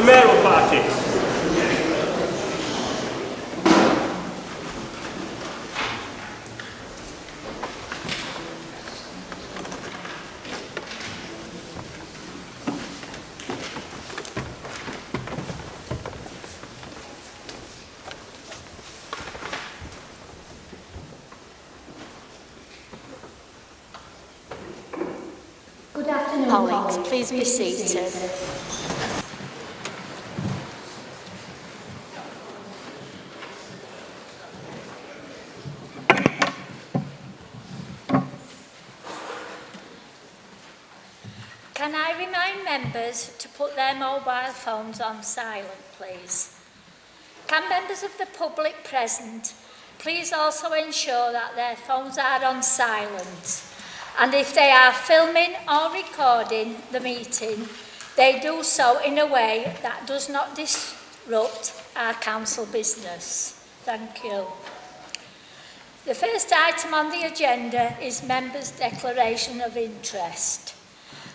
the mayoral party. Good afternoon, Colleagues, please be seated. Can I remind members to put their mobile phones on silent, please? Can members of the public present please also ensure that their phones are on silent? And if they are filming or recording the meeting, they do so in a way that does not disrupt our council business. Thank you. The first item on the agenda is members' declaration of interest.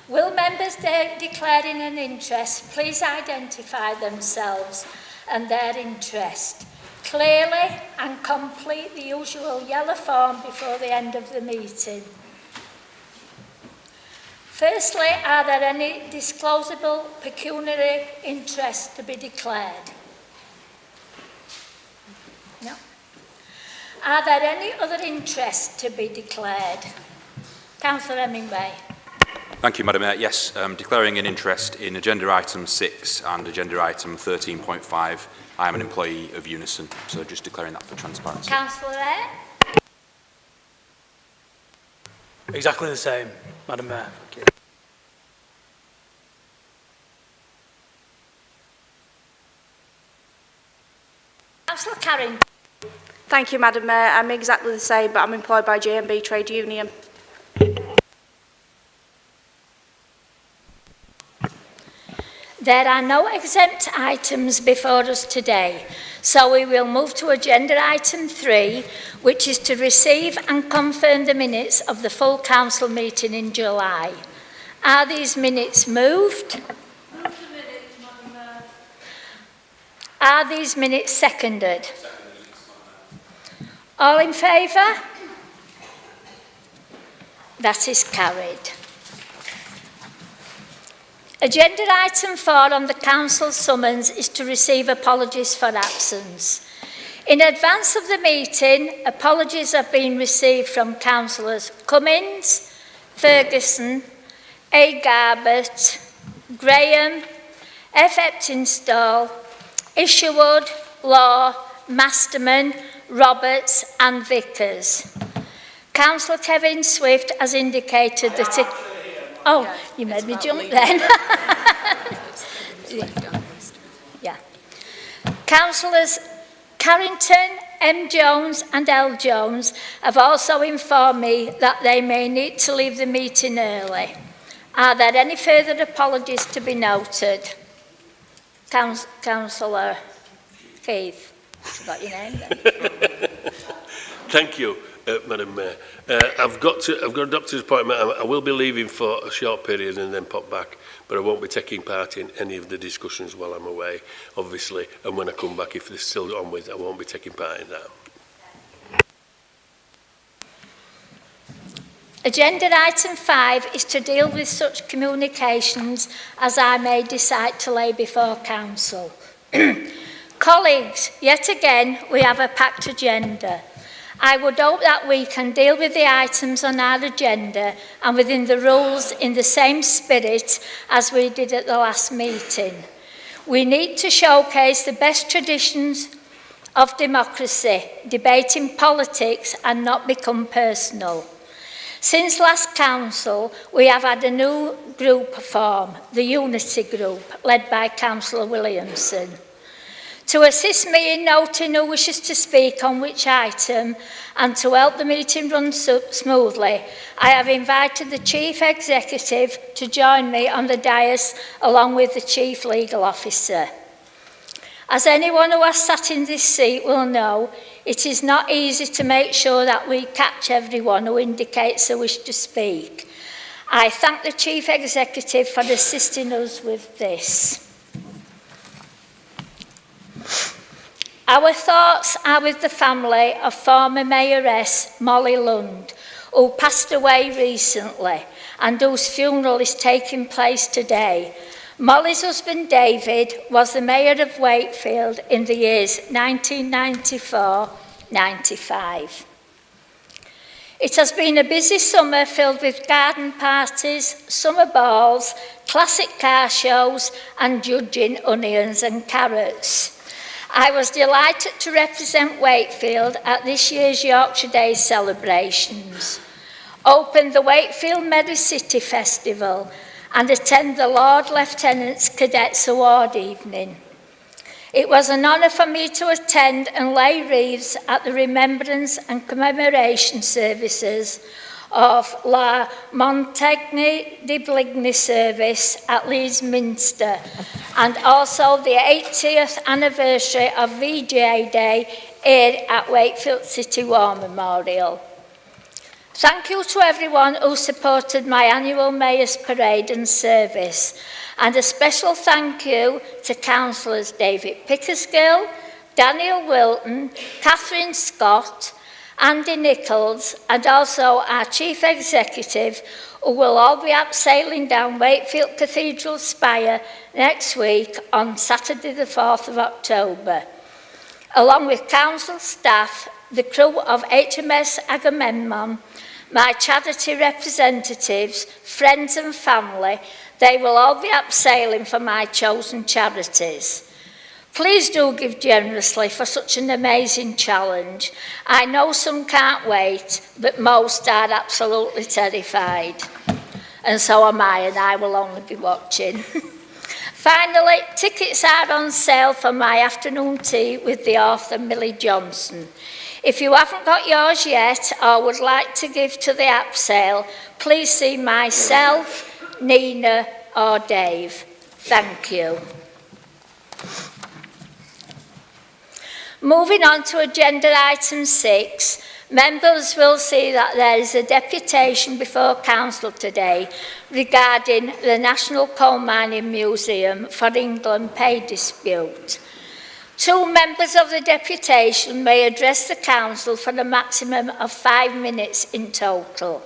Will members declaring an interest please identify themselves and their interest clearly and complete the usual yellow form before the end of the meeting. Firstly, are there any disclosable pecuniary interests to be declared? No. Are there any other interests to be declared? Councillor Hemingway. Thank you, Madam Mayor. Yes, declaring an interest in agenda item 6 and agenda item 13.5. I am an employee of Unison, so just declaring that for transparency. Councillor Eyre. Exactly the same, Madam Mayor. Thank you. Councillor Carrington. Thank you, Madam Mayor. I'm exactly the same, but I'm employed by JMB Trade Union. There are no exempt items before us today, so we will move to agenda item 3, which is to receive and confirm the minutes of the full council meeting in July. Are these minutes moved? Move the minutes, Madam Mayor. Are these minutes seconded? All in favour? That is carried. Agenda item 4 on the council summons is to receive apologies for absence. In advance of the meeting, apologies have been received from councillors Cummins, Ferguson, A. Garbett, Graham, F. Eptinstall, Isherwood, Law, Masterman, Roberts and Vickers. Councillor Kevin Swift has indicated that it... Oh, you made me jump then. Yeah. Councillors Carrington, M. Jones and L. Jones have also informed me that they may need to leave the meeting early. Are there any further apologies to be noted? Councillor Keith, forgot your name then. Thank you, Madam Mayor. I've got a doctor's appointment. I will be leaving for a short period and then pop back, but I won't be taking part in any of the discussions while I'm away, obviously. And when I come back, if they're still on with, I won't be taking part in that. Agenda item 5 is to deal with such communications as I may decide to lay before council. Colleagues, yet again, we have a packed agenda. I would hope that we can deal with the items on our agenda and within the rules in the same spirit as we did at the last meeting. We need to showcase the best traditions of democracy, debating politics and not become personal. Since last council, we have had a new group form, the Unity Group, led by Councillor Williamson. To assist me in noting who wishes to speak on which item and to help the meeting run smoothly, I have invited the Chief Executive to join me on the dais along with the Chief Legal Officer. As anyone who has sat in this seat will know, it is not easy to make sure that we catch everyone who indicates a wish to speak. I thank the Chief Executive for assisting us with this. Our thoughts are with the family of former Mayoress Molly Lund, who passed away recently and whose funeral is taking place today. Molly's husband David was the Mayor of Wakefield in the years 1994-95. It has been a busy summer filled with garden parties, summer balls, classic car shows and judging onions and carrots. I was delighted to represent Wakefield at this year's Yorkshire Days celebrations, open the Wakefield Merry City Festival and attend the Lord Lieutenant's Cadets Award evening. It was an honour for me to attend and lay wreaths at the remembrance and commemoration services of La Montagne de Bligny service at Leeds Minster and also the 80th anniversary of VJ Day here at Wakefield City War Memorial. Thank you to everyone who supported my annual Mayor's Parade and service, and a special thank you to Councillors David Pickersgill, Daniel Wilton, Catherine Scott, Andy Nichols, and also our Chief Executive, who will all be abseiling down Wakefield Cathedral Spire next week on Saturday the 4th of October. Along with council staff, the crew of HMS Agamemnon, my charity representatives, friends and family, they will all be abseiling for my chosen charities. Please do give generously for such an amazing challenge. I know some can't wait, but most are absolutely terrified. And so am I, and I will only be watching. Finally, tickets are on sale for my afternoon tea with the author Millie Johnson. If you haven't got yours yet or would like to give to the abseil, please see myself, Nina or Dave. Thank you. Moving on to agenda item 6, members will see that there is a deputation before council today regarding the National Coal Mining Museum for England pay dispute. 2 members of the deputation may address the council for a maximum of 5 minutes in total.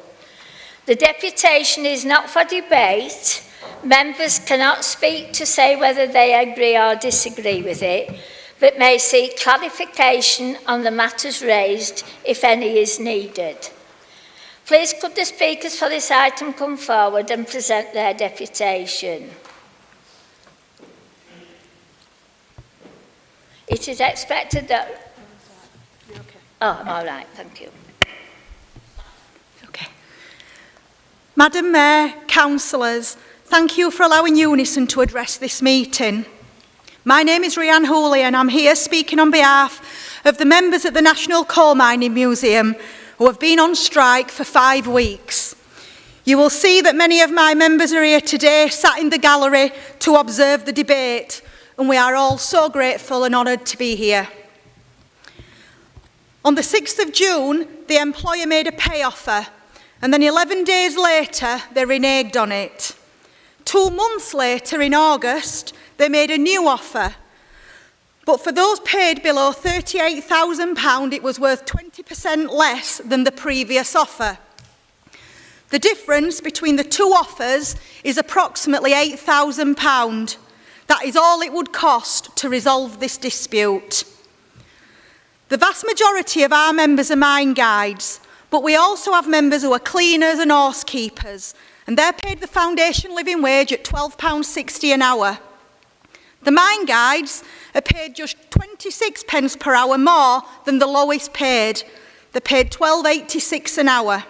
The deputation is not for debate. Members cannot speak to say whether they agree or disagree with it, but may seek clarification on the matters raised if any is needed. Please could the speakers for this item come forward and present their deputation. It is expected that... Oh, I'm all right, thank you. Okay. Madam Mayor, councillors, thank you for allowing Unison to address this meeting. My name is Rhiann Hooley and I'm here speaking on behalf of the members at the National Coal Mining Museum who have been on strike for 5 weeks. You will see that many of my members are here today, sat in the gallery to observe the debate, and we are all so grateful and honoured to be here. On the 6th of June, the employer made a pay offer, and then 11 days later, they reneged on it. 2 months later, in August, they made a new offer. But for those paid below £38,000, it was worth 20% less than the previous offer. The difference between the 2 offers is approximately £8,000. That is all it would cost to resolve this dispute. The vast majority of our members are mine guides, but we also have members who are cleaners and housekeepers, and they're paid the foundation living wage at £12.60 an hour. The mine guides are paid just 26 pence per hour more than the lowest paid. They're paid £12.86 an hour.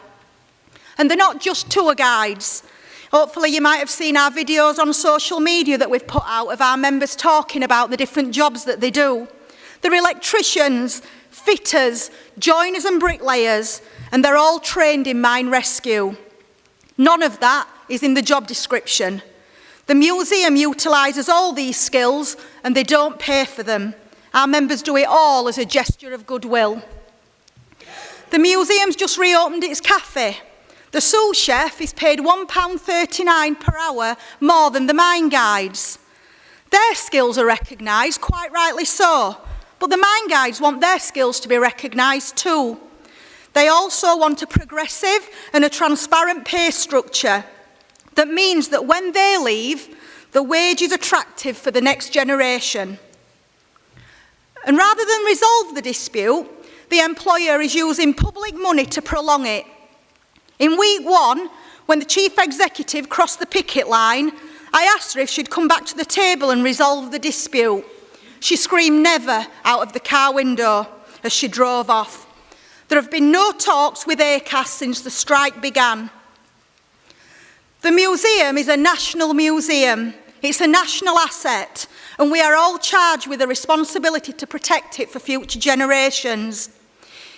And they're not just tour guides. Hopefully you might have seen our videos on social media that we've put out of our members talking about the different jobs that they do. They're electricians, fitters, joiners and bricklayers, and they're all trained in mine rescue. None of that is in the job description. The museum utilises all these skills and they don't pay for them. Our members do it all as a gesture of goodwill. The museum's just reopened its cafe. The sous chef is paid £1.39 per hour more than the mine guides. Their skills are recognised, quite rightly so, But the mine guides want their skills to be recognised too. They also want a progressive and a transparent pay structure that means that when they leave, the wage is attractive for the next generation. And rather than resolve the dispute, the employer is using public money to prolong it. In week 1, when the chief executive crossed the picket line, I asked her if she'd come back to the table and resolve the dispute. She screamed never out of the car window as she drove off. There have been no talks with ACAS since the strike began. The museum is a national museum. It's a national asset, and we are all charged with a responsibility to protect it for future generations.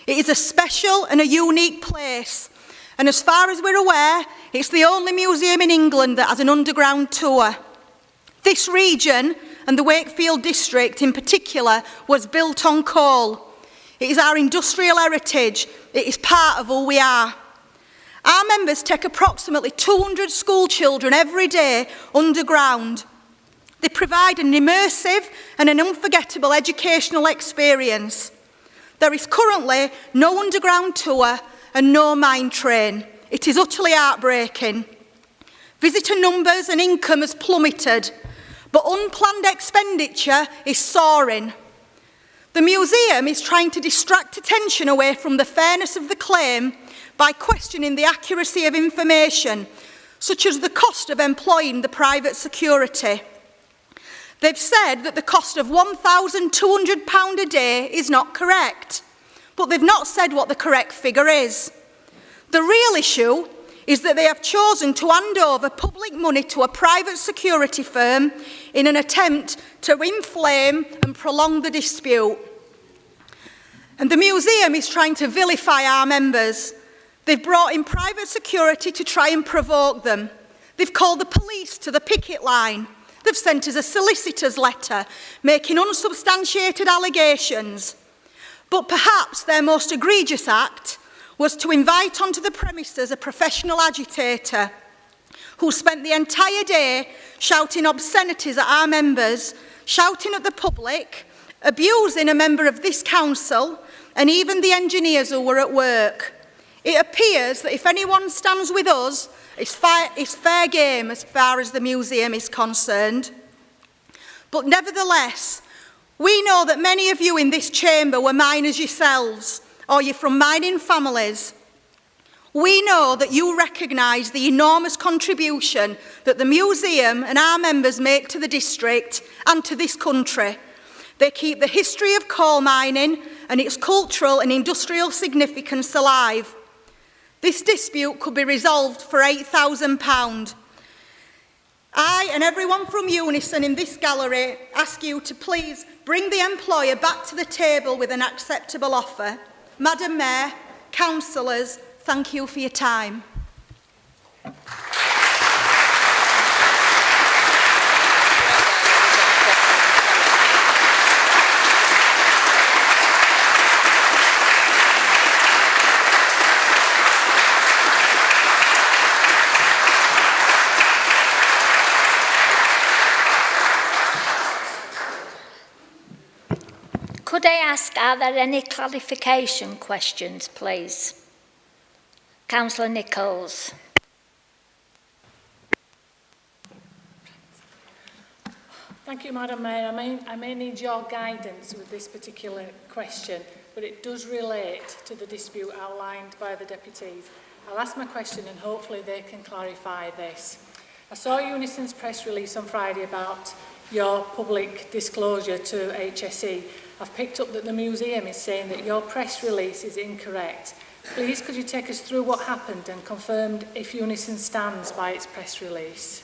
It is a special and a unique place, and as far as we're aware, it's the only museum in England that has an underground tour. This region, and the Wakefield district in particular, was built on coal. It is our industrial heritage. It is part of who we are. Our members take approximately 200 school children every day underground. They provide an immersive and an unforgettable educational experience. There is currently no underground tour and no mine train. It is utterly heartbreaking. Visitor numbers and income has plummeted, but unplanned expenditure is soaring. The museum is trying to distract attention away from the fairness of the claim by questioning the accuracy of information, such as the cost of employing the private security. They've said that the cost of £1,200 a day is not correct, but they've not said what the correct figure is. The real issue is that they have chosen to hand over public money to a private security firm in an attempt to inflame and prolong the dispute. And the museum is trying to vilify our members. They've brought in private security to try and provoke them. They've called the police to the picket line. They've sent us a solicitor's letter making unsubstantiated allegations. But perhaps their most egregious act was to invite onto the premises a professional agitator who spent the entire day shouting obscenities at our members, shouting at the public, abusing a member of this council and even the engineers who were at work. It appears that if anyone stands with us, it's fair game as far as the museum is concerned. But nevertheless, we know that many of you in this chamber were miners yourselves, or you're from mining families. We know that you recognise the enormous contribution that the museum and our members make to the district and to this country. They keep the history of coal mining and its cultural and industrial significance alive. This dispute could be resolved for £8,000. I and everyone from Unison in this gallery ask you to please bring the employer back to the table with an acceptable offer. Madam Mayor, councillors, thank you for your time. Could I ask, are there any clarification questions, please? Councillor Nichols. Thank you, Madam Mayor. I may need your guidance with this particular question, but it does relate to the dispute outlined by the deputies. I'll ask my question and hopefully they can clarify this. I saw Unison's press release on Friday about your public disclosure to HSE. I've picked up that the museum is saying that your press release is incorrect. Please could you take us through what happened and confirm if Unison stands by its press release?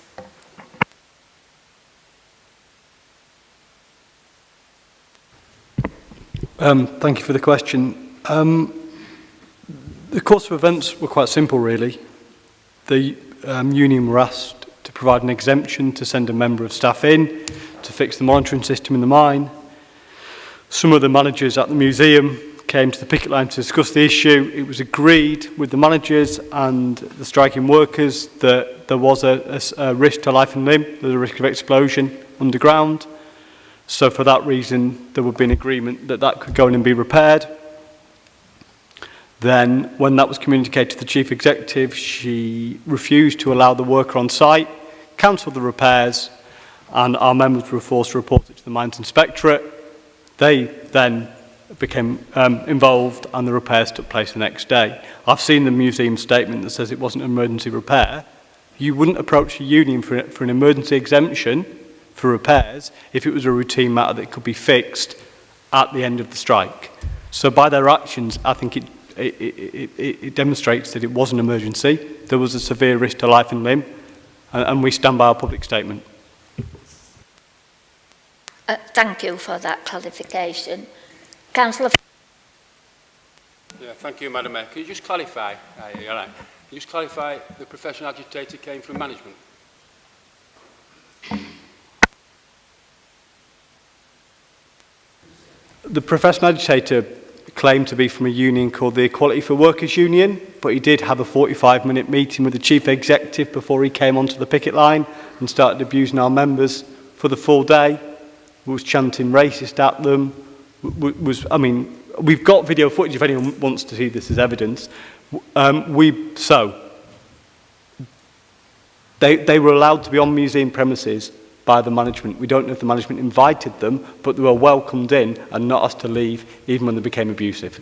Thank you for the question. The course of events were quite simple, really. The union were asked to provide an exemption to send a member of staff in to fix the monitoring system in the mine. Some of the managers at the museum came to the picket line to discuss the issue. It was agreed with the managers and the striking workers that there was a risk to life and limb, there was a risk of explosion underground. So for that reason, there would be an agreement that that could go in and be repaired. Then, when that was communicated to the Chief Executive, she refused to allow the worker on site, cancelled the repairs, and our members were forced to report it to the Mines Inspectorate. They then became involved, and the repairs took place the next day. I've seen the museum statement that says it wasn't an emergency repair. You wouldn't approach the union for an emergency exemption for repairs if it was a routine matter that could be fixed at the end of the strike. So by their actions, I think it demonstrates that it was an emergency. There was a severe risk to life and limb, and we stand by our public statement. Thank you for that clarification. Councillor. Yeah, thank you, Madam Mayor. Can you just clarify? Can you just clarify the professional agitator came from management? The professional agitator claimed to be from a union called the Equality for Workers Union, but he did have a 45-minute meeting with the Chief Executive before he came onto the picket line and started abusing our members for the full day. Was chanting racist at them. We've got video footage if anyone wants to see this as evidence. They were allowed to be on museum premises by the management. We don't know if the management invited them, but they were welcomed in and not asked to leave, even when they became abusive.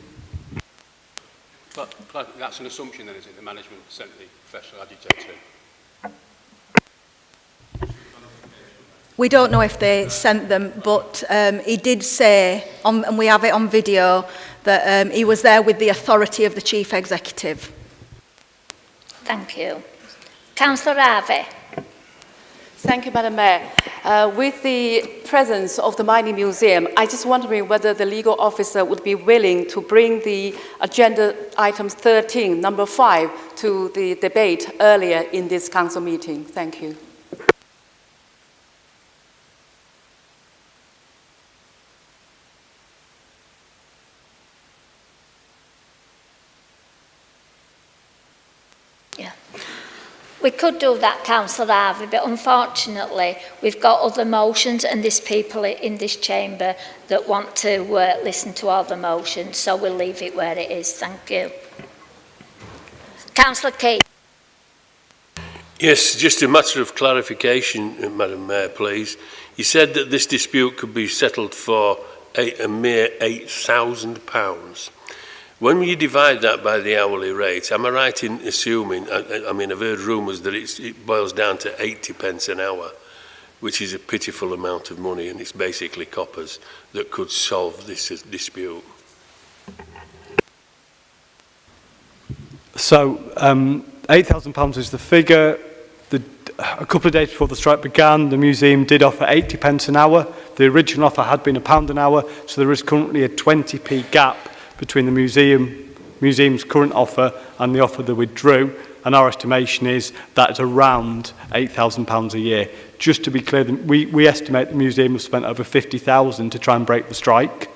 But that's an assumption then, is it? The management sent the professional agitator in? We don't know if they sent them, but he did say, and we have it on video, that he was there with the authority of the Chief Executive. Thank you. Councillor Harvey. Thank you, Madam Mayor. With the presence of the Mining Museum, I just wondering whether the legal officer would be willing to bring the agenda item 13, number 5, to the debate earlier in this council meeting. Thank you. We could do that, Councillor Harvey, but unfortunately we've got other motions and there's people in this chamber that want to listen to all the motions, so we'll leave it where it is. Thank you. Councillor Keith. Yes, just a matter of clarification, Madam Mayor, please. You said that this dispute could be settled for a mere £8,000. When you divide that by the hourly rate, am I right in assuming, I've heard rumours that it boils down to 80 pence an hour, which is a pitiful amount of money, and it's basically coppers that could solve this dispute. So, £8,000 is the figure. A couple of days before the strike began, the museum did offer 80 pence an hour. The original offer had been £1 an hour, so there is currently a 20p gap between the museum's current offer and the offer they withdrew, and our estimation is that it's around £8,000 a year. Just to be clear, we estimate the museum have spent over £50,000 to try and break the strike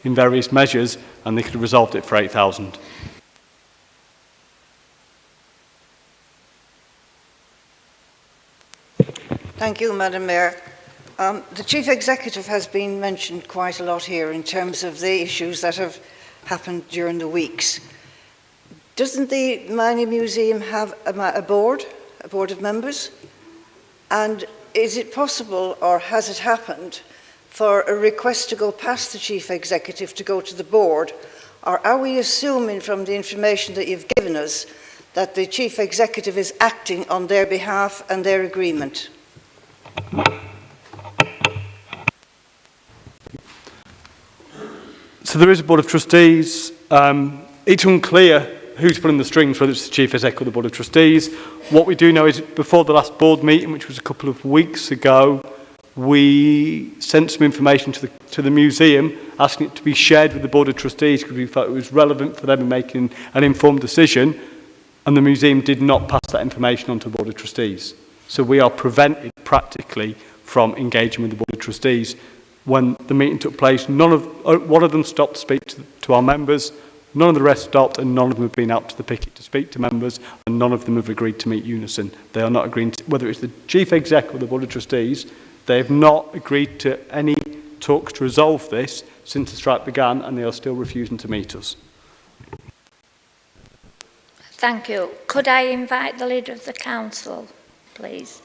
in various measures, and they could have resolved it for £8,000. Thank you, Madam Mayor. The Chief Executive has been mentioned quite a lot here in terms of the issues that have happened during the weeks. Doesn't the Mining Museum have a board of members? And is it possible, or has it happened, for a request to go past the Chief Executive to go to the board? Or are we assuming from the information that you've given us that the Chief Executive is acting on their behalf and their agreement? So there is a Board of Trustees. It's unclear who's pulling the strings, whether it's the Chief Executive or the Board of Trustees. What we do know is before the last board meeting, which was a couple of weeks ago, we sent some information to the museum asking it to be shared with the Board of Trustees because we felt it was relevant for them in making an informed decision, and the museum did not pass that information on to the Board of Trustees. So we are prevented practically from engaging with the Board of Trustees. When the meeting took place, one of them stopped to speak to our members, none of the rest stopped, and none of them have been out to the picket to speak to members, and none of them have agreed to meet unison. They are not agreeing to, whether it's the Chief Exec or the Board of Trustees, they have not agreed to any took to resolve this since the strike began, and they are still refusing to meet us. Thank you. Could I invite the Leader of the Council, please?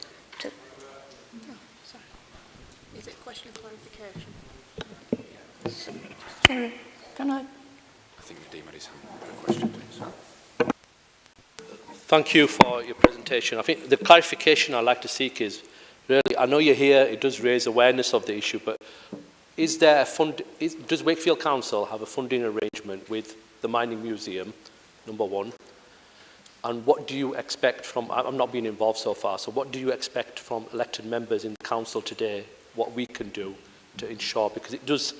Is it a question of clarification? Sorry, can I? I think the Dean had his hand for a question, please. Thank you for your presentation. I think the clarification I'd like to seek is, really, I know you're here, it does raise awareness of the issue, but is there does Wakefield Council have a funding arrangement with the Mining Museum, number one? And what do you expect from, I'm not being involved so far, so what do you expect from elected members in the council today, what we can do to ensure, because it does,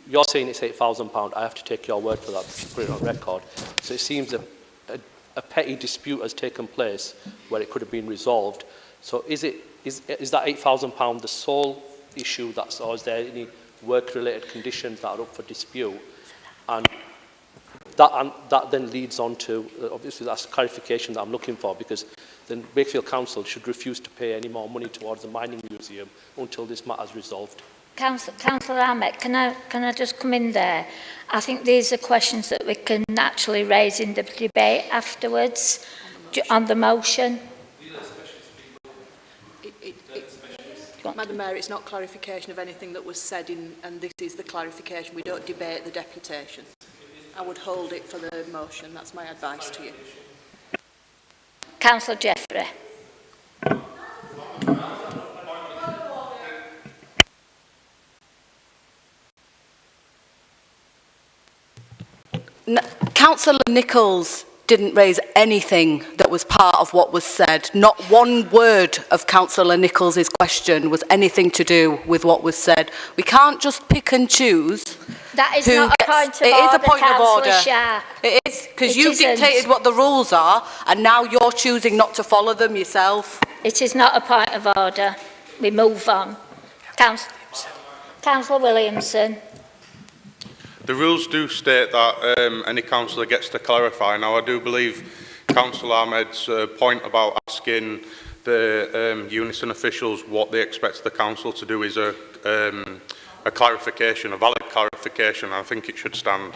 you're saying it's £8,000, I have to take your word for that, put it on record. So it seems a petty dispute has taken place where it could have been resolved. So is that £8,000 the sole issue, or is there any work-related conditions that are up for dispute? And that then leads on to, obviously that's clarification that I'm looking for, because then Wakefield Council should refuse to pay any more money towards the Mining Museum until this matter is resolved. Councillor Ahmed, can I just come in there? I think these are questions that we can naturally raise in the debate afterwards on the motion. Madam Mayor, it's not clarification of anything that was said and this is the clarification. We don't debate the deputation. I would hold it for the motion. That's my advice to you. Councillor Jeffrey. Councillor Nichols didn't raise anything that was part of what was said. Not one word of Councillor Nichols' question was anything to do with what was said. We can't just pick and choose. That is not a point of order. It is a point of order. Shah. It is, because you've dictated what the rules are, and now you're choosing not to follow them yourself. It is not a point of order. We move on. Councillor Williamson. The rules do state that any councillor gets to clarify. Now, I do believe Councillor Ahmed's point about asking the Unison officials what they expect the council to do is a clarification, a valid clarification. I think it should stand.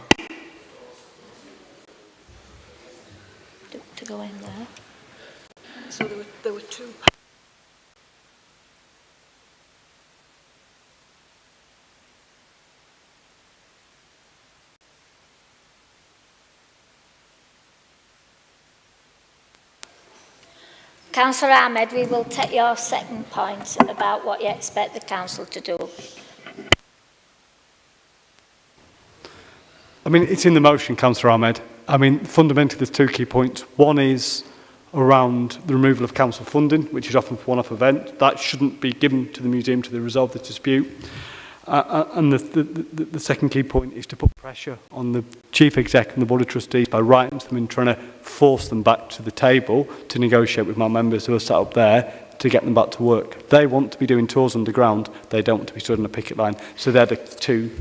To go in there. So there were two. Councillor Ahmed, we will take your second point about what you expect the council to do. I mean, it's in the motion, Councillor Ahmed. I mean, fundamentally, there's two key points. One is around the removal of council funding, which is often for one-off event. That shouldn't be given to the museum to resolve the dispute. And the second key point is to put pressure on the Chief Exec and the Board of Trustees by writing to them and trying to force them back to the table to negotiate with my members who are sat up there to get them back to work. They want to be doing tours underground. They don't want to be stood on a picket line. So they're the two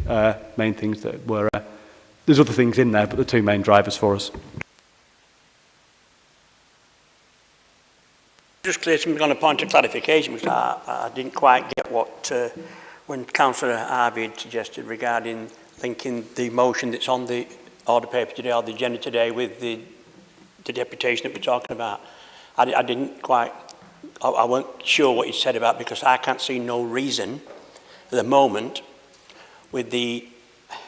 main things that were... there's other things in there, but the two main drivers for us. Just clear something on a point of clarification, which I didn't quite get what... when Councillor Harvey had suggested regarding linking the motion that's on the order paper today or the agenda today with the deputation that we're talking about. I didn't quite, I weren't sure what you said about, because I can't see no reason at the moment with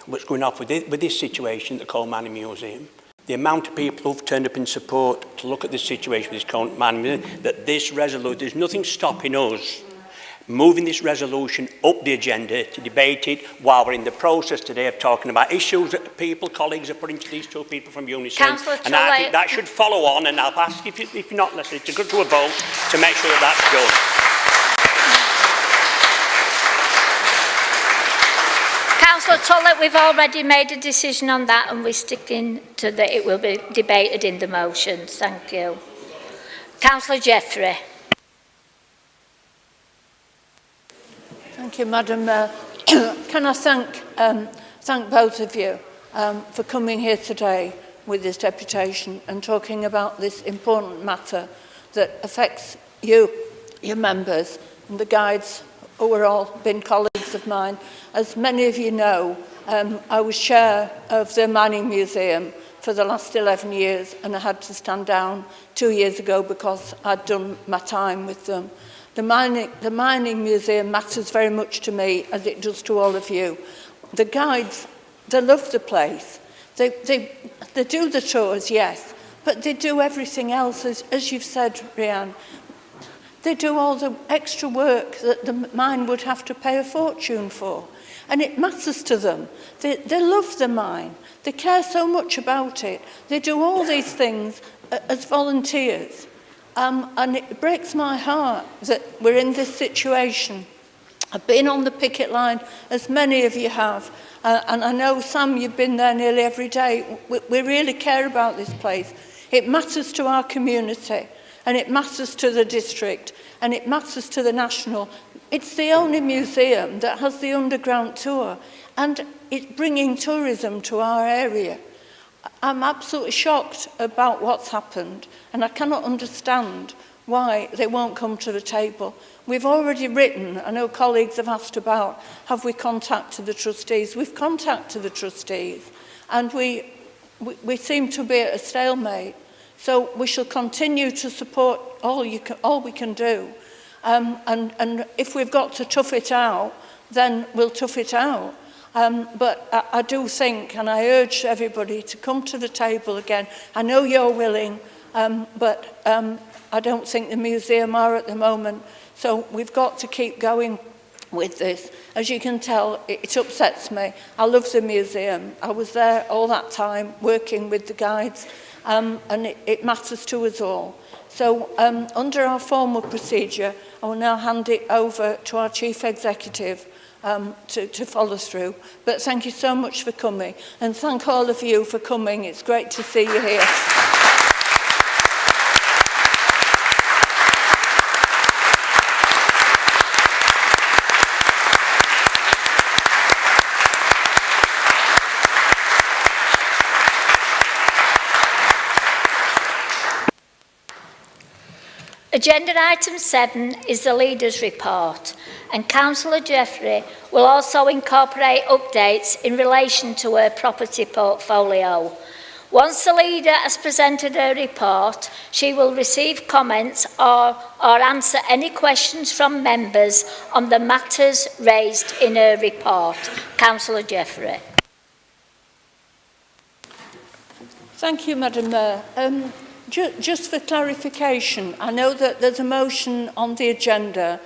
what's going on with this situation at the Coal Mining Museum, the amount of people who've turned up in support to look at this situation with this Coal Mining Museum, that this resolution, there's nothing stopping us moving this resolution up the agenda to debate it while we're in the process today of talking about issues that colleagues are putting to these two people from Unison. And I think that should follow on, and I'll ask if you're not listening to go to a vote to make sure that that's done. Councillor Tullett, we've already made a decision on that and we're sticking to that it will be debated in the motions. Thank you. Councillor Jeffrey. Thank you, Madam Mayor. Can I thank both of you for coming here today with this deputation and talking about this important matter that affects you, your members, and the guides who are all been colleagues of mine. As many of you know, I was chair of the Mining Museum for the last 11 years, and I had to stand down 2 years ago because I'd done my time with them. The Mining Museum matters very much to me, as it does to all of you. The guides, they love the place. They do the tours, yes, but they do everything else, as you've said, Rhiann. They do all the extra work that the mine would have to pay a fortune for. And it matters to them. They love the mine. They care so much about it. They do all these things as volunteers. And it breaks my heart that we're in this situation. I've been on the picket line, as many of you have. And I know, Sam, you've been there nearly every day. We really care about this place. It matters to our community. And it matters to the district. And it matters to the national. It's the only museum that has the underground tour, and it's bringing tourism to our area. I'm absolutely shocked about what's happened, and I cannot understand why they won't come to the table. We've already written, I know colleagues have asked about, have we contacted the trustees? We've contacted the trustees, and we seem to be at a stalemate. So we shall continue to support all we can do. And if we've got to tough it out, then we'll tough it out. But I do think, and I urge everybody to come to the table again. I know you're willing, but I don't think the museum are at the moment. So we've got to keep going with this. As you can tell, it upsets me. I love the museum. I was there all that time working with the guides, and it matters to us all. So under our formal procedure, I will now hand it over to our Chief Executive to follow through. But thank you so much for coming, and thank all of you for coming. It's great to see you here. Agenda item 7 is the Leaders' Report, and Councillor Jeffrey will also incorporate updates in relation to her property portfolio. Once the leader has presented her report, she will receive comments or answer any questions from members on the matters raised in her report. Councillor Jeffrey. Thank you, Madam Mayor. Just for clarification, I know that there's a motion on the agenda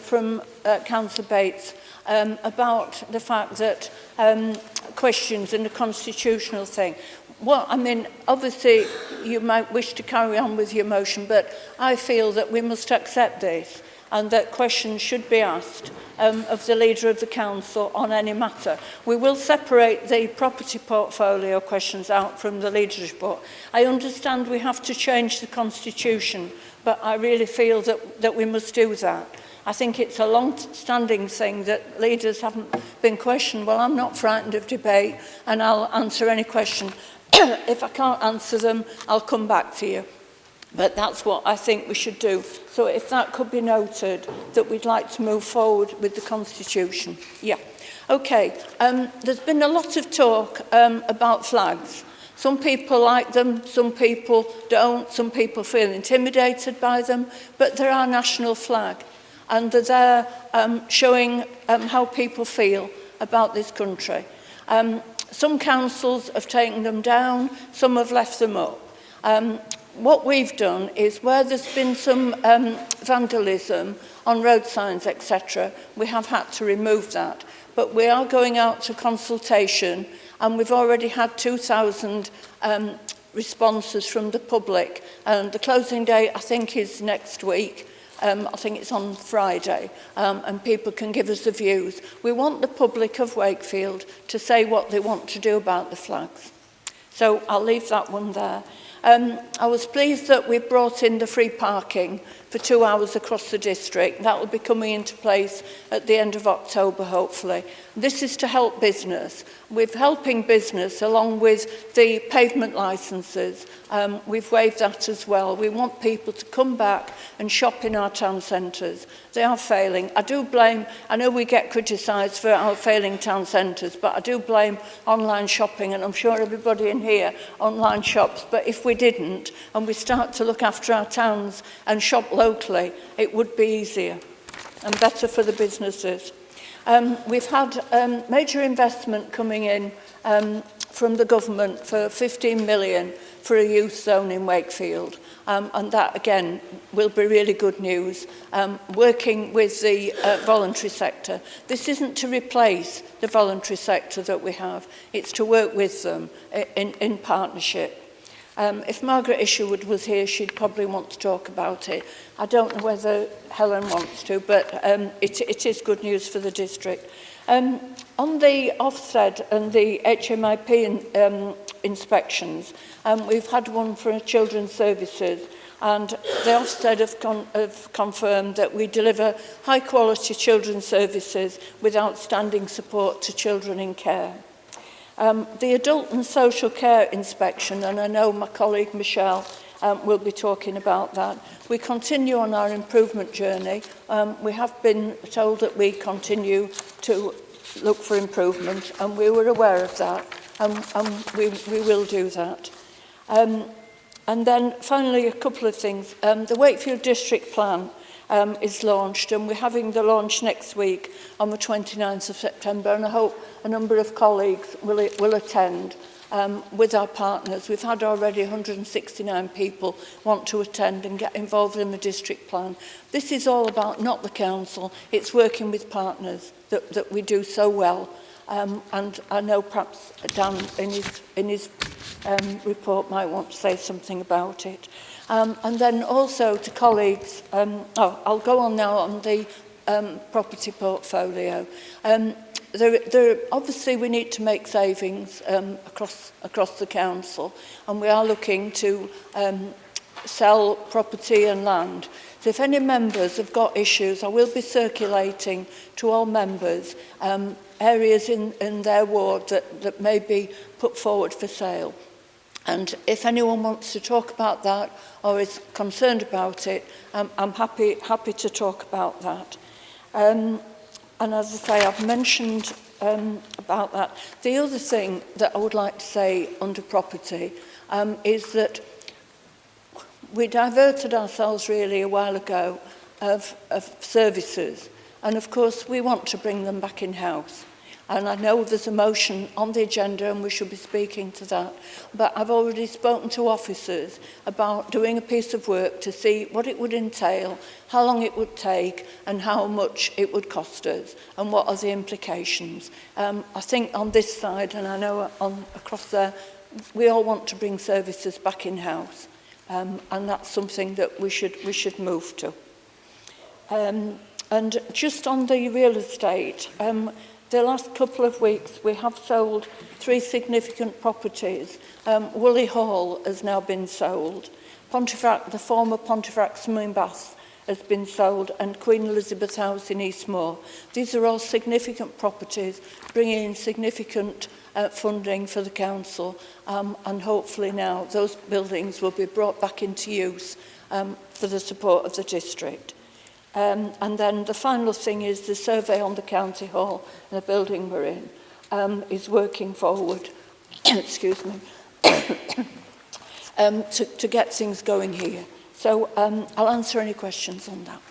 from Councillor Bates about the fact that questions in the constitutional thing. Well, I mean, obviously you might wish to carry on with your motion, but I feel that we must accept this and that questions should be asked of the Leader of the Council on any matter. We will separate the property portfolio questions out from the Leader's report. I understand we have to change the Constitution, but I really feel that we must do that. I think it's a long-standing thing that leaders haven't been questioned. Well, I'm not frightened of debate, and I'll answer any question. If I can't answer them, I'll come back to you. But that's what I think we should do. So if that could be noted, that we'd like to move forward with the Constitution. Yeah. Okay. There's been a lot of talk about flags. Some people like them, some people don't, some people feel intimidated by them, but they're our national flag. And they're there showing how people feel about this country. Some councils have taken them down, some have left them up. What we've done is where there's been some vandalism on road signs, etc., we have had to remove that. But we are going out to consultation, and we've already had 2,000 responses from the public. And the closing date, I think, is next week. I think it's on Friday, and people can give us the views. We want the public of Wakefield to say what they want to do about the flags. So I'll leave that one there. I was pleased that we brought in the free parking for 2 hours across the district. That will be coming into place at the end of October, hopefully. This is to help business. We're helping business along with the pavement licences. We've waived that as well. We want people to come back and shop in our town centres. They are failing. I know we get criticised for our failing town centres, but I do blame online shopping, and I'm sure everybody in here online shops. But if we didn't, and we start to look after our towns and shop locally, it would be easier and better for the businesses. We've had major investment coming in from the government for 15 million for a youth zone in Wakefield. And that, again, will be really good news, working with the voluntary sector. This isn't to replace the voluntary sector that we have. It's to work with them in partnership. If Margaret Isherwood was here, she'd probably want to talk about it. I don't know whether Helen wants to, but it is good news for the district. On the Ofsted and the HMIP inspections, we've had one for Children's Services, and the Ofsted have confirmed that we deliver high-quality children's services with outstanding support to children in care. The adult and social care inspection, and I know my colleague Michelle will be talking about that. We continue on our improvement journey. We have been told that we continue to look for improvement, and we were aware of that, and we will do that. And then finally, a couple of things. The Wakefield District Plan is launched, and we're having the launch next week on the 29th of September, and I hope a number of colleagues will attend with our partners. We've had already 169 people want to attend and get involved in the district plan. This is all about not the council, it's working with partners that we do so well. And I know perhaps Dan in his report might want to say something about it. And then also to colleagues, I'll go on now on the property portfolio. Obviously we need to make savings across the council, and we are looking to sell property and land. So if any members have got issues, I will be circulating to all members areas in their ward that may be put forward for sale. And if anyone wants to talk about that or is concerned about it, I'm happy to talk about that. And as I say, I've mentioned about that. The other thing that I would like to say under property is that we diverted ourselves really a while ago of services. And of course, we want to bring them back in-house. And I know there's a motion on the agenda and we should be speaking to that. But I've already spoken to officers about doing a piece of work to see what it would entail, how long it would take and how much it would cost us and what are the implications. I think on this side, and I know across there, we all want to bring services back in-house. And that's something that we should move to. And just on the real estate, the last couple of weeks we have sold 3 significant properties. Woolly Hall has now been sold. Pontefract, the former Pontefract Swimming Bath has been sold, and Queen Elizabeth House in Eastmoor. These are all significant properties, bringing in significant funding for the council, and hopefully now those buildings will be brought back into use for the support of the district. And then the final thing is the survey on the county hall and the building we're in is working forward, excuse me, to get things going here. So I'll answer any questions on that.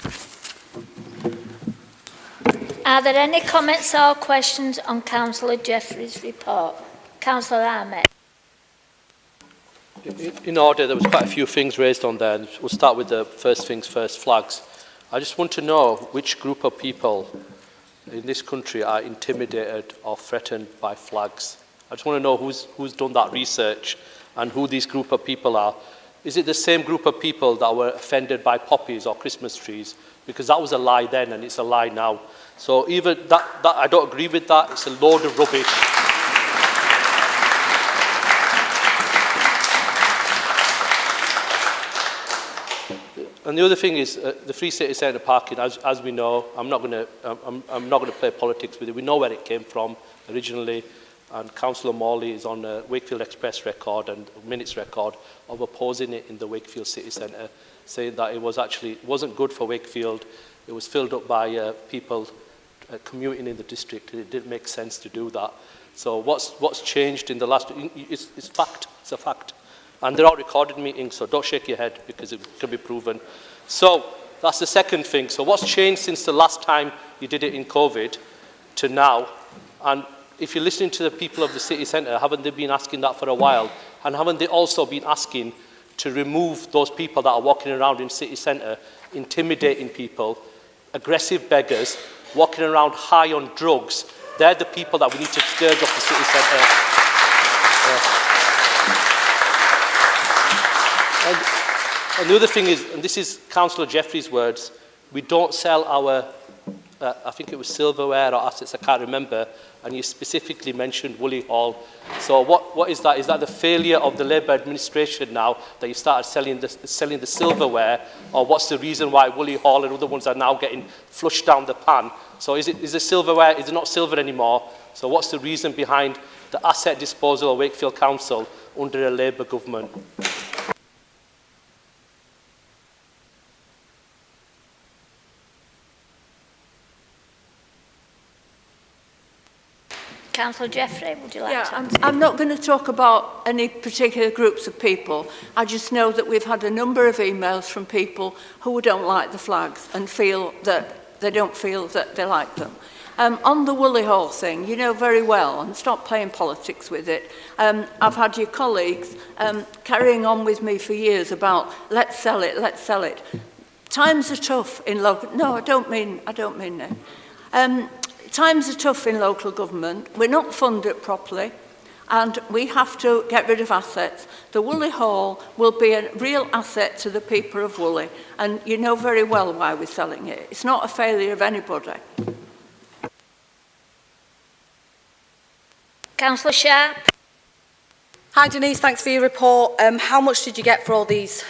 Are there any comments or questions on Councillor Jeffrey's report? Councillor Ahmed. In order, there was quite a few things raised on there. We'll start with the first things first, flags. I just want to know which group of people in this country are intimidated or threatened by flags. I just want to know who's done that research and who these group of people are. Is it the same group of people that were offended by poppies or Christmas trees? Because that was a lie then and it's a lie now. So even that I don't agree with that. It's a load of rubbish. And the other thing is the free city centre parking. As we know, I'm not going to play politics with it. We know where it came from originally, and Councillor Morley is on a Wakefield Express record and minutes record of opposing it in the Wakefield City Centre, saying that it wasn't good for Wakefield. It was filled up by people commuting in the district. It didn't make sense to do that. So what's changed in the last? It's fact. It's a fact. And they're all recorded meetings, so don't shake your head because it can be proven. So that's the second thing. So what's changed since the last time you did it in COVID to now? And if you're listening to the people of the city centre, haven't they been asking that for a while? And haven't they also been asking to remove those people that are walking around in city centre, intimidating people, aggressive beggars, walking around high on drugs? They're the people that we need to scourge off the city centre. And the other thing is, and this is Councillor Jeffrey's words, we don't sell our, I think it was silverware or assets, I can't remember, and you specifically mentioned Woolly Hall. So what is that? Is that the failure of the Labour administration now that you started selling the silverware, or what's the reason why Woolly Hall and other ones are now getting flushed down the pan? So is the silverware, is it not silver anymore? So what's the reason behind the asset disposal of Wakefield Council under a Labour government? Councillor Jeffrey, would you like to? I'm not going to talk about any particular groups of people. I just know that we've had a number of emails from people who don't like the flags and feel that they don't feel that they like them. On the Woolly Hall thing, you know very well, and stop playing politics with it. I've had your colleagues carrying on with me for years about let's sell it, let's sell it. Times are tough in local. No, I don't mean that. Times are tough in local government. We're not funded properly, and we have to get rid of assets. The Woolly Hall will be a real asset to the people of Woolly, and you know very well why we're selling it. It's not a failure of anybody. Councillor Sharp. Hi Denise, thanks for your report. How much did you get for all these?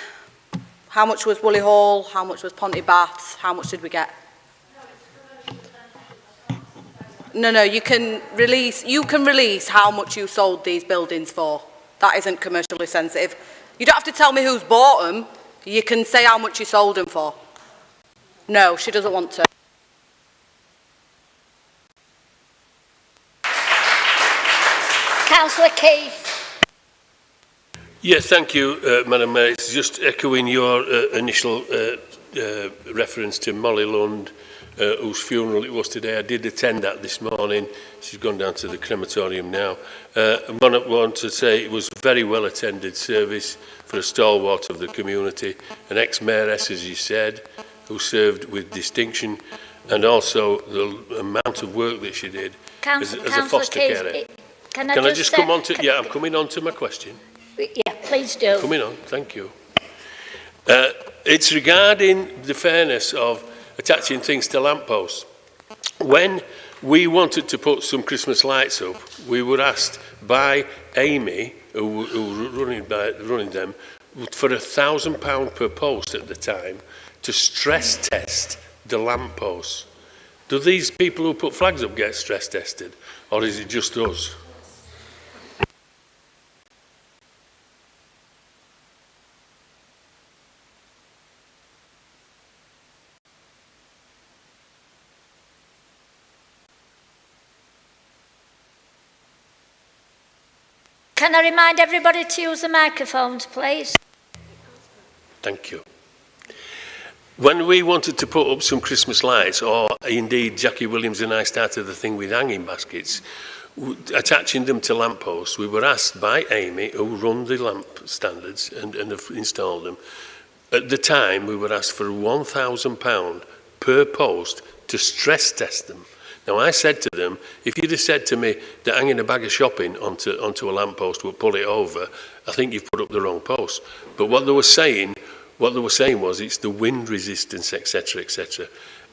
How much was Woolly Hall? How much was Ponty Baths? How much did we get? No, you can release how much you sold these buildings for. That isn't commercially sensitive. You don't have to tell me who's bought them. You can say how much you sold them for. No, she doesn't want to. Councillor Keith. Yes, thank you, Madam Mayor. It's just echoing your initial reference to Molly Lund, whose funeral it was today. I did attend that this morning. She's gone down to the crematorium now. I want to say it was a very well attended service for a stalwart of the community, an ex-mayoress, as you said, who served with distinction, and also the amount of work that she did as a foster carer. Can I just come on to... Yeah, I'm coming on to my question. Yeah, please do. Coming on, thank you. It's regarding the fairness of attaching things to lampposts. When we wanted to put some Christmas lights up, we were asked by Amy, who was running them, for £1,000 per post at the time, to stress test the lampposts. Do these people who put flags up get stress tested, or is it just us? Can I remind everybody to use the microphones, please? Thank you. When we wanted to put up some Christmas lights, or indeed Jackie Williams and I started the thing with hanging baskets, attaching them to lampposts, we were asked by Amy, who run the lamp standards and have installed them. At the time, we were asked for £1,000 per post to stress test them. Now, I said to them, if you'd have said to me that hanging a bag of shopping onto a lamppost would pull it over, I think you've put up the wrong post. But what they were saying was it's the wind resistance, etc., etc.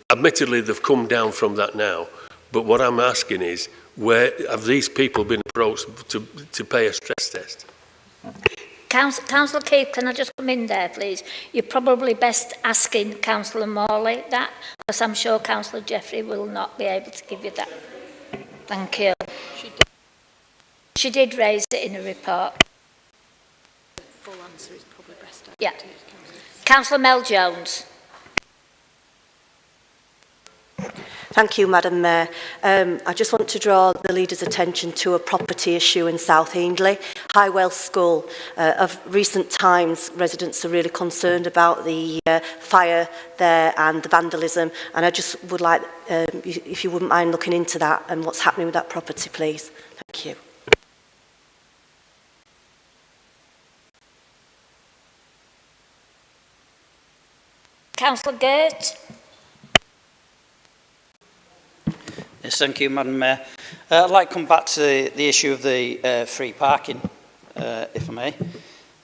Admittedly, they've come down from that now. But what I'm asking is, where have these people been approached to pay a stress test? Councillor Keith, can I just come in there, please? You're probably best asking Councillor Morley that, because I'm sure Councillor Jeffrey will not be able to give you that. Thank you. She did raise it in a report. The full answer is probably best. Yeah. Councillor Mel Jones. Thank you, Madam Mayor. I just want to draw the leader's attention to a property issue in South Hindley, Highwell School. Of recent times, residents are really concerned about the fire there and the vandalism, and I just would like, if you wouldn't mind looking into that and what's happening with that property, please. Thank you. Councillor Gert. Yes, thank you, Madam Mayor. I'd like to come back to the issue of the free parking, if I may.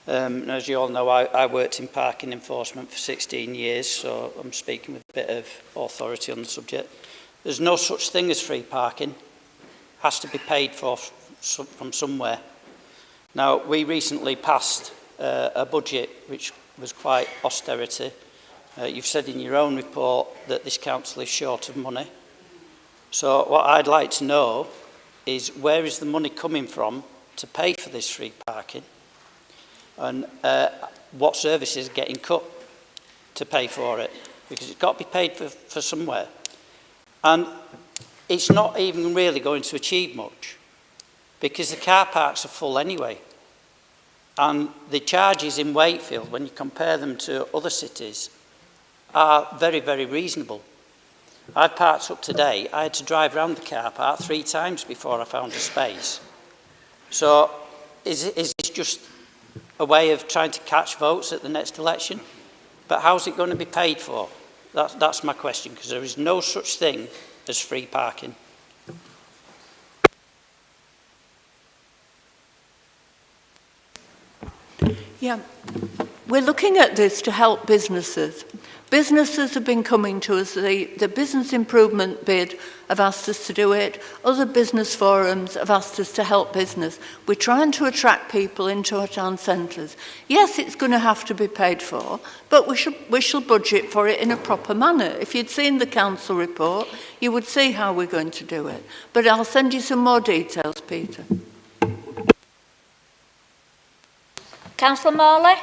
As you all know, I worked in parking enforcement for 16 years, so I'm speaking with a bit of authority on the subject. There's no such thing as free parking. It has to be paid for from somewhere. Now, we recently passed a budget which was quite austerity. You've said in your own report that this council is short of money. So what I'd like to know is where is the money coming from to pay for this free parking, and what services are getting cut to pay for it, because it's got to be paid for somewhere. And it's not even really going to achieve much, because the car parks are full anyway. And the charges in Wakefield, when you compare them to other cities, are very, very reasonable. I parked up today. I had to drive around the car park 3 times before I found a space. So is this just a way of trying to catch votes at the next election? But how's it going to be paid for? That's my question, because there is no such thing as free parking. Yeah, we're looking at this to help businesses. Businesses have been coming to us. The business improvement bid have asked us to do it. Other business forums have asked us to help business. We're trying to attract people into our town centres. Yes, it's going to have to be paid for, but we shall budget for it in a proper manner. If you'd seen the council report, you would see how we're going to do it. But I'll send you some more details, Peter. Councillor Morley.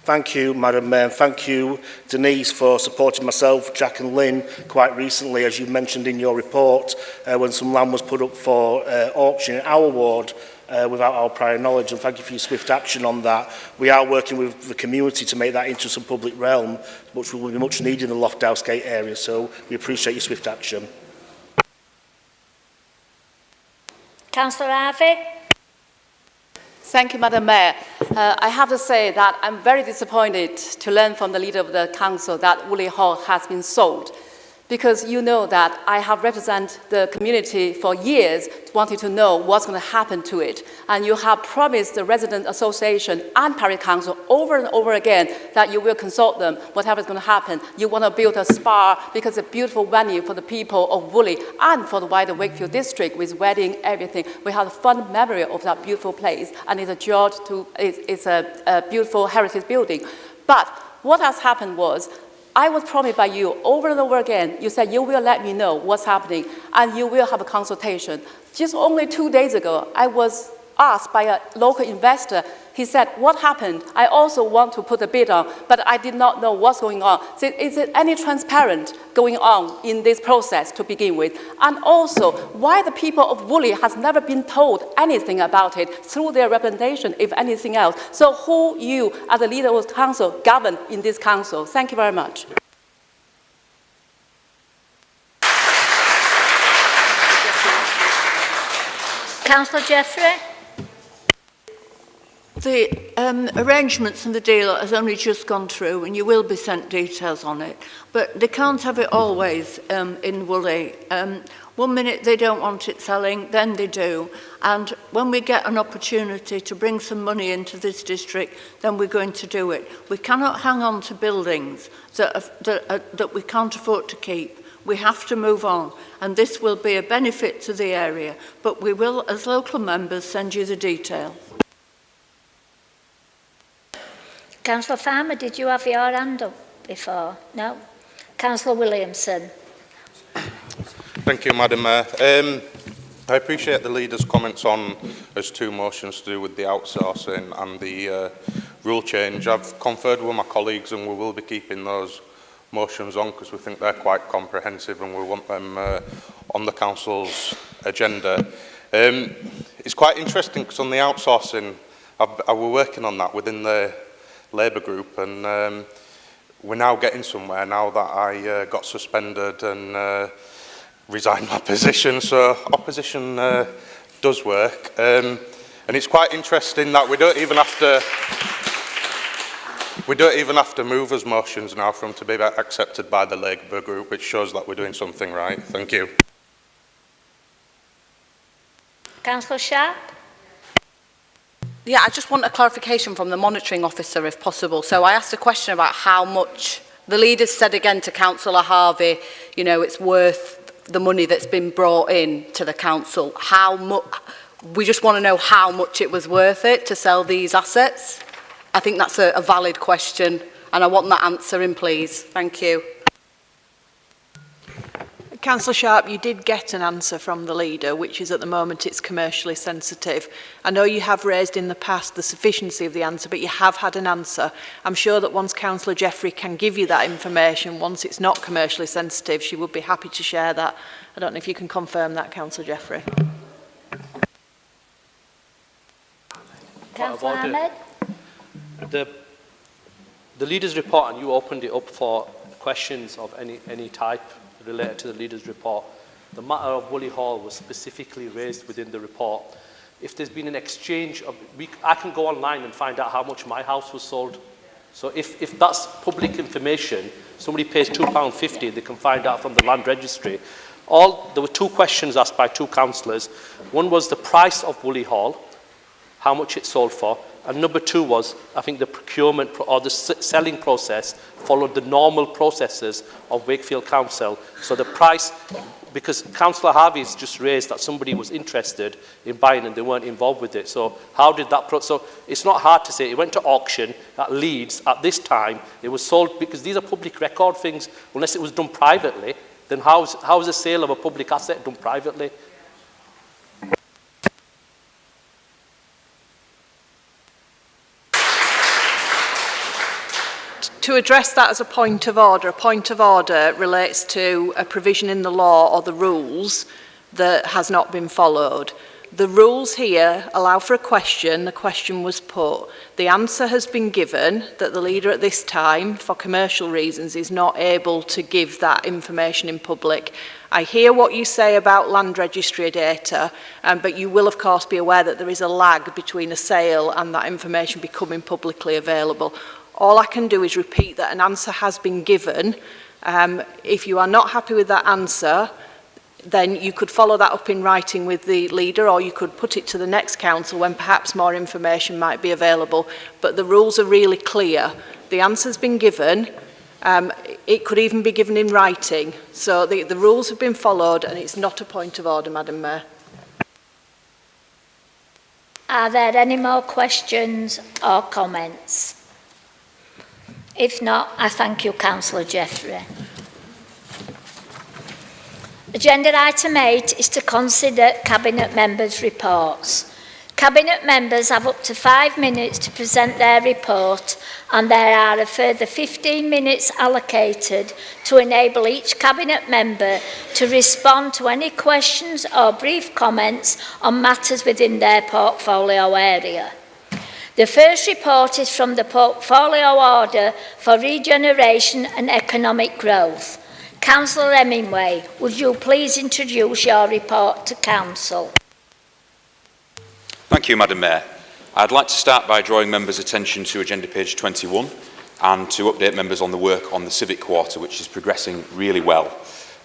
Thank you, Madam Mayor. Thank you, Denise, for supporting myself, Jack and Lynn, quite recently, as you mentioned in your report, when some land was put up for auction in our ward without our prior knowledge. And thank you for your swift action on that. We are working with the community to make that into some public realm, which will be much needed in the Lofthouse Gate area. So we appreciate your swift action. Councillor Harvey. Thank you, Madam Mayor. I have to say that I'm very disappointed to learn from the leader of the council that Woolly Hall has been sold, because you know that I have represented the community for years, wanting to know what's going to happen to it. And you have promised the resident association and parish council over and over again that you will consult them, whatever is going to happen. You want to build a spa because it's a beautiful venue for the people of Woolly and for the wider Wakefield district with wedding, everything. We have a fond memory of that beautiful place, and it's a beautiful heritage building. But what has happened was, I was promised by you over and over again, you said you will let me know what's happening and you will have a consultation. Just only 2 days ago, I was asked by a local investor, he said, what happened? I also want to put a bid on, but I did not know what's going on. So is it any transparent going on in this process to begin with? And also, why the people of Woolly has never been told anything about it through their representation, if anything else? So who you, as the leader of the council, govern in this council? Thank you very much. Councillor Jeffrey. The arrangements and the deal has only just gone through, and you will be sent details on it. But they can't have it always in Woolly. 1 minute they don't want it selling, then they do. And when we get an opportunity to bring some money into this district, then we're going to do it. We cannot hang on to buildings that we can't afford to keep. We have to move on, and this will be a benefit to the area. But we will, as local members, send you the details. Councillor Farmer, did you have your hand up before? No? Councillor Williamson. Thank you, Madam Mayor. I appreciate the leader's comments on as two motions to do with the outsourcing and the rule change. I've conferred with my colleagues and we will be keeping those motions on because we think they're quite comprehensive and we want them on the council's agenda. It's quite interesting because on the outsourcing, I was working on that within the Labour group and we're now getting somewhere now that I got suspended and resigned my position. So opposition does work. And it's quite interesting that we don't even have to move as motions now for them to be accepted by the Labour group, which shows that we're doing something right. Thank you. Councillor Sharp. Yeah, I just want a clarification from the monitoring officer, if possible. So I asked a question about how much the leaders said again to Councillor Harvey, you know, it's worth the money that's been brought in to the council. How much? We just want to know how much it was worth it to sell these assets. I think that's a valid question, and I want that answering, please. Thank you. Councillor Sharp, you did get an answer from the leader, which is at the moment it's commercially sensitive. I know you have raised in the past the sufficiency of the answer, but you have had an answer. I'm sure that once Councillor Jeffrey can give you that information, once it's not commercially sensitive, she would be happy to share that. I don't know if you can confirm that, Councillor Jeffrey. Councillor Ahmed. The leader's report, and you opened it up for questions of any type related to the leader's report. The matter of Woolly Hall was specifically raised within the report. If there's been an exchange of, I can go online and find out how much my house was sold. So if that's public information, somebody pays £2.50, they can find out from the land registry. There were two questions asked by two councillors. One was the price of Woolly Hall, how much it sold for, and number two was, I think the procurement or the selling process followed the normal processes of Wakefield Council. So the price, because Councillor Harvey's just raised that somebody was interested in buying and they weren't involved with it. So how did that, so it's not hard to say. It went to auction at Leeds at this time. It was sold, because these are public record things, unless it was done privately, then how is a sale of a public asset done privately? To address that as a point of order relates to a provision in the law or the rules that has not been followed. The rules here allow for a question, the question was put, the answer has been given that the leader at this time, for commercial reasons, is not able to give that information in public. I hear what you say about land registry data, but you will of course be aware that there is a lag between a sale and that information becoming publicly available. All I can do is repeat that an answer has been given. If you are not happy with that answer, then you could follow that up in writing with the leader, or you could put it to the next council when perhaps more information might be available. But the rules are really clear. The answer's been given. It could even be given in writing. So the rules have been followed, and it's not a point of order, Madam Mayor. Are there any more questions or comments? If not, I thank you, Councillor Jeffrey. Agenda item 8 is to consider Cabinet members' reports. Cabinet members have up to 5 minutes to present their report, and there are a further 15 minutes allocated to enable each Cabinet member to respond to any questions or brief comments on matters within their portfolio area. The first report is from the Portfolio Order for Regeneration and Economic Growth. Councillor Hemingway, would you please introduce your report to Council? Thank you, Madam Mayor. I'd like to start by drawing members' attention to agenda page 21 and to update members on the work on the Civic Quarter, which is progressing really well.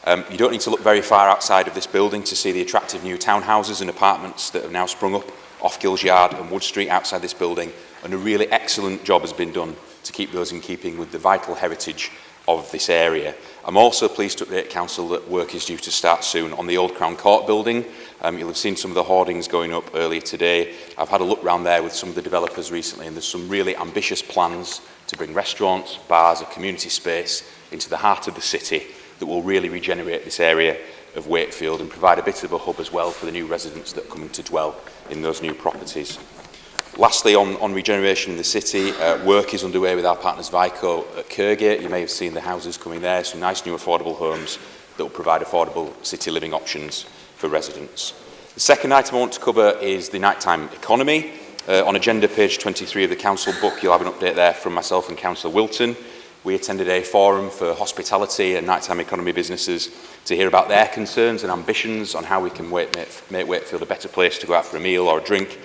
You don't need to look very far outside of this building to see the attractive new townhouses and apartments that have now sprung up off Gills Yard and Wood Street outside this building, and a really excellent job has been done to keep those in keeping with the vital heritage of this area. I'm also pleased to update Council that work is due to start soon on the Old Crown Court building. You'll have seen some of the hoardings going up earlier today. I've had a look round there with some of the developers recently, and there's some really ambitious plans to bring restaurants, bars, a community space into the heart of the city that will really regenerate this area of Wakefield and provide a bit of a hub as well for the new residents that are coming to dwell in those new properties. Lastly, on regeneration in the city, work is underway with our partners Vico at Kirgate. You may have seen the houses coming there, some nice new affordable homes that will provide affordable city living options for residents. The second item I want to cover is the nighttime economy. On agenda page 23 of the council book, you'll have an update there from myself and Councillor Wilton. We attended a forum for hospitality and nighttime economy businesses to hear about their concerns and ambitions on how we can make Wakefield a better place to go out for a meal or a drink.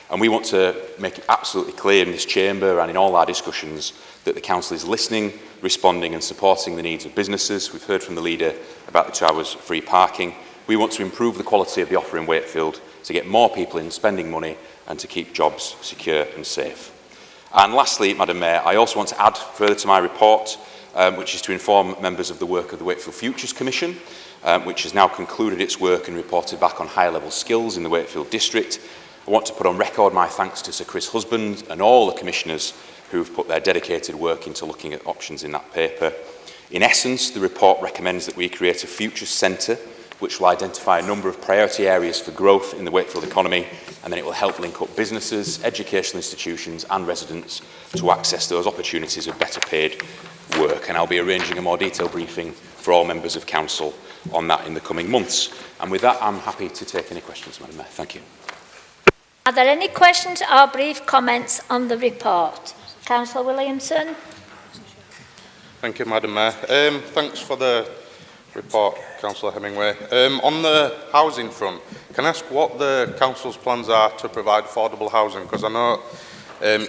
And we want to make it absolutely clear in this chamber and in all our discussions that the council is listening, responding and supporting the needs of businesses. We've heard from the leader about the 2 hours free parking. We want to improve the quality of the offer in Wakefield to get more people in spending money and to keep jobs secure and safe. And lastly, Madam Mayor, I also want to add further to my report, which is to inform members of the work of the Wakefield Futures Commission, which has now concluded its work and reported back on higher level skills in the Wakefield district. I want to put on record my thanks to Sir Chris Husband and all the commissioners who have put their dedicated work into looking at options in that paper. In essence, the report recommends that we create a Futures Centre which will identify a number of priority areas for growth in the Wakefield economy, and then it will help link up businesses, educational institutions and residents to access those opportunities of better paid work. And I'll be arranging a more detailed briefing for all members of council on that in the coming months. And with that, I'm happy to take any questions, Madam Mayor. Thank you. Are there any questions or brief comments on the report? Councillor Williamson. Thank you, Madam Mayor. Thanks for the report, Councillor Hemingway. On the housing front, can I ask what the council's plans are to provide affordable housing? Because I know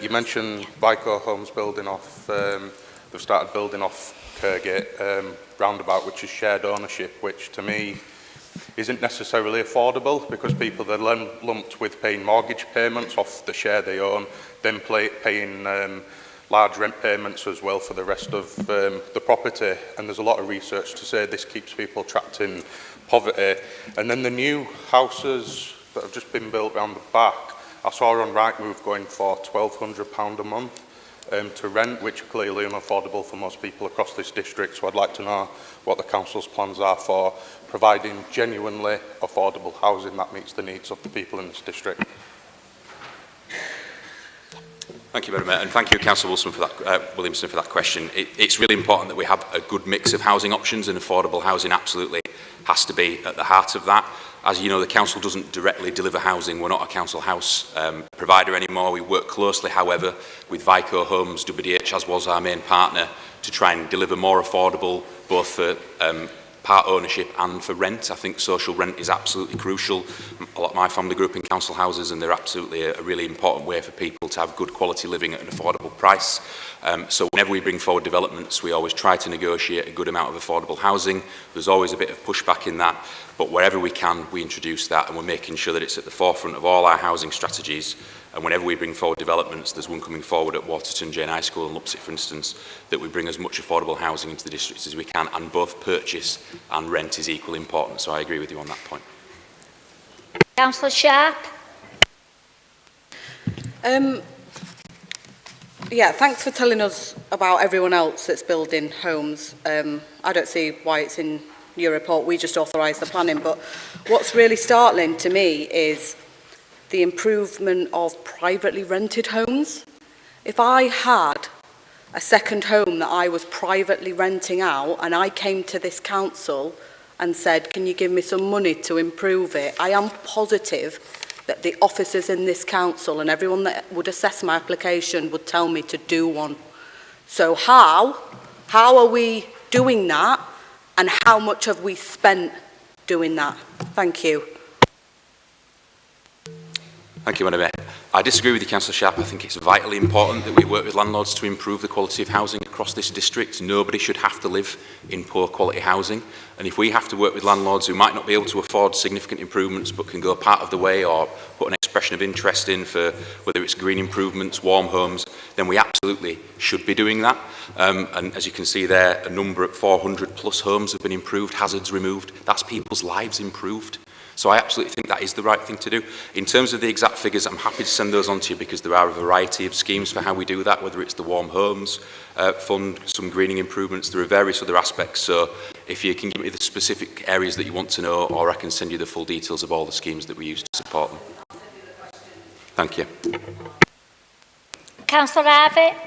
you mentioned Vico Homes building off, they've started building off Kirgate roundabout, which is shared ownership, which to me isn't necessarily affordable because people are lumped with paying mortgage payments off the share they own, then paying large rent payments as well for the rest of the property, and there's a lot of research to say this keeps people trapped in poverty. And then the new houses that have just been built around the back, I saw on Rightmove going for £1,200 a month to rent, which are clearly unaffordable for most people across this district. So I'd like to know what the council's plans are for providing genuinely affordable housing that meets the needs of the people in this district. Thank you, Madam Mayor, and thank you, Councillor Williamson, for that question. It's really important that we have a good mix of housing options, and affordable housing absolutely has to be at the heart of that. As you know, the council doesn't directly deliver housing. We're not a council house provider anymore. We work closely, however, with Vico Homes, WDH, as was our main partner, to try and deliver more affordable, both for part ownership and for rent. I think social rent is absolutely crucial. My family grew up in council houses, and they're absolutely a really important way for people to have good quality living at an affordable price. So whenever we bring forward developments, we always try to negotiate a good amount of affordable housing. There's always a bit of pushback in that, but wherever we can, we introduce that, and we're making sure that it's at the forefront of all our housing strategies. And whenever we bring forward developments, there's one coming forward at Waterton Jane High School and Lupsit, for instance, that we bring as much affordable housing into the district as we can, and both purchase and rent is equally important. So I agree with you on that point. Councillor Sharp. Yeah, thanks for telling us about everyone else that's building homes. I don't see why it's in your report. We just authorise the planning. But what's really startling to me is the improvement of privately rented homes. If I had a second home that I was privately renting out and I came to this council and said, can you give me some money to improve it, I am positive that the officers in this council and everyone that would assess my application would tell me to do one. So how are we doing that, and how much have we spent doing that? Thank you. Thank you, Madam Mayor. I disagree with you, Councillor Sharp. I think it's vitally important that we work with landlords to improve the quality of housing across this district. Nobody should have to live in poor quality housing. And if we have to work with landlords who might not be able to afford significant improvements but can go part of the way or put an express expression of interest in, for whether it's green improvements, warm homes, then we absolutely should be doing that. And as you can see there, a number of 400 plus homes have been improved, hazards removed. That's people's lives improved. So I absolutely think that is the right thing to do. In terms of the exact figures, I'm happy to send those on to you, because there are a variety of schemes for how we do that, whether it's the Warm Homes Fund, some greening improvements, there are various other aspects. So if you can give me the specific areas that you want to know, or I can send you the full details of all the schemes that we use to support them. Thank you. Councillor Harvey.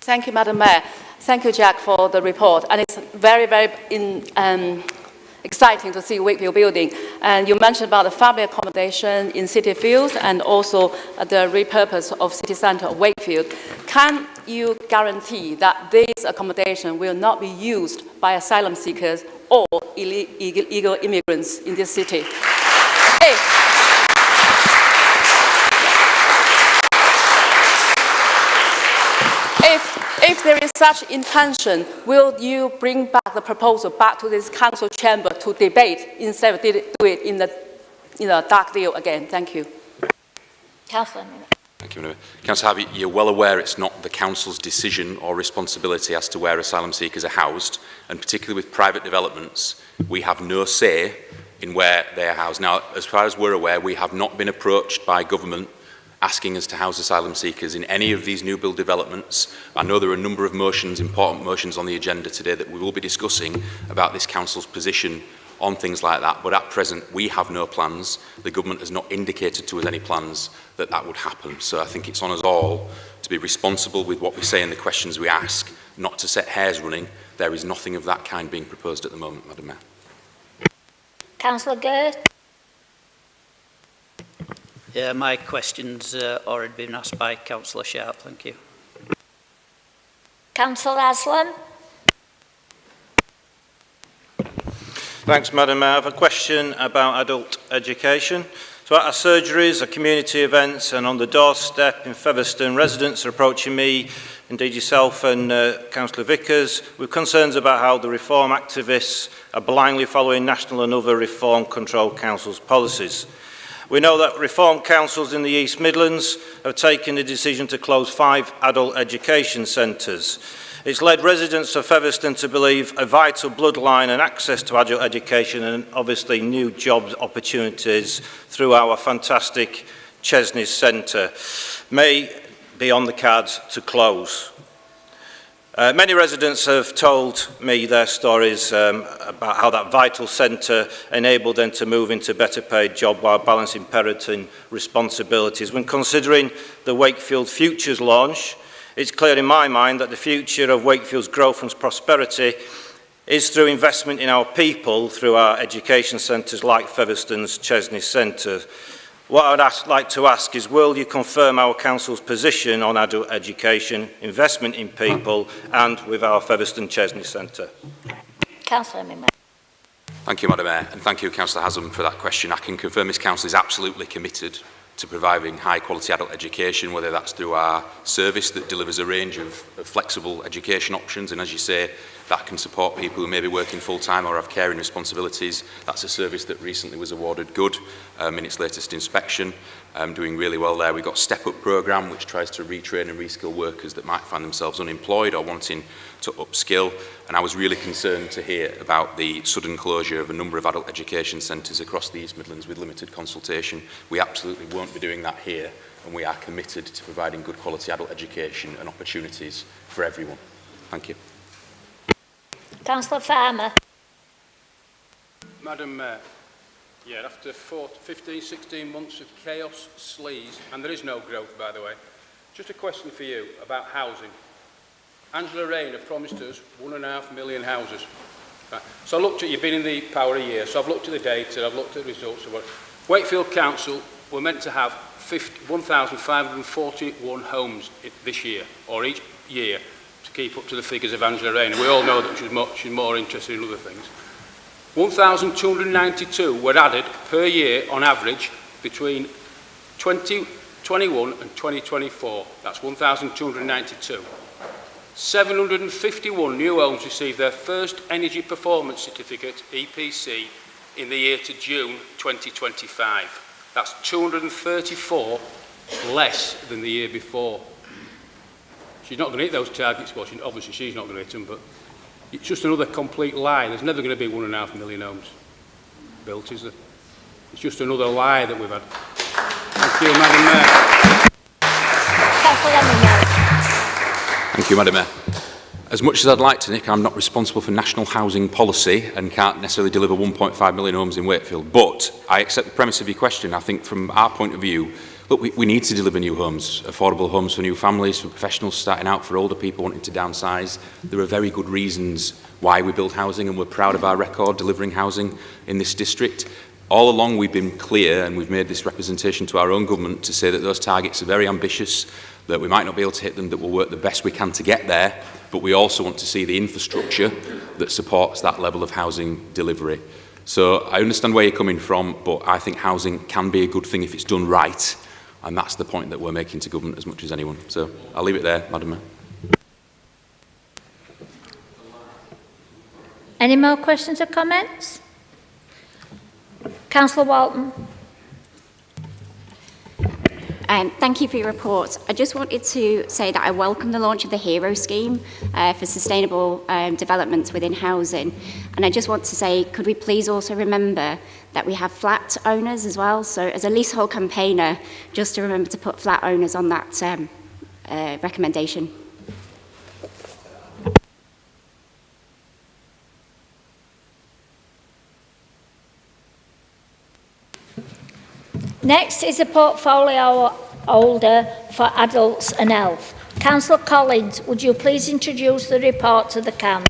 Thank you, Madam Mayor. Thank you, Jack, for the report. And it's very, very exciting to see Wakefield building. And you mentioned about the family accommodation in City Fields and also the repurpose of City Centre of Wakefield. Can you guarantee that this accommodation will not be used by asylum seekers or illegal immigrants in this city? If there is such intention, will you bring back the proposal back to this council chamber to debate instead of do it in the dark deal again? Thank you. Councillor. Thank you, Madam. Councillor Harvey, you're well aware it's not the council's decision or responsibility as to where asylum seekers are housed, and particularly with private developments, we have no say in where they are housed. Now, as far as we're aware, we have not been approached by government asking us to house asylum seekers in any of these new build developments. I know there are a number of motions, important motions on the agenda today that we will be discussing about this council's position on things like that, but at present we have no plans. The government has not indicated to us any plans that that would happen. So I think it's on us all to be responsible with what we say and the questions we ask, not to set hairs running. There is nothing of that kind being proposed at the moment, Madam Mayor. Councillor Gert. Yeah, my question's already been asked by Councillor Sharp. Thank you. Councillor Aslam. Thanks, Madam Mayor. I have a question about adult education. So at our surgeries, our community events and on the doorstep in Featherstone, residents are approaching me, indeed yourself and Councillor Vickers, with concerns about how the reform activists are blindly following national and other reform control councils' policies. We know that reform councils in the East Midlands have taken the decision to close 5 adult education centres. It's led residents of Featherstone to believe a vital bloodline and access to adult education and obviously new job opportunities through our fantastic Chesney Centre may be on the cards to close. Many residents have told me their stories about how that vital centre enabled them to move into a better paid job while balancing parenting responsibilities. When considering the Wakefield Futures launch, it's clear in my mind that the future of Wakefield's growth and prosperity is through investment in our people through our education centres like Featherstone's Chesney Centre. What I'd like to ask is, will you confirm our council's position on adult education, investment in people and with our Featherstone Chesney Centre? Councillor Mimmer. Thank you, Madam Mayor, and thank you, Councillor Haslam, for that question. I can confirm this council is absolutely committed to providing high quality adult education, whether that's through our service that delivers a range of flexible education options, and as you say, that can support people who may be working full-time or have caring responsibilities. That's a service that recently was awarded good in its latest inspection, doing really well there. We've got Step Up programme, which tries to retrain and reskill workers that might find themselves unemployed or wanting to upskill. And I was really concerned to hear about the sudden closure of a number of adult education centres across the East Midlands with limited consultation. We absolutely won't be doing that here, and we are committed to providing good quality adult education and opportunities for everyone. Thank you. Councillor Farmer. Madam Mayor, yeah, after 15, 16 months of chaos, sleaze, and there is no growth, by the way, just a question for you about housing. Angela Rayner promised us 1.5 million houses. Right. So I looked at, you've been in the power a year, so I've looked at the data, I've looked at the results of what Wakefield Council were meant to have 1,541 homes this year, or each year, to keep up to the figures of Angela Rayner. We all know that she's more interested in other things. 1,292 were added per year on average between 2021 and 2024. That's 1,292. 751 new homes received their first Energy Performance Certificate, EPC, in the year to June 2025. That's 234 less than the year before. She's not going to hit those targets. Well, obviously she's not going to hit them, but it's just another complete lie. There's never going to be 1.5 million homes built, is there? It's just another lie that we've had. Thank you, Madam Mayor. Thank you, Madam Mayor. As much as I'd like to, Nick, I'm not responsible for national housing policy and can't necessarily deliver 1.5 million homes in Wakefield. But I accept the premise of your question. I think from our point of view, look, we need to deliver new homes, affordable homes for new families, for professionals starting out, for older people wanting to downsize. There are very good reasons why we build housing, and we're proud of our record delivering housing in this district. All along we've been clear, and we've made this representation to our own government to say that those targets are very ambitious, that we might not be able to hit them, that we'll work the best we can to get there, but we also want to see the infrastructure that supports that level of housing delivery. So I understand where you're coming from, but I think housing can be a good thing if it's done right, and that's the point that we're making to government as much as anyone. So I'll leave it there, Madam Mayor. Any more questions or comments? Councillor Walton. Thank you for your report. I just wanted to say that I welcome the launch of the HERO scheme for sustainable developments within housing. And I just want to say, could we please also remember that we have flat owners as well? So as a leasehold campaigner, just to remember to put flat owners on that recommendation. Next is a portfolio holder for adults and health. Councillor Collins, would you please introduce the report to the Council?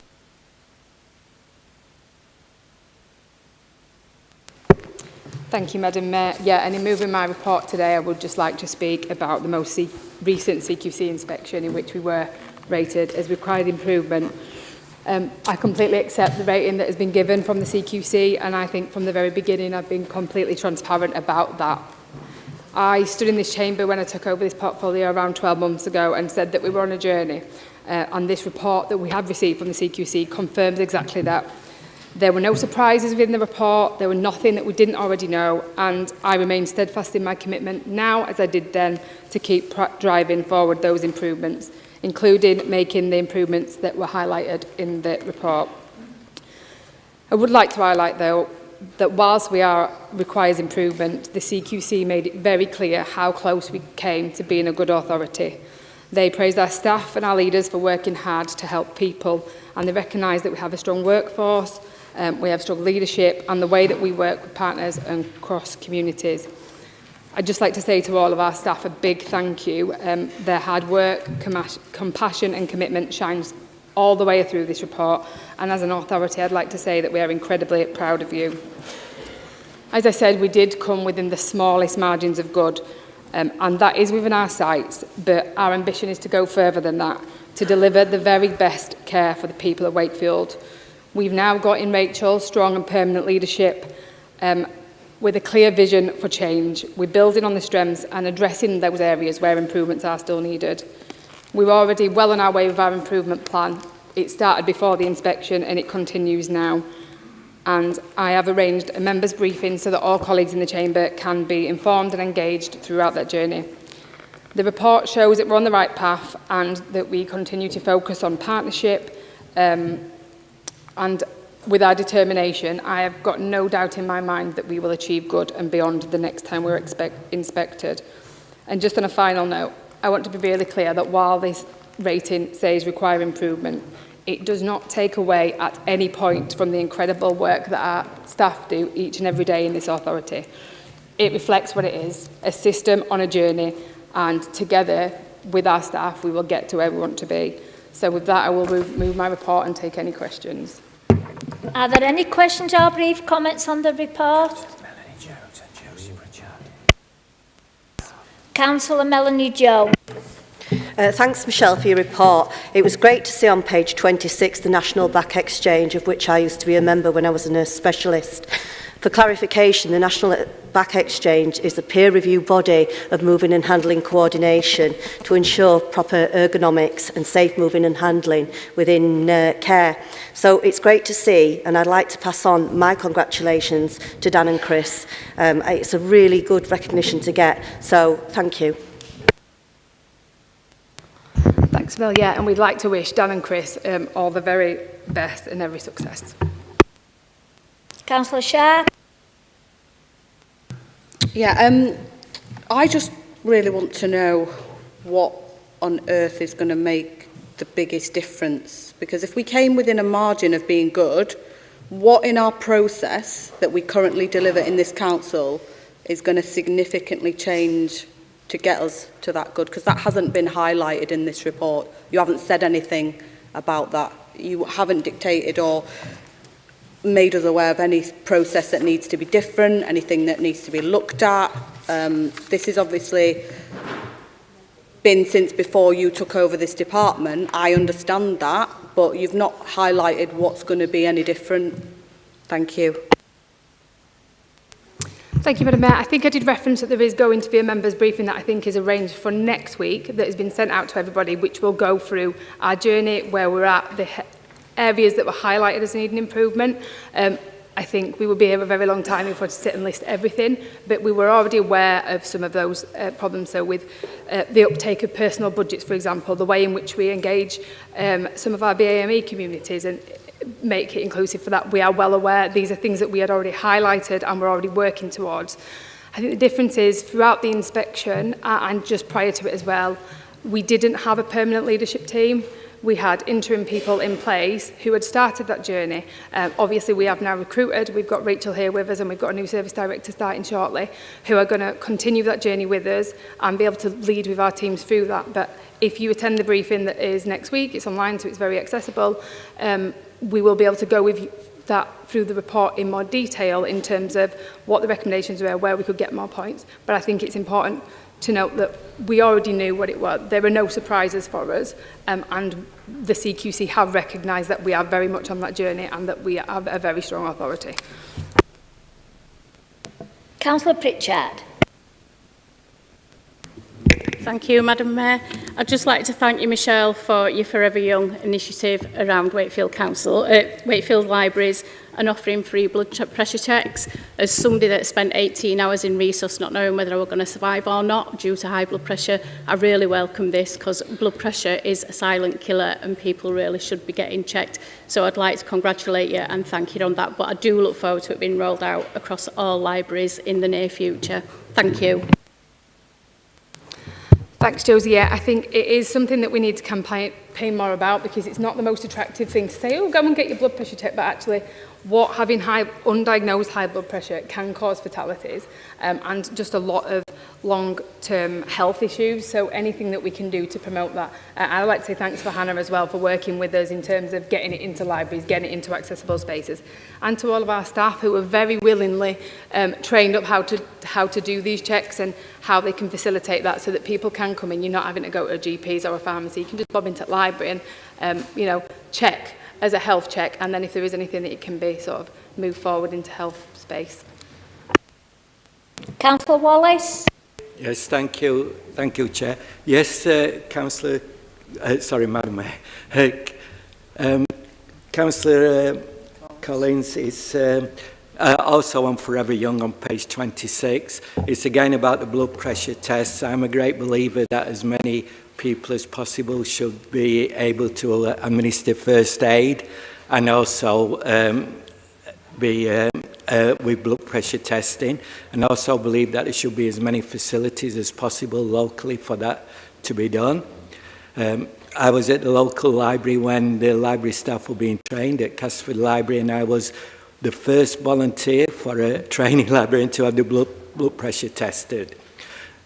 Thank you, Madam Mayor. Yeah, and in moving my report today, I would just like to speak about the most recent CQC inspection in which we were rated as required improvement. I completely accept the rating that has been given from the CQC, and I think from the very beginning I've been completely transparent about that. I stood in this chamber when I took over this portfolio around 12 months ago and said that we were on a journey, and this report that we have received from the CQC confirms exactly that. There were no surprises within the report, there were nothing that we didn't already know, and I remain steadfast in my commitment now, as I did then, to keep driving forward those improvements, including making the improvements that were highlighted in the report. I would like to highlight, though, that whilst requires improvement, the CQC made it very clear how close we came to being a good authority. They praised our staff and our leaders for working hard to help people, and they recognise that we have a strong workforce, we have strong leadership, and the way that we work with partners and across communities. I'd just like to say to all of our staff a big thank you. Their hard work, compassion and commitment shines all the way through this report, and as an authority I'd like to say that we are incredibly proud of you. As I said, we did come within the smallest margins of good, and that is within our sights, but our ambition is to go further than that, to deliver the very best care for the people of Wakefield. We've now got in Rachel strong and permanent leadership, with a clear vision for change. We're building on the strengths and addressing those areas where improvements are still needed. We're already well on our way with our improvement plan. It started before the inspection and it continues now. And I have arranged a members' briefing so that all colleagues in the chamber can be informed and engaged throughout that journey. The report shows that we're on the right path and that we continue to focus on partnership and with our determination, I have got no doubt in my mind that we will achieve good and beyond the next time we're inspected. And just on a final note, I want to be really clear that while this rating says require improvement, it does not take away at any point from the incredible work that our staff do each and every day in this authority. It reflects what it is, a system on a journey, and together with our staff we will get to where we want to be. So with that I will move my report and take any questions. Are there any questions or brief comments on the report? Councillor Melanie Jones. Thanks, Michelle, for your report. It was great to see on page 26 the National Back Exchange, of which I used to be a member when I was a nurse specialist. For clarification, the National Back Exchange is the peer review body of moving and handling coordination to ensure proper ergonomics and safe moving and handling within care. So it's great to see, and I'd like to pass on my congratulations to Dan and Chris. It's a really good recognition to get, so thank you. Thanks, Mel. Yeah, and we'd like to wish Dan and Chris all the very best and every success. Councillor Sharp. Yeah, I just really want to know what on earth is going to make the biggest difference. Because if we came within a margin of being good, what in our process that we currently deliver in this council is going to significantly change to get us to that good? Because that hasn't been highlighted in this report. You haven't said anything about that. You haven't dictated or made us aware of any process that needs to be different, anything that needs to be looked at. This has obviously been since before you took over this department. I understand that, but you've not highlighted what's going to be any different. Thank you. Thank you, Madam Mayor. I think I did reference that there is going to be a members' briefing that I think is arranged for next week that has been sent out to everybody, which will go through our journey, where we're at, the areas that were highlighted as needing improvement. I think we would be here a very long time if we were to sit and list everything, but we were already aware of some of those problems. So with the uptake of personal budgets, for example, the way in which we engage some of our BAME communities and make it inclusive for that, we are well aware. These are things that we had already highlighted and we're already working towards. I think the difference is throughout the inspection and just prior to it as well, we didn't have a permanent leadership team. We had interim people in place who had started that journey. Obviously, we have now recruited. We've got Rachel here with us and we've got a new service director starting shortly who are going to continue that journey with us and be able to lead with our teams through that. But if you attend the briefing that is next week, it's online, so it's very accessible. We will be able to go with that through the report in more detail in terms of what the recommendations were, where we could get more points. But I think it's important to note that we already knew what it was. There were no surprises for us, and the CQC have recognised that we are very much on that journey and that we have a very strong authority. Councillor Pritchard. Thank you, Madam Mayor. I'd just like to thank you, Michelle, for your Forever Young initiative around Wakefield Council, Wakefield Libraries and offering free blood pressure checks. As somebody that spent 18 hours in resus not knowing whether I was going to survive or not due to high blood pressure, I really welcome this because blood pressure is a silent killer and people really should be getting checked. So I'd like to congratulate you and thank you on that. But I do look forward to it being rolled out across all libraries in the near future. Thank you. Thanks, Josie. Yeah, I think it is something that we need to campaign more about because it's not the most attractive thing to say, oh, go and get your blood pressure checked, but actually what having undiagnosed high blood pressure can cause fatalities and just a lot of long-term health issues. So anything that we can do to promote that. I'd like to say thanks for Hannah as well for working with us in terms of getting it into libraries, getting it into accessible spaces, and to all of our staff who are very willingly trained up how to do these checks and how they can facilitate that so that people can come in. You're not having to go to a GP's or a pharmacy. You can just bob into the library and check as a health check, and then if there is anything that it can be sort of move forward into health space. Councillor Wallace. Yes, thank you, Chair. Yes, Councillor, Madam Mayor. Councillor Collins is also on Forever Young on page 26. It's again about the blood pressure tests. I'm a great believer that as many people as possible should be able to administer first aid and also be with blood pressure testing, and also believe that there should be as many facilities as possible locally for that to be done. I was at the local library when the library staff were being trained at Castleford Library, and I was the first volunteer for a training librarian to have the blood pressure tested.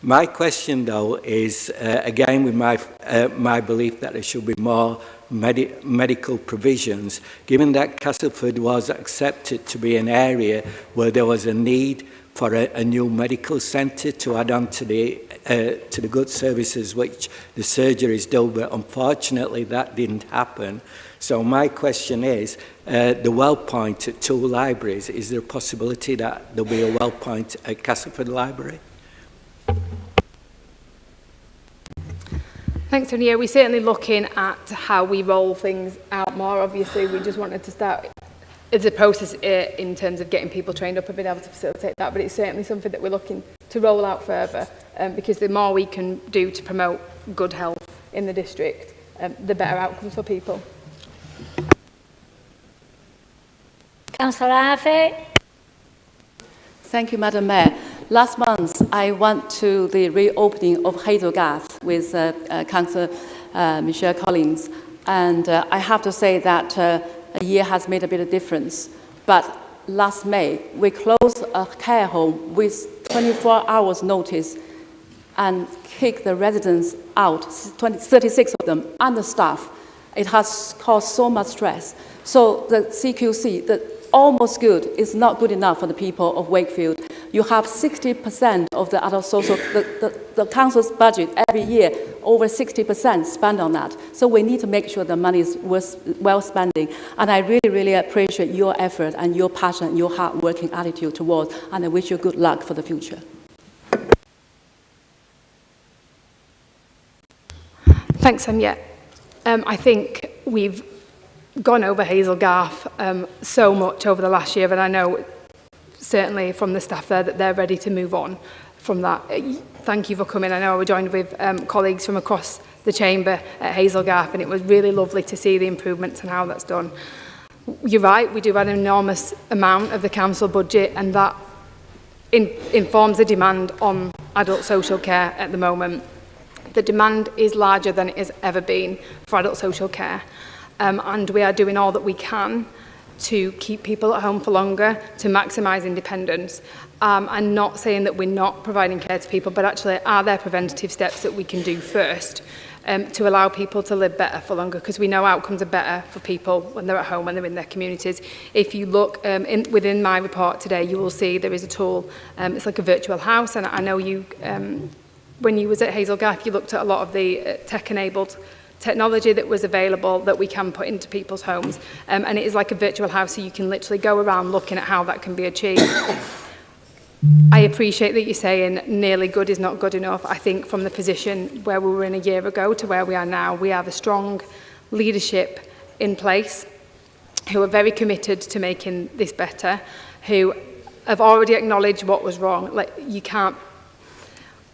My question, though, is, again, with my belief that there should be more medical provisions, given that Castleford was accepted to be an area where there was a need for a new medical centre to add on to the good services which the surgeries do, but unfortunately that didn't happen. So my question is, the well point at 2 libraries, is there a possibility that there'll be a well point at Castleford Library? Thanks, Tony. Yeah, we're certainly looking at how we roll things out more. Obviously, we just wanted to start as a process in terms of getting people trained up and being able to facilitate that, but it's certainly something that we're looking to roll out further, because the more we can do to promote good health in the district, the better outcomes for people. Councillor Harvey. Thank you, Madam Mayor. Last month, I went to the reopening of Hazelgarth with Councillor Michelle Collins, and I have to say that a year has made a bit of difference. But last May, we closed a care home with 24 hours notice and kicked the residents out, 36 of them, and the staff. It has caused so much stress. So the CQC, the almost good, is not good enough for the people of Wakefield. You have 60% of the adult social, the council's budget every year, over 60% spent on that. So we need to make sure the money is well spending. And I really, really appreciate your effort and your passion and your hard-working attitude towards, and I wish you good luck for the future. Thanks, Sam. Yeah, I think we've gone over Hazelgarth so much over the last year, and I know certainly from the staff there that they're ready to move on from that. Thank you for coming. I know I was joined with colleagues from across the chamber at Hazelgarth, and it was really lovely to see the improvements and how that's done. You're right, we do have an enormous amount of the council budget, and that informs the demand on adult social care at the moment. The demand is larger than it has ever been for adult social care, and we are doing all that we can to keep people at home for longer, to maximise independence. And not saying that we're not providing care to people, but actually are there preventative steps that we can do first to allow people to live better for longer, because we know outcomes are better for people when they're at home, when they're in their communities. If you look within my report today, you will see there is a tool, it's like a virtual house, and I know you, when you was at Hazelgarth, you looked at a lot of the tech-enabled technology that was available that we can put into people's homes. And it is like a virtual house, so you can literally go around looking at how that can be achieved. I appreciate that you're saying nearly good is not good enough. I think from the position where we were in a year ago to where we are now, we have a strong leadership in place who are very committed to making this better, who have already acknowledged what was wrong. Like,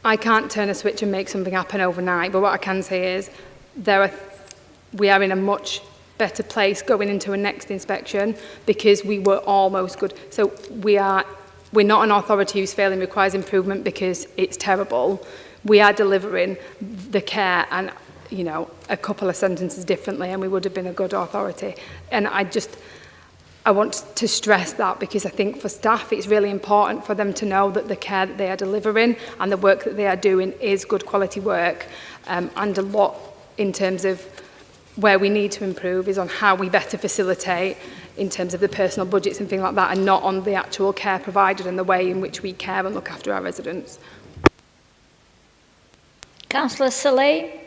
I can't turn a switch and make something happen overnight, but what I can say is we are in a much better place going into a next inspection because we were almost good. So we're not an authority whose failing requires improvement because it's terrible. We are delivering the care, and a couple of sentences differently, and we would have been a good authority. And I want to stress that, because I think for staff it's really important for them to know that the care that they are delivering and the work that they are doing is good quality work, and a lot in terms of where we need to improve is on how we better facilitate in terms of the personal budgets and things like that, and not on the actual care provided and the way in which we care and look after our residents. Councillor Salee.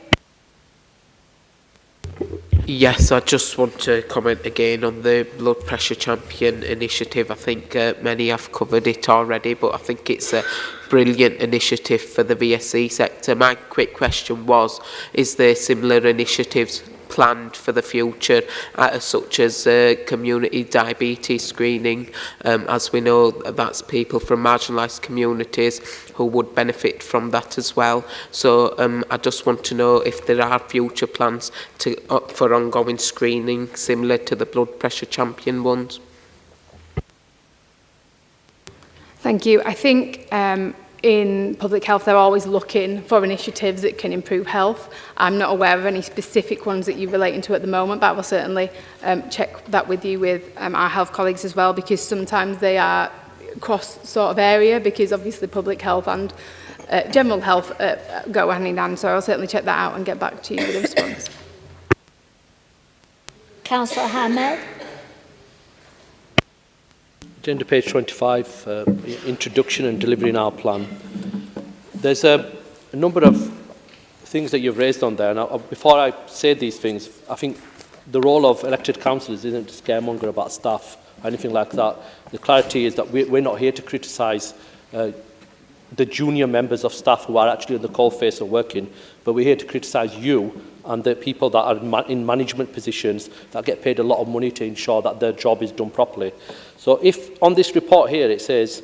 Yes, I just want to comment again on the Blood Pressure Champion initiative. I think many have covered it already, but I think it's a brilliant initiative for the VSC sector. My quick question was, is there similar initiatives planned for the future, such as community diabetes screening, as we know that's people from marginalised communities who would benefit from that as well. So I just want to know if there are future plans for ongoing screening similar to the Blood Pressure Champion ones. Thank you. I think in public health they're always looking for initiatives that can improve health. I'm not aware of any specific ones that you're relating to at the moment, but I will certainly check that with you with our health colleagues as well, because sometimes they are cross sort of area, because obviously public health and general health go hand in hand. So I'll certainly check that out and get back to you with a response. Councillor Hamed. Agenda page 25, introduction and delivering our plan. There's a number of things that you've raised on there. Now, before I say these things, I think the role of elected councillors isn't to scaremonger about staff or anything like that. The clarity is that we're not here to criticise the junior members of staff who are actually on the coalface of working, but we're here to criticise you and the people that are in management positions that get paid a lot of money to ensure that their job is done properly. So if on this report here it says,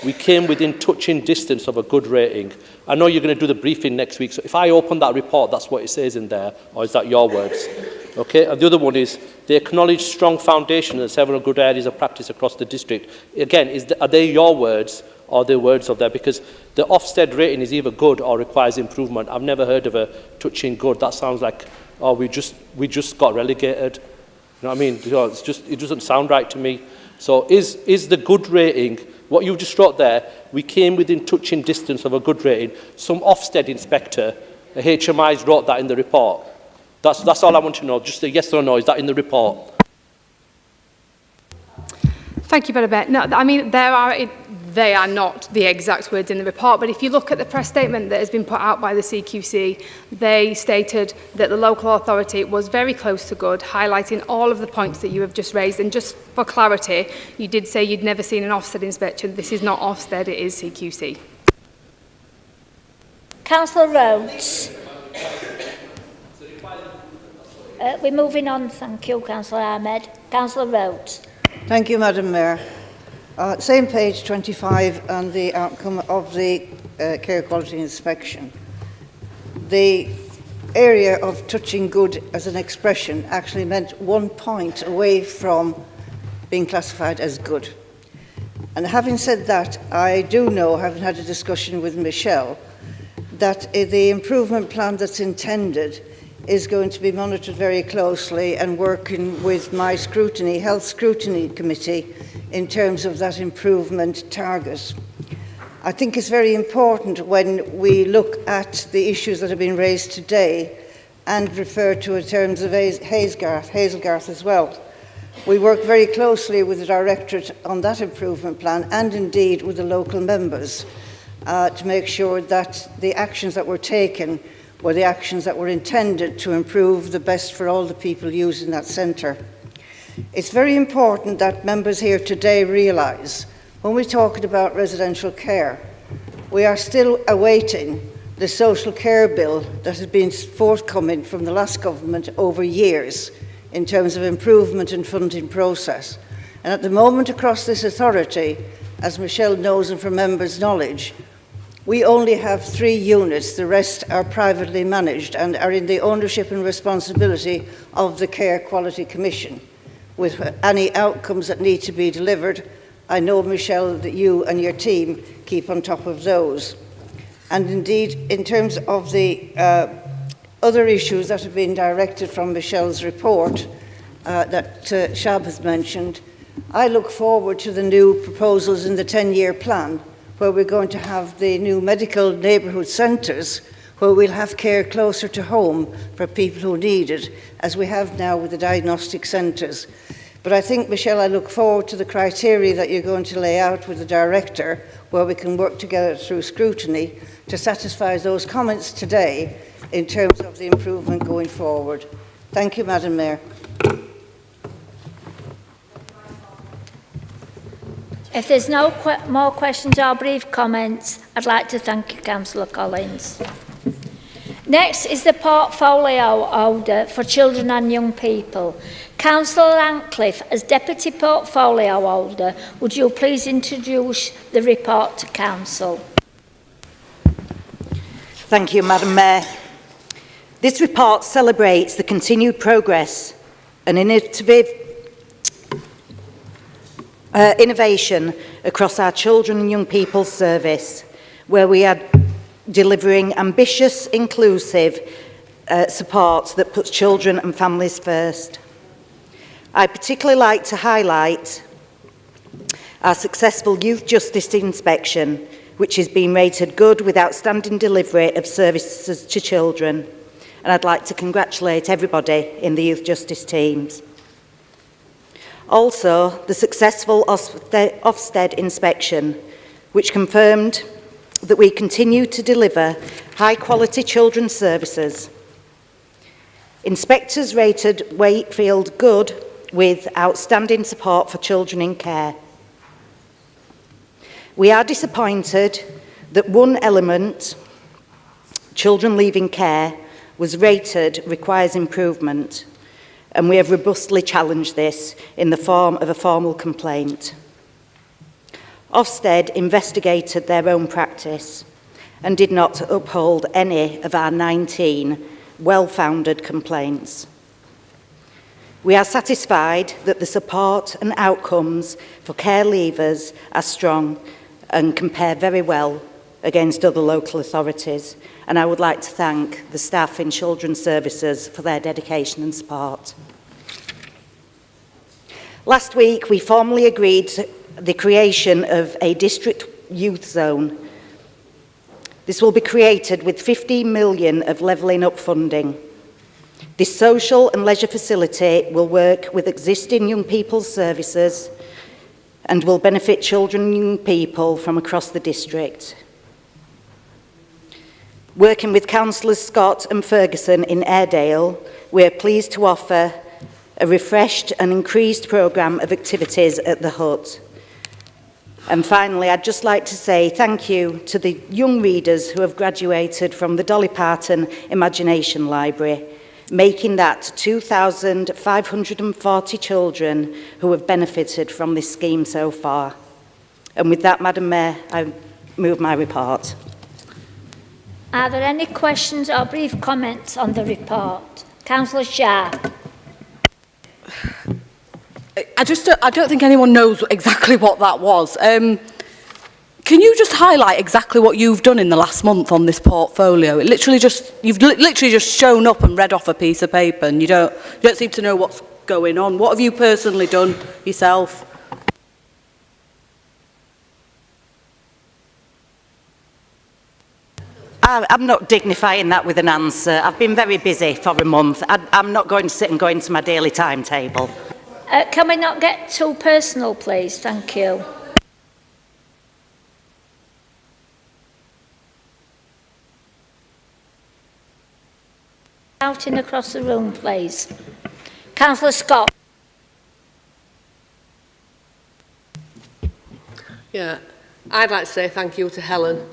we came within touching distance of a good rating. I know you're going to do the briefing next week, so if I open that report, that's what it says in there, or is that your words? Okay, and the other one is, they acknowledge strong foundation and several good areas of practice across the district. Again, are they your words, or the words of there? Because the Ofsted rating is either good or requires improvement. I've never heard of a touching good. That sounds like, oh, we just got relegated. You know what I mean? You know, it doesn't sound right to me. So is the good rating, what you've just wrote there, we came within touching distance of a good rating. Some Ofsted inspector, a HMI's wrote that in the report. That's all I want to know. Just a yes or no, is that in the report? Thank you, Madam Mayor. No, I mean, they are not the exact words in the report, but if you look at the press statement that has been put out by the CQC, they stated that the local authority was very close to good, highlighting all of the points that you have just raised. And just for clarity, you did say you'd never seen an Ofsted inspection. This is not Ofsted, it is CQC. Councillor Rhodes. We're moving on, thank you, Councillor Ahmed. Councillor Rhodes. Thank you, Madam Mayor. Same page 25 and the outcome of the care quality inspection. The area of touching good as an expression actually meant 1 point away from being classified as good. And having said that, I do know, having had a discussion with Michelle, that the improvement plan that's intended is going to be monitored very closely and working with my health scrutiny committee in terms of that improvement target. I think it's very important when we look at the issues that have been raised today and refer to in terms of Hazelgarth as well. We work very closely with the Directorate on that improvement plan and indeed with the local members to make sure that the actions that were taken were the actions that were intended to improve the best for all the people using that centre. It's very important that members here today realise, when we're talking about residential care, we are still awaiting the social care bill that has been forthcoming from the last government over years in terms of improvement in funding process. And at the moment across this authority, as Michelle knows and for members' knowledge, we only have 3 units, the rest are privately managed and are in the ownership and responsibility of the Care Quality Commission. With any outcomes that need to be delivered, I know, Michelle, that you and your team keep on top of those. And indeed, in terms of the other issues that have been directed from Michelle's report that Shab has mentioned, I look forward to the new proposals in the 10-year plan, where we're going to have the new medical neighbourhood centres, where we'll have care closer to home for people who need it, as we have now with the diagnostic centres. But I think, Michelle, I look forward to the criteria that you're going to lay out with the Director, where we can work together through scrutiny to satisfy those comments today in terms of the improvement going forward. Thank you, Madam Mayor. If there's no more questions or brief comments, I'd like to thank you, Councillor Collins. Next is the portfolio holder for children and young people. Councillor Antcliffe, as Deputy Portfolio Holder, would you please introduce the report to Council? Thank you, Madam Mayor. This report celebrates the continued progress and innovation across our children and young people's service, where we are delivering ambitious, inclusive support that puts children and families first. I'd particularly like to highlight our successful youth justice inspection, which has been rated good with outstanding delivery of services to children. And I'd like to congratulate everybody in the youth justice teams. Also, the successful Ofsted inspection, which confirmed that we continue to deliver high-quality children's services. Inspectors rated Wakefield good with outstanding support for children in care. We are disappointed that one element, children leaving care, was rated requires improvement, and we have robustly challenged this in the form of a formal complaint. Ofsted investigated their own practice and did not uphold any of our 19 well-founded complaints. We are satisfied that the support and outcomes for care leavers are strong and compare very well against other local authorities, and I would like to thank the staff in Children's Services for their dedication and support. Last week, we formally agreed the creation of a district youth zone. This will be created with 15 million of levelling up funding. This social and leisure facility will work with existing young people's services and will benefit children and young people from across the district. Working with Councillors Scott and Ferguson in Airedale, we are pleased to offer a refreshed and increased programme of activities at the hut. And finally, I'd just like to say thank you to the young readers who have graduated from the Dolly Parton Imagination Library, making that 2,540 children who have benefited from this scheme so far. And with that, Madam Mayor, I move my report. Are there any questions or brief comments on the report? Councillor Shah. I don't think anyone knows exactly what that was. Can you just highlight exactly what you've done in the last month on this portfolio? You've literally just shown up and read off a piece of paper, and you don't seem to know what's going on. What have you personally done yourself? I'm not dignifying that with an answer. I've been very busy for a month. I'm not going to sit and go into my daily timetable. Can we not get too personal, please? Thank you. Shouting across the room, please. Councillor Scott. Yeah, I'd like to say thank you to Helen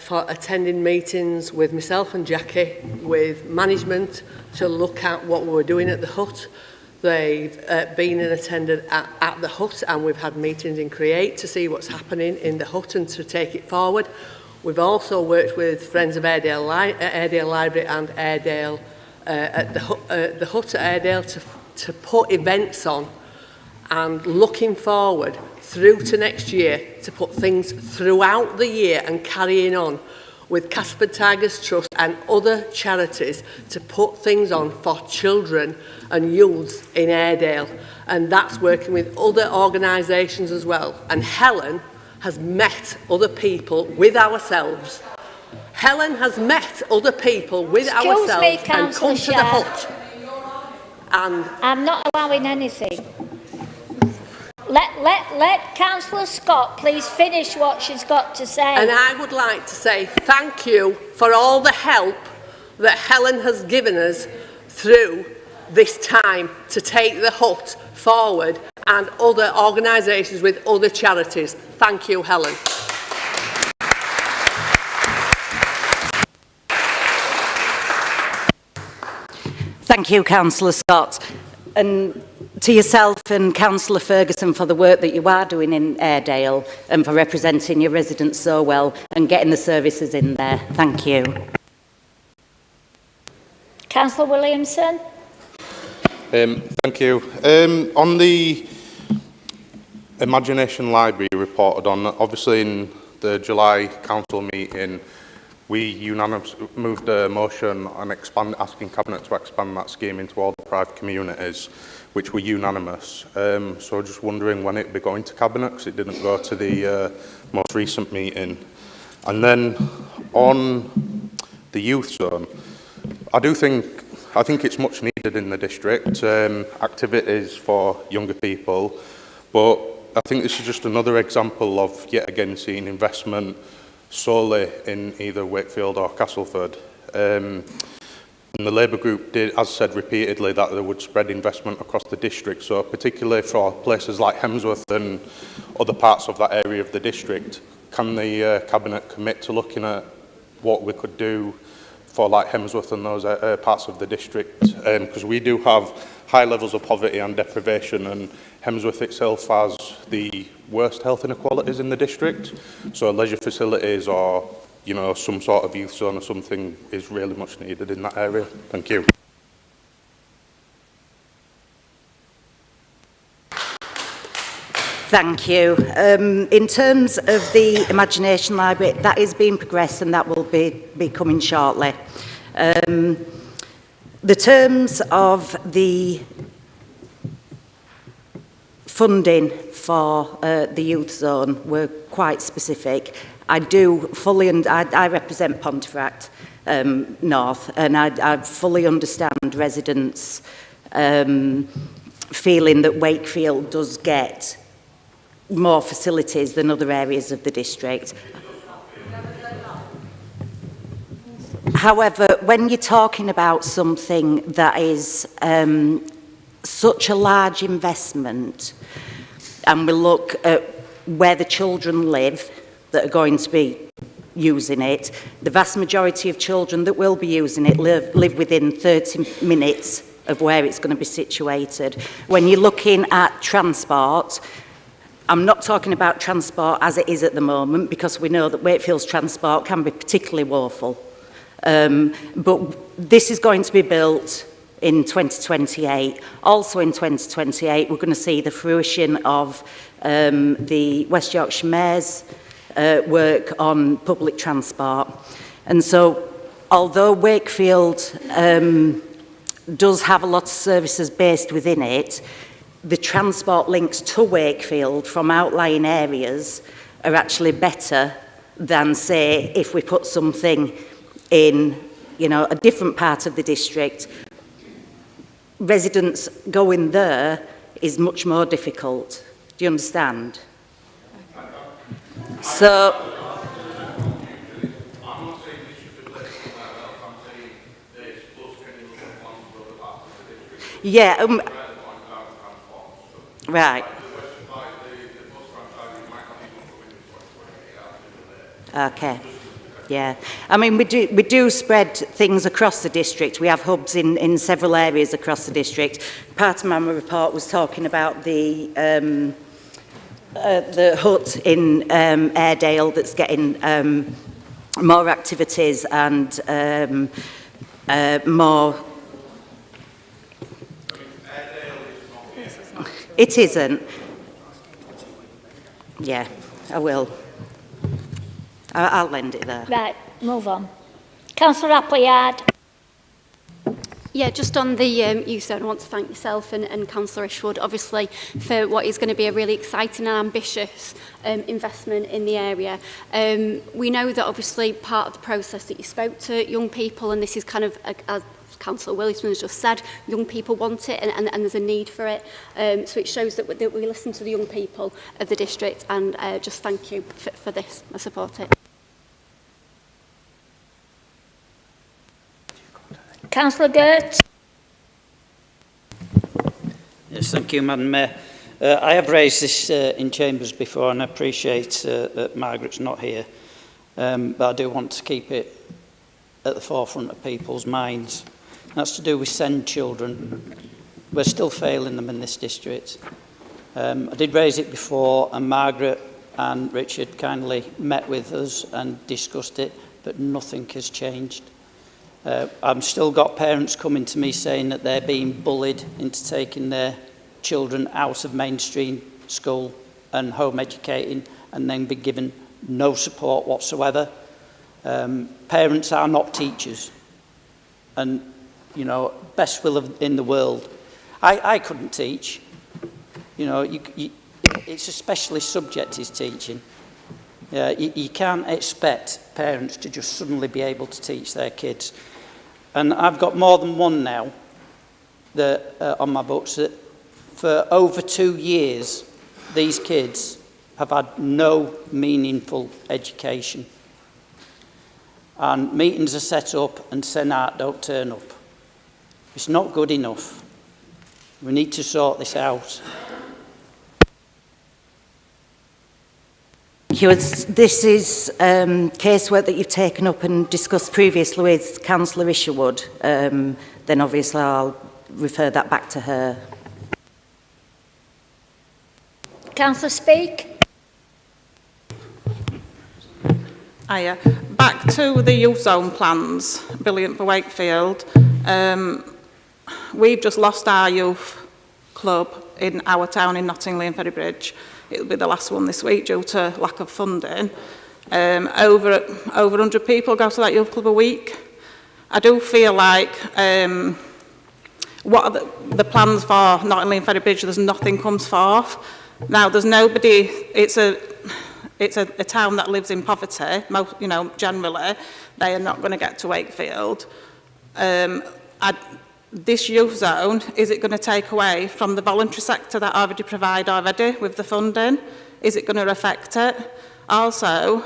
for attending meetings with myself and Jackie, with management, to look at what we were doing at the hut. They've been and attended at the hut, and we've had meetings in Create to see what's happening in the hut and to take it forward. We've also worked with Friends of Airedale, Airedale Library and Airedale at the hut at Airedale to put events on, and looking forward through to next year to put things throughout the year and carrying on with Casper Tigers Trust and other charities to put things on for children and youths in Airedale. And that's working with other organisations as well. And Helen has met other people with ourselves. Helen has met other people with ourselves and come to the hut. And I'm not allowing anything. Let Councillor Scott please finish what she's got to say. And I would like to say thank you for all the help that Helen has given us through this time to take the hut forward, and other organisations with other charities. Thank you, Helen. Thank you, Councillor Scott. And to yourself and Councillor Ferguson for the work that you are doing in Airedale and for representing your residents so well and getting the services in there. Thank you. Councillor Williamson. Thank you. On the Imagination Library reported on, obviously in the July council meeting, we unanimously moved a motion on asking Cabinet to expand that scheme into all the private communities, which were unanimous. So just wondering when it would be going to Cabinet, because it didn't go to the most recent meeting. And then on the youth zone, I think it's much needed in the district, activities for younger people, but I think this is just another example of, yet again, seeing investment solely in either Wakefield or Castleford. And the Labour group did, as said repeatedly, that they would spread investment across the district. So particularly for places like Hemsworth and other parts of that area of the district, can the Cabinet commit to looking at what we could do for like Hemsworth and those parts of the district? Because we do have high levels of poverty and deprivation, and Hemsworth itself has the worst health inequalities in the district. So leisure facilities or, you know, some sort of youth zone or something is really much needed in that area. Thank you. Thank you. In terms of the Imagination Library, that is being progressed and that will be coming shortly. The terms of the funding for the youth zone were quite specific. I do fully, and I represent Pontefract North, and I fully understand residents feeling that Wakefield does get more facilities than other areas of the district. However, when you're talking about something that is such a large investment, and we look at where the children live that are going to be using it, the vast majority of children that will be using it live within 30 minutes of where it's going to be situated. When you're looking at transport, I'm not talking about transport as it is at the moment, because we know that Wakefield's transport can be particularly woeful. But this is going to be built in 2028. Also in 2028, we're going to see the fruition of the West Yorkshire Mayor's work on public transport. And so, although Wakefield does have a lot of services based within it, the transport links to Wakefield from outlying areas are actually better than, say, if we put something in, you know, a different part of the district. Residents going there is much more difficult. Do you understand? So, yeah, right. Okay. Yeah, I mean, we do spread things across the district. We have hubs in several areas across the district. Part of my report was talking about the hut in Airedale that's getting more activities and more. It isn't. Yeah, I will. I'll lend it there. Right, move on. Councillor Appleyard. Yeah, just on the youth zone, I want to thank yourself and Councillor Ishwood, obviously, for what is going to be a really exciting and ambitious investment in the area. We know that obviously part of the process that you spoke to young people, and this is kind of, as Councillor Williamson has just said, young people want it and there's a need for it. So it shows that we listen to the young people of the district, and just thank you for this. I support it. Councillor Gert. Yes, thank you, Madam Mayor. I have raised this in chambers before, and I appreciate that Margaret's not here, but I do want to keep it at the forefront of people's minds. That's to do with SEND children. We're still failing them in this district. I did raise it before, and Margaret and Richard kindly met with us and discussed it, but nothing has changed. I've still got parents coming to me saying that they're being bullied into taking their children out of mainstream school and home educating, and then be given no support whatsoever. Parents are not teachers, and, you know, best will in the world. I couldn't teach. You know, it's a specialist subject is teaching. You can't expect parents to just suddenly be able to teach their kids. And I've got more than one now that, on my books, that for over 2 years, these kids have had no meaningful education. And meetings are set up and Senate don't turn up. It's not good enough. We need to sort this out. Thank you. This is casework that you've taken up and discussed previously with Councillor Isherwood. Then obviously I'll refer that back to her. Councillor Speak. Hiya. Back to the youth zone plans, brilliant for Wakefield. We've just lost our youth club in our town in Nottingham and Ferrybridge. It'll be the last one this week due to lack of funding. Over 100 people go to that youth club a week. I do feel like what are the plans for Nottingham and Ferrybridge, there's nothing comes forth. Now there's nobody, it's a town that lives in poverty, you know, generally. They are not going to get to Wakefield. This youth zone, is it going to take away from the voluntary sector that already provide already with the funding? Is it going to affect it? Also,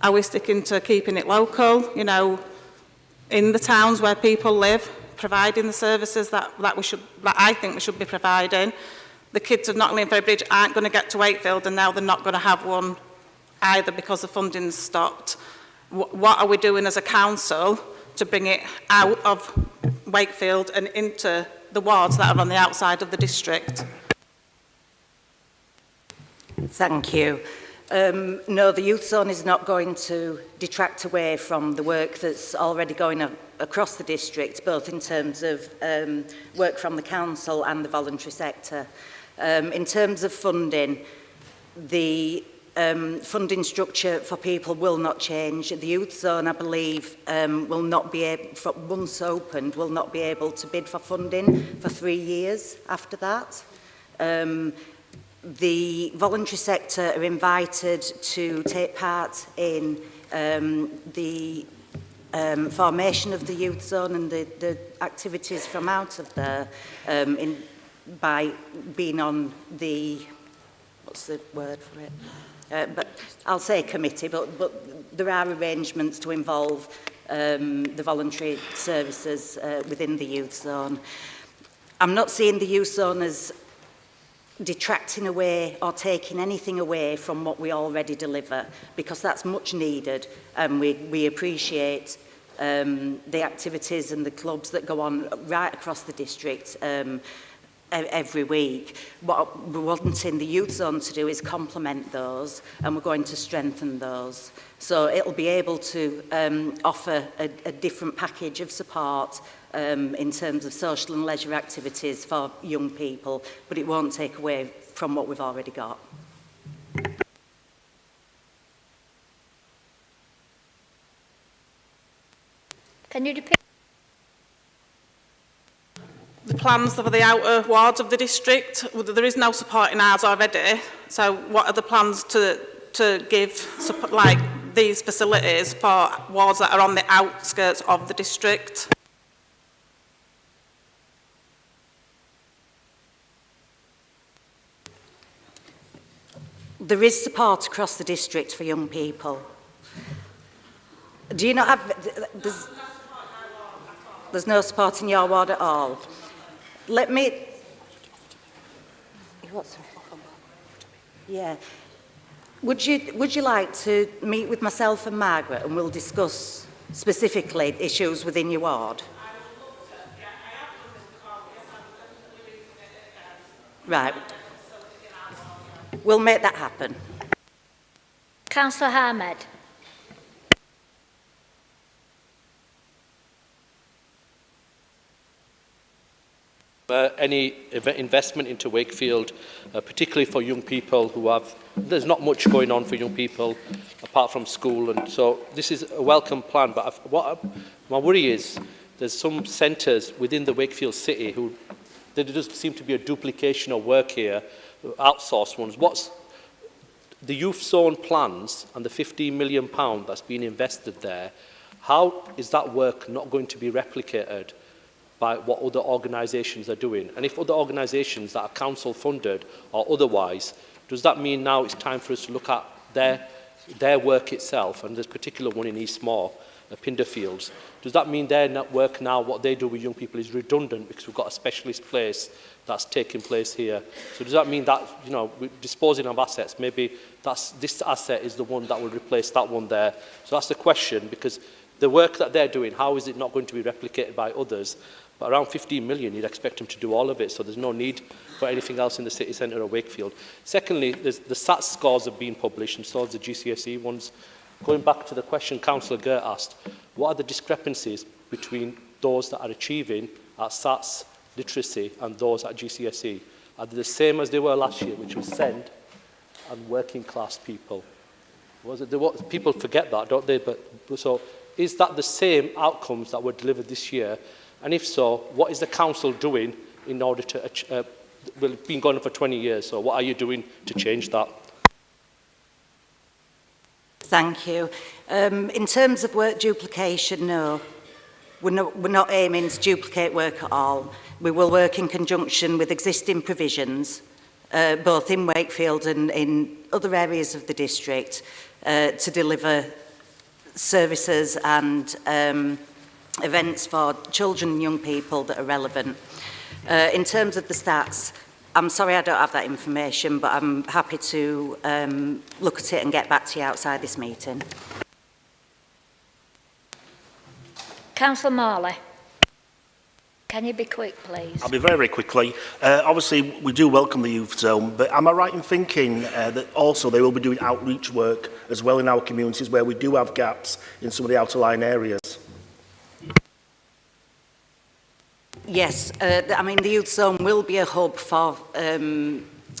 are we sticking to keeping it local, you know, in the towns where people live, providing the services that I think we should be providing? The kids of Nottingham and Ferrybridge aren't going to get to Wakefield, and now they're not going to have one either because the funding's stopped. What are we doing as a council to bring it out of Wakefield and into the wards that are on the outside of the district? Thank you. No, the youth zone is not going to detract away from the work that's already going across the district, both in terms of work from the council and the voluntary sector. In terms of funding, the funding structure for people will not change. The youth zone, I believe, will not be able, once opened, will not be able to bid for funding for 3 years after that. The voluntary sector are invited to take part in the formation of the youth zone and the activities from out of there by being on the, what's the word for it? But I'll say committee, but there are arrangements to involve the voluntary services within the youth zone. I'm not seeing the youth zone as detracting away or taking anything away from what we already deliver, because that's much needed, and we appreciate the activities and the clubs that go on right across the district every week. What we're wanting the youth zone to do is complement those, and we're going to strengthen those. So it'll be able to offer a different package of support in terms of social and leisure activities for young people, but it won't take away from what we've already got. Can you repeat? The plans for the outer wards of the district, well, there is no support in ours already. So what are the plans to give like these facilities for wards that are on the outskirts of the district? There is support across the district for young people. Do you not have... There's no support in your ward at all. Let me... Yeah. Would you like to meet with myself and Margaret, and we'll discuss specifically issues within your ward? Right. We'll make that happen. Councillor Ahmed. Any investment into Wakefield, particularly for young people who have, there's not much going on for young people apart from school, and so this is a welcome plan, but my worry is there's some centres within the Wakefield city who, there does seem to be a duplication of work here, outsourced ones. What's the youth zone plans and the £15 million that's been invested there, how is that work not going to be replicated by what other organisations are doing? And if other organisations that are council funded or otherwise, does that mean now it's time for us to look at their work itself? And there's a particular one in Eastmoor Pinderfields. Does that mean their work now, what they do with young people, is redundant because we've got a specialist place that's taking place here? So does that mean that, you know, we're disposing of assets, maybe this asset is the one that will replace that one there? So that's the question, because the work that they're doing, how is it not going to be replicated by others? But around 15 million, you'd expect them to do all of it, so there's no need for anything else in the city centre of Wakefield. Secondly, the SATS scores have been published, and so have the GCSE ones. Going back to the question Councillor Gert asked, what are the discrepancies between those that are achieving at SATS literacy and those at GCSE? Are they the same as they were last year, which was SEND and working class people? People forget that, don't they? But so is that the same outcomes that were delivered this year? And if so, what is the council doing in order to, well, it's been going on for 20 years, so what are you doing to change that? Thank you. In terms of work duplication, no. We're not aiming to duplicate work at all. We will work in conjunction with existing provisions, both in Wakefield and in other areas of the district, to deliver services and events for children and young people that are relevant. In terms of the stats, I'm sorry I don't have that information, but I'm happy to look at it and get back to you outside this meeting. Councillor Morley. Can you be quick, please? I'll be very, very quickly. Obviously, we do welcome the youth zone, but am I right in thinking that also they will be doing outreach work as well in our communities where we do have gaps in some of the outer line areas? Yes, I mean the youth zone will be a hub for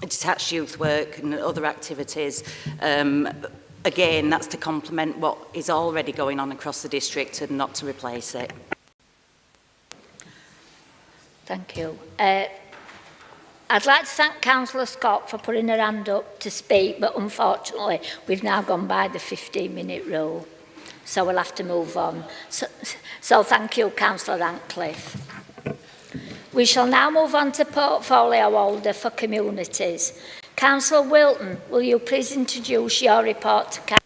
detached youth work and other activities. Again, that's to complement what is already going on across the district and not to replace it. Thank you. I'd like to thank Councillor Scott for putting her hand up to speak, but unfortunately we've now gone by the 15-minute rule, so we'll have to move on. So thank you, Councillor Antcliffe. We shall now move on to portfolio holder for communities. Councillor Wilton, will you please introduce your report to Council?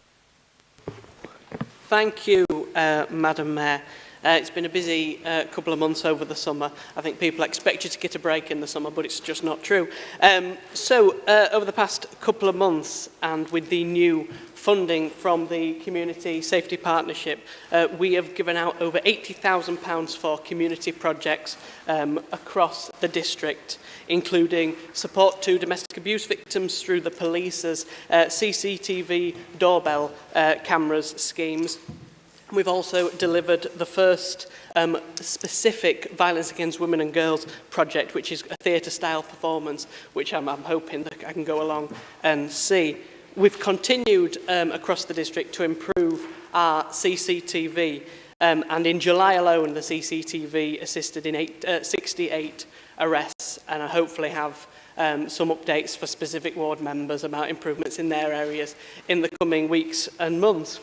Thank you, Madam Mayor. It's been a busy couple of months over the summer. I think people expect you to get a break in the summer, but it's just not true. Over the past couple of months, and with the new funding from the Community Safety Partnership, we have given out over £80,000 for community projects across the district, including support to domestic abuse victims through the police's CCTV doorbell cameras schemes. We've also delivered the first specific violence against women and girls project, which is a theatre-style performance, which I'm hoping that I can go along and see. We've continued across the district to improve our CCTV, and in July alone, the CCTV assisted in 68 arrests, and I hopefully have some updates for specific ward members about improvements in their areas in the coming weeks and months.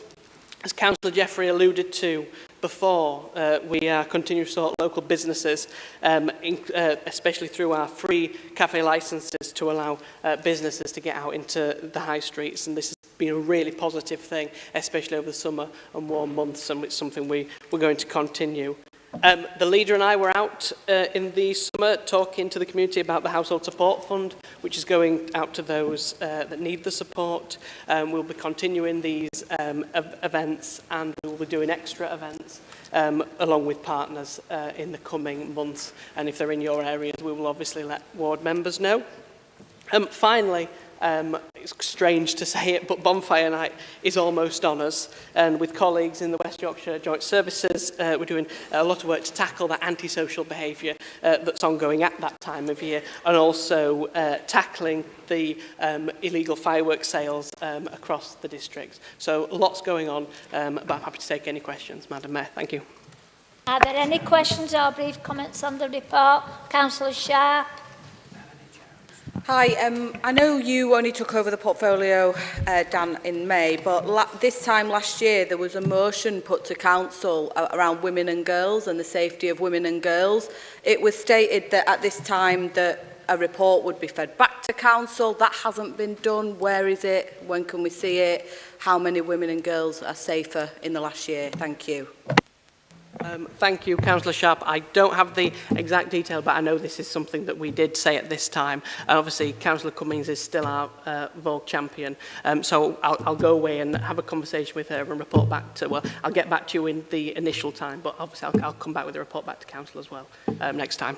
As Councillor Jeffrey alluded to before, we are continuing to support local businesses, especially through our free cafe licences to allow businesses to get out into the high streets. And this has been a really positive thing, especially over the summer and warm months, and it's something we're going to continue. The leader and I were out in the summer talking to the community about the Household Support Fund, which is going out to those that need the support. We'll be continuing these events, and we'll be doing extra events along with partners in the coming months. And if they're in your areas, we will obviously let ward members know. Finally, it's strange to say it, but Bonfire Night is almost on us, and with colleagues in the West Yorkshire Joint Services, we're doing a lot of work to tackle that antisocial behaviour that's ongoing at that time of year, and also tackling the illegal fireworks sales across the district. So lots going on, but I'm happy to take any questions, Madam Mayor. Thank you. Are there any questions or brief comments on the report? Councillor Shah. Hi, I know you only took over the portfolio, Dan, in May, but this time last year there was a motion put to council around women and girls and the safety of women and girls. It was stated that at this time that a report would be fed back to council. That hasn't been done. Where is it? When can we see it? How many women and girls are safer in the last year? Thank you. Thank you, Councillor Sharp. I don't have the exact detail, but I know this is something that we did say at this time. And obviously, Councillor Cummings is still our Vogue champion. So I'll go away and have a conversation with her and report back to, well, I'll get back to you in the initial time, but obviously I'll come back with a report back to Council as well next time.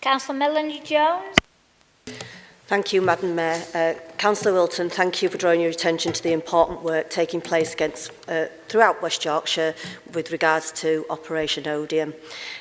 Councillor Melanie Jones. Thank you, Madam Mayor. Councillor Wilton, thank you for drawing your attention to the important work taking place throughout West Yorkshire with regards to Operation Odium.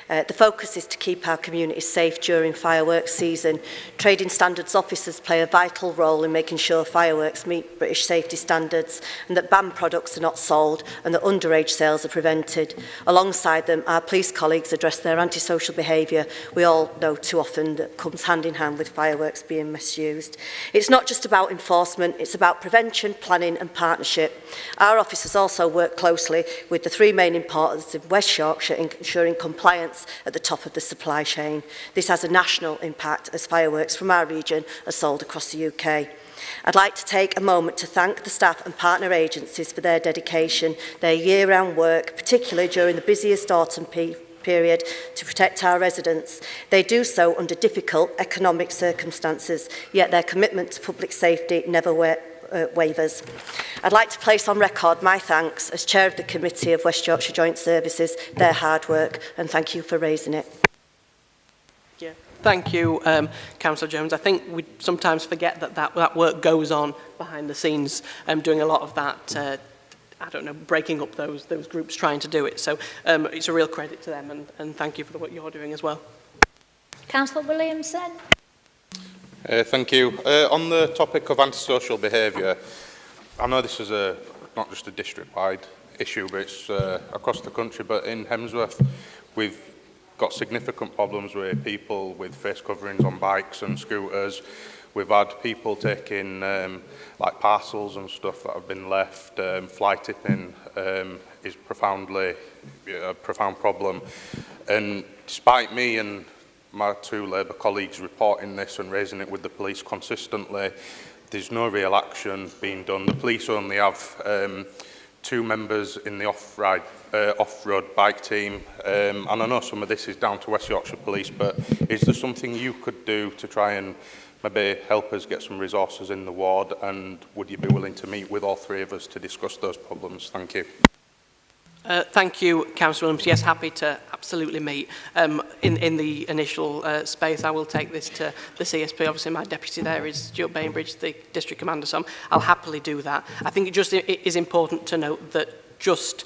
The focus is to keep our communities safe during fireworks season. Trading standards officers play a vital role in making sure fireworks meet British safety standards and that banned products are not sold and that underage sales are prevented. Alongside them, our police colleagues address their antisocial behaviour we all know too often that comes hand in hand with fireworks being misused. It's not just about enforcement, it's about prevention, planning and partnership. Our officers also work closely with the three main importers of West Yorkshire in ensuring compliance at the top of the supply chain. This has a national impact as fireworks from our region are sold across the UK. I'd like to take a moment to thank the staff and partner agencies for their dedication, their year-round work, particularly during the busiest autumn period to protect our residents. They do so under difficult economic circumstances, yet their commitment to public safety never wavers. I'd like to place on record my thanks as Chair of the Committee of West Yorkshire Joint Services, their hard work, and thank you for raising it. Yeah. Thank you, Councillor Jones. I think we sometimes forget that work goes on behind the scenes, doing a lot of that I don't know, breaking up those groups trying to do it. So it's a real credit to them and thank you for what you're doing as well. Councillor Williamson. Thank you. On the topic of antisocial behaviour, I know this is not just a district-wide issue, but it's across the country, but in Hemsworth we've got significant problems with people with face coverings on bikes and scooters. We've had people taking like parcels and stuff that have been left. Fly tipping is a profound problem. And despite me and my two Labour colleagues reporting this and raising it with the police consistently, there's no real action being done. The police only have 2 members in the off-road bike team. And I know some of this is down to West Yorkshire Police, but is there something you could do to try and maybe help us get some resources in the ward, and would you be willing to meet with all 3 of us to discuss those problems? Thank you. Thank you, Councillor Williams. Yes, happy to absolutely meet. In the initial space, I will take this to the CSP. Obviously, my deputy there is Stuart Bainbridge, the district commander, so I'll happily do that. I think it is important to note that just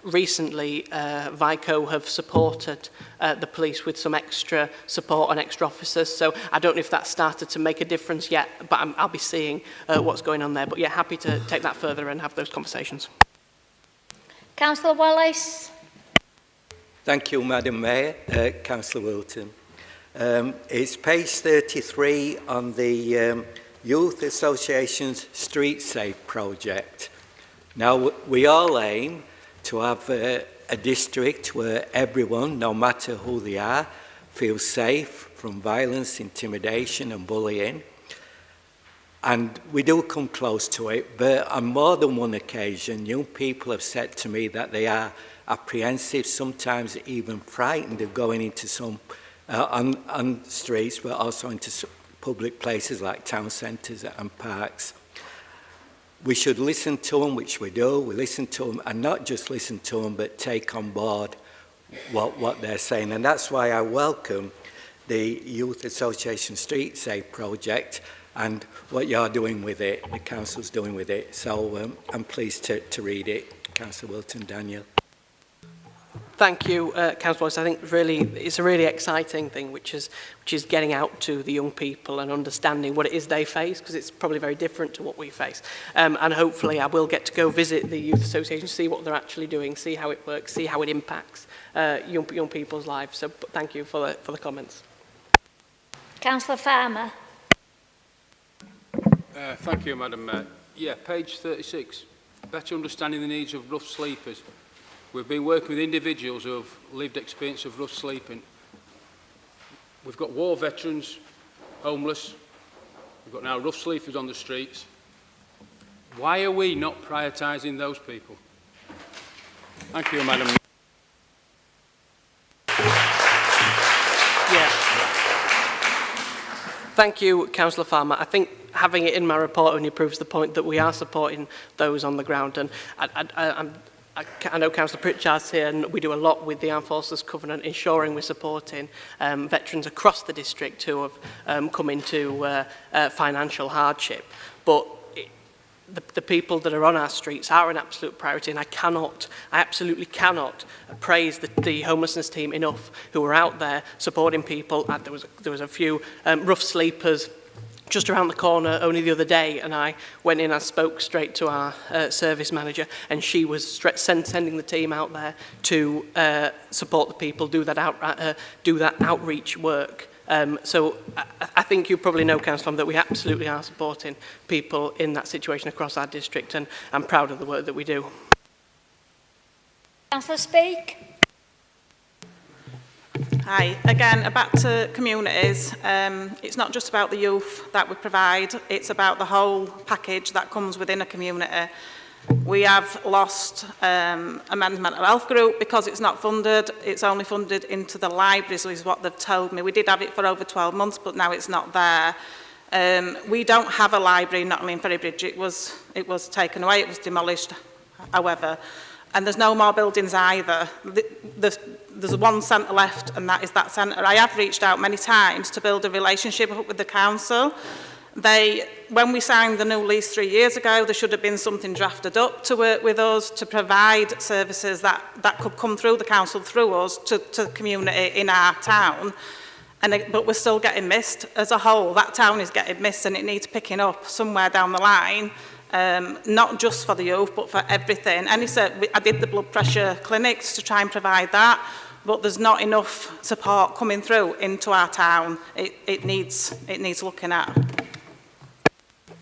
recently, VICO have supported the police with some extra support and extra officers. So I don't know if that's started to make a difference yet, but I'll be seeing what's going on there. But yeah, happy to take that further and have those conversations. Councillor Wallace. Thank you, Madam Mayor. Councillor Wilton. It's page 33 on the Youth Association's Street Safe project. Now, we all aim to have a district where everyone, no matter who they are, feels safe from violence, intimidation and bullying. And we do come close to it, but on more than one occasion, young people have said to me that they are apprehensive, sometimes even frightened of going into some on streets, but also into public places like town centres and parks. We should listen to them, which we do. We listen to them, and not just listen to them, but take on board what they're saying. And that's why I welcome the Youth Association Street Safe project and what you're doing with it, the council's doing with it. So I'm pleased to read it. Councillor Wilton, Daniel. Thank you, Councillor Wallace. I think really it's a really exciting thing, which is getting out to the young people and understanding what it is they face, because it's probably very different to what we face. And hopefully I will get to go visit the Youth Association, see what they're actually doing, see how it works, see how it impacts young people's lives. So thank you for the comments. Councillor Farmer. Thank you, Madam Mayor. Yeah, page 36, better understanding the needs of rough sleepers. We've been working with individuals who have lived experience of rough sleeping. We've got war veterans, homeless. We've got now rough sleepers on the streets. Why are we not prioritising those people? Thank you, Madam. Thank you, Councillor Farmer. I think having it in my report only proves the point that we are supporting those on the ground. And I know Councillor Pritchard's here, and we do a lot with the Armed Forces Covenant, ensuring we're supporting veterans across the district who have come into financial hardship. But the people that are on our streets are an absolute priority, and I absolutely cannot praise the homelessness team enough who are out there supporting people. There was a few rough sleepers just around the corner only the other day, and I went in and spoke straight to our service manager, and she was sending the team out there to support the people, do that outreach work. So I think you probably know, Councillor, that we absolutely are supporting people in that situation across our district, and I'm proud of the work that we do. Councillor Speak. Hi, again, back to communities. It's not just about the youth that we provide, it's about the whole package that comes within a community. We have lost a men's mental health group because it's not funded. It's only funded into the libraries, is what they've told me. We did have it for over 12 months, but now it's not there. We don't have a library in Nottingham Ferrybridge. It was taken away, it was demolished, however. And there's no more buildings either. There's one centre left, and that is that centre. I have reached out many times to build a relationship with the council. When we signed the new lease 3 years ago, there should have been something drafted up to work with us to provide services that could come through the council, through us, to the community in our town. But we're still getting missed as a whole. That town is getting missed, and it needs picking up somewhere down the line, not just for the youth, but for everything. And I did the blood pressure clinics to try and provide that, but there's not enough support coming through into our town. It needs looking at.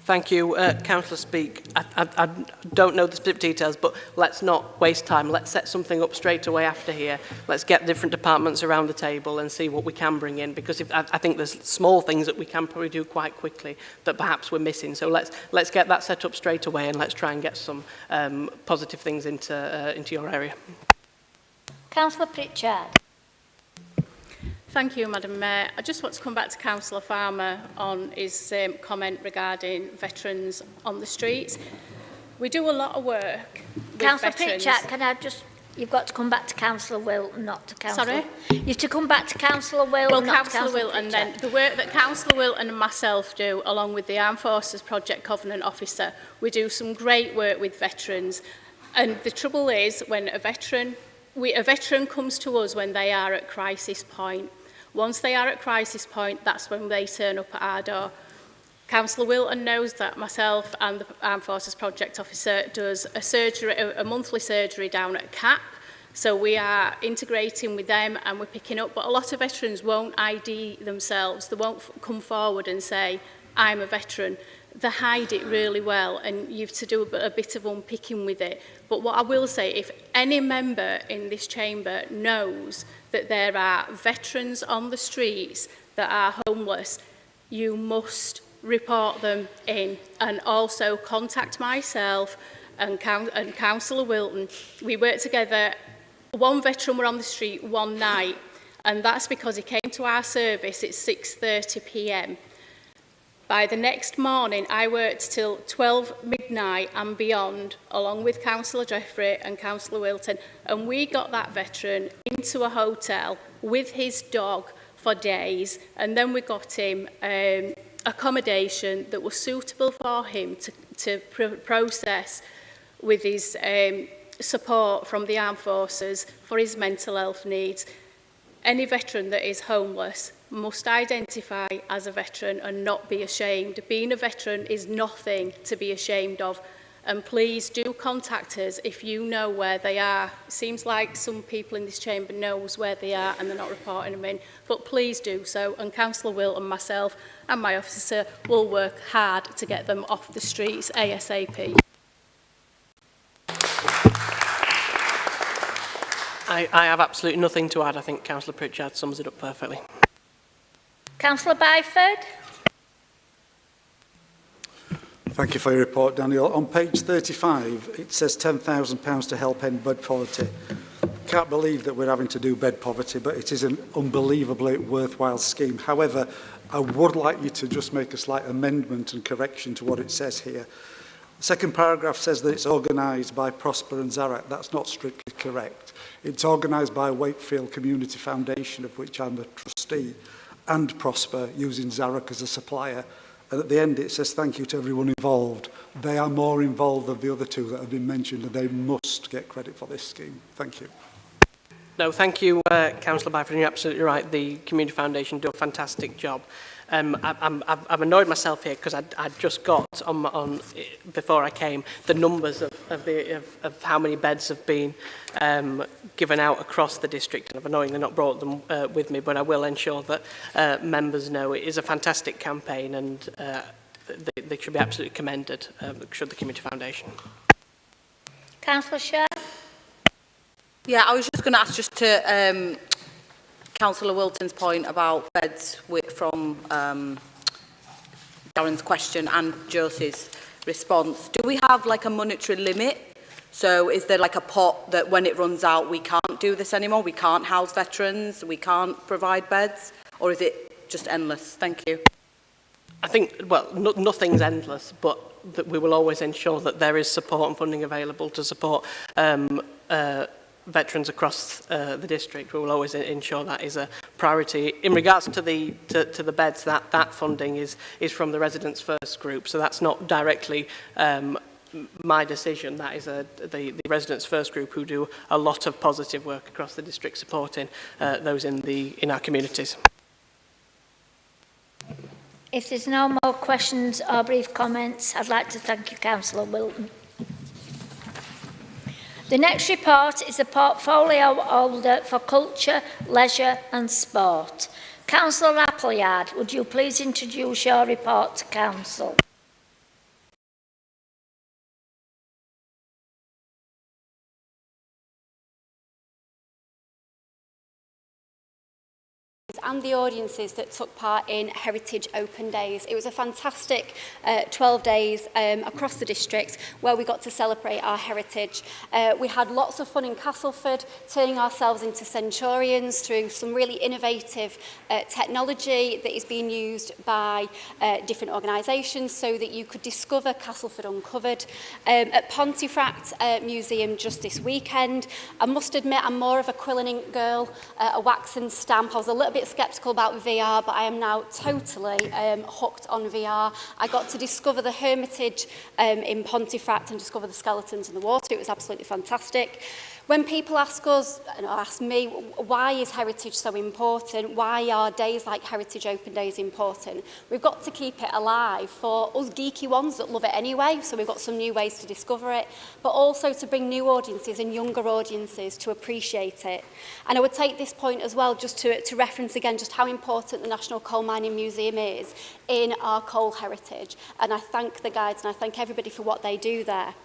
Thank you, Councillor Speak. I don't know the specific details, but let's not waste time. Let's set something up straight away after here. Let's get different departments around the table and see what we can bring in, because I think there's small things that we can probably do quite quickly that perhaps we're missing. So let's get that set up straight away, and let's try and get some positive things into your area. Councillor Pritchard. Thank you, Madam Mayor. I just want to come back to Councillor Farmer on his comment regarding veterans on the streets. We do a lot of work with Councillor veterans. Pritchard, can I just... You've got to come back to Councillor Wilton, not to Councillor... Sorry? You have to come back to Councillor Wilton, Well, not to Councillor Councillor Wilton, Pritchard. then, the work that Councillor Wilton and myself do, along with the Armed Forces Project Covenant Officer, we do some great work with veterans. And the trouble is, when a veteran comes to us when they are at crisis point. Once they are at crisis point, that's when they turn up at our door. Councillor Wilton knows that myself and the Armed Forces Project Officer does a monthly surgery down at CAP. So we are integrating with them, and we're picking up. But a lot of veterans won't ID themselves. They won't come forward and say, I'm a veteran. They hide it really well, and you have to do a bit of unpicking with it. But what I will say, if any member in this chamber knows that there are veterans on the streets that are homeless, you must report them in, and also contact myself and Councillor Wilton. We work together. One veteran were on the street one night, and that's because he came to our service at 6:30 p.m. By the next morning, I worked till 12 midnight and beyond, along with Councillor Jeffrey and Councillor Wilton, and we got that veteran into a hotel with his dog for days, and then we got him accommodation that was suitable for him to process with his support from the armed forces for his mental health needs. Any veteran that is homeless must identify as a veteran and not be ashamed. Being a veteran is nothing to be ashamed of. And please do contact us if you know where they are. It seems like some people in this chamber knows where they are and they're not reporting them in. But please do so. And Councillor Will and myself and my officer will work hard to get them off the streets ASAP. I have absolutely nothing to add. I think Councillor Pritchard sums it up perfectly. Councillor Byford. Thank you for your report, Daniel. On page 35, it says £10,000 to help end bed poverty. Can't believe that we're having to do bed poverty, but it is an unbelievably worthwhile scheme. However, I would like you to just make a slight amendment and correction to what it says here. The second paragraph says that it's organised by Prosper and Zarak. That's not strictly correct. It's organised by Wakefield Community Foundation, of which I'm a trustee, and Prosper, using Zarak as a supplier. And at the end it says thank you to everyone involved. They are more involved than the other two that have been mentioned, and they must get credit for this scheme. Thank you. No, thank you, Councillor Byford. You're absolutely right. The Community Foundation do a fantastic job. I've annoyed myself here because I just got on before I came the numbers of how many beds have been given out across the district, and I've annoyingly not brought them with me, but I will ensure that members know it is a fantastic campaign, and they should be absolutely commended. Should the Community Foundation. Councillor Shaw. Yeah, I was just going to ask just to Councillor Wilton's point about beds from Darren's question and Josie's response. Do we have like a monetary limit? So is there like a pot that when it runs out we can't do this anymore? We can't house veterans? We can't provide beds? Or is it just endless? Thank you. I think, well, nothing's endless, but that we will always ensure that there is support and funding available to support veterans across the district. We will always ensure that is a priority. In regards to the beds, that funding is from the Residents First group, so that's not directly my decision. That is the Residents First group, who do a lot of positive work across the district supporting those in our communities. If there's no more questions or brief comments, I'd like to thank you, Councillor Wilton. The next report is the portfolio holder for culture, leisure and sport. Councillor Appleyard, would you please introduce your report to Council? And the audiences that took part in Heritage Open Days. It was a fantastic 12 days across the district where we got to celebrate our heritage. We had lots of fun in Castleford, turning ourselves into centurions through some really innovative technology that is being used by different organisations so that you could discover Castleford Uncovered. At Pontefract Museum just this weekend, I must admit I'm more of a quill and ink girl, a wax and stamp. I was a little bit sceptical about VR, but I am now totally hooked on VR. I got to discover the Hermitage in Pontefract and discover the skeletons in the water. It was absolutely fantastic. When people ask us, and ask me, why is heritage so important? Why are days like Heritage Open Days important? We've got to keep it alive for us geeky ones that love it anyway, so we've got some new ways to discover it, but also to bring new audiences and younger audiences to appreciate it. And I would take this point as well just to reference again just how important the National Coal Mining Museum is in our coal heritage. And I thank the guides and I thank everybody for what they do there.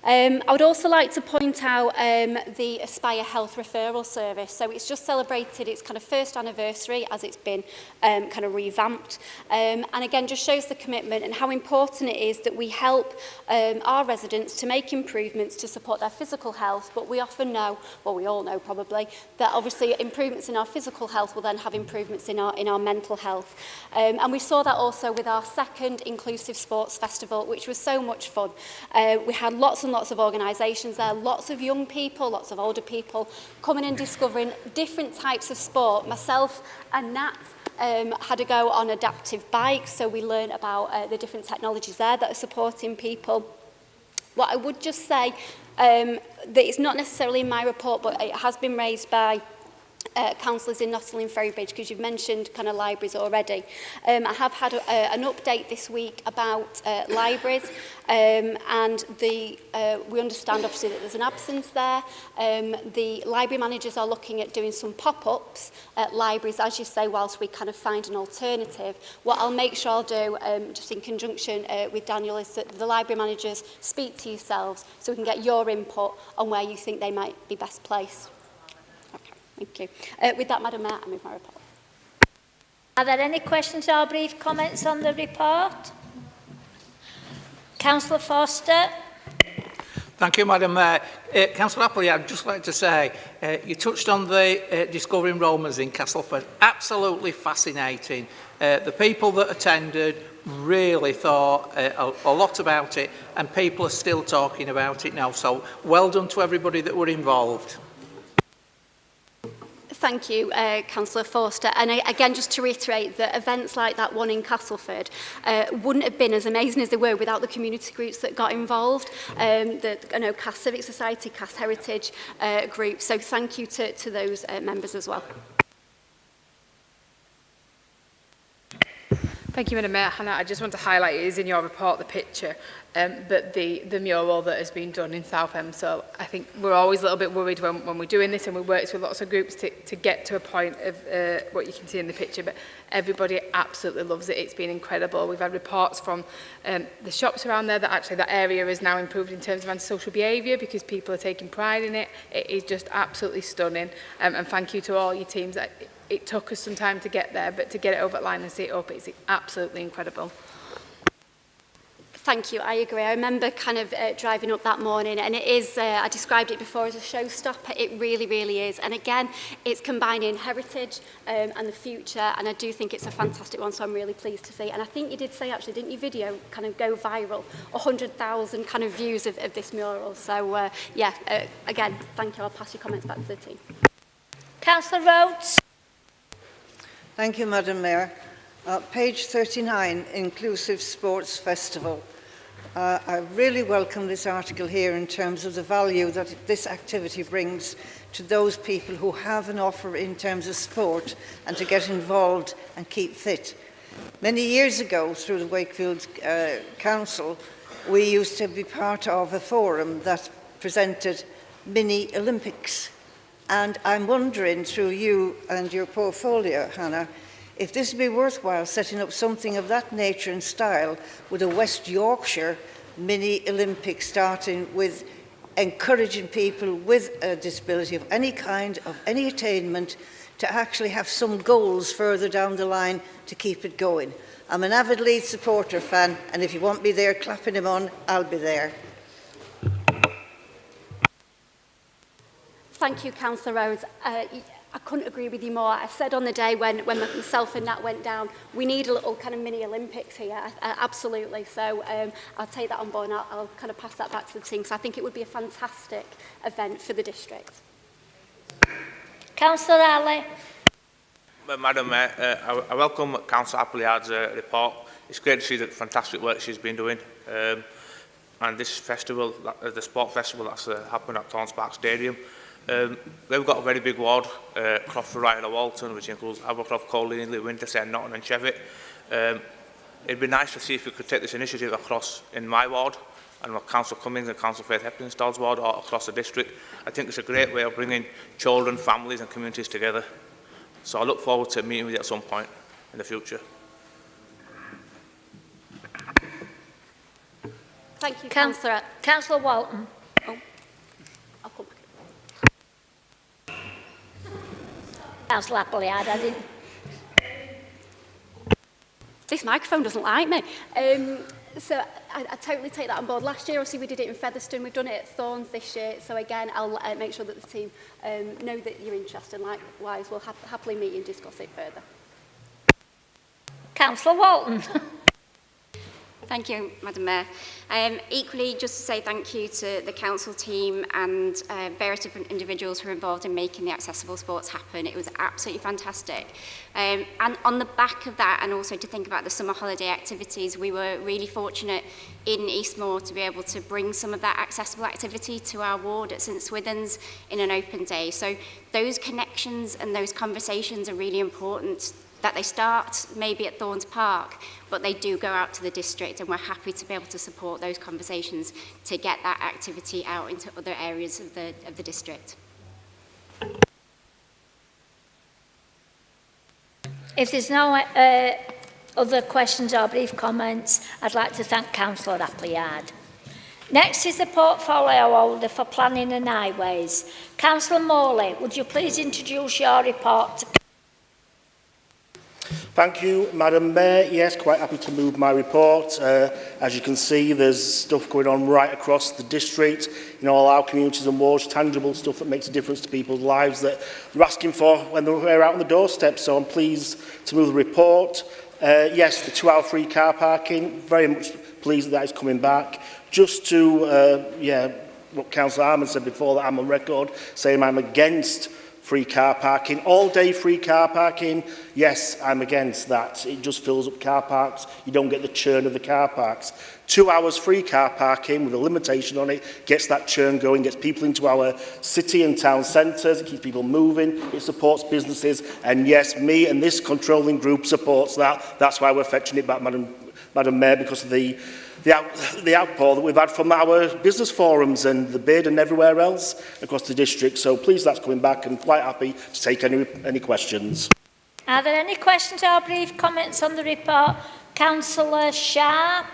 I would also like to point out the Aspire Health Referral Service. So it's just celebrated its kind of first anniversary as it's been kind of revamped. And again, just shows the commitment and how important it is that we help our residents to make improvements to support their physical health. But we often know, well, we all know probably, that obviously improvements in our physical health will then have improvements in our mental health. And we saw that also with our second Inclusive Sports Festival, which was so much fun. We had lots and lots of organisations there, lots of young people, lots of older people coming and discovering different types of sport. Myself and Nat had a go on adaptive bikes, so we learned about the different technologies there that are supporting people. What I would just say, that it's not necessarily in my report, but it has been raised by councillors in Nottingham and Ferrybridge, because you've mentioned kind of libraries already. I have had an update this week about libraries, and we understand obviously that there's an absence there. The library managers are looking at doing some pop-ups at libraries, as you say, whilst we kind of find an alternative. What I'll make sure I'll do, just in conjunction with Daniel, is that the library managers speak to yourselves so we can get your input on where you think they might be best placed. Thank you. With that, Madam Mayor, I move my report. Are there any questions or brief comments on the report? Councillor Foster. Thank you, Madam Mayor. Councillor Appley, I'd just like to say, you touched on the Discovering Romans in Castleford. Absolutely fascinating. The people that attended really thought a lot about it, and people are still talking about it now. So well done to everybody that were involved. Thank you, Councillor Forster. And again, just to reiterate that events like that one in Castleford wouldn't have been as amazing as they were without the community groups that got involved, the Cass Civic Society, Cass Heritage group. So thank you to those members as well. Thank you, Madam Mayor. Hannah, I just want to highlight, it is in your report, the picture, but the mural that has been done in Southend. So I think we're always a little bit worried when we're doing this, and we work with lots of groups to get to a point of what you can see in the picture, but everybody absolutely loves it. It's been incredible. We've had reports from the shops around there that actually that area is now improved in terms of antisocial behaviour because people are taking pride in it. It is just absolutely stunning, and thank you to all your teams. It took us some time to get there, but to get it over the line and see it up, it's absolutely incredible. Thank you, I agree. I remember kind of driving up that morning, and it is, I described it before as a showstopper. It really, really is. And again, it's combining heritage and the future, and I do think it's a fantastic one, so I'm really pleased to see. And I think you did say, actually, didn't your video kind of go viral? 100,000 kind of views of this mural. So, yeah, again, thank you. I'll pass your comments back to the team. Councillor Rhodes. Thank you, Madam Mayor. Page 39, Inclusive Sports Festival. I really welcome this article here in terms of the value that this activity brings to those people who have an offer in terms of sport and to get involved and keep fit. Many years ago, through the Wakefield Council, we used to be part of a forum that presented mini Olympics. And I'm wondering, through you and your portfolio, Hannah, if this would be worthwhile setting up something of that nature and style with a West Yorkshire mini Olympics, starting with encouraging people with a disability of any kind, of any attainment, to actually have some goals further down the line to keep it going. I'm an avid Leeds supporter fan, and if you want me there clapping him on, I'll be there. Thank you, Councillor Rhodes. I couldn't agree with you more. I said on the day when myself and Nat went down, we need a little kind of mini Olympics here, absolutely. So I'll take that on board, and I'll kind of pass that back to the team, because I think it would be a fantastic event for the district. Councillor Ali. Madam Mayor, I welcome Councillor Appleyard's report. It's great to see the fantastic work she's been doing. And this festival, the sport festival that's happened at Torrance Park Stadium, we've got a very big ward, Croft, Ryan and Walton, which includes Abercroft, Coley, Wintersay, Norton and Cheviot. It'd be nice to see if we could take this initiative across in my ward, and with Councillor Cummings and Councillor Faith Heptonstall's ward, or across the district. I think it's a great way of bringing children, families and communities together. So I look forward to meeting with you at some point in the future. Thank you, Councillor. Councillor Walton. Oh, I'll come back. Councillor Appleyard, I didn't. This microphone doesn't like me. So I totally take that on board. Last year, obviously, we did it in Featherstone. We've done it at Thorns this year. So again, I'll make sure that the team know that you're interested. And likewise, we'll happily meet you and discuss it further. Councillor Walton. Thank you, Madam Mayor. Equally, just to say thank you to the council team and various different individuals who were involved in making the accessible sports happen. It was absolutely fantastic. And on the back of that, and also to think about the summer holiday activities, we were really fortunate in Eastmoor to be able to bring some of that accessible activity to our ward at St Swithin's in an open day. So those connections and those conversations are really important, that they start maybe at Thorns Park, but they do go out to the district, and we're happy to be able to support those conversations to get that activity out into other areas of the district. If there's no other questions or brief comments, I'd like to thank Councillor Appleyard. Next is the portfolio holder for planning and highways. Councillor Morley, would you please introduce your report to Thank you, Madam Mayor. Yes, quite happy to move my report. As you can see, there's stuff going on right across the district, in all our communities and wards, tangible stuff that makes a difference to people's lives that they're asking for when they're out on the doorstep. So I'm pleased to move the report. Yes, the 2-hour free car parking, very much pleased that is coming back. Just to, what Councillor Harman said before, that I'm on record saying I'm against free car parking. All-day free car parking, yes, I'm against that. It just fills up car parks. You don't get the churn of the car parks. 2 hours free car parking with a limitation on it gets that churn going, gets people into our city and town centres, it keeps people moving, it supports businesses, and yes, me and this controlling group supports that. That's why we're fetching it back, Madam Mayor, because of the outpour that we've had from our business forums and the bid and everywhere else across the district. So please, that's coming back, and quite happy to take any questions. Are there any questions or brief comments on the report? Councillor Sharp.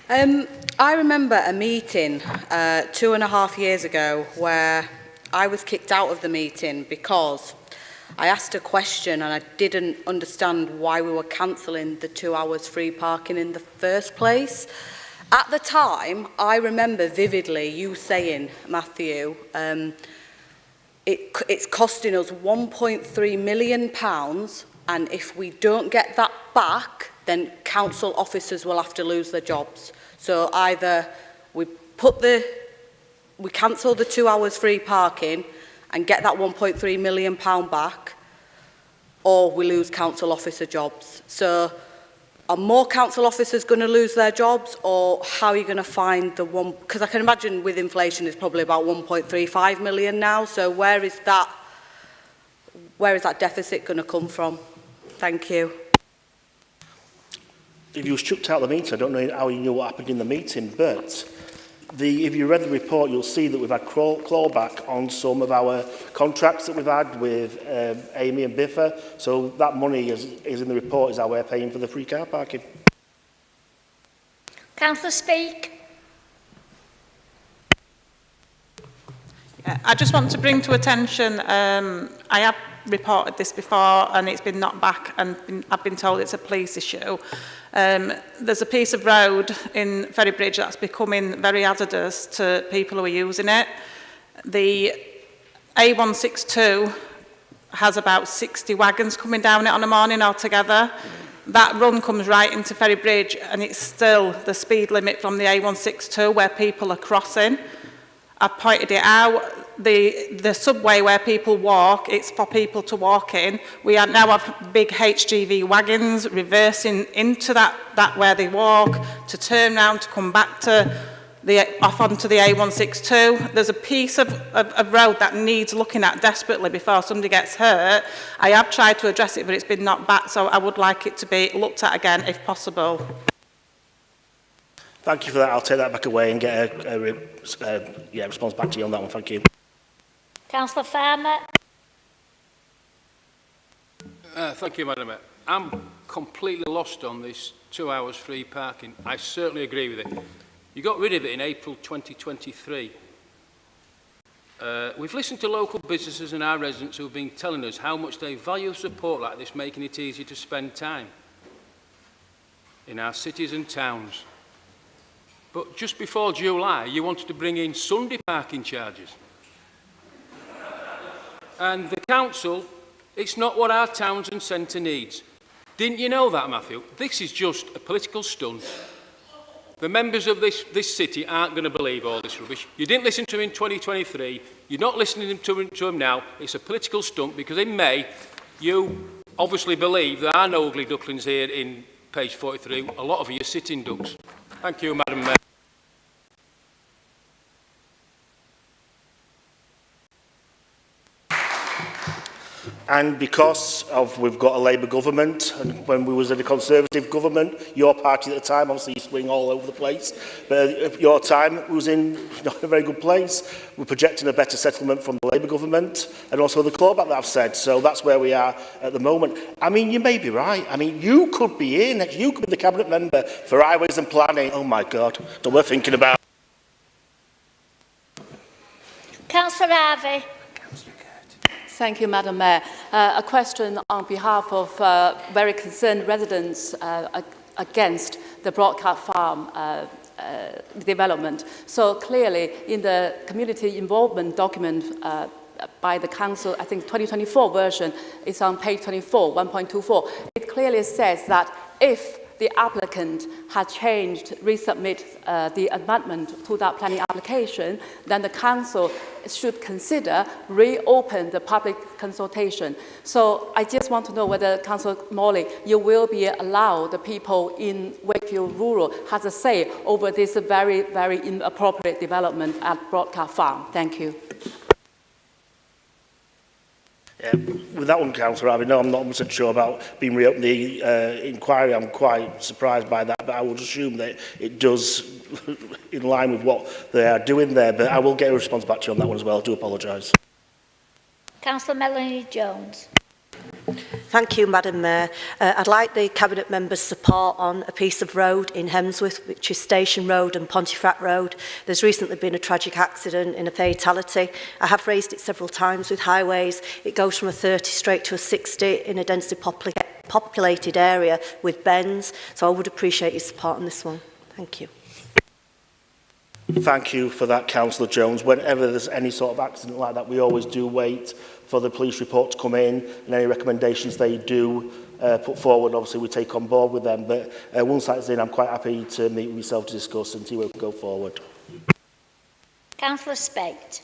I remember a meeting 2.5 years ago where I was kicked out of the meeting because I asked a question and I didn't understand why we were cancelling the 2 hours free parking in the first place. At the time, I remember vividly you saying, Matthew, it's costing us £1.3 million, and if we don't get that back, then council officers will have to lose their jobs. So either we cancel the 2 hours free parking and get that £1.3 million back, or we lose council officer jobs. So are more council officers going to lose their jobs, or how are you going to find the one? Because I can imagine with inflation it's probably about 1.35 million now. So where is that deficit going to come from? Thank you. If you were chucked out of the meeting, I don't know how you knew what happened in the meeting, but if you read the report, you'll see that we've had clawback on some of our contracts that we've had with Amy and Biffa. So that money is in the report, is how we're paying for the free car parking. Councillor Speak. I just want to bring to attention, I have reported this before and it's been knocked back, and I've been told it's a police issue. There's a piece of road in Ferrybridge that's becoming very hazardous to people who are using it. The A162 has about 60 wagons coming down it on a morning altogether. That run comes right into Ferrybridge, and it's still the speed limit from the A162 where people are crossing. I've pointed it out. The subway where people walk, it's for people to walk in. We now have big HGV wagons reversing into that where they walk, to turn round to come back to off onto the A162. There's a piece of road that needs looking at desperately before somebody gets hurt. I have tried to address it, but it's been knocked back, so I would like it to be looked at again if possible. Thank you for that. I'll take that back away and get a response back to you on that one. Thank you. Councillor Farmer. Thank you, Madam Mayor. I'm completely lost on this 2 hours free parking. I certainly agree with it. You got rid of it in April 2023. We've listened to local businesses and our residents who have been telling us how much they value support like this, making it easy to spend time in our cities and towns. But just before July, you wanted to bring in Sunday parking charges. And the council, it's not what our towns and centre needs. Didn't you know that, Matthew? This is just a political stunt. The members of this city aren't going to believe all this rubbish. You didn't listen to him in 2023. You're not listening to him now. It's a political stunt because in May, you obviously believe there are no ugly ducklings here in page 43. A lot of you are sitting ducks. Thank you, Madam Mayor. And because we've got a Labour government, and when we was in a Conservative government, your party at the time, obviously you swing all over the place, but at your time was in not a very good place. We're projecting a better settlement from the Labour government, and also the clawback that I've said, so that's where we are at the moment. I mean, you may be right. I mean, you could be here next, you could be the Cabinet Member for Highways and Planning. Oh my God, don't we're thinking about. Councillor Harvey. Thank you, Madam Mayor. A question on behalf of very concerned residents against the broadcast farm development. So clearly, in the community involvement document by the council, I think 2024 version is on page 24, 1.24. It clearly says that if the applicant had changed, resubmit the amendment to that planning application, then the council should consider reopen the public consultation. So I just want to know whether, Councillor Morley, you will be allowed the people in Wakefield Rural has a say over this very, very inappropriate development at Broadcast Farm. Thank you. Yeah, with that one, Councillor Ravi, no, I'm not 100% sure about being reopened the inquiry. I'm quite surprised by that, but I would assume that it does in line with what they are doing there. But I will get a response back to you on that one as well. I do apologise. Councillor Melanie Jones. Thank you, Madam Mayor. I'd like the Cabinet members' support on a piece of road in Hemsworth, which is Station Road and Pontefract Road. There's recently been a tragic accident in a fatality. I have raised it several times with highways. It goes from a 30 straight to a 60 in a densely populated area with bends. So I would appreciate your support on this one. Thank you. Thank you for that, Councillor Jones. Whenever there's any sort of accident like that, we always do wait for the police report to come in, and any recommendations they do put forward, obviously we take on board with them. But once that's in, I'm quite happy to meet with yourself to discuss and see where we can go forward. Councillor Spate.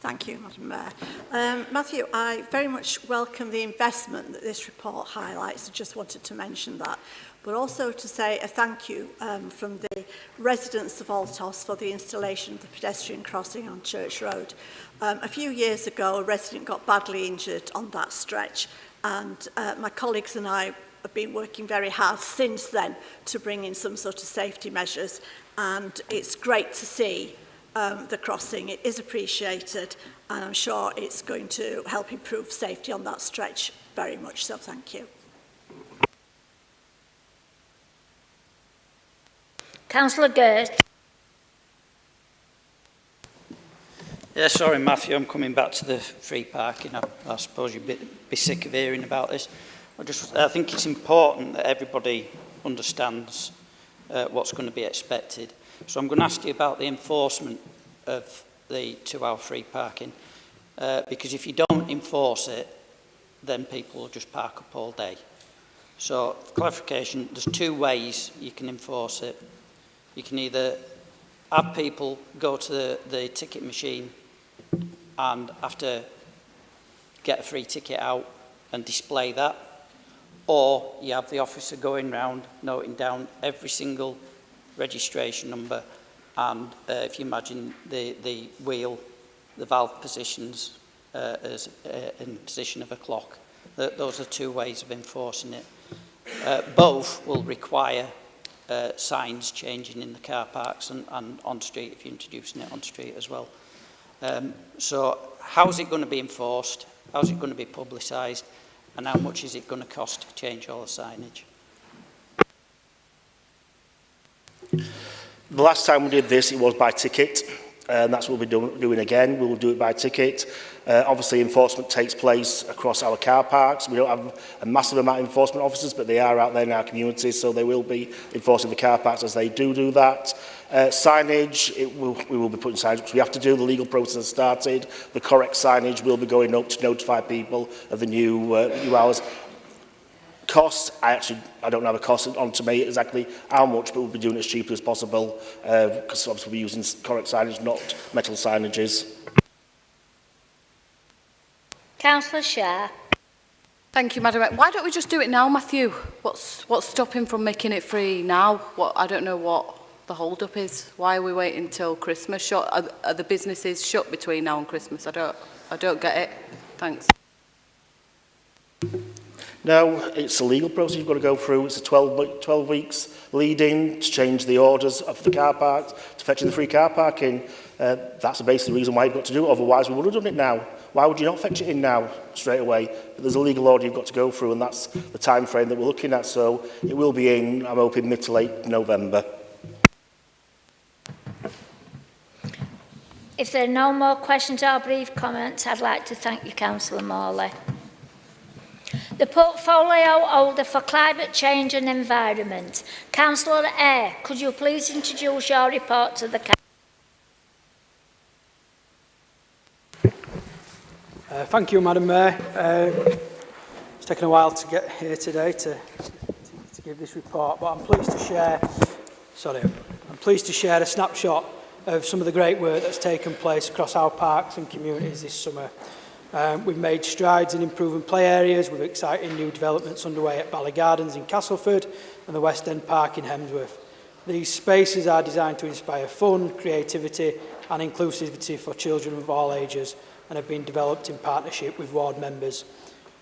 Thank you, Madam Mayor. Matthew, I very much welcome the investment that this report highlights. I just wanted to mention that. But also to say a thank you from the residents of Altos for the installation of the pedestrian crossing on Church Road. A few years ago, a resident got badly injured on that stretch, and my colleagues and I have been working very hard since then to bring in some sort of safety measures, and it's great to see the crossing. It is appreciated, and I'm sure it's going to help improve safety on that stretch very much, so thank you. Councillor Gert. Yeah, sorry, Matthew, I'm coming back to the free parking. I suppose you'd be sick of hearing about this. I think it's important that everybody understands what's going to be expected. So I'm going to ask you about the enforcement of the 2-hour free parking. Because if you don't enforce it, then people will just park up all day. So, for clarification, there's 2 ways you can enforce it. You can either have people go to the ticket machine and have to get a free ticket out and display that, or you have the officer going round noting down every single registration number, and if you imagine the wheel, the valve positions as in position of a clock. Those are 2 ways of enforcing it. Both will require signs changing in the car parks and on street if you're introducing it on street as well. So how's it going to be enforced? How's it going to be publicised? And how much is it going to cost to change all the signage? The last time we did this, it was by ticket, and that's what we'll be doing again. We will do it by ticket. Obviously, enforcement takes place across our car parks. We don't have a massive amount of enforcement officers, but they are out there in our communities, so they will be enforcing the car parks as they do that. Signage, we will be putting signage, which we have to do. The legal process has started. The correct signage will be going up to notify people of the new hours. Cost, I don't have a cost on to me exactly how much, but we'll be doing it as cheaply as possible, because obviously we're using correct signage, not metal signages. Councillor Shah. Thank you, Madam Mayor. Why don't we just do it now, Matthew? What's stopping from making it free now? I don't know what the hold-up is. Why are we waiting till Christmas? Are the businesses shut between now and Christmas? I don't get it. Thanks. No, it's a legal process you've got to go through. It's a 12 weeks lead-in to change the orders of the car parks, to fetching the free car parking. That's basically the reason why you've got to do it. Otherwise, we would have done it now. Why would you not fetch it in now, straight away? But there's a legal order you've got to go through, and that's the time frame that we're looking at. So it will be in, I'm hoping, mid to late November. If there are no more questions or brief comments, I'd like to thank you, Councillor Morley. The Portfolio Holder for Climate Change and Environment, Councillor Eyre, could you please introduce your report to the Council? Thank you, Madam Mayor. It's taken a while to get here today to give this report, but I'm pleased to share a snapshot of some of the great work that's taken place across our parks and communities this summer. We've made strides in improving play areas with exciting new developments underway at Valley Gardens in Castleford and the West End Park in Hemsworth. These spaces are designed to inspire fun, creativity and inclusivity for children of all ages and have been developed in partnership with ward members.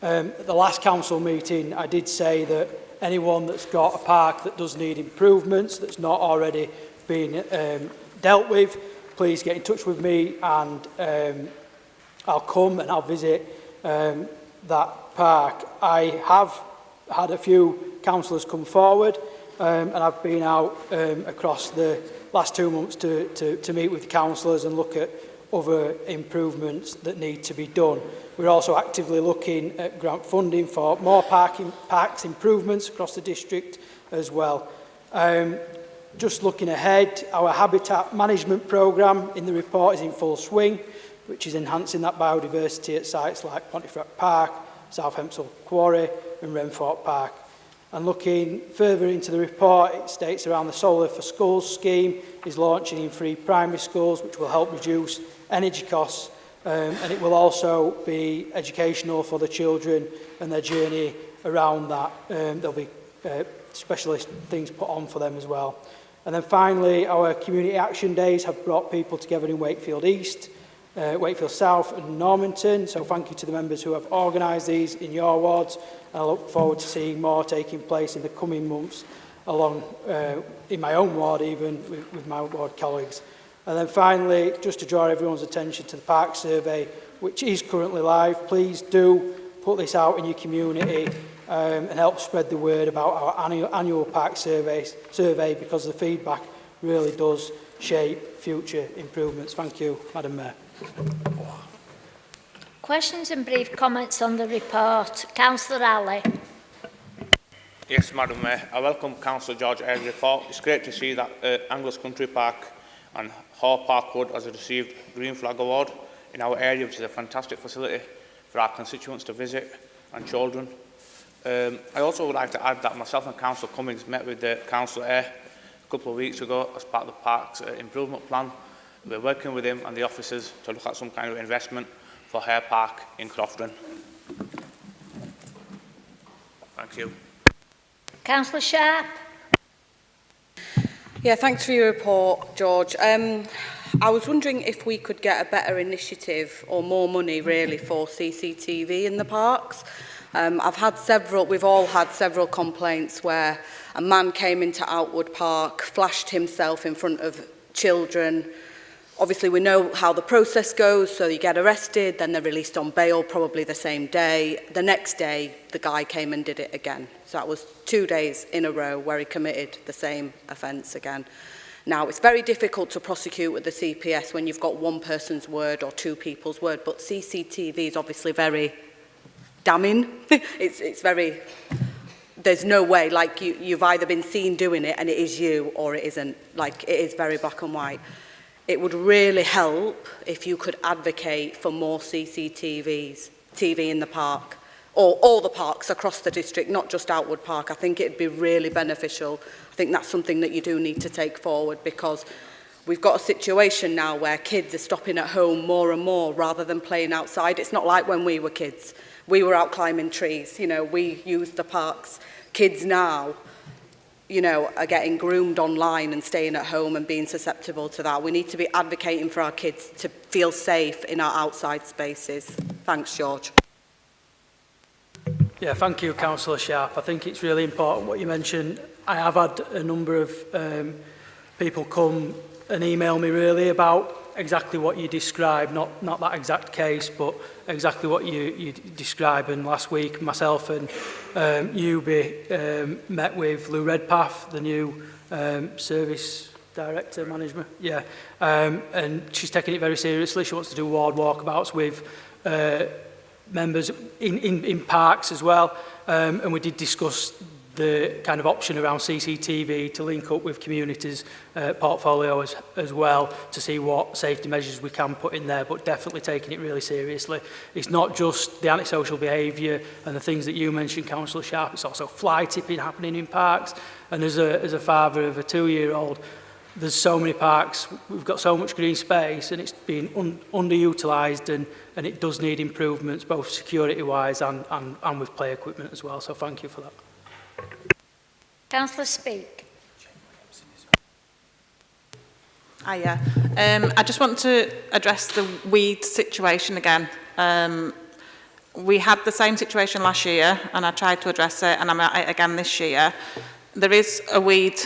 At the last council meeting, I did say that anyone that's got a park that does need improvements, that's not already been dealt with, please get in touch with me and I'll come and I'll visit that park. I have had a few councillors come forward and I've been out across the last 2 months to meet with councillors and look at other improvements that need to be done. We're also actively looking at grant funding for more parks improvements across the district as well. Just looking ahead, our habitat management programme in the report is in full swing, which is enhancing that biodiversity at sites like Pontefract Park, South Hempsall Quarry and Renfort Park. And looking further into the report, it states around the Solar for Schools scheme is launching in 3 primary schools, which will help reduce energy costs, and it will also be educational for the children and their journey around that. There'll be specialist things put on for them as well. And then finally, our community action days have brought people together in Wakefield East, Wakefield South and Normanton, so thank you to the members who have organised these in your wards, and I look forward to seeing more taking place in the coming months along in my own ward, even with my ward colleagues. And then finally, just to draw everyone's attention to the park survey, which is currently live, please do put this out in your community and help spread the word about our annual park survey because the feedback really does shape future improvements. Thank you, Madam Mayor. Questions and brief comments on the report. Councillor Ali. Yes, Madam Mayor. I welcome Councillor George Ayres' report. It's great to see that Angus Country Park and Hall Parkwood has received Green Flag Award in our area, which is a fantastic facility for our constituents to visit and children. I also would like to add that myself and Councillor Cummings met with Councillor Ayres a couple of weeks ago as part of the park's improvement plan. We're working with him and the officers to look at some kind of investment for Hare Park in Crofton. Thank you. Councillor Sharp. Yeah, thanks for your report, George. I was wondering if we could get a better initiative or more money really for CCTV in the parks. We've all had several complaints where a man came into Outwood Park, flashed himself in front of children. Obviously, we know how the process goes, so you get arrested, then they're released on bail probably the same day. The next day, the guy came and did it again. So that was 2 days in a row where he committed the same offence again. Now, it's very difficult to prosecute with the CPS when you've got one person's word or 2 people's word, but CCTV is obviously very damning. It's very... There's no way, like you've either been seen doing it and it is you or it isn't. Like, it is very black and white. It would really help if you could advocate for more TV in the park, or all the parks across the district, not just Outwood Park. I think it'd be really beneficial. I think that's something that you do need to take forward, because we've got a situation now where kids are stopping at home more and more rather than playing outside. It's not like when we were kids. We were out climbing trees, you know, we used the parks. Kids now, you know, are getting groomed online and staying at home and being susceptible to that. We need to be advocating for our kids to feel safe in our outside spaces. Thanks, George. Yeah, thank you, Councillor Sharp. I think it's really important what you mentioned. I have had a number of people come and email me really about exactly what you described, not that exact case, but exactly what you described. And last week, myself and UB met with Lou Redpath, the new service Director, Management. Yeah, and she's taking it very seriously. She wants to do ward walkabouts with members in parks as well. And we did discuss the kind of option around CCTV to link up with communities' portfolio as well to see what safety measures we can put in there, but definitely taking it really seriously. It's not just the antisocial behaviour and the things that you mentioned, Councillor Sharp, it's also fly tipping happening in parks. And as a father of a 2-year-old, there's so many parks, we've got so much green space and it's being underutilised and it does need improvements both security-wise and with play equipment as well. So thank you for that. Councillor Speak. I just want to address the weed situation again. We had the same situation last year and I tried to address it and I'm at it again this year. There is a weed,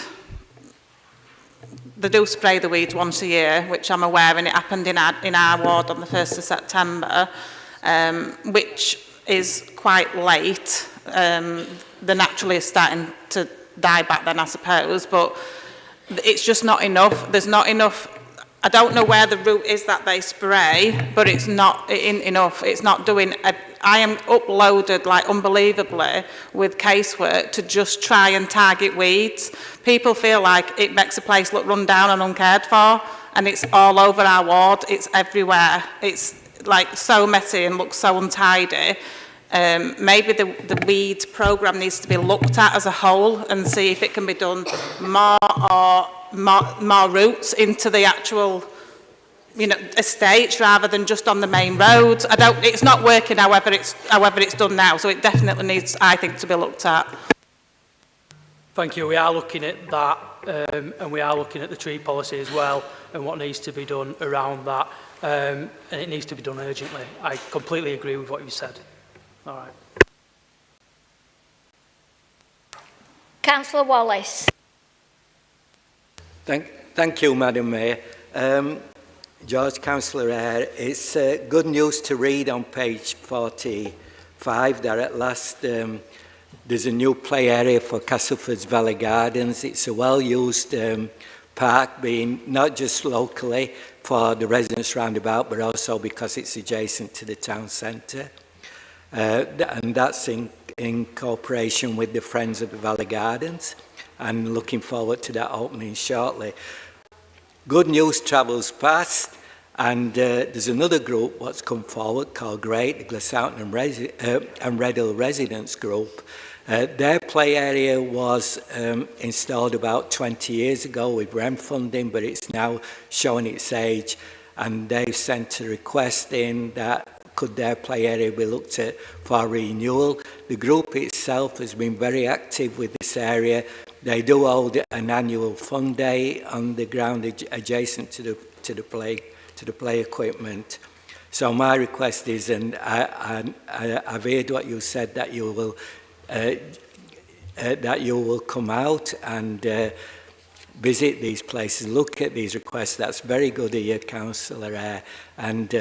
they do spray the weeds once a year, which I'm aware, and it happened in our ward on the 1st of September, which is quite late. They're naturally starting to die back then, I suppose, but it's just not enough. There's not enough. I don't know where the route is that they spray, but it's not enough. It's not doing. I am uploaded like unbelievably with casework to just try and target weeds. People feel like it makes a place look run down and uncared for, and it's all over our ward. It's everywhere. It's like so messy and looks so untidy. Maybe the weed programme needs to be looked at as a whole and see if it can be done more routes into the actual, estates rather than just on the main roads. It's not working however it's done now, so it definitely needs, I think, to be looked at. Thank you. We are looking at that and we are looking at the tree policy as well and what needs to be done around that, and it needs to be done urgently. I completely agree with what you said. All right. Councillor Wallace. Thank you, Madam Mayor. George, Councillor Eyre, it's good news to read on page 45 that at last there's a new play area for Castleford's Valley Gardens. It's a well-used park, being not just locally for the residents roundabout, but also because it's adjacent to the town centre. And that's in cooperation with the Friends of the Valley Gardens, and looking forward to that opening shortly. Good news travels fast, and there's another group what's come forward called GREAT, the Glassoutton and Redhill Residents Group. Their play area was installed about 20 years ago with REM funding, but it's now showing its age, and they've sent a request in that could their play area be looked at for renewal. The group itself has been very active with this area. They do hold an annual fun day on the ground adjacent to the play equipment. So my request is, and I've heard what you said, that you will come out and visit these places, look at these requests. That's very good of you, Councillor. And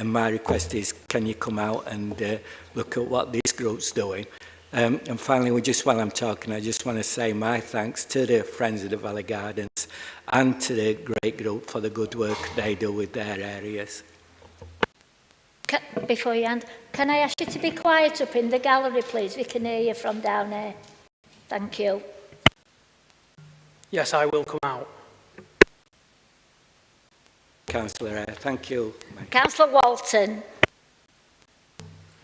my request is, can you come out and look at what this group's doing? And finally, while I'm talking, I just want to say my thanks to the Friends of the Valley Gardens and to the GREAT group for the good work they do with their areas. Before you end, can I ask you to be quiet up in the gallery, please? We can hear you from down there. Thank you. Yes, I will come out. Councillor, thank you. Councillor Walton.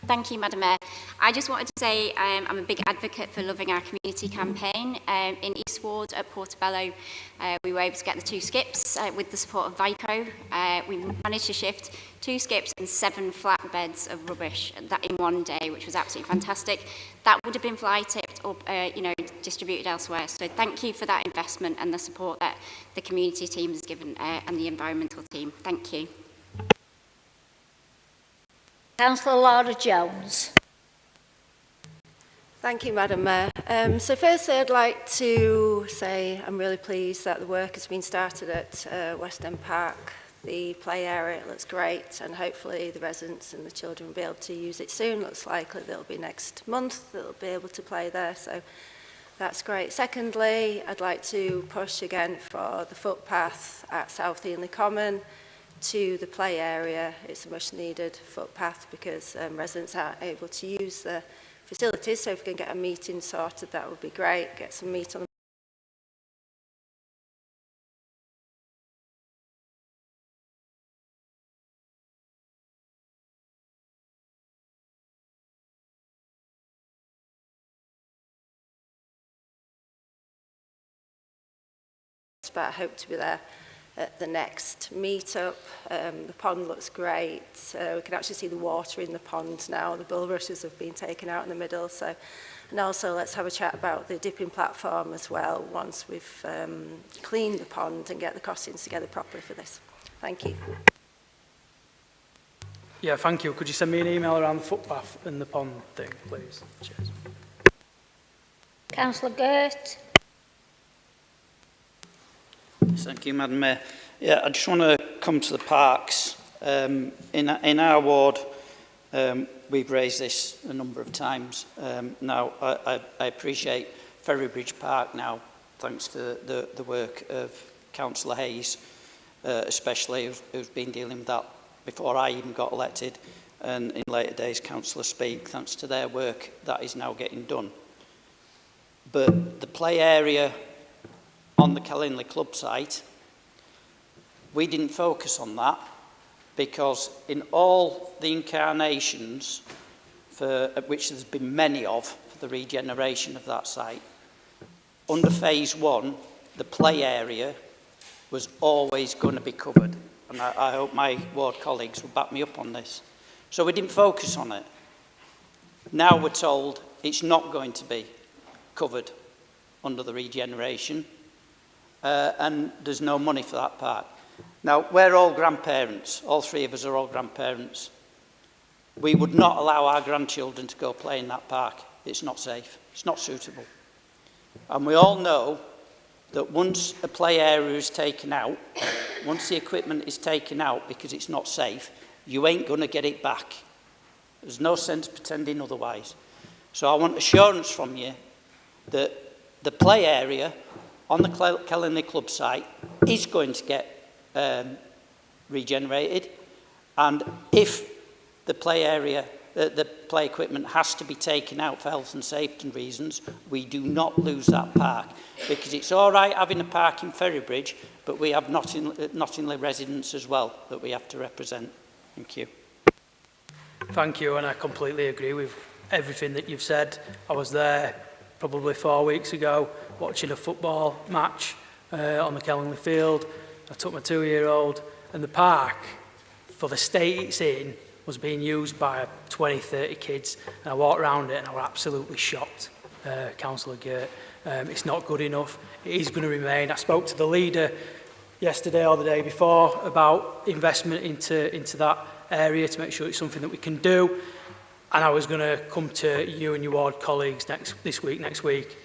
Thank you, Madam Mayor. I just wanted to say I'm a big advocate for Loving Our Community campaign. In East Ward at Portobello, we were able to get the 2 skips with the support of Vico. We managed to shift 2 skips and 7 flatbeds of rubbish that in one day, which was absolutely fantastic. That would have been fly tipped or distributed elsewhere. So thank you for that investment and the support that the community team has given and the environmental team. Thank you. Councillor Laura Jones. Thank you, Madam Mayor. So firstly, I'd like to say I'm really pleased that the work has been started at West End Park. The play area looks great, and hopefully the residents and the children will be able to use it soon. Looks likely they'll be next month they'll be able to play there, so That's great. Secondly, I'd like to push again for the footpath at South Eanley Common to the play area. It's a much needed footpath because residents aren't able to use the facilities, so if we can get a meeting sorted, that would be great. Get some meat on the but I hope to be there at the next meet-up. The pond looks great. We can actually see the water in the pond now. The bulrushes have been taken out in the middle. And also let's have a chat about the dipping platform as well once we've cleaned the pond and get the costings together properly for this. Thank you. Yeah, thank you. Could you send me an email around the footpath and the pond thing, please? Cheers. Councillor Gert. Thank you, Madam Mayor. Yeah, I just want to come to the parks. In our ward, we've raised this a number of times. Now, I appreciate Ferrybridge Park now, thanks to the work of Councillor Hayes, especially, who's been dealing with that before I even got elected, and in later days, Councillor Speak, thanks to their work, that is now getting done. But the play area on the Kellingley Club site, we didn't focus on that because in all the incarnations, which there's been many of, for the regeneration of that site, under phase 1, the play area was always going to be covered. And I hope my ward colleagues will back me up on this. So we didn't focus on it. Now we're told it's not going to be covered under the regeneration. And there's no money for that park. Now, we're all grandparents. All three of us are all grandparents. We would not allow our grandchildren to go play in that park. It's not safe. It's not suitable. And we all know that once a play area is taken out, once the equipment is taken out because it's not safe, you ain't going to get it back. There's no sense pretending otherwise. So I want assurance from you that the play area on the Kellingley Club site is going to get regenerated, and if the play area, the play equipment has to be taken out for health and safety reasons, we do not lose that park, because it's all right having a park in Ferrybridge, but we have Nottingley residents as well that we have to represent. Thank you. Thank you, and I completely agree with everything that you've said. I was there probably 4 weeks ago watching a football match on the Kellingley field. I took my 2-year-old, and the park, for the state it's in, was being used by 20, 30 kids, and I walked around it and I was absolutely shocked, Councillor Gert. It's not good enough. It is going to remain. I spoke to the leader yesterday or the day before about investment into that area to make sure it's something that we can do. And I was going to come to you and your ward colleagues next week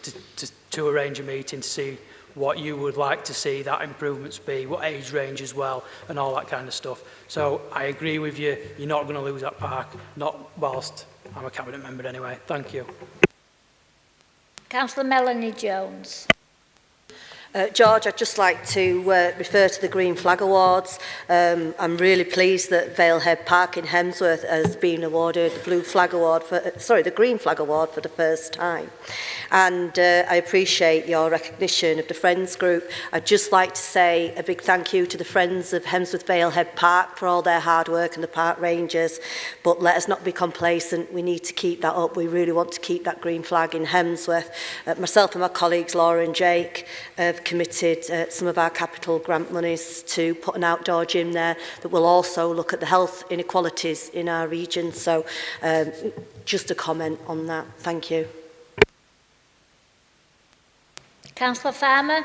to arrange a meeting to see what you would like to see that improvements be, what age range as well, and all that kind of stuff. So I agree with you. You're not going to lose that park, not whilst I'm a cabinet member anyway. Thank you. Councillor Melanie Jones. George, I'd just like to refer to the Green Flag Awards. I'm really pleased that Valehead Park in Hemsworth has been awarded the the Green Flag Award for the first time. And I appreciate your recognition of the Friends Group. I'd just like to say a big thank you to the Friends of Hemsworth Valehead Park for all their hard work and the park rangers. But let us not be complacent. We need to keep that up. We really want to keep that green flag in Hemsworth. Myself and my colleagues, Laura and Jake, have committed some of our capital grant monies to put an outdoor gym there that will also look at the health inequalities in our region. So just a comment on that. Thank you. Councillor Farmer.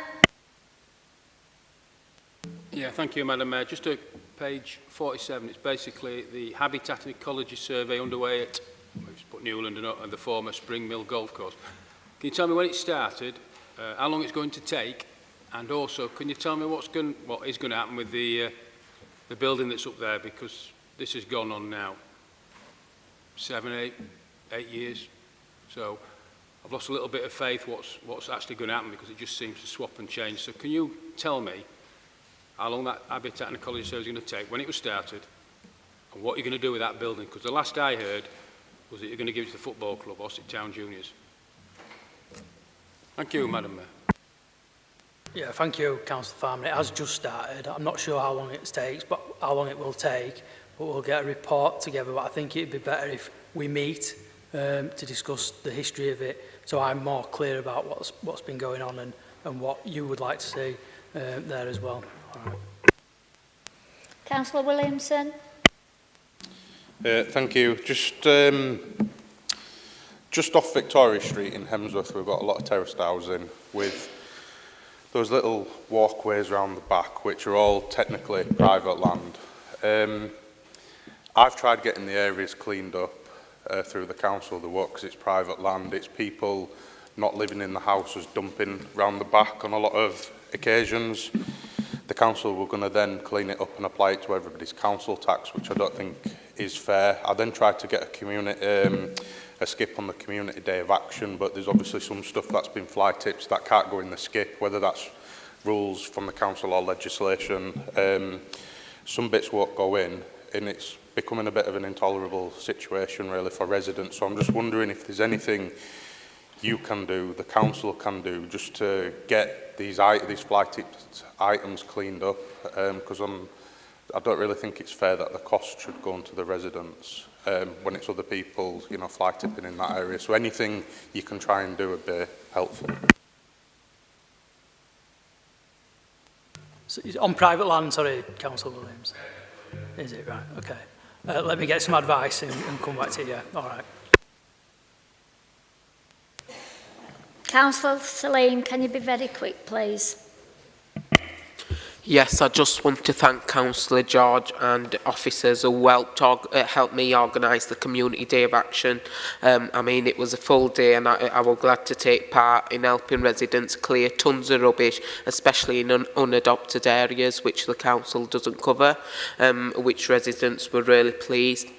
Yeah, thank you, Madam Mayor. Just to page 47, it's basically the Habitat and Ecology Survey underway at Newland and the former Spring Mill Golf Course. Can you tell me when it started, how long it's going to take, and also can you tell me what is going to happen with the building that's up there, because this has gone on now 7, 8 years. So I've lost a little bit of faith what's actually going to happen, because it just seems to swap and change. So can you tell me how long that Habitat and Ecology Service is going to take, when it was started, and what you're going to do with that building? Because the last I heard was that you're going to give it to the football club, Ossett Town Juniors. Thank you, Madam Mayor. Yeah, thank you, Councillor Farman. It has just started. I'm not sure how long it takes, but how long it will take. But we'll get a report together. But I think it'd be better if we meet to discuss the history of it, so I'm more clear about what's been going on and what you would like to see there as well. All right. Councillor Williamson. Thank you. Just off Victoria Street in Hemsworth, we've got a lot of terraced housing with those little walkways around the back, which are all technically private land. I've tried getting the areas cleaned up through the council, the work, because it's private land. It's people not living in the houses dumping round the back on a lot of occasions. The council were going to then clean it up and apply it to everybody's council tax, which I don't think is fair. I then tried to get a skip on the community day of action, but there's obviously some stuff that's been fly tips that can't go in the skip, whether that's rules from the council or legislation. Some bits won't go in, and it's becoming a bit of an intolerable situation really for residents. So I'm just wondering if there's anything you can do, the council can do, just to get these fly tipped items cleaned up, because I don't really think it's fair that the cost should go onto the residents when it's other people, you know, fly tipping in that area. So anything you can try and do would be helpful. So on private land, sorry, Councillor Williams. Is it right? Okay. Let me get some advice and come back to you. All right. Councillor Salim, can you be very quick, please? Yes, I just want to thank Councillor George and officers who helped me organise the Community Day of Action. I mean, it was a full day, and I was glad to take part in helping residents clear tons of rubbish, especially in unadopted areas, which the council doesn't cover, which residents were really pleased.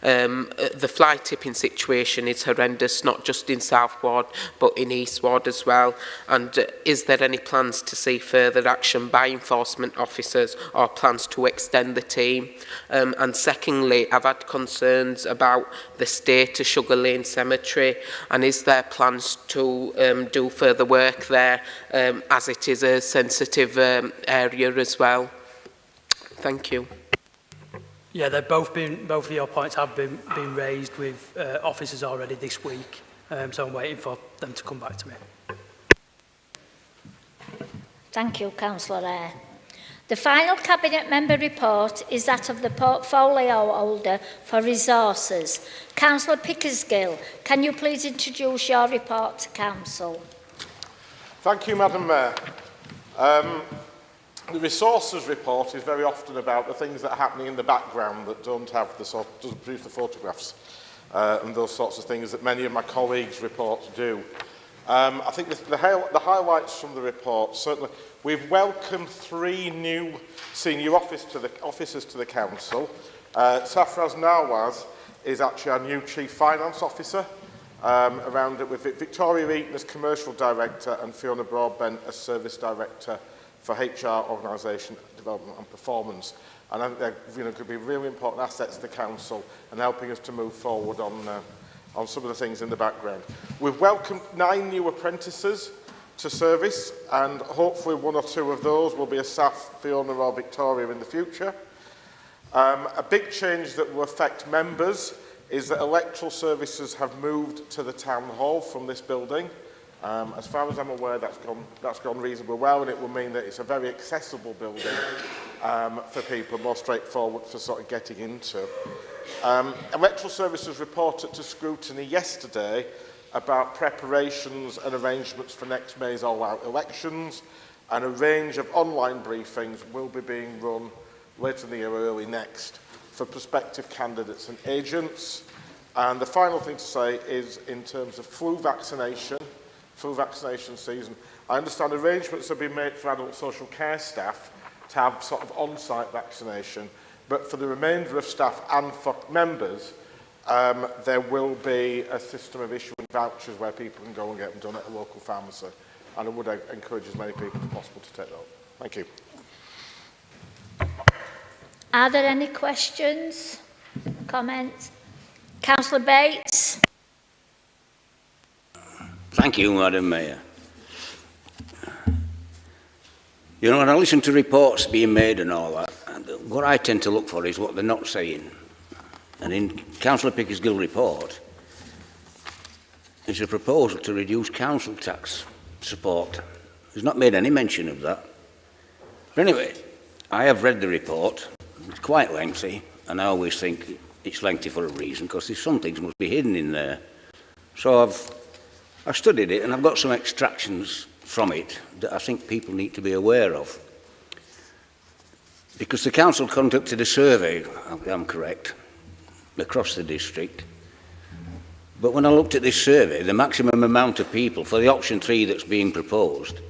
The fly tipping situation is horrendous, not just in South Ward, but in East Ward as well. And is there any plans to see further action by enforcement officers or plans to extend the team? And secondly, I've had concerns about the state of Sugar Lane Cemetery, and is there plans to do further work there, as it is a sensitive area as well? Thank you. Yeah, both of your points have been raised with officers already this week, so I'm waiting for them to come back to me. Thank you, Councillor Eyre. The final Cabinet Member report is that of the portfolio holder for resources. Councillor Pickersgill, can you please introduce your report to Council? Thank you, Madam Mayor. The resources report is very often about the things that are happening in the background that doesn't produce the photographs and those sorts of things that many of my colleagues' reports do. I think the highlights from the report, certainly, we've welcomed 3 new senior officers to the council. Safraz Nawaz is actually our new Chief Finance Officer, around it with Victoria Eaton as Commercial Director and Fiona Broadbent as Service Director for HR, Organisation, Development and Performance. And I think they're could be really important assets to the council and helping us to move forward on some of the things in the background. We've welcomed 9 new apprentices to service, and hopefully 1 or 2 of those will be a staff, Fiona or Victoria, in the future. A big change that will affect members is that electoral services have moved to the town hall from this building. As far as I'm aware, that's gone reasonably well, and it will mean that it's a very accessible building for people, more straightforward for sort of getting into. Electoral services reported to scrutiny yesterday about preparations and arrangements for next May's all-out elections, and a range of online briefings will be being run later in the year or early next for prospective candidates and agents. And the final thing to say is in terms of flu vaccination season, I understand arrangements have been made for adult social care staff to have sort of on-site vaccination, but for the remainder of staff and for members, there will be a system of issuing vouchers where people can go and get them done at a local pharmacy. And I would encourage as many people as possible to take that up. Thank you. Are there any questions, comments? Councillor Bates. Thank you, Madam Mayor. You know, when I listen to reports being made and all that, what I tend to look for is what they're not saying. And in Councillor Pickersgill's report, there's a proposal to reduce council tax support. He's not made any mention of that. But anyway, I have read the report. It's quite lengthy, and I always think it's lengthy for a reason, because there's some things must be hidden in there. So I've studied it, and I've got some extractions from it that I think people need to be aware of. Because the council conducted a survey, if I'm correct, across the district. But when I looked at this survey, the maximum amount of people for the option 3 that's being proposed,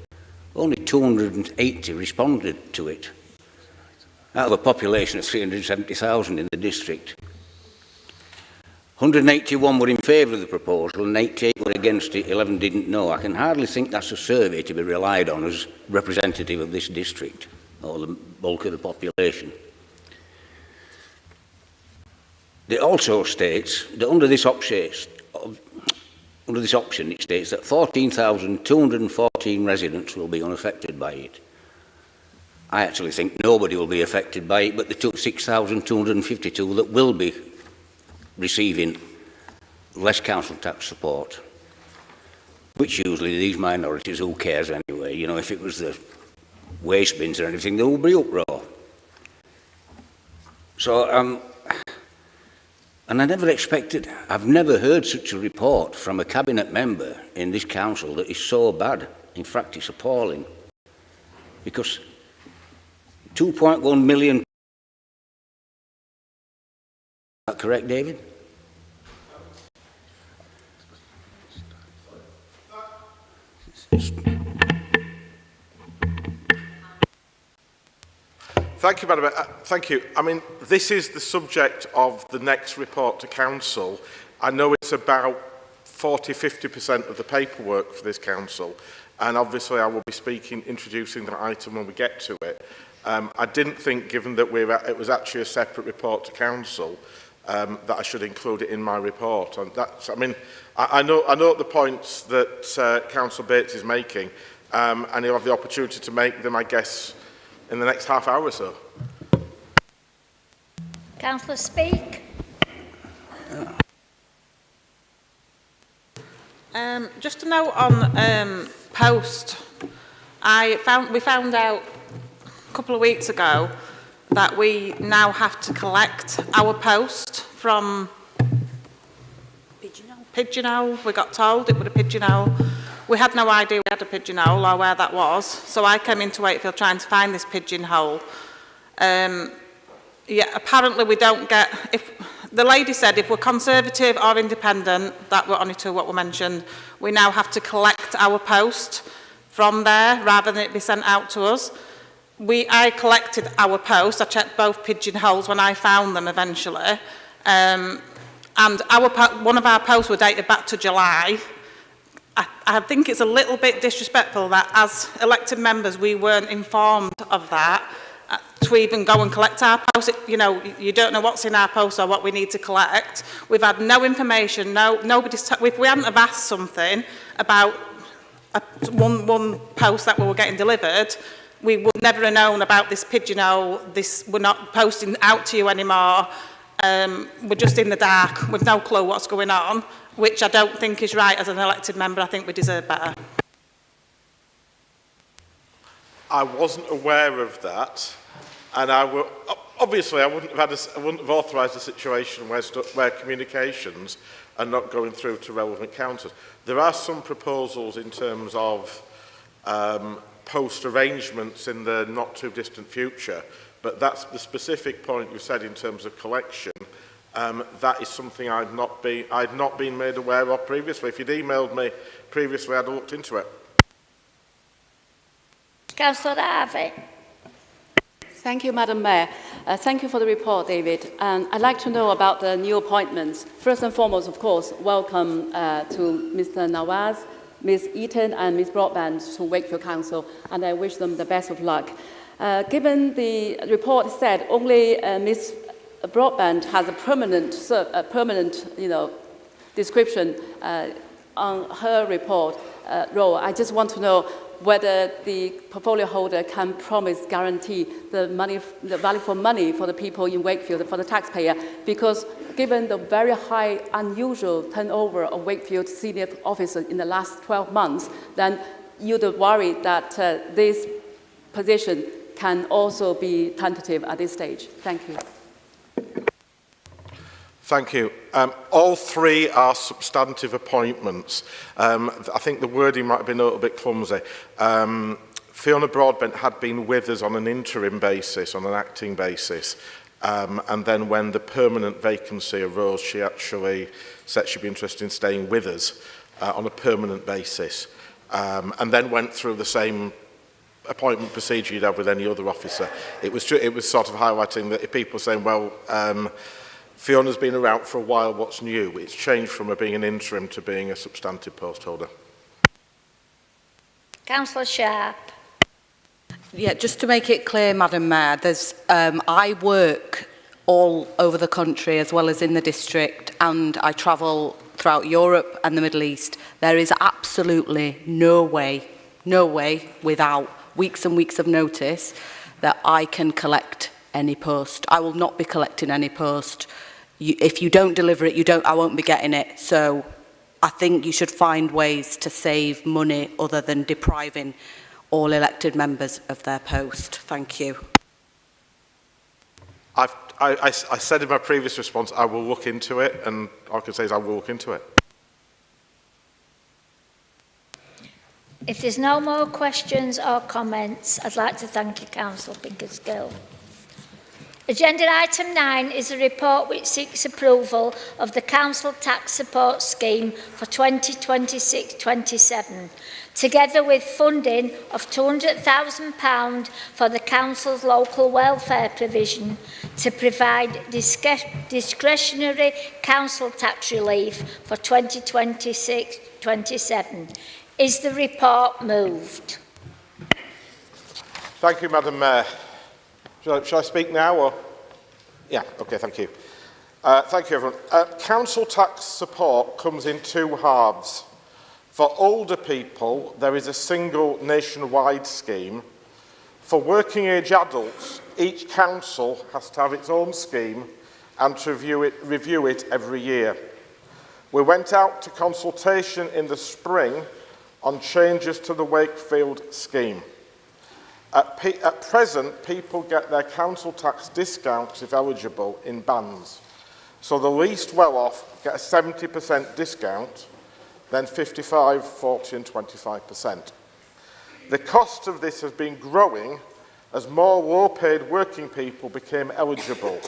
only 280 responded to it, out of a population of 370,000 in the district. 181 were in favour of the proposal and 88 were against it, 11 didn't know. I can hardly think that's a survey to be relied on as representative of this district or the bulk of the population. It also states that under this option it states that 14,214 residents will be unaffected by it. I actually think nobody will be affected by it but the 6,252 that will be receiving less council tax support, which usually these minorities, who cares anyway? You know, if it was the waste bins or anything, there will be uproar. So, and I never expected, I've never heard such a report from a cabinet member in this council that is so bad. In fact, it's appalling. Because 2.1 million, is that correct, David? Thank you, Madam Mayor. Thank you. I mean, this is the subject of the next report to Council. I know it's about 40–50% of the paperwork for this Council, and obviously I will be introducing that item when we get to it. I didn't think, given that it was actually a separate report to Council, that I should include it in my report. And that's, I mean, I know the points that Councillor Bates is making, and he'll have the opportunity to make them, I guess, in the next half hour or so. Councillor Speak. Just a note on post. We found out a couple of weeks ago that we now have to collect our post from Pigeonhole. We got told it was a Pigeonhole. We had no idea we had a pigeonhole or where that was, so I came into Wakefield trying to find this pigeonhole. Yeah, apparently we don't get, the lady said if we're Conservative or Independent, that were only two what were mentioned, we now have to collect our post from there rather than it be sent out to us. I collected our post, I checked both pigeonholes when I found them eventually, and one of our posts were dated back to July. I think it's a little bit disrespectful that as elected members we weren't informed of that to even go and collect our post. You know, you don't know what's in our post or what we need to collect. We've had no information, nobody's, if we hadn't have asked something about one post that we were getting delivered, we would never have known about this pigeonhole, we're not posting out to you anymore. We're just in the dark with no clue what's going on, which I don't think is right as an elected member. I think we deserve better. I wasn't aware of that, and obviously I wouldn't have authorised a situation where communications are not going through to relevant councils. There are some proposals in terms of post arrangements in the not too distant future, but that's the specific point you said in terms of collection. That is something I'd not been made aware of previously. If you'd emailed me previously, I'd have looked into it. Councillor Harvey. Thank you, Madam Mayor. Thank you for the report, David. And I'd like to know about the new appointments. First and foremost, of course, welcome to Mr. Nawaz, Ms. Eaton and Ms. Broadbent to Wakefield Council, and I wish them the best of luck. Given the report said only Ms. Broadbent has a permanent description on her report role, I just want to know whether the portfolio holder can guarantee the value for money for the people in Wakefield and for the taxpayer, because given the very high, unusual turnover of Wakefield senior officers in the last 12 months, then you'd worry that this position can also be tentative at this stage. Thank you. Thank you. All three are substantive appointments. I think the wording might have been a little bit clumsy. Fiona Broadbent had been with us on an interim basis, on an acting basis, and then when the permanent vacancy arose, she actually said she'd be interested in staying with us on a permanent basis, and then went through the same appointment procedure you'd have with any other officer. It was sort of highlighting that if people are saying, well, Fiona's been around for a while, what's new? It's changed from her being an interim to being a substantive post holder. Councillor Sharp. Yeah, just to make it clear, Madam Mayor, I work all over the country as well as in the district, and I travel throughout Europe and the Middle East. There is absolutely no way without weeks and weeks of notice that I can collect any post. I will not be collecting any post. If you don't deliver it, I won't be getting it. So I think you should find ways to save money other than depriving all elected members of their post. Thank you. I said in my previous response, I will look into it, and all I can say is I will look into it. If there's no more questions or comments, I'd like to thank you, Councillor Pickersgill. Agenda item 9 is a report which seeks approval of the Council Tax Support Scheme for 2026-27, together with funding of £200,000 for the Council's local welfare provision to provide discretionary council tax relief for 2026-27. Is the report moved? Thank you, Madam Mayor. Shall I speak now? Or? Yeah, okay, thank you. Thank you, everyone. Council tax support comes in two halves. For older people, there is a single nationwide scheme. For working age adults, each council has to have its own scheme and to review it every year. We went out to consultation in the spring on changes to the Wakefield scheme. At present, people get their council tax discounts, if eligible, in bands. So the least well-off get a 70% discount, then 55%, 40% and 25%. The cost of this has been growing as more low-paid working people became eligible.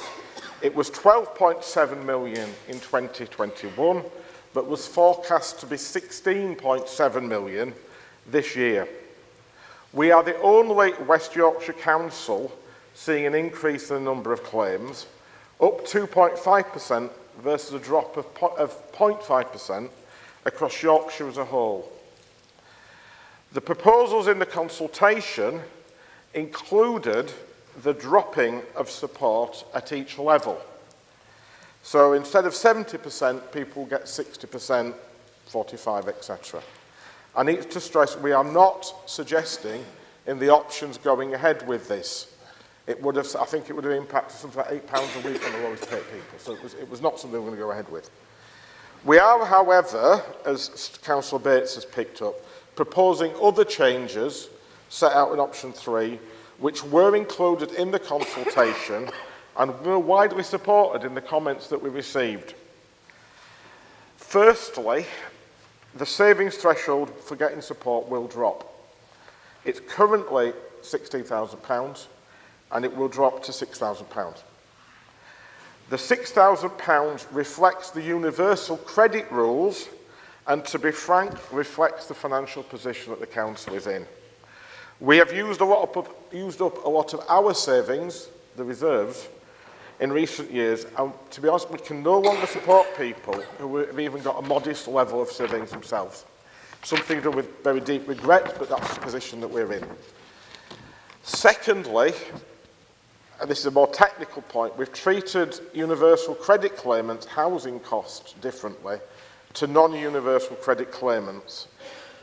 It was 12.7 million in 2021, but was forecast to be 16.7 million this year. We are the only West Yorkshire Council seeing an increase in the number of claims, up 2.5% versus a drop of 0.5% across Yorkshire as a whole. The proposals in the consultation included the dropping of support at each level. So instead of 70%, people get 60%, 45%, etc. I need to stress we are not suggesting in the options going ahead with this. I think it would have impacted something like £8 a week on the lowest paid people. So it was not something we're going to go ahead with. We are, however, as Councillor Bates has picked up, proposing other changes set out in option 3, which were included in the consultation and were widely supported in the comments that we received. Firstly, the savings threshold for getting support will drop. It's currently £16,000 and it will drop to £6,000. The £6,000 reflects the universal credit rules and, to be frank, reflects the financial position that the council is in. We have used up a lot of our savings, the reserves, in recent years, and to be honest, we can no longer support people who have even got a modest level of savings themselves. Something done with very deep regret, but that's the position that we're in. Secondly, and this is a more technical point, we've treated universal credit claimants' housing costs differently to non-universal credit claimants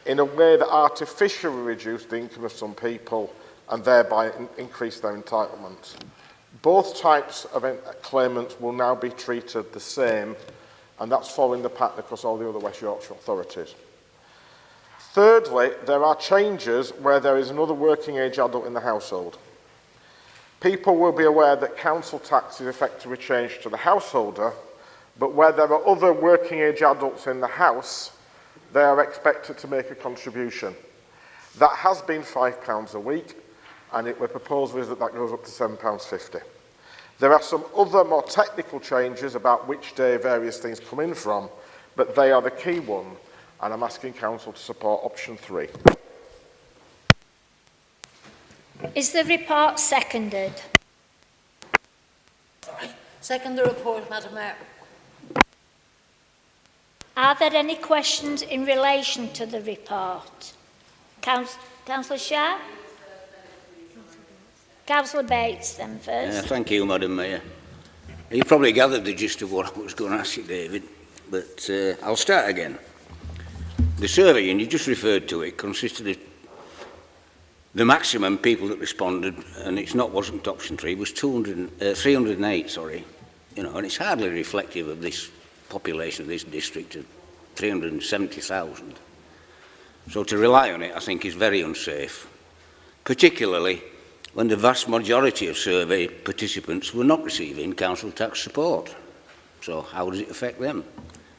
in a way that artificially reduced the income of some people and thereby increased their entitlements. Both types of claimants will now be treated the same, and that's following the pattern across all the other West Yorkshire authorities. Thirdly, there are changes where there is another working age adult in the household. People will be aware that council tax is effectively changed to the householder, but where there are other working age adults in the house, they are expected to make a contribution. That has been £5 a week, and the proposal is that that goes up to £7.50. There are some other more technical changes about which day various things come in from, but they are the key one, and I'm asking Council to support option 3. Is the report seconded? Second the report, Madam Mayor. Are there any questions in relation to the report? Councillor Shah? Councillor Bates then first. Thank you, Madam Mayor. You probably gathered the gist of what I was going to ask you, David, but I'll start again. The survey, and you just referred to it, consisted of the maximum people that responded, and wasn't option 3, was 308, sorry. And it's hardly reflective of this population of this district of 370,000. So to rely on it, I think, is very unsafe, particularly when the vast majority of survey participants were not receiving council tax support. So how does it affect them?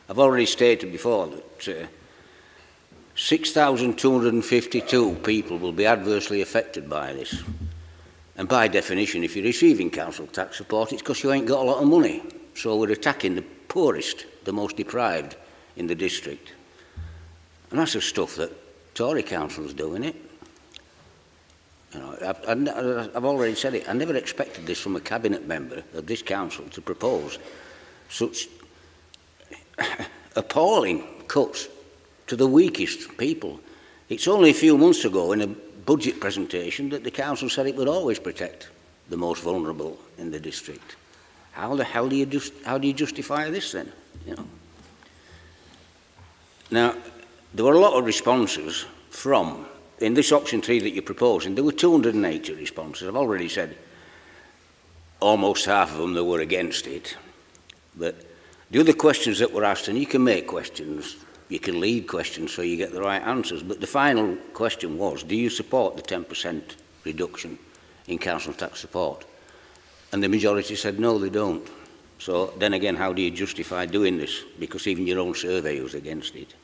I've already stated before that 6,252 people will be adversely affected by this. And by definition, if you're receiving council tax support, it's because you ain't got a lot of money. So we're attacking the poorest, the most deprived in the district. And that's the stuff that Tory councils do, innit? I've already said it. I never expected this from a cabinet member of this council to propose such appalling cuts to the weakest people. It's only a few months ago in a budget presentation that the council said it would always protect the most vulnerable in the district. How the hell do you justify this then? Now, there were a lot of responses from, in this option 3 that you're proposing, there were 280 responses. I've already said almost half of them that were against it. But the other questions that were asked, and you can make questions, you can lead questions so you get the right answers, but the final question was, do you support the 10% reduction in council tax support? And the majority said no, they don't. So then again, how do you justify doing this? Because even your own survey was against it.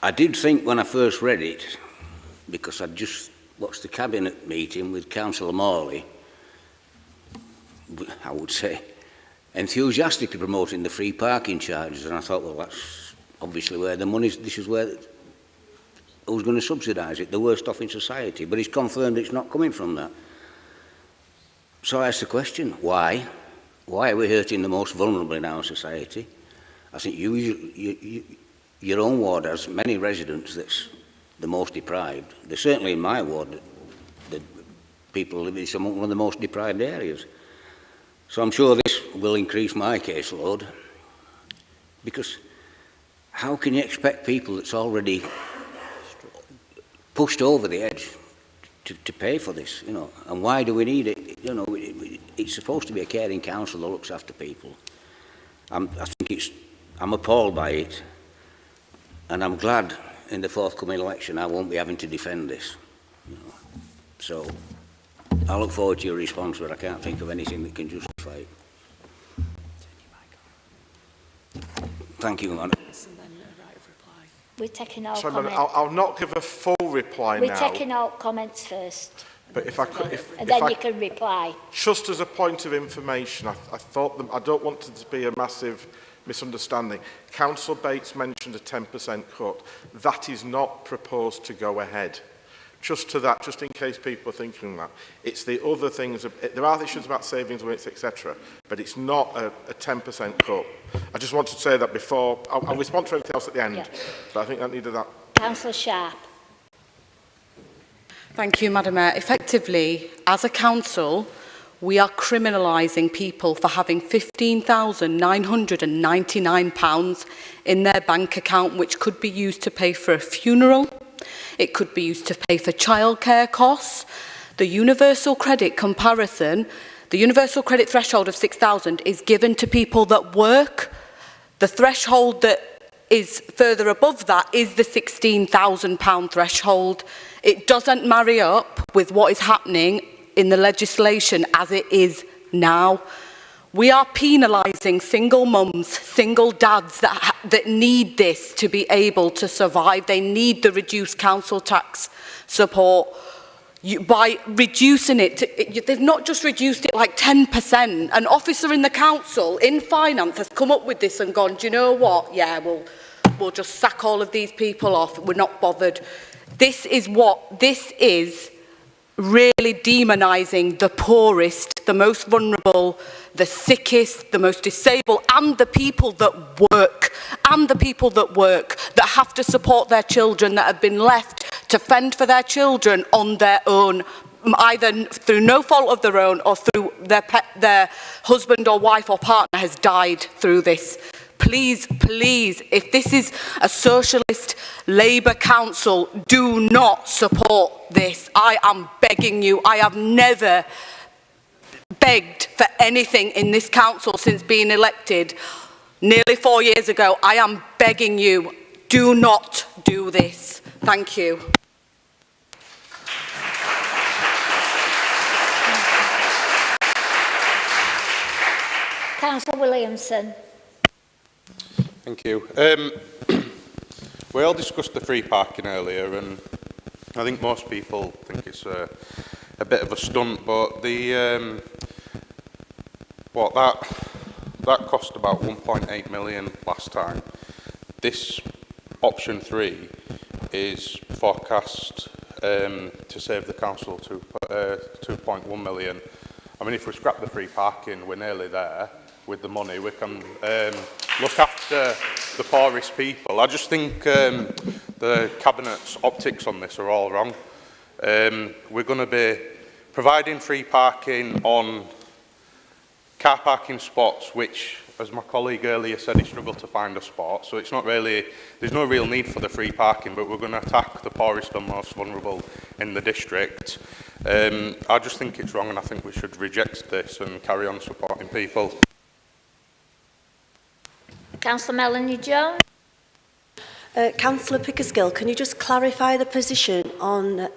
I did think when I first read it, because I'd just watched the cabinet meeting with Councillor Morley, I would say, enthusiastically promoting the free parking charges, and I thought, well, that's obviously where the money's, this is where, who's going to subsidise it, the worst off in society, but he's confirmed it's not coming from that. So I asked the question, why? Why are we hurting the most vulnerable in our society? I think your own ward has many residents that's the most deprived. They're certainly in my ward, the people live in one of the most deprived areas. So I'm sure this will increase my caseload, because how can you expect people that's already pushed over the edge to pay for this, and why do we need it? It's supposed to be a caring council that looks after people. I'm appalled by it, and I'm glad in the forthcoming election I won't be having to defend this. So I look forward to your response, but I can't think of anything that can justify it. Thank you, Madam. We're taking all Sorry, comments. I'll not give a full reply now. We're taking all comments first. But if I could, and then you can reply. Just as a point of information, I thought I don't want it to be a massive misunderstanding. Councillor Bates mentioned a 10% cut. That is not proposed to go ahead. Just to that, just in case people are thinking that. It's the other things, there are issues about savings limits, etc., but it's not a 10% cut. I just wanted to say that before. I'll respond to anything else at the end, but I think that needed that. Councillor Sharp. Thank you, Madam Mayor. Effectively, as a council, we are criminalising people for having £15,999 in their bank account, which could be used to pay for a funeral. It could be used to pay for childcare costs. The universal credit comparison, the universal credit threshold of 6,000 is given to people that work. The threshold that is further above that is the £16,000 threshold. It doesn't marry up with what is happening in the legislation as it is now. We are penalising single mums, single dads that need this to be able to survive. They need the reduced council tax support. By reducing it, they've not just reduced it like 10%. An officer in the council, in finance, has come up with this and gone, do you know what? Yeah, we'll just sack all of these people off. We're not bothered. This is really demonising the poorest, the most vulnerable, the sickest, the most disabled, and the people that work, that have to support their children, that have been left to fend for their children on their own, either through no fault of their own or through their husband or wife or partner has died through this. Please, please, if this is a socialist Labour council, do not support this. I am begging you. I have never begged for anything in this council since being elected nearly 4 years ago. I am begging you, do not do this. Thank you. Councillor Williamson. Thank you. We all discussed the free parking earlier, and I think most people think it's a bit of a stunt, but the that cost about 1.8 million last time. This option 3 is forecast to save the council 2.1 million. I mean, if we scrap the free parking, we're nearly there. With the money, we can look after the poorest people. I just think the Cabinet's optics on this are all wrong. We're going to be providing free parking on car parking spots, which, as my colleague earlier said, he struggled to find a spot. So it's not really, there's no real need for the free parking, but we're going to attack the poorest and most vulnerable in the district. I just think it's wrong, and I think we should reject this and carry on supporting people. Councillor Melanie Jones. Councillor Pickersgill, can you just clarify the position on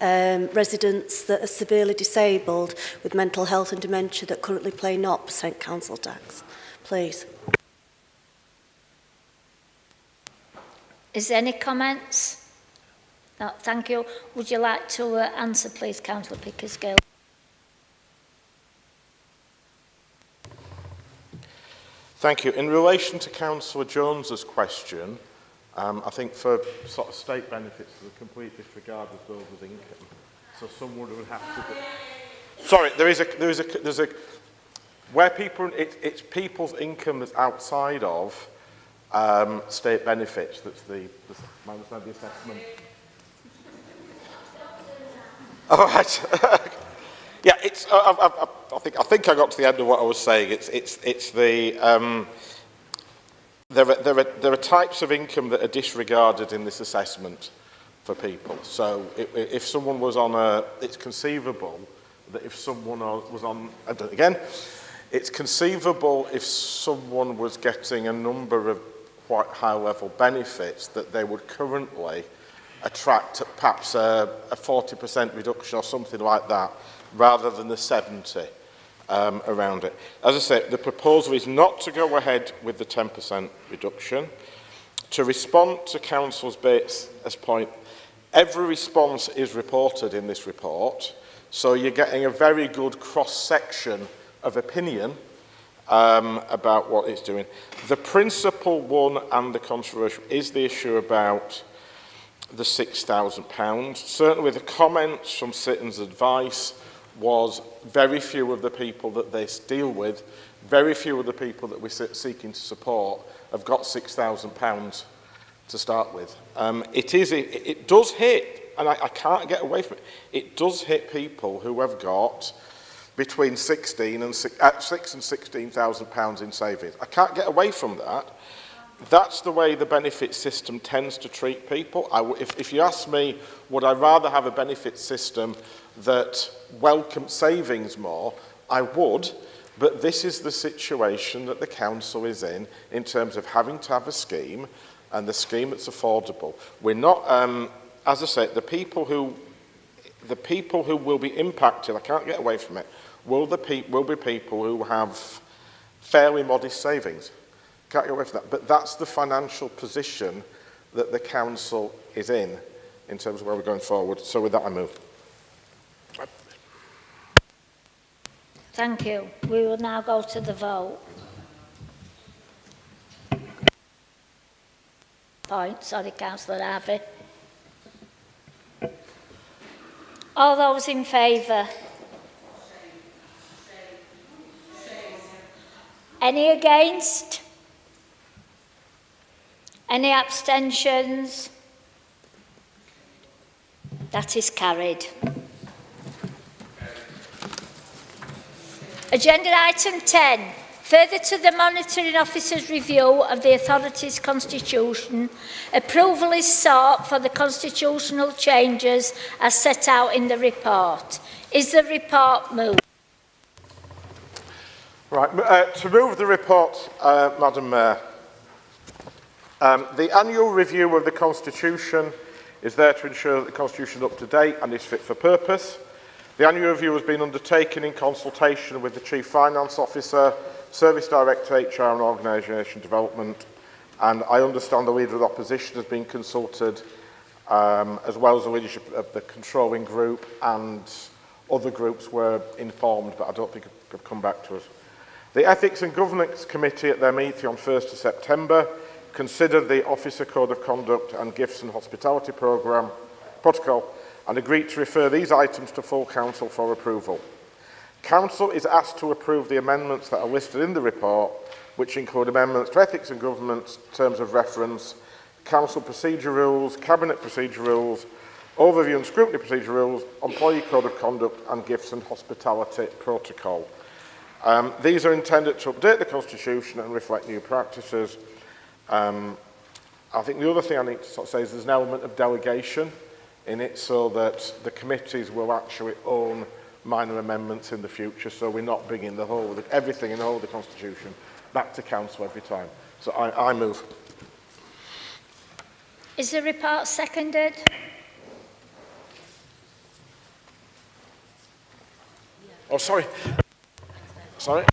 residents that are severely disabled with mental health and dementia that currently pay 0% council tax, please? Is there any comments? No, thank you. Would you like to answer, please, Councillor Pickersgill? Thank you. In relation to Councillor Jones's question, I think for sort of state benefits, there's a complete disregard of those with income. So someone would have to. Sorry, there's a where people it's people's income that's outside of state benefits. That's the assessment. All right. Yeah, it's. I think I got to the end of what I was saying. It's the. There are types of income that are disregarded in this assessment for people. So if someone was on a, it's conceivable that if someone was on, again, it's conceivable if someone was getting a number of quite high-level benefits that they would currently attract perhaps a 40% reduction or something like that, rather than the 70 around it. As I say, the proposal is not to go ahead with the 10% reduction. To respond to Councillor Bates' point, every response is reported in this report, so you're getting a very good cross-section of opinion about what it's doing. The principal one and the controversial is the issue about the £6,000. Certainly the comments from Citizens' Advice was very few of the people that they deal with, very few of the people that we're seeking to support have got £6,000 to start with. It does hit, and I can't get away from it, it does hit people who have got between £6,000 and £16,000 in savings. I can't get away from that. That's the way the benefit system tends to treat people. If you ask me, would I rather have a benefit system that welcomes savings more? I would, but this is the situation that the council is in terms of having to have a scheme, and the scheme that's affordable. We're not, as I said, the people who will be impacted, I can't get away from it, will be people who have fairly modest savings. Can't get away from that. But that's the financial position that the council is in terms of where we're going forward. So with that, I move. Thank you. We will now go to the vote. Point. Sorry, Councillor Harvey. All those in favour? Any against? Any abstentions? That is carried. Agenda item 10. Further to the Monitoring Officer's review of the authority's constitution, approval is sought for the constitutional changes as set out in the report. Is the report moved? Right, to move the report, Madam Mayor. The annual review of the Constitution is there to ensure that the Constitution is up to date and is fit for purpose. The annual review has been undertaken in consultation with the Chief Finance Officer, Service Director, HR and Organisation Development, and I understand the Leader of the Opposition has been consulted, as well as the leadership of the controlling group, and other groups were informed, but I don't think have come back to us. The Ethics and Governance Committee at their meeting on 1st of September considered the Officer Code of Conduct and Gifts and Hospitality Protocol and agreed to refer these items to full Council for approval. Council is asked to approve the amendments that are listed in the report, which include amendments to Ethics and Governance, Terms of Reference, Council Procedure Rules, Cabinet Procedure Rules, Overview and Scrutiny Procedure Rules, Employee Code of Conduct and Gifts and Hospitality Protocol. These are intended to update the Constitution and reflect new practices. I think the other thing I need to say is there's an element of delegation in it so that the committees will actually own minor amendments in the future, so we're not bringing everything in the whole of the Constitution back to Council every time. So I move. Is the report seconded? Oh, sorry. Sorry.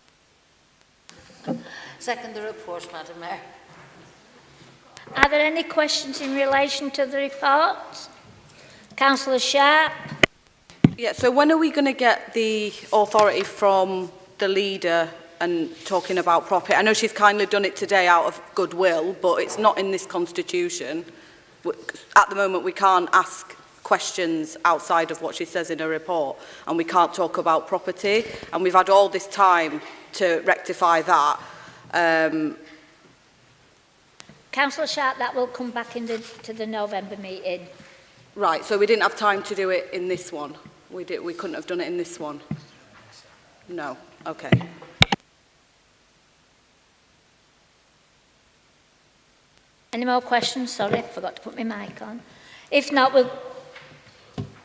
Second the report, Madam Mayor. Are there any questions in relation to the report? Councillor Sharp. Yeah, so when are we going to get the authority from the leader and talking about property? I know she's kindly done it today out of goodwill, but it's not in this constitution. At the moment, we can't ask questions outside of what she says in her report, and we can't talk about property, and we've had all this time to rectify that. Councillor Sharp, that will come back to the November meeting. Right, so we didn't have time to do it in this one. We couldn't have done it in this one. No, okay. Any more questions? Sorry, I forgot to put my mic on. If not, we'll...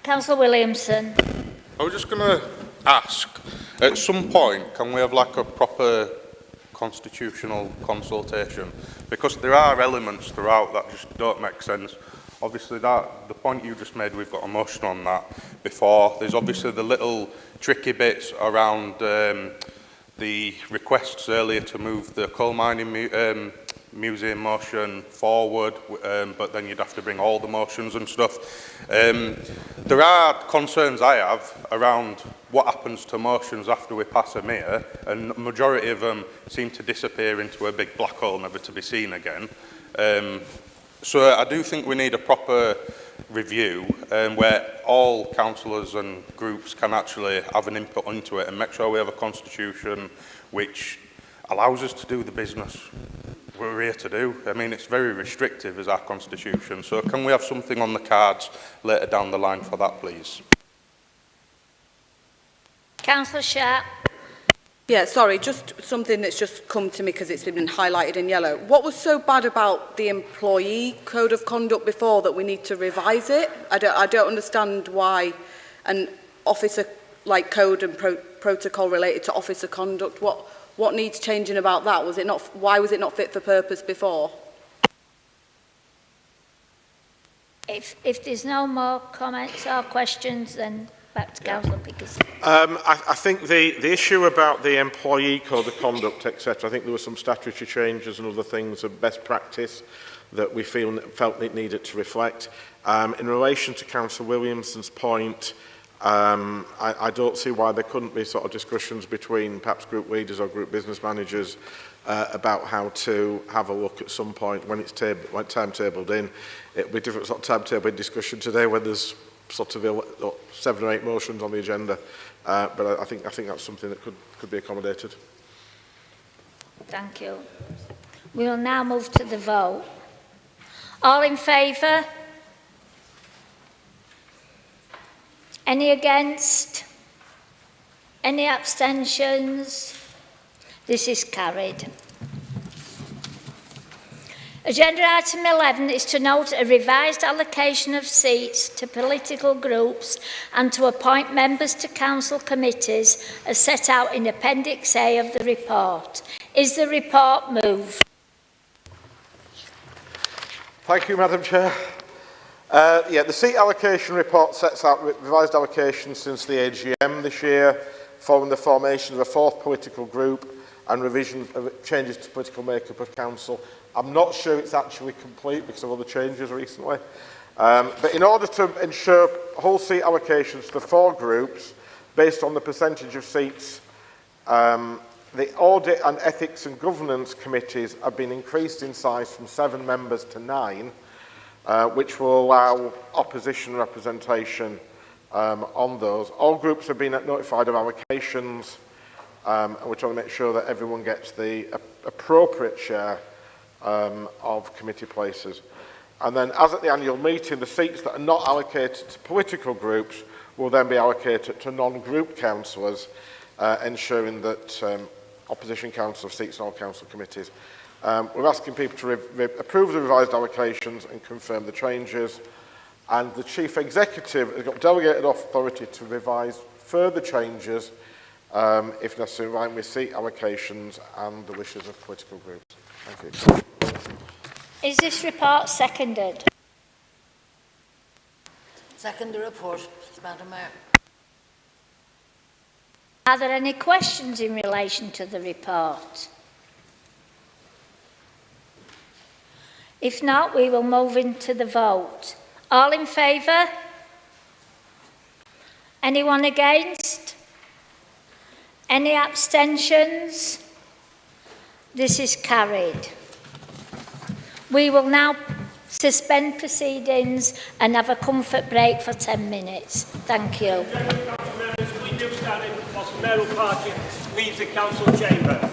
Councillor Williamson. I was just going to ask, at some point, can we have like a proper constitutional consultation? Because there are elements throughout that just don't make sense. Obviously, the point you just made, we've got a motion on that before. There's obviously the little tricky bits around the requests earlier to move the coal mining museum motion forward, but then you'd have to bring all the motions and stuff. There are concerns I have around what happens to motions after we pass them here, and the majority of them seem to disappear into a big black hole, never to be seen again. So I do think we need a proper review where all councillors and groups can actually have an input into it and make sure we have a constitution which allows us to do the business we're here to do. I mean, it's very restrictive, is our constitution. So can we have something on the cards later down the line for that, please? Councillor Sharp. Yeah, sorry, just something that's just come to me because it's been highlighted in yellow. What was so bad about the employee code of conduct before that we need to revise it? I don't understand why an officer like code and protocol related to officer conduct. What needs changing about that? Was it not? Why was it not fit for purpose before? If there's no more comments or questions, then back to Councillor Pickers. I think the issue about the employee code of conduct, etc., I think there were some statutory changes and other things of best practice that we felt it needed to reflect. In relation to Councillor Williamson's point, I don't see why there couldn't be sort of discussions between perhaps group leaders or group business managers about how to have a look at some point when it's timetabled in. It'll be different sort of timetable discussion today when there's sort of 7 or 8 motions on the agenda, but I think that's something that could be accommodated. Thank you. We will now move to the vote. All in favour? Any against? Any abstentions? This is carried. Agenda item 11 is to note a revised allocation of seats to political groups and to appoint members to council committees as set out in Appendix A of the report. Is the report moved? Thank you, Madam Chair. The seat allocation report sets out revised allocations since the AGM this year, following the formation of a 4th political group and revision of changes to political makeup of council. I'm not sure it's actually complete because of other changes recently. But in order to ensure whole seat allocations to the 4 groups, based on the percentage of seats, the Audit and Ethics and Governance Committees have been increased in size from 7 members to 9, which will allow opposition representation on those. All groups have been notified of allocations, and we're trying to make sure that everyone gets the appropriate share of committee places. And then, as at the annual meeting, the seats that are not allocated to political groups will then be allocated to non-group councillors, ensuring that opposition council seats in all council committees. We're asking people to approve the revised allocations and confirm the changes. And the Chief Executive has got delegated authority to revise further changes, if necessary, in line with seat allocations and the wishes of political groups. Thank you. Is this report seconded? Second the report, please, Madam Mayor. Are there any questions in relation to the report? If not, we will move into the vote. All in favour? Anyone against? Any abstentions? This is carried. We will now suspend proceedings and have a comfort break for 10 minutes. Thank you. We do stand in whilst mayoral parking leaves the council chamber.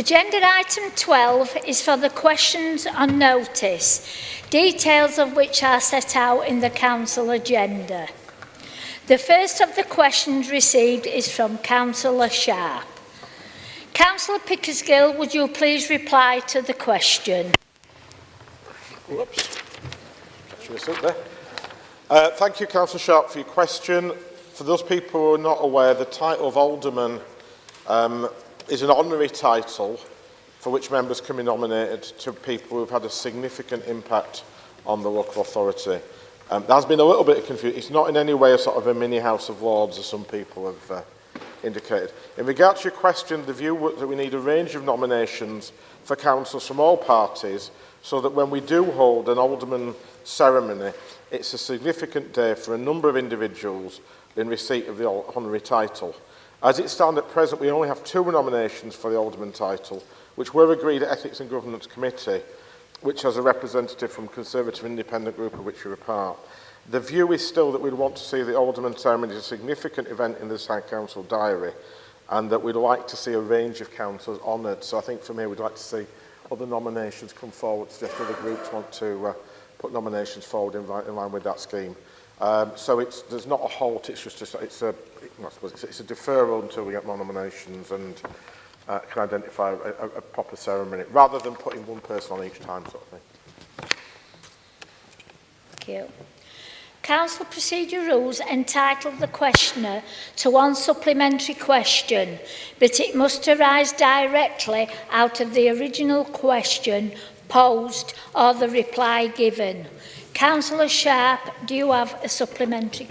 Agenda item 12 is for the questions on notice, details of which are set out in the council agenda. The first of the questions received is from Councillor Sharp. Councillor Pickersgill, would you please reply to the question? Whoops. Catching us up there. Thank you, Councillor Sharp, for your question. For those people who are not aware, the title of Alderman is an honorary title for which members can be nominated to people who have had a significant impact on the local authority. There has been a little bit of confusion. It's not in any way a sort of a mini House of Lords, as some people have indicated. In regard to your question, the view was that we need a range of nominations for councillors from all parties, so that when we do hold an alderman ceremony, it's a significant day for a number of individuals in receipt of the honorary title. As it stands at present, we only have 2 nominations for the alderman title, which were agreed at Ethics and Governance Committee, which has a representative from Conservative Independent Group of which you're a part. The view is still that we'd want to see the alderman ceremony as a significant event in the Side Council diary, and that we'd like to see a range of councillors honoured. So I think from here we'd like to see other nominations come forward, suggest other groups want to put nominations forward in line with that scheme. So there's not a halt, it's just it's a deferral until we get more nominations and can identify a proper ceremony, rather than putting one person on each time, sort of thing. Thank you. Council Procedure Rules entitle the questioner to one supplementary question, but it must arise directly out of the original question posed or the reply given. Councillor Sharp, do you have a supplementary?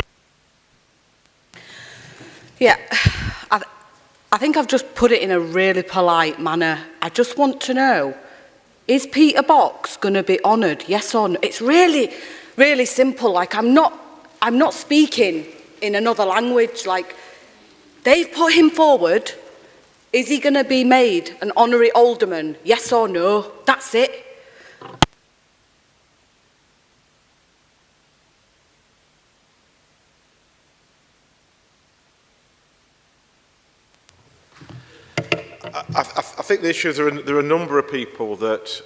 Yeah, I think I've just put it in a really polite manner. I just want to know, is Peter Box going to be honoured, yes or no? It's really, really simple. Like, I'm not speaking in another language. Like, they've put him forward. Is he going to be made an honorary alderman, yes or no? That's it. I think the issue is there are a number of people that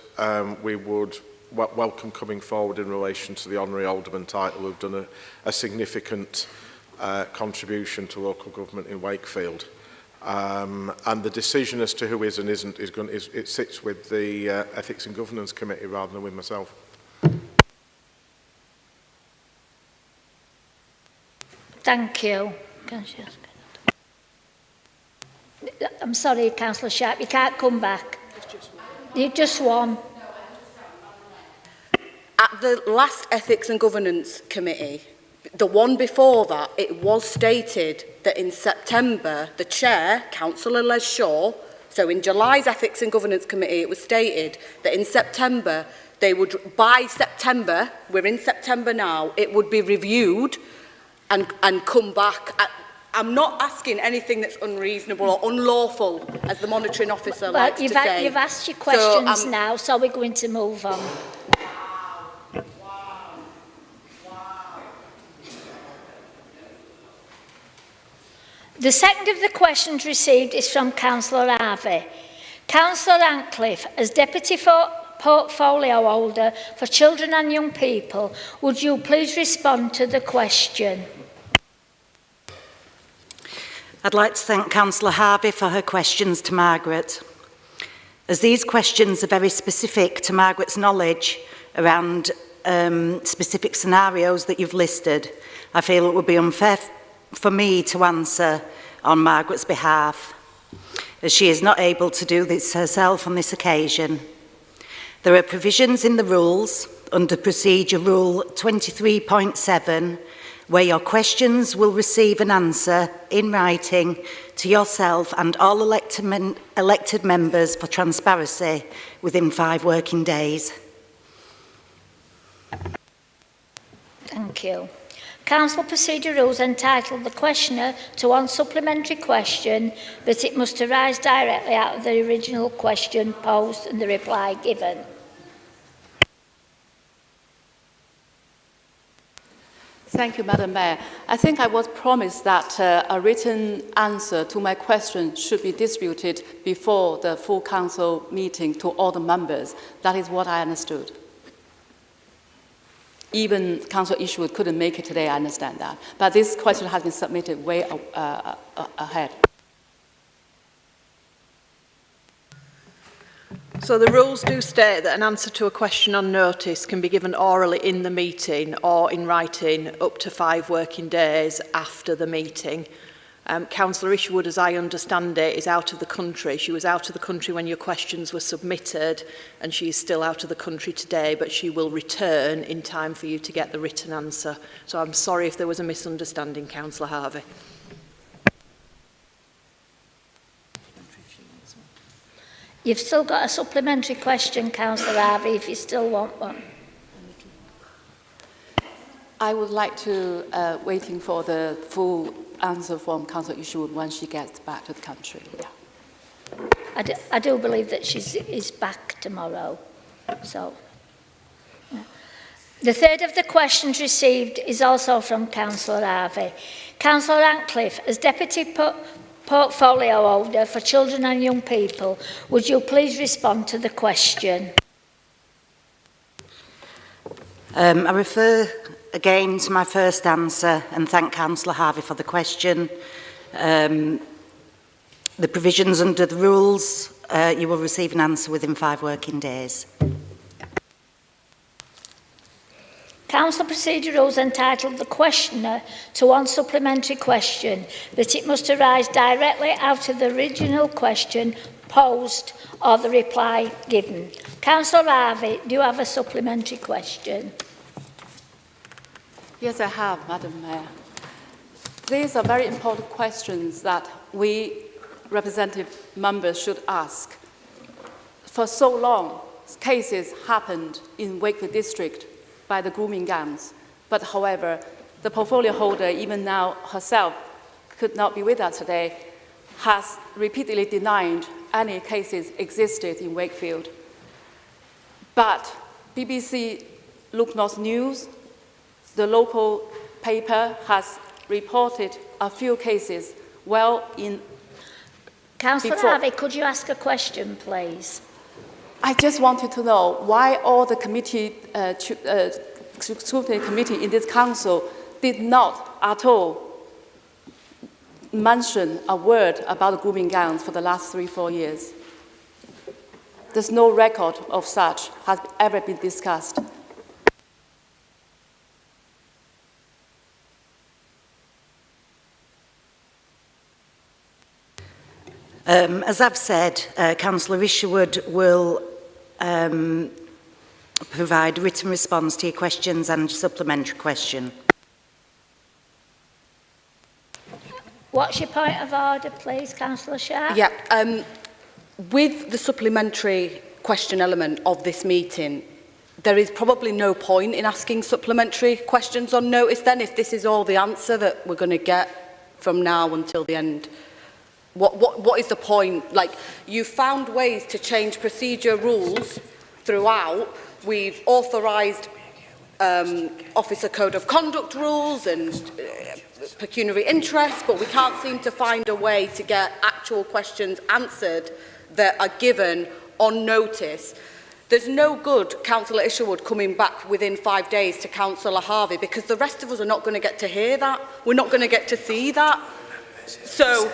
we would welcome coming forward in relation to the honorary alderman title who've done a significant contribution to local government in Wakefield. And the decision as to who is and isn't it sits with the Ethics and Governance Committee rather than with myself. Thank you. I'm sorry, Councillor Sharp, you can't come back. You just one. At the last Ethics and Governance Committee, the one before that, it was stated that in September, the chair, Councillor Les Shaw, so in July's Ethics and Governance Committee, it was stated that in September, by September, we're in September now, it would be reviewed and come back. I'm not asking anything that's unreasonable or unlawful, as the monitoring officer likes to say. You've asked your questions now, so we're going to move on. The second of the questions received is from Councillor Harvey. Councillor Ancliffe, as Deputy Portfolio Holder for Children and Young People, would you please respond to the question? I'd like to thank Councillor Harvey for her questions to Margaret. As these questions are very specific to Margaret's knowledge around specific scenarios that you've listed, I feel it would be unfair for me to answer on Margaret's behalf, as she is not able to do this herself on this occasion. There are provisions in the rules under Procedure Rule 23.7 where your questions will receive an answer in writing to yourself and all elected members for transparency within 5 working days. Thank you. Council Procedure Rules entitle the questioner to one supplementary question, but it must arise directly out of the original question posed and the reply given. Thank you, Madam Mayor. I think I was promised that a written answer to my question should be distributed before the full council meeting to all the members. That is what I understood. Even Councillor Isherwood couldn't make it today, I understand that. But this question has been submitted way ahead. So the rules do state that an answer to a question on notice can be given orally in the meeting or in writing up to 5 working days after the meeting. Councillor Isherwood, as I understand it, is out of the country. She was out of the country when your questions were submitted, and she is still out of the country today, but she will return in time for you to get the written answer. So I'm sorry if there was a misunderstanding, Councillor Harvey. You've still got a supplementary question, Councillor Harvey, if you still want one. I would like to, waiting for the full answer from Councillor Isherwood when she gets back to the country. Yeah. I do believe that she is back tomorrow. So, yeah. The third of the questions received is also from Councillor Harvey. Councillor Antcliffe, as Deputy Portfolio Holder for Children and Young People, would you please respond to the question? I refer again to my first answer and thank Councillor Harvey for the question. The provisions under the rules, you will receive an answer within 5 working days. Council Procedure Rules entitled the questioner to one supplementary question, but it must arise directly out of the original question posed or the reply given. Councillor Harvey, do you have a supplementary question? Yes, I have, Madam Mayor. These are very important questions that we representative members should ask. For so long, cases happened in Wakefield District by the grooming gangs. But however, the portfolio holder, even now herself, could not be with us today, has repeatedly denied any cases existed in Wakefield. But BBC Look North News, the local paper, has reported a few cases well in Councillor before. Harvey, could you ask a question, please? I just wanted to know why all the committee, scrutiny committee in this council did not at all mention a word about the grooming gangs for the last 3-4 years. There's no record of such has ever been discussed. As I've said, Councillor Isherwood will provide a written response to your questions and supplementary question. What's your point of order, please, Councillor Sharp? Yeah, with the supplementary question element of this meeting, there is probably no point in asking supplementary questions on notice then, if this is all the answer that we're going to get from now until the end. What is the point? Like, you found ways to change procedure rules throughout. We've authorised officer code of conduct rules and pecuniary interest, but we can't seem to find a way to get actual questions answered that are given on notice. There's no good Councillor Isherwood coming back within 5 days to Councillor Harvey, because the rest of us are not going to get to hear that. We're not going to get to see that. So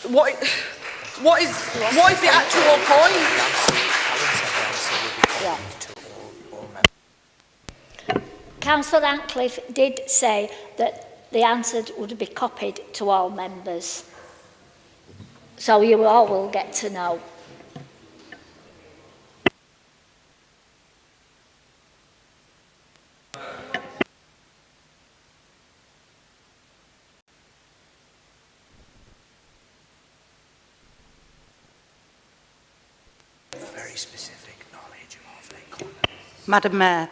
what is the actual point? Yeah. Councillor Antcliffe did say that the answer would be copied to all members. So you all will get to know. Very specific knowledge of Madam Mayor,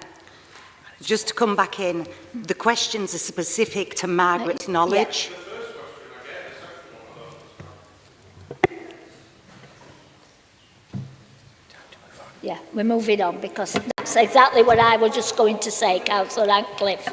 just to come back in, the questions are specific to Margaret's knowledge. Yeah, we're moving on because that's exactly what I was just going to say, Councillor Antcliffe.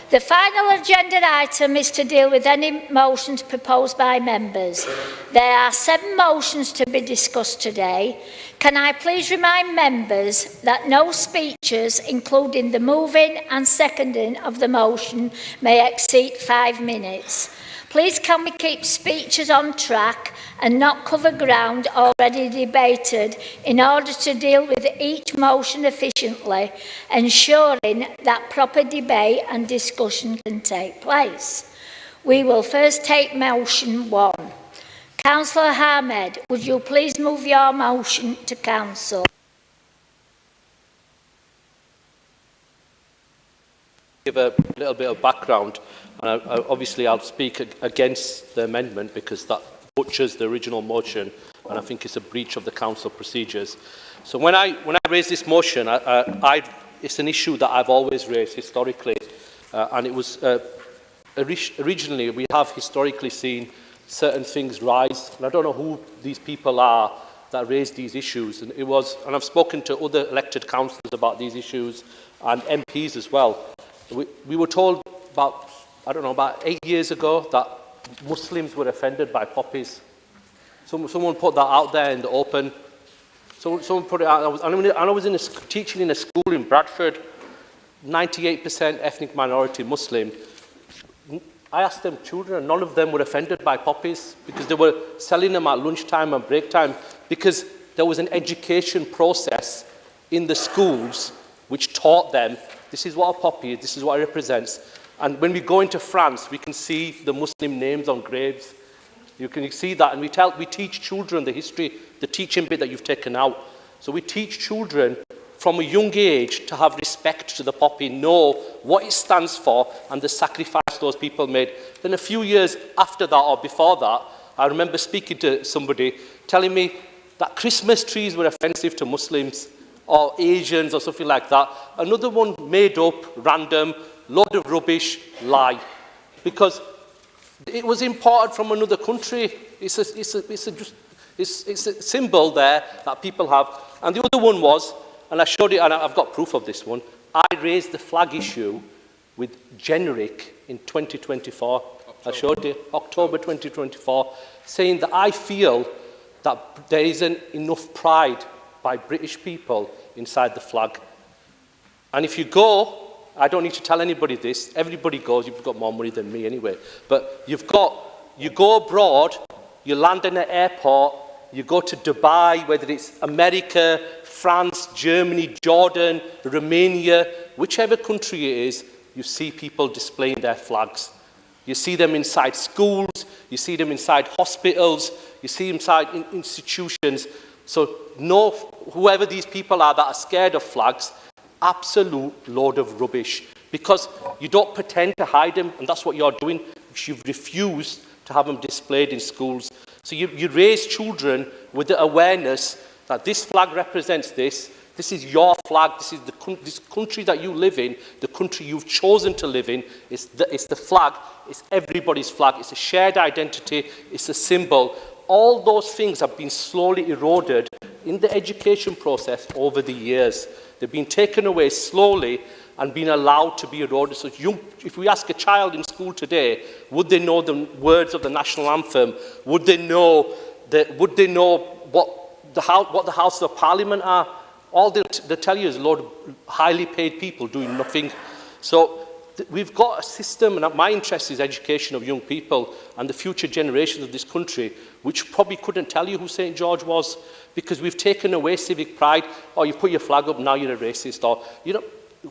The final agenda item is to deal with any motions proposed by members. There are 7 motions to be discussed today. Can I please remind members that no speeches, including the moving and seconding of the motion, may exceed 5 minutes. Please can we keep speeches on track and not cover ground already debated in order to deal with each motion efficiently, ensuring that proper debate and discussion can take place. We will first take motion 1. Councillor Ahmed, would you please move your motion to council? Give a little bit of background, and obviously I'll speak against the amendment because that butchers the original motion, and I think it's a breach of the council procedures. So when I raised this motion, it's an issue that I've always raised historically, and it was originally we have historically seen certain things rise, and I don't know who these people are that raised these issues, and I've spoken to other elected councillors about these issues and MPs as well. We were told about 8 years ago that Muslims were offended by poppies. Someone put that out there in the open. Someone put it out. I was teaching in a school in Bradford, 98% ethnic minority Muslim. I asked them children, and none of them were offended by poppies because they were selling them at lunchtime and break time because there was an education process in the schools which taught them this is what a poppy is, this is what it represents. And when we go into France, we can see the Muslim names on graves. You can see that, and we teach children the history, the teaching bit that you've taken out. So we teach children from a young age to have respect to the poppy, know what it stands for and the sacrifice those people made. Then a few years after that or before that, I remember speaking to somebody telling me that Christmas trees were offensive to Muslims or Asians or something like that. Another one made up, random, load of rubbish, lie. Because it was imported from another country. It's a symbol there that people have. And the other one was, and I showed it, and I've got proof of this one, I raised the flag issue with generic in 2024. I showed it, October 2024, saying that I feel that there isn't enough pride by British people inside the flag. And if you go, I don't need to tell anybody this, everybody goes, you've got more money than me anyway, but you go abroad, you land in an airport, you go to Dubai, whether it's America, France, Germany, Jordan, Romania, whichever country it is, you see people displaying their flags. You see them inside schools, you see them inside hospitals, you see them inside institutions. So no, whoever these people are that are scared of flags, absolute load of rubbish. Because you don't pretend to hide them, and that's what you're doing. You've refused to have them displayed in schools. So you raise children with the awareness that this flag represents this. This is your flag. This is this country that you live in, the country you've chosen to live in. It's the flag. It's everybody's flag. It's a shared identity. It's a symbol. All those things have been slowly eroded in the education process over the years. They've been taken away slowly and been allowed to be eroded. So if we ask a child in school today, would they know the words of the national anthem? Would they know what the House of Parliament are? All they'll tell you is a load of highly paid people doing nothing. So we've got a system, and my interest is education of young people and the future generations of this country, which probably couldn't tell you who St. George was, because we've taken away civic pride. Or you put your flag up, now you're a racist. Or,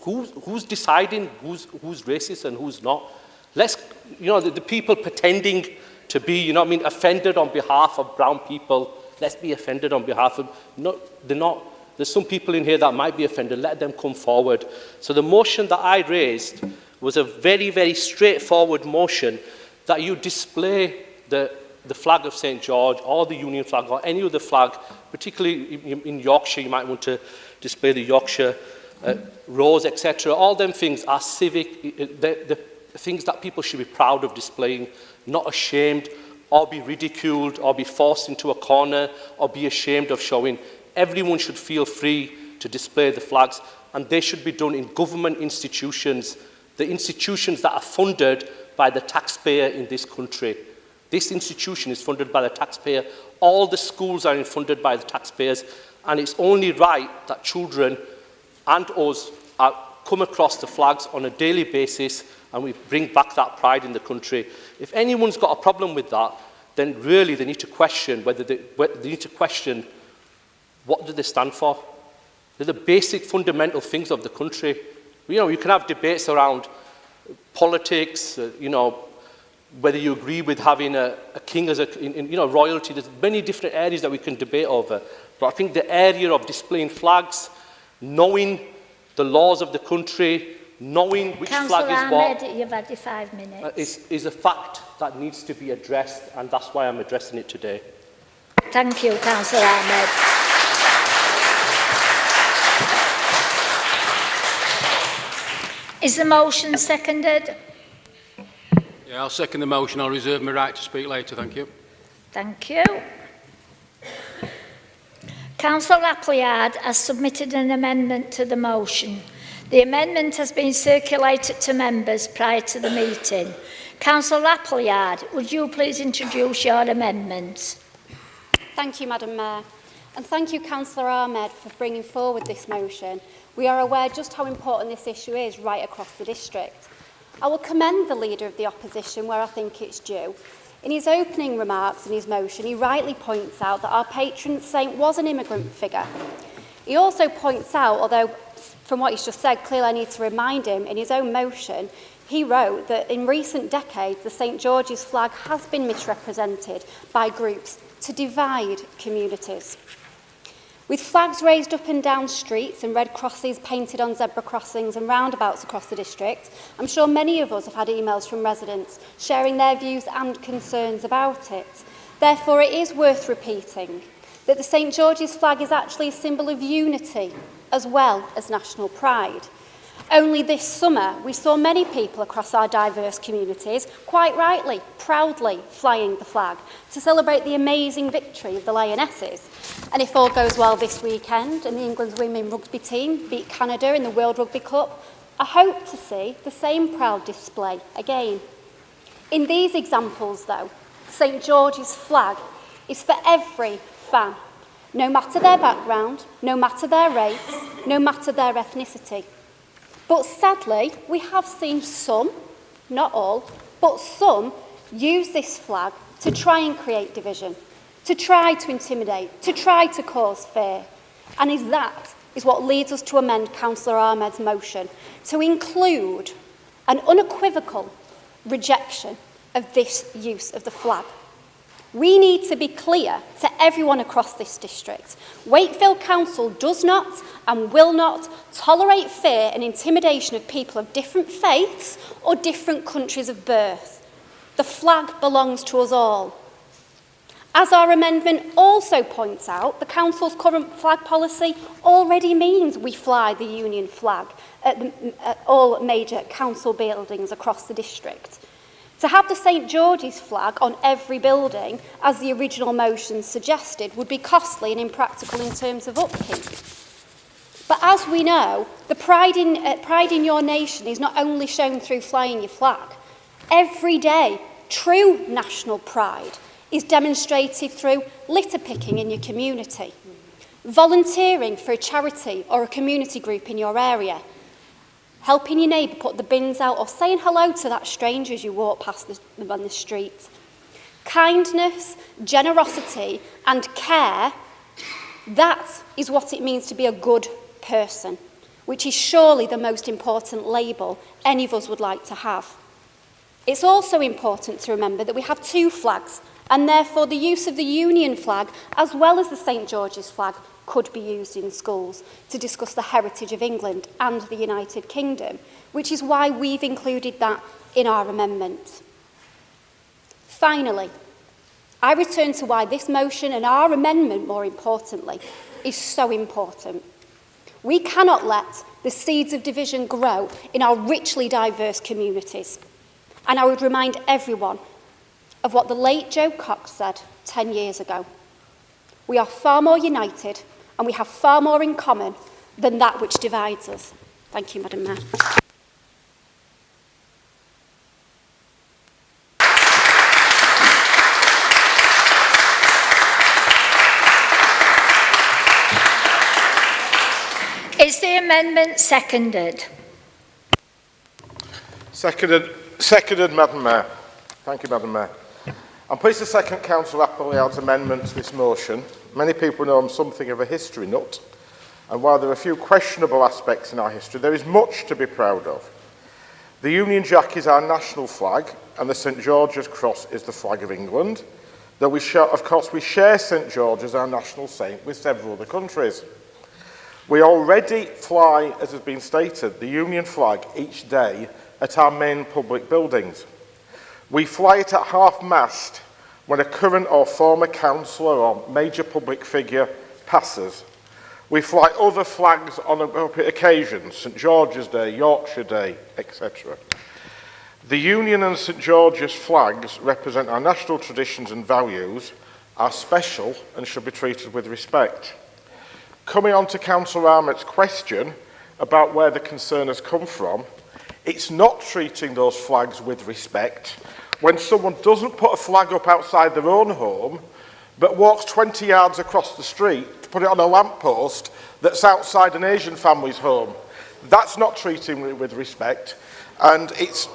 who's deciding who's racist and who's not? The people pretending to be, offended on behalf of brown people. Let's be offended on behalf of, no, they're not. There's some people in here that might be offended. Let them come forward. So the motion that I raised was a very, very straightforward motion that you display the flag of St. George or the Union flag or any other flag, particularly in Yorkshire, you might want to display the Yorkshire rose, etc. All them things are civic, the things that people should be proud of displaying, not ashamed or be ridiculed or be forced into a corner or be ashamed of showing. Everyone should feel free to display the flags, and they should be done in government institutions, the institutions that are funded by the taxpayer in this country. This institution is funded by the taxpayer. All the schools are funded by the taxpayers, and it's only right that children and us come across the flags on a daily basis, and we bring back that pride in the country. If anyone's got a problem with that, then really they need to question what do they stand for. They're the basic fundamental things of the country. You know, you can have debates around politics, whether you agree with having a king as royalty. There's many different areas that we can debate over. But I think the area of displaying flags, knowing the laws of the country, knowing which flag is what, Ahmed, you've had your 5 minutes. Is a fact that needs to be addressed, and that's why I'm addressing it today. Thank you, Councillor Ahmed. Is the motion seconded? Yeah, I'll second the motion. I'll reserve my right to speak later. Thank you. Thank you. Councillor Appleyard has submitted an amendment to the motion. The amendment has been circulated to members prior to the meeting. Councillor Appleyard, would you please introduce your amendment? Thank you, Madam Mayor. And thank you, Councillor Ahmed, for bringing forward this motion. We are aware just how important this issue is right across the district. I will commend the Leader of the Opposition where I think it's due. In his opening remarks in his motion, he rightly points out that our patron saint was an immigrant figure. He also points out, although from what he's just said, clearly I need to remind him, in his own motion, he wrote that in recent decades, the St George's flag has been misrepresented by groups to divide communities. With flags raised up and down streets and red crosses painted on zebra crossings and roundabouts across the district, I'm sure many of us have had emails from residents sharing their views and concerns about it. Therefore, it is worth repeating that the St George's flag is actually a symbol of unity as well as national pride. Only this summer, we saw many people across our diverse communities, quite rightly, proudly flying the flag to celebrate the amazing victory of the Lionesses. And if all goes well this weekend and the England's women rugby team beat Canada in the World Rugby Cup, I hope to see the same proud display again. In these examples, though, St George's flag is for every fan, no matter their background, no matter their race, no matter their ethnicity. But sadly, we have seen some, not all, but some use this flag to try and create division, to try to intimidate, to try to cause fear. And that is what leads us to amend Councillor Ahmed's motion to include an unequivocal rejection of this use of the flag. We need to be clear to everyone across this district. Wakefield Council does not and will not tolerate fear and intimidation of people of different faiths or different countries of birth. The flag belongs to us all. As our amendment also points out, the Council's current flag policy already means we fly the Union flag at all major council buildings across the district. To have the St George's flag on every building, as the original motion suggested, would be costly and impractical in terms of upkeep. But as we know, the pride in your nation is not only shown through flying your flag. Every day, true national pride is demonstrated through litter picking in your community, volunteering for a charity or a community group in your area, helping your neighbour put the bins out, or saying hello to that stranger as you walk past them on the street. Kindness, generosity and care, that is what it means to be a good person, which is surely the most important label any of us would like to have. It's also important to remember that we have two flags, and therefore the use of the Union flag as well as the St George's flag could be used in schools to discuss the heritage of England and the United Kingdom, which is why we've included that in our amendment. Finally, I return to why this motion and our amendment, more importantly, is so important. We cannot let the seeds of division grow in our richly diverse communities. And I would remind everyone of what the late Joe Cox said 10 years ago. We are far more united and we have far more in common than that which divides us. Thank you, Madam Mayor. the amendment seconded? Seconded, Madam Mayor. Thank you, Madam Mayor. I'm pleased to second Councillor Appleyard's amendment to this motion. Many people know I'm something of a history nut, and while there are a few questionable aspects in our history, there is much to be proud of. The Union Jack is our national flag, and the St George's Cross is the flag of England, though we share St George as our national saint with several other countries. We already fly, as has been stated, the Union flag each day at our main public buildings. We fly it at half-mast when a current or former councillor or major public figure passes. We fly other flags on appropriate occasions, St George's Day, Yorkshire Day, etc. The Union and St George's flags represent our national traditions and values, are special and should be treated with respect. Coming on to Councillor Ahmed's question about where the concern has come from, it's not treating those flags with respect when someone doesn't put a flag up outside their own home, but walks 20 yards across the street to put it on a lamppost that's outside an Asian family's home. That's not treating it with respect, and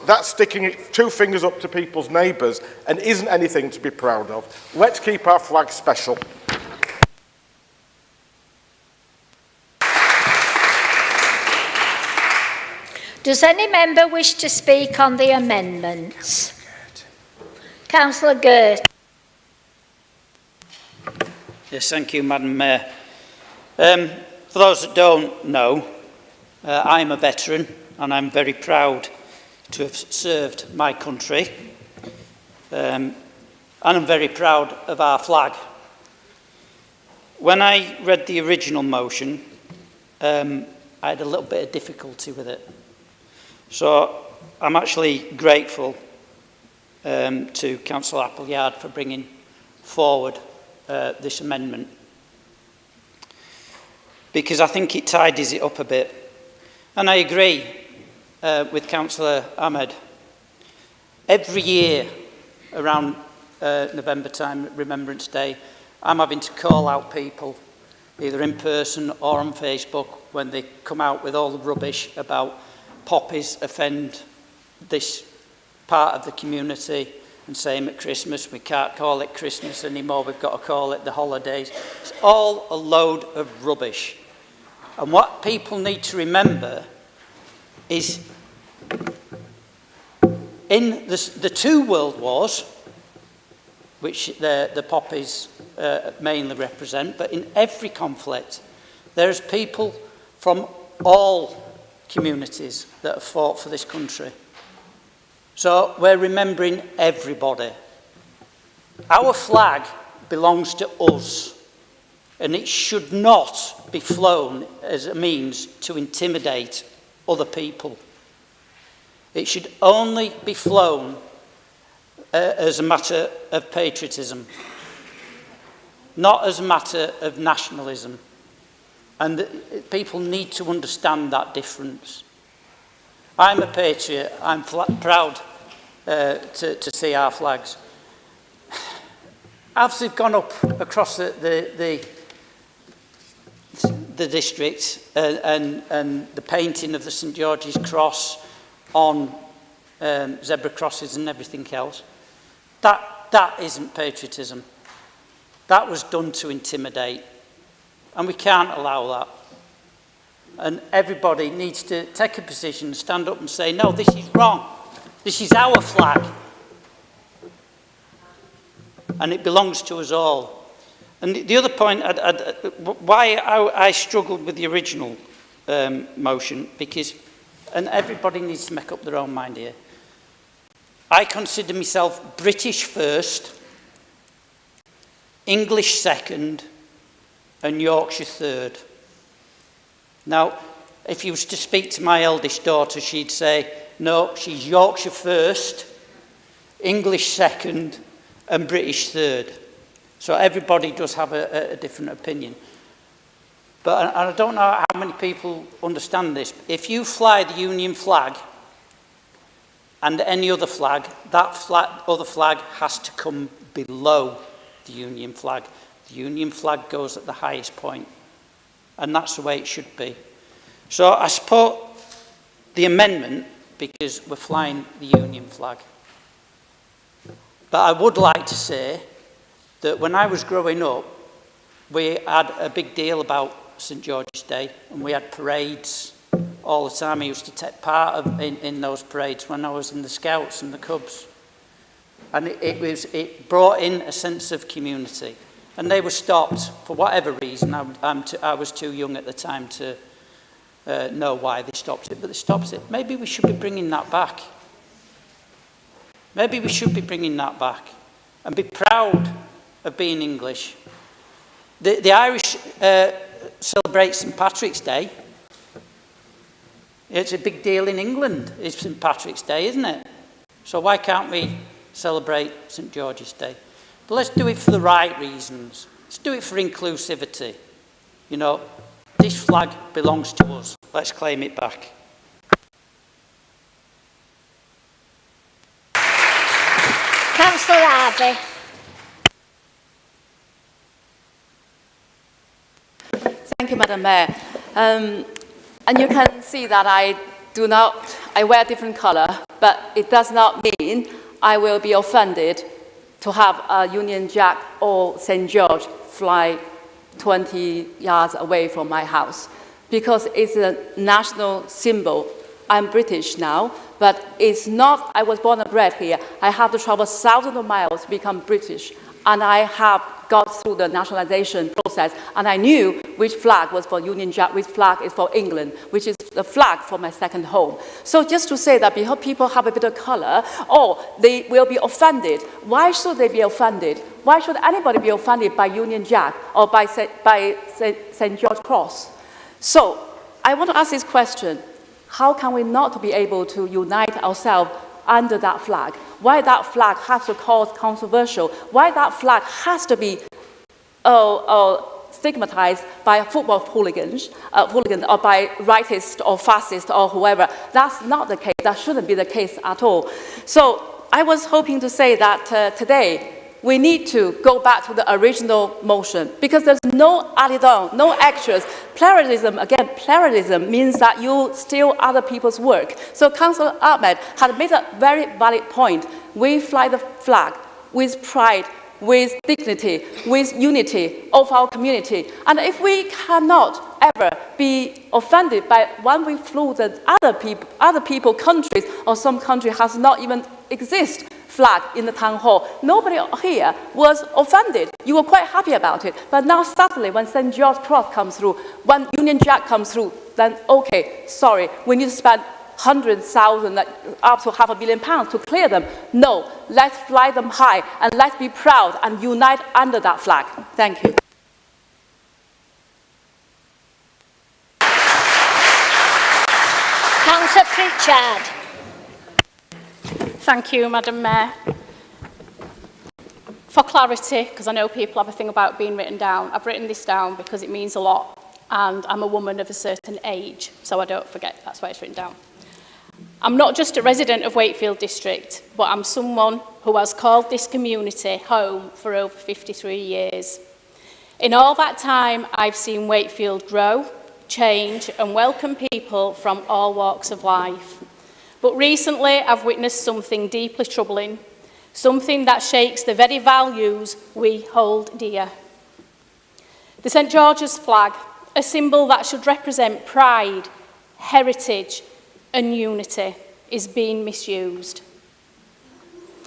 that's sticking two fingers up to people's neighbours and isn't anything to be proud of. Let's keep our flag special. Does any member wish to speak on the amendments? Councillor Gert. Yes, thank you, Madam Mayor. For those that don't know, I'm a veteran and I'm very proud to have served my country. And I'm very proud of our flag. When I read the original motion, I had a little bit of difficulty with it. So I'm actually grateful to Councillor Appleyard for bringing forward this amendment, because I think it tidies it up a bit. And I agree with Councillor Ahmed. Every year around November time, Remembrance Day, I'm having to call out people, either in person or on Facebook, when they come out with all the rubbish about poppies offend this part of the community, and same at Christmas, we can't call it Christmas anymore, we've got to call it the holidays. It's all a load of rubbish. And what people need to remember is in the two world wars, which the poppies mainly represent, but in every conflict, there's people from all communities that have fought for this country. So we're remembering everybody. Our flag belongs to us, and it should not be flown as a means to intimidate other people. It should only be flown as a matter of patriotism, not as a matter of nationalism. And people need to understand that difference. I'm a patriot. I'm proud to see our flags. As they've gone up across the district and the painting of the St George's Cross on zebra crosses and everything else, that isn't patriotism. That was done to intimidate, and we can't allow that. And everybody needs to take a position, stand up and say, no, this is wrong. This is our flag. And it belongs to us all. And the other point, why I struggled with the original motion, because, and everybody needs to make up their own mind here, I consider myself British first, English second, and Yorkshire third. Now, if you was to speak to my eldest daughter, she'd say, no, she's Yorkshire first, English second, and British third. So everybody does have a different opinion. But I don't know how many people understand this. If you fly the Union flag and any other flag, that other flag has to come below the Union flag. The Union flag goes at the highest point, and that's the way it should be. So I support the amendment because we're flying the Union flag. But I would like to say that when I was growing up, we had a big deal about St George's Day, and we had parades all the time. I used to take part in those parades when I was in the Scouts and the Cubs. And it brought in a sense of community. And they were stopped for whatever reason. I was too young at the time to know why they stopped it, but they stopped it. Maybe we should be bringing that back. Maybe we should be bringing that back and be proud of being English. The Irish celebrate St Patrick's Day. It's a big deal in England, it's St Patrick's Day, isn't it? So why can't we celebrate St George's Day? But let's do it for the right reasons. Let's do it for inclusivity. You know, this flag belongs to us. Let's claim it back. Councillor Harvey. Thank you, Madam Mayor. And you can see that I wear a different colour, but it does not mean I will be offended to have a Union Jack or St. George fly 20 yards away from my house, because it's a national symbol. I'm British now, but it's not, I was born and bred here. I have to travel thousands of miles to become British, and I have got through the nationalization process, and I knew which flag was for Union Jack, which flag is for England, which is the flag for my second home. So just to say that because people have a bit of color, they will be offended. Why should they be offended? Why should anybody be offended by Union Jack or by St. George Cross? So I want to ask this question. How can we not be able to unite ourselves under that flag? Why that flag has to cause controversial? Why that flag has to be stigmatized by football hooligans or by rightists or fascists or whoever? That's not the case. That shouldn't be the case at all. So I was hoping to say that today we need to go back to the original motion, because there's no added-on, no extras. Pluralism, again, pluralism means that you steal other people's work. So Councillor Ahmed had made a very valid point. We fly the flag with pride, with dignity, with unity of our community. And if we cannot ever be offended by when we flew the other people, countries, or some country has not even exist flag in the town hall, nobody here was offended. You were quite happy about it. But now suddenly when St. George Cross comes through, when Union Jack comes through, then okay, sorry, we need to spend 100,000, up to £500 million to clear them. No, let's fly them high and let's be proud and unite under that flag. Thank you. Councillor Pritchard. Thank you, Madam Mayor. For clarity, because I know people have a thing about being written down, I've written this down because it means a lot, and I'm a woman of a certain age, so I don't forget, that's why it's written down. I'm not just a resident of Wakefield district, but I'm someone who has called this community home for over 53 years. In all that time, I've seen Wakefield grow, change, and welcome people from all walks of life. But recently, I've witnessed something deeply troubling, something that shakes the very values we hold dear. The St. George's flag, a symbol that should represent pride, heritage, and unity, is being misused.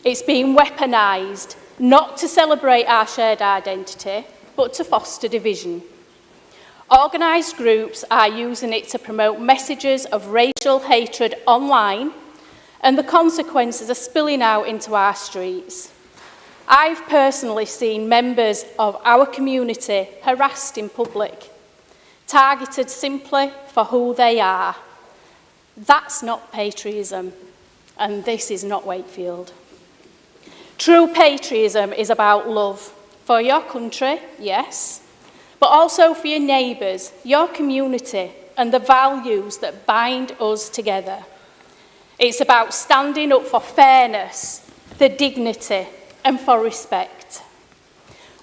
It's being weaponised, not to celebrate our shared identity, but to foster division. Organised groups are using it to promote messages of racial hatred online, and the consequences are spilling out into our streets. I've personally seen members of our community harassed in public, targeted simply for who they are. That's not patriotism, and this is not Wakefield. True patriotism is about love for your country, yes, but also for your neighbours, your community, and the values that bind us together. It's about standing up for fairness, for dignity, and for respect.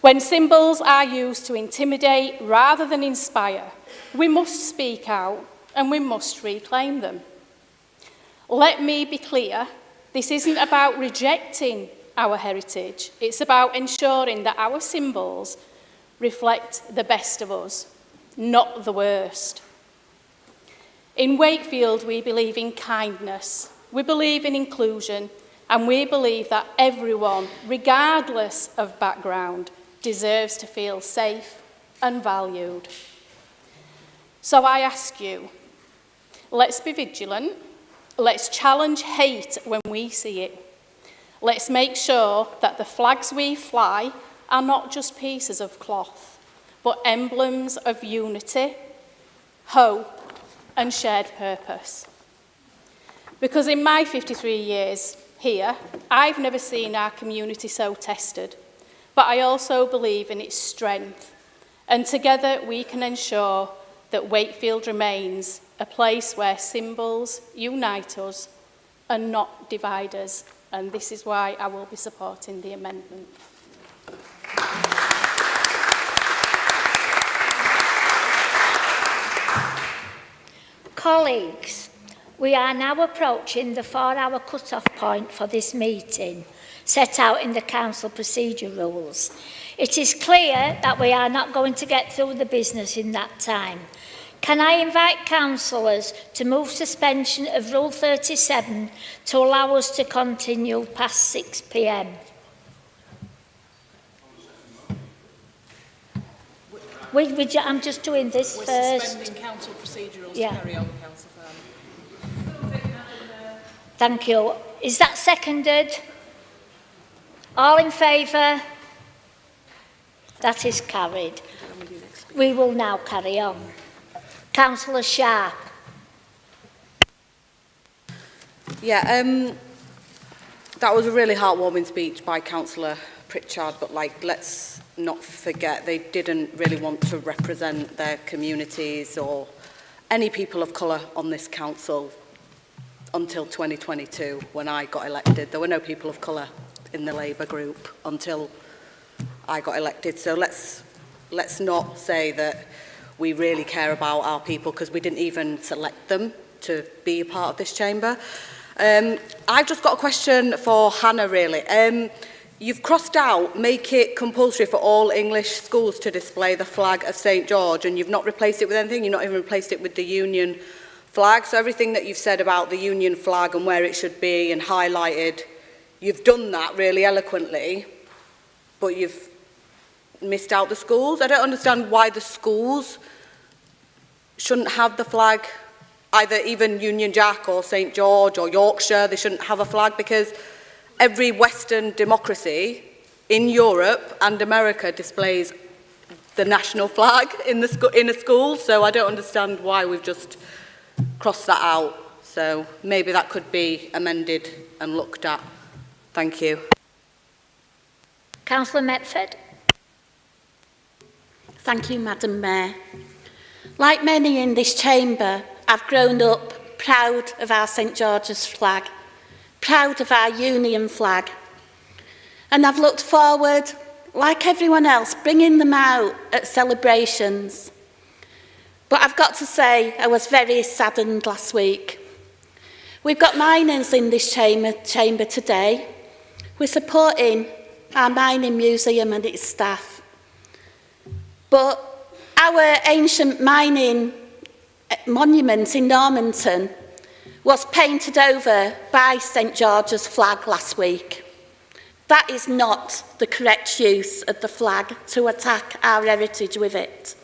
When symbols are used to intimidate rather than inspire, we must speak out and we must reclaim them. Let me be clear, this isn't about rejecting our heritage. It's about ensuring that our symbols reflect the best of us, not the worst. In Wakefield, we believe in kindness, we believe in inclusion, and we believe that everyone, regardless of background, deserves to feel safe and valued. So I ask you, let's be vigilant. Let's challenge hate when we see it. Let's make sure that the flags we fly are not just pieces of cloth, but emblems of unity, hope, and shared purpose. Because in my 53 years here, I've never seen our community so tested, but I also believe in its strength. And together we can ensure that Wakefield remains a place where symbols unite us and not divide us. And this is why I will be supporting the amendment. Colleagues, we are now approaching the 4-hour cut-off point for this meeting, set out in the Council Procedure Rules. It is clear that we are not going to get through the business in that time. Can I invite councillors to move suspension of Rule 37 to allow us to continue past 6 p.m? I'm just doing this first. We're suspending council procedurals to carry on, Councillor Farmer. Thank you. Is that seconded? All in favour? That is carried. We will now carry on. Councillor Sharp. Yeah, that was a really heartwarming speech by Councillor Pritchard, but let's not forget they didn't really want to represent their communities or any people of colour on this council until 2022 when I got elected. There were no people of colour in the Labour group until I got elected. So let's not say that we really care about our people because we didn't even select them to be a part of this chamber. I've just got a question for Hannah, really. You've crossed out, make it compulsory for all English schools to display the flag of St George, and you've not replaced it with anything, you've not even replaced it with the Union flag. So everything that you've said about the Union flag and where it should be and highlighted, you've done that really eloquently, but you've missed out the schools. I don't understand why the schools shouldn't have the flag, either even Union Jack or St George or Yorkshire, they shouldn't have a flag because every Western democracy in Europe and America displays the national flag in a school, so I don't understand why we've just crossed that out. So maybe that could be amended and looked at. Thank you. Councillor Metford. Thank you, Madam Mayor. Like many in this chamber, I've grown up proud of our St George's flag, proud of our Union flag, and I've looked forward, like everyone else, bringing them out at celebrations. But I've got to say, I was very saddened last week. We've got miners in this chamber today. We're supporting our mining museum and its staff. But our ancient mining monument in Normanton was painted over by St George's flag last week. That is not the correct use of the flag to attack our heritage with it.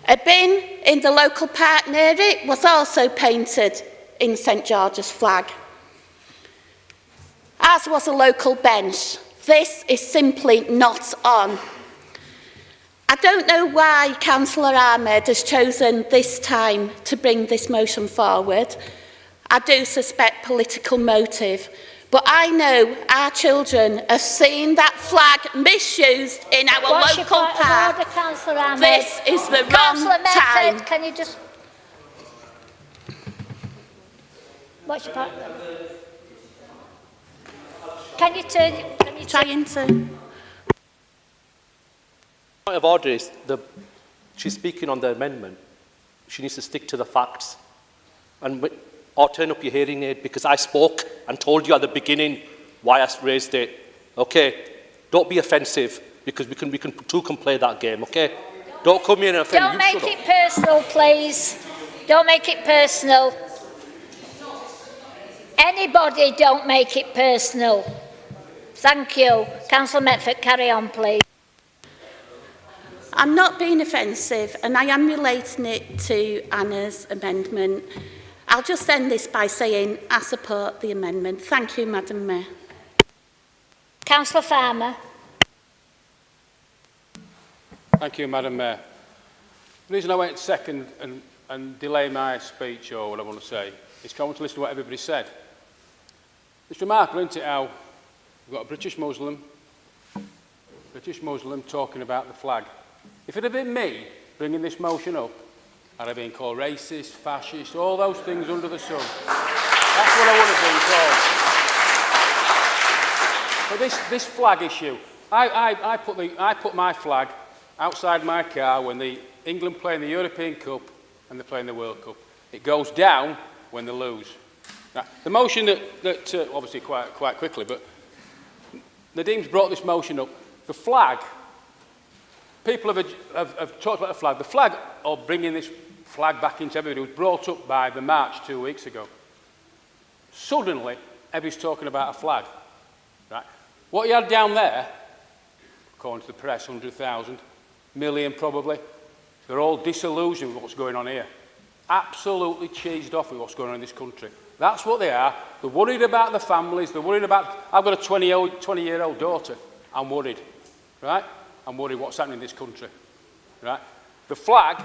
A bin in the local park near it was also painted in St George's flag, as was a local bench. This is simply not on. I don't know why Councillor Ahmed has chosen this time to bring this motion forward. I do suspect political motive, but I know our children have seen that flag misused in our local park. This is the wrong time. Can you just... What's your part? Can you turn... Trying to... Point of order is she's speaking on the amendment. she needs to stick to the facts. And or turn up your hearing aid, because I spoke and told you at the beginning why I raised it. Okay? Don't be offensive, because we can play that game, okay? Don't come in and offend. Don't make it personal, please. Don't make it personal. Anybody, don't make it personal. Thank you. Councillor Metford, carry on, please. I'm not being offensive, and I am relating it to Anna's amendment. I'll just end this by saying I support the amendment. Thank you, Madam Mayor. Councillor Farmer. Thank you, Madam Mayor. The reason I went second and delay my speech, or what I want to say, is because I want to listen to what everybody said. It's remarkable, isn't it, how we've got a British Muslim talking about the flag. If it had been me bringing this motion up, I'd have been called racist, fascist, all those things under the sun. That's what I would have been called. But this flag issue, I put my flag outside my car when England play in the European Cup and they play in the World Cup. It goes down when they lose. Now, the motion that obviously quite quickly, but Nadim's brought this motion up. The flag, people have talked about the flag. The flag, or bringing this flag back into everybody, was brought up by the march 2 weeks ago. Suddenly, everybody's talking about a flag. Right? What you had down there, according to the press, 100,000, million probably, they're all disillusioned with what's going on here. Absolutely cheesed off with what's going on in this country. That's what they are. They're worried about the families. They're worried about... I've got a 20-year-old daughter. I'm worried. Right? I'm worried what's happening in this country. Right? The flag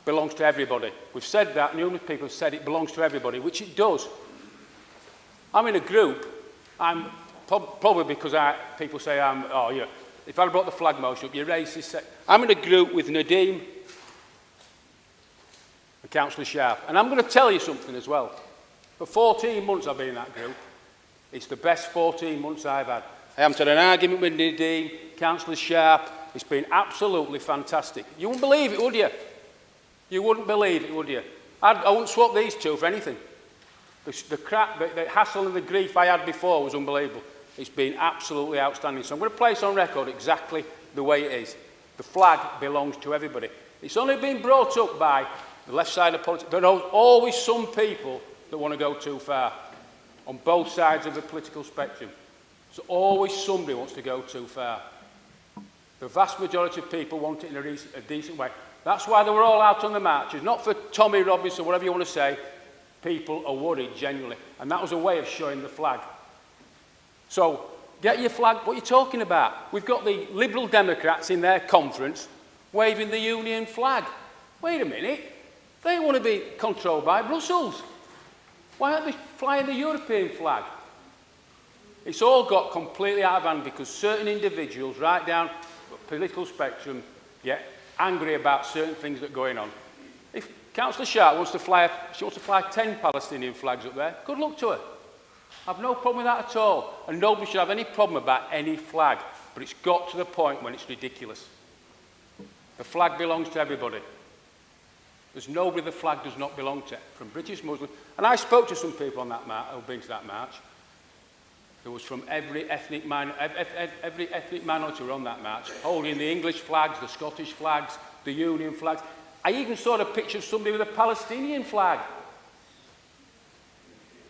belongs to everybody. We've said that. Numerous people have said it belongs to everybody, which it does. I'm in a group. I'm probably because people say I'm... Oh, yeah. If I brought the flag motion up, you're racist. I'm in a group with Nadeem and Councillor Sharp. And I'm going to tell you something as well. For 14 months I've been in that group. It's the best 14 months I've had. I haven't had an argument with Nadeem, Councillor Sharp. It's been absolutely fantastic. You wouldn't believe it, would you? You wouldn't believe it, would you? I wouldn't swap these two for anything. The crap, the hassle and the grief I had before was unbelievable. It's been absolutely outstanding. So I'm going to place on record exactly the way it is. The flag belongs to everybody. It's only been brought up by the left side of politics. There are always some people that want to go too far on both sides of the political spectrum. So always somebody wants to go too far. The vast majority of people want it in a decent way. That's why they were all out on the marches, not for Tommy Robinson, whatever you want to say. People are worried genuinely. And that was a way of showing the flag. So, get your flag. What are you talking about? We've got the Liberal Democrats in their conference waving the Union flag. Wait a minute. They want to be controlled by Brussels. Why aren't they flying the European flag? It's all got completely out of hand because certain individuals right down the political spectrum get angry about certain things that are going on. If Councillor Sharp wants to fly 10 Palestinian flags up there, good luck to her. I've no problem with that at all. And nobody should have any problem about any flag. But it's got to the point when it's ridiculous. The flag belongs to everybody. There's nobody the flag does not belong to, from British Muslims. And I spoke to some people on that march, who've been to that march. There was from every ethnic minority were on that march, holding the English flags, the Scottish flags, the Union flags. I even saw a picture of somebody with a Palestinian flag.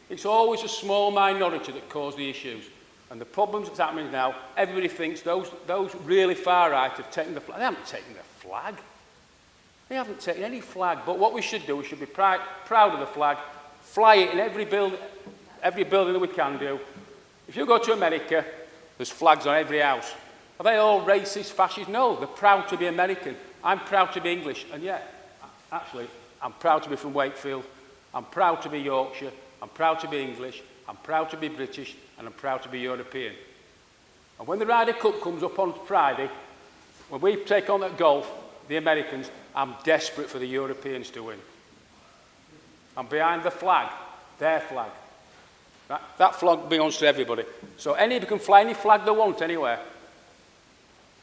It's always a small minority that cause the issues. And the problems that's happening now, everybody thinks those really far right have taken the flag. They haven't taken the flag. They haven't taken any flag. But what we should do, we should be proud of the flag, fly it in every building that we can do. If you go to America, there's flags on every house. Are they all racist, fascist? No, they're proud to be American. I'm proud to be English. And yet, actually, I'm proud to be from Wakefield. I'm proud to be Yorkshire. I'm proud to be English. I'm proud to be British. And I'm proud to be European. And when the Ryder Cup comes up on Friday, when we take on that golf, the Americans, I'm desperate for the Europeans to win. I'm behind the flag, their flag. That flag belongs to everybody. So anybody can fly any flag they want anywhere.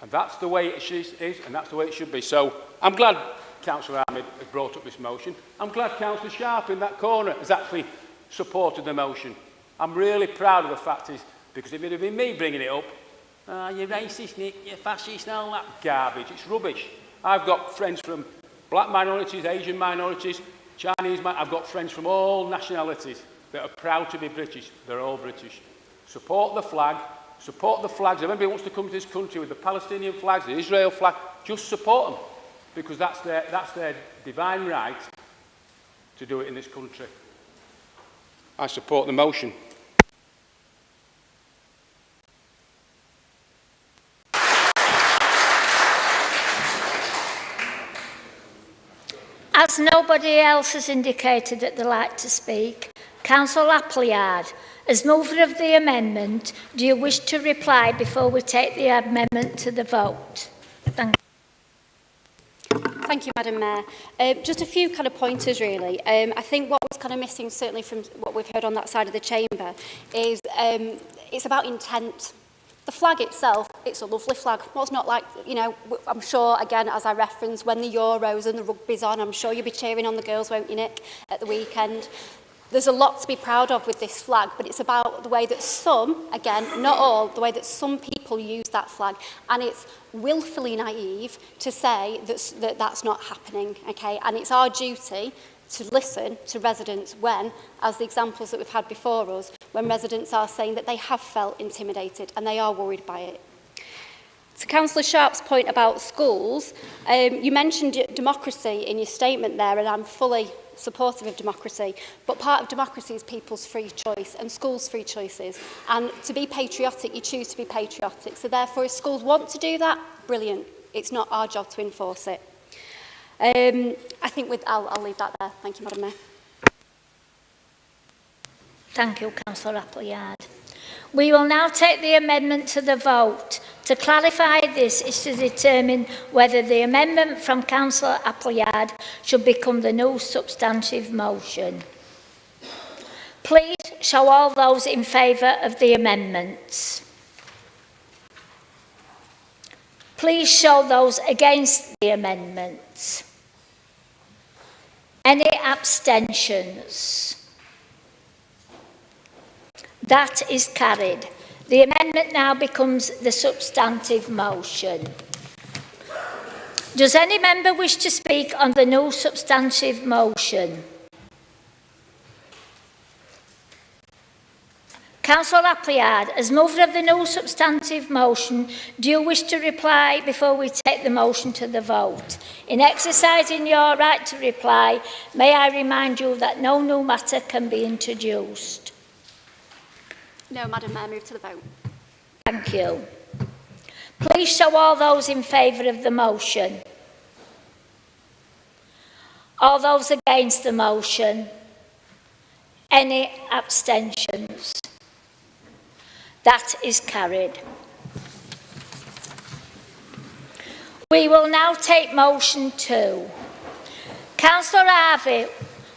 And that's the way it is, and that's the way it should be. So I'm glad Councillor Ahmed brought up this motion. I'm glad Councillor Sharp in that corner has actually supported the motion. I'm really proud of the fact is, because if it had been me bringing it up, you're racist, Nick, you're fascist, and all that garbage, it's rubbish. I've got friends from black minorities, Asian minorities, Chinese, I've got friends from all nationalities that are proud to be British. They're all British. Support the flag, support the flags. If anybody wants to come to this country with the Palestinian flags, the Israel flag, just support them, because that's their divine right to do it in this country. I support the motion. As nobody else has indicated that they'd like to speak, Councillor Appleyard, as mover of the amendment, do you wish to reply before we take the amendment to the vote? Thank you. Thank you, Madam Mayor. Just a few kind of pointers, really. I think what was kind of missing, certainly from what we've heard on that side of the chamber, is it's about intent. The flag itself, it's a lovely flag. What's not like, you know, I'm sure, again, as I referenced, when the Euros and the rugby's on, I'm sure you'll be cheering on the girls, won't you, Nick, at the weekend? There's a lot to be proud of with this flag, but it's about the way that some, again, not all, the way that some people use that flag, and it's willfully naive to say that that's not happening, okay? And it's our duty to listen to residents when, as the examples that we've had before us, when residents are saying that they have felt intimidated and they are worried by it. To Councillor Sharp's point about schools, you mentioned democracy in your statement there, and I'm fully supportive of democracy, but part of democracy is people's free choice and schools' free choices. And to be patriotic, you choose to be patriotic. So therefore, if schools want to do that, brilliant. It's not our job to enforce it. I think I'll leave that there. Thank you, Madam Mayor. Thank you, Councillor Appleyard. We will now take the amendment to the vote. To clarify this is to determine whether the amendment from Councillor Appleyard should become the new substantive motion. Please show all those in favour of the amendments. Please show those against the amendments. Any abstentions? That is carried. The amendment now becomes the substantive motion. Does any member wish to speak on the new substantive motion? Councillor Appleyard, as mover of the new substantive motion, do you wish to reply before we take the motion to the vote? In exercising your right to reply, may I remind you that no new matter can be introduced? No, Madam Mayor, move to the vote. Thank you. Please show all those in favour of the motion. All those against the motion. Any abstentions? That is carried. We will now take motion 2. Councillor Harvey,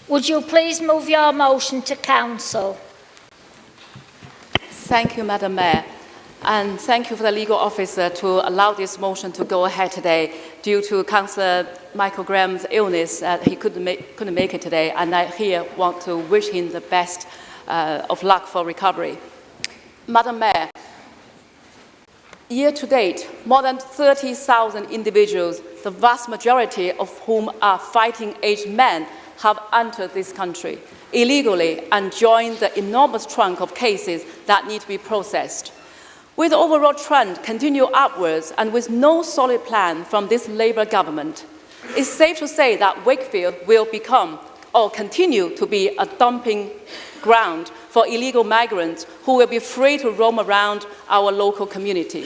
would you please move your motion to council? Thank you, Madam Mayor. And thank you for the legal officer to allow this motion to go ahead today. Due to Councillor Michael Graham's illness, he couldn't make it today, and I here want to wish him the best of luck for recovery. Madam Mayor, year to date, more than 30,000 individuals, the vast majority of whom are fighting-age men, have entered this country illegally and joined the enormous trunk of cases that need to be processed. With the overall trend continue upwards and with no solid plan from this Labour government, it's safe to say that Wakefield will become or continue to be a dumping ground for illegal migrants who will be free to roam around our local community.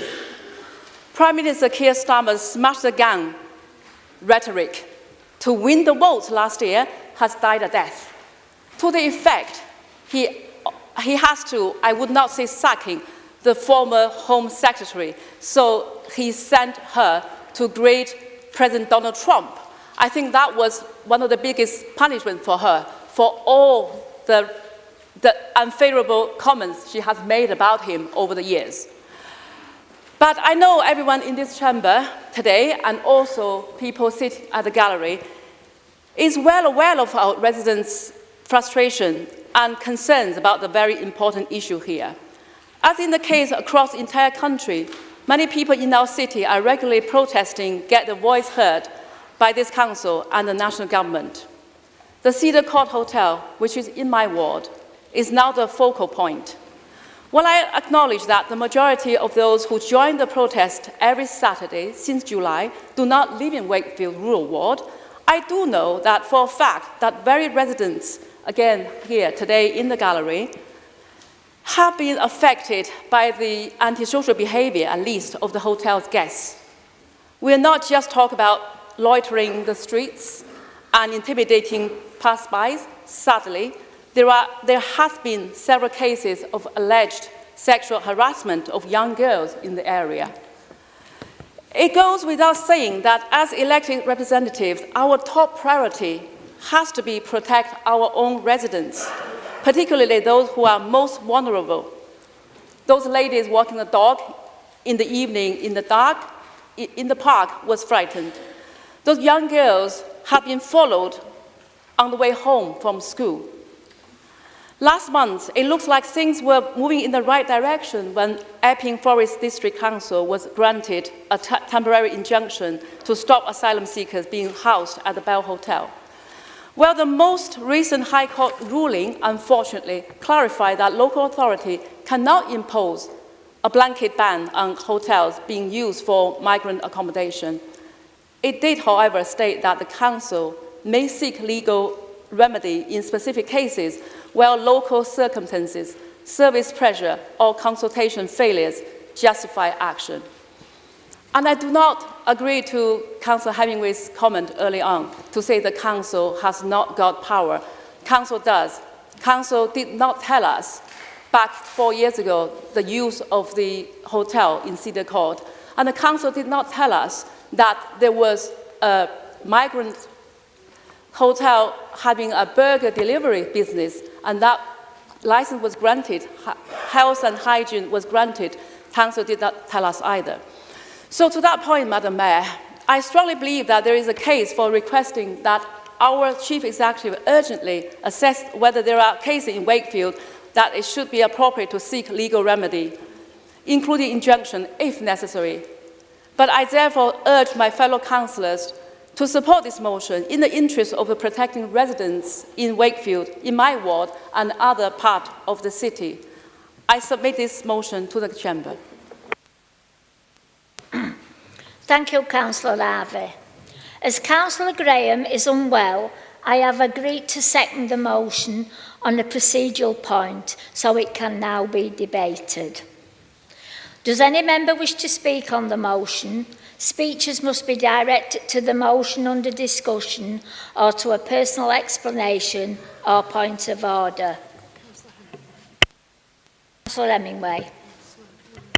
Prime Minister Keir Starmer's smash the gun rhetoric to win the vote last year has died a death. To the effect, he has to, I would not say sacking, the former Home Secretary, so he sent her to greet President Donald Trump. I think that was one of the biggest punishments for her, for all the unfavorable comments she has made about him over the years. But I know everyone in this chamber today, and also people sitting at the gallery, is well aware of our residents' frustration and concerns about the very important issue here. As in the case across the entire country, many people in our city are regularly protesting, get their voice heard by this council and the national government. The Cedar Court Hotel, which is in my ward, is now the focal point. While I acknowledge that the majority of those who join the protest every Saturday since July do not live in Wakefield Rural Ward, I do know that for a fact that very residents, again here today in the gallery, have been affected by the antisocial behavior, at least, of the hotel's guests. We are not just talking about loitering in the streets and intimidating passers-by. Sadly, there has been several cases of alleged sexual harassment of young girls in the area. It goes without saying that as elected representatives, our top priority has to be protect our own residents, particularly those who are most vulnerable. Those ladies walking the dog in the evening in the dark in the park was frightened. Those young girls have been followed on the way home from school. Last month, it looks like things were moving in the right direction when Epping Forest District Council was granted a temporary injunction to stop asylum seekers being housed at the Bell Hotel. Well, the most recent High Court ruling, unfortunately, clarified that local authority cannot impose a blanket ban on hotels being used for migrant accommodation. It did, however, state that the council may seek legal remedy in specific cases where local circumstances, service pressure, or consultation failures justify action. And I do not agree to Councillor Hemingway's comment early on to say the council has not got power. Council does. Council did not tell us back 4 years ago the use of the hotel in Cedar Court, and the council did not tell us that there was a migrant hotel having a burger delivery business, and that license was granted, health and hygiene was granted. Council did not tell us either. So to that point, Madam Mayor, I strongly believe that there is a case for requesting that our Chief Executive urgently assess whether there are cases in Wakefield that it should be appropriate to seek legal remedy, including injunction if necessary. But I therefore urge my fellow councillors to support this motion in the interest of protecting residents in Wakefield, in my ward, and other parts of the city. I submit this motion to the Chamber. Thank you, Councillor Harvey. As Councillor Graham is unwell, I have agreed to second the motion on a procedural point, so it can now be debated. Does any member wish to speak on the motion? Speeches must be directed to the motion under discussion or to a personal explanation or point of order. Councillor Hemingway.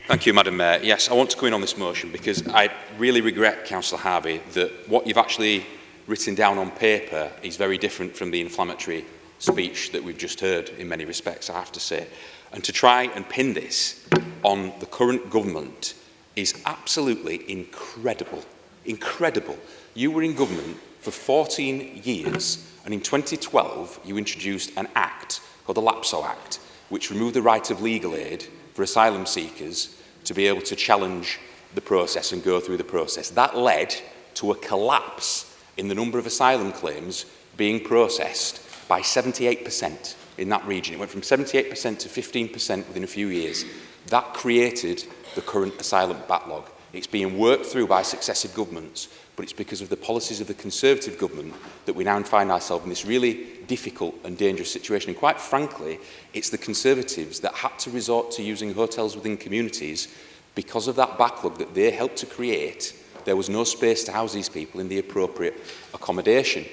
Thank you, Madam Mayor. Yes, I want to come in on this motion because I really regret, Councillor Harvey, that what you've actually written down on paper is very different from the inflammatory speech that we've just heard in many respects, I have to say. And to try and pin this on the current government is absolutely incredible. Incredible. You were in government for 14 years, and in 2012 you introduced an act called the LAPSO Act, which removed the right of legal aid for asylum seekers to be able to challenge the process and go through the process. That led to a collapse in the number of asylum claims being processed by 78% in that region. It went from 78% to 15% within a few years. That created the current asylum backlog. It's being worked through by successive governments, but it's because of the policies of the Conservative government that we now find ourselves in this really difficult and dangerous situation. And quite frankly, it's the Conservatives that had to resort to using hotels within communities because of that backlog that they helped to create. There was no space to house these people in the appropriate accommodation.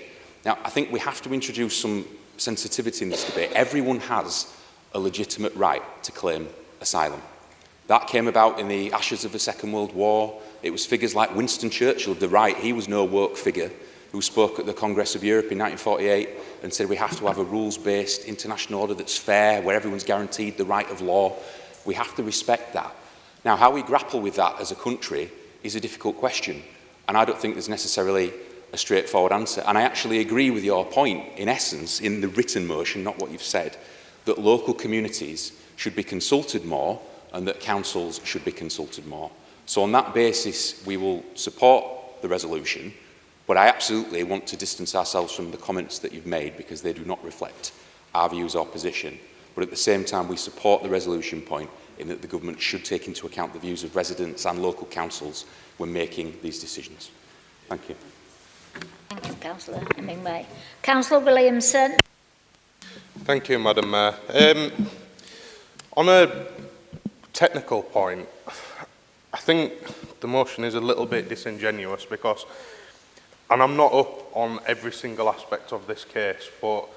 Now, I think we have to introduce some sensitivity in this debate. Everyone has a legitimate right to claim asylum. That came about in the ashes of the Second World War. It was figures like Winston Churchill of the right, he was no woke figure, who spoke at the Congress of Europe in 1948 and said we have to have a rules-based international order that's fair, where everyone's guaranteed the right of law. We have to respect that. Now, how we grapple with that as a country is a difficult question, and I don't think there's necessarily a straightforward answer. And I actually agree with your point, in essence, in the written motion, not what you've said, that local communities should be consulted more and that councils should be consulted more. So on that basis, we will support the resolution, but I absolutely want to distance ourselves from the comments that you've made because they do not reflect our views or position. But at the same time, we support the resolution point in that the government should take into account the views of residents and local councils when making these decisions. Thank you. Thank you, Councillor Hemingway. Councillor Williamson. Thank you, Madam Mayor. On a technical point, I think the motion is a little bit disingenuous because, and I'm not up on every single aspect of this case, but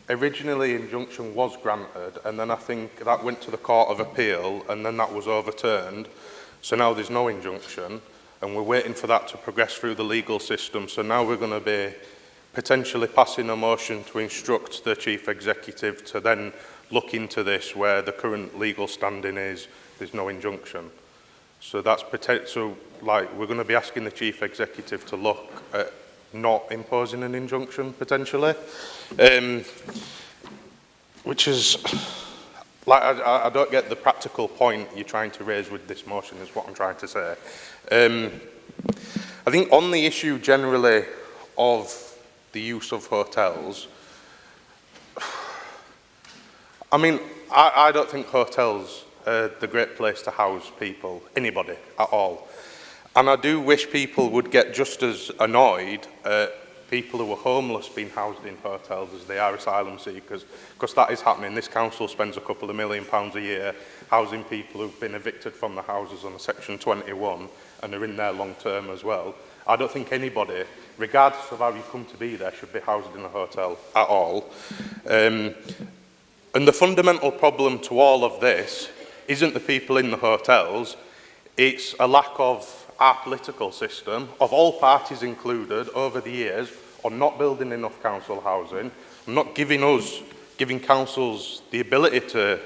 originally injunction was granted and then I think that went to the Court of Appeal and then that was overturned. So now there's no injunction and we're waiting for that to progress through the legal system. So now we're going to be potentially passing a motion to instruct the Chief Executive to then look into this where the current legal standing is there's no injunction. So that's like we're going to be asking the Chief Executive to look at not imposing an injunction potentially, which is like I don't get the practical point you're trying to raise with this motion is what I'm trying to say. I think on the issue generally of the use of hotels, I mean I don't think hotels are the great place to house people, anybody at all. And I do wish people would get just as annoyed at people who are homeless being housed in hotels as they are asylum seekers, because that is happening. This council spends a couple of £1 million a year housing people who've been evicted from the houses on Section 21 and are in there long term as well. I don't think anybody, regardless of how you come to be there, should be housed in a hotel at all. And the fundamental problem to all of this isn't the people in the hotels, it's a lack of our political system, of all parties included, over the years, on not building enough council housing, not giving councils the ability to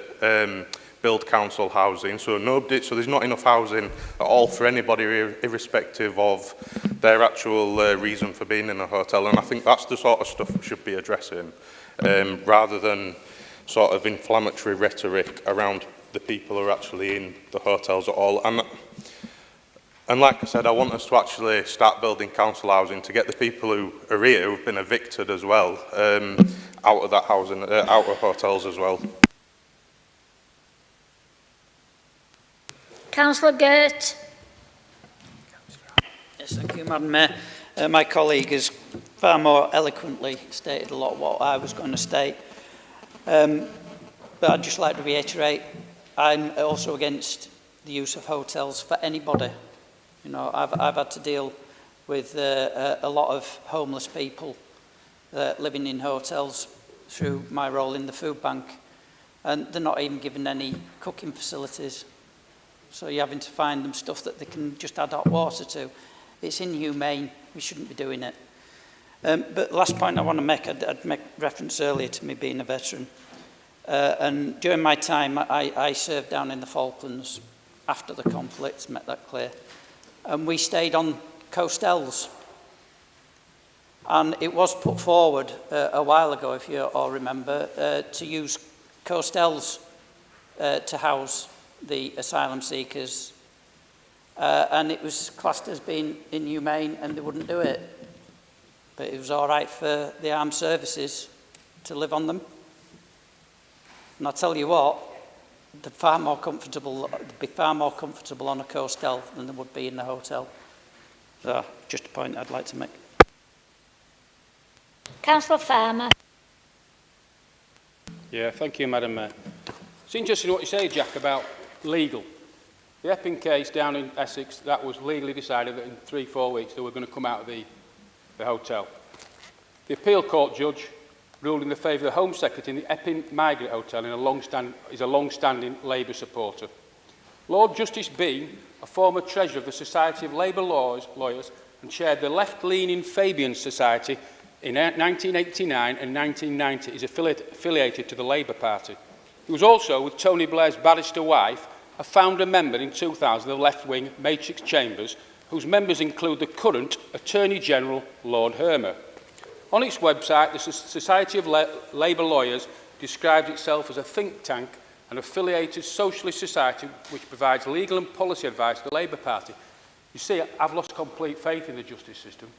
build council housing, so there's not enough housing at all for anybody, irrespective of their actual reason for being in a hotel, and I think that's the sort of stuff we should be addressing, rather than sort of inflammatory rhetoric around the people who are actually in the hotels at all. And like I said, I want us to actually start building council housing to get the people who are here, who've been evicted as well, out of that housing, out of hotels as well. Councillor Gert. Yes, thank you, Madam Mayor. My colleague has far more eloquently stated a lot of what I was going to state. But I'd just like to reiterate, I'm also against the use of hotels for anybody. You know, I've had to deal with a lot of homeless people living in hotels through my role in the food bank, and they're not even given any cooking facilities. So you're having to find them stuff that they can just add hot water to. It's inhumane. We shouldn't be doing it. But the last point I want to make, I'd make reference earlier to me being a veteran. And during my time, I served down in the Falklands after the conflict, make that clear. And we stayed on coastels. And it was put forward a while ago, if you all remember, to use coastels to house the asylum seekers. And it was classed as being inhumane and they wouldn't do it. But it was all right for the armed services to live on them. And I'll tell you what, they'd be far more comfortable on a coastal than they would be in the hotel. So, just a point I'd like to make. Councillor Farmer. Yeah, thank you, Madam Mayor. It's interesting what you say, Jack, about legal. The Epping case down in Essex, that was legally decided that in 3-4 weeks they were going to come out of the hotel. The appeal court judge ruled in the favour of the Home Secretary in the Epping Migrant Hotel is a long-standing Labour supporter. Lord Justice Bean, a former treasurer of the Society of Labour Lawyers and chaired the left-leaning Fabian Society in 1989 and 1990, is affiliated to the Labour Party. He was also, with Tony Blair's barrister wife, a founder member in 2000 of the left-wing Matrix Chambers whose members include the current Attorney General, Lord Hermer. On its website, the Society of Labour Lawyers describes itself as a think tank, an affiliated socialist society which provides legal and policy advice to the Labour Party. You see, I've lost complete faith in the justice system.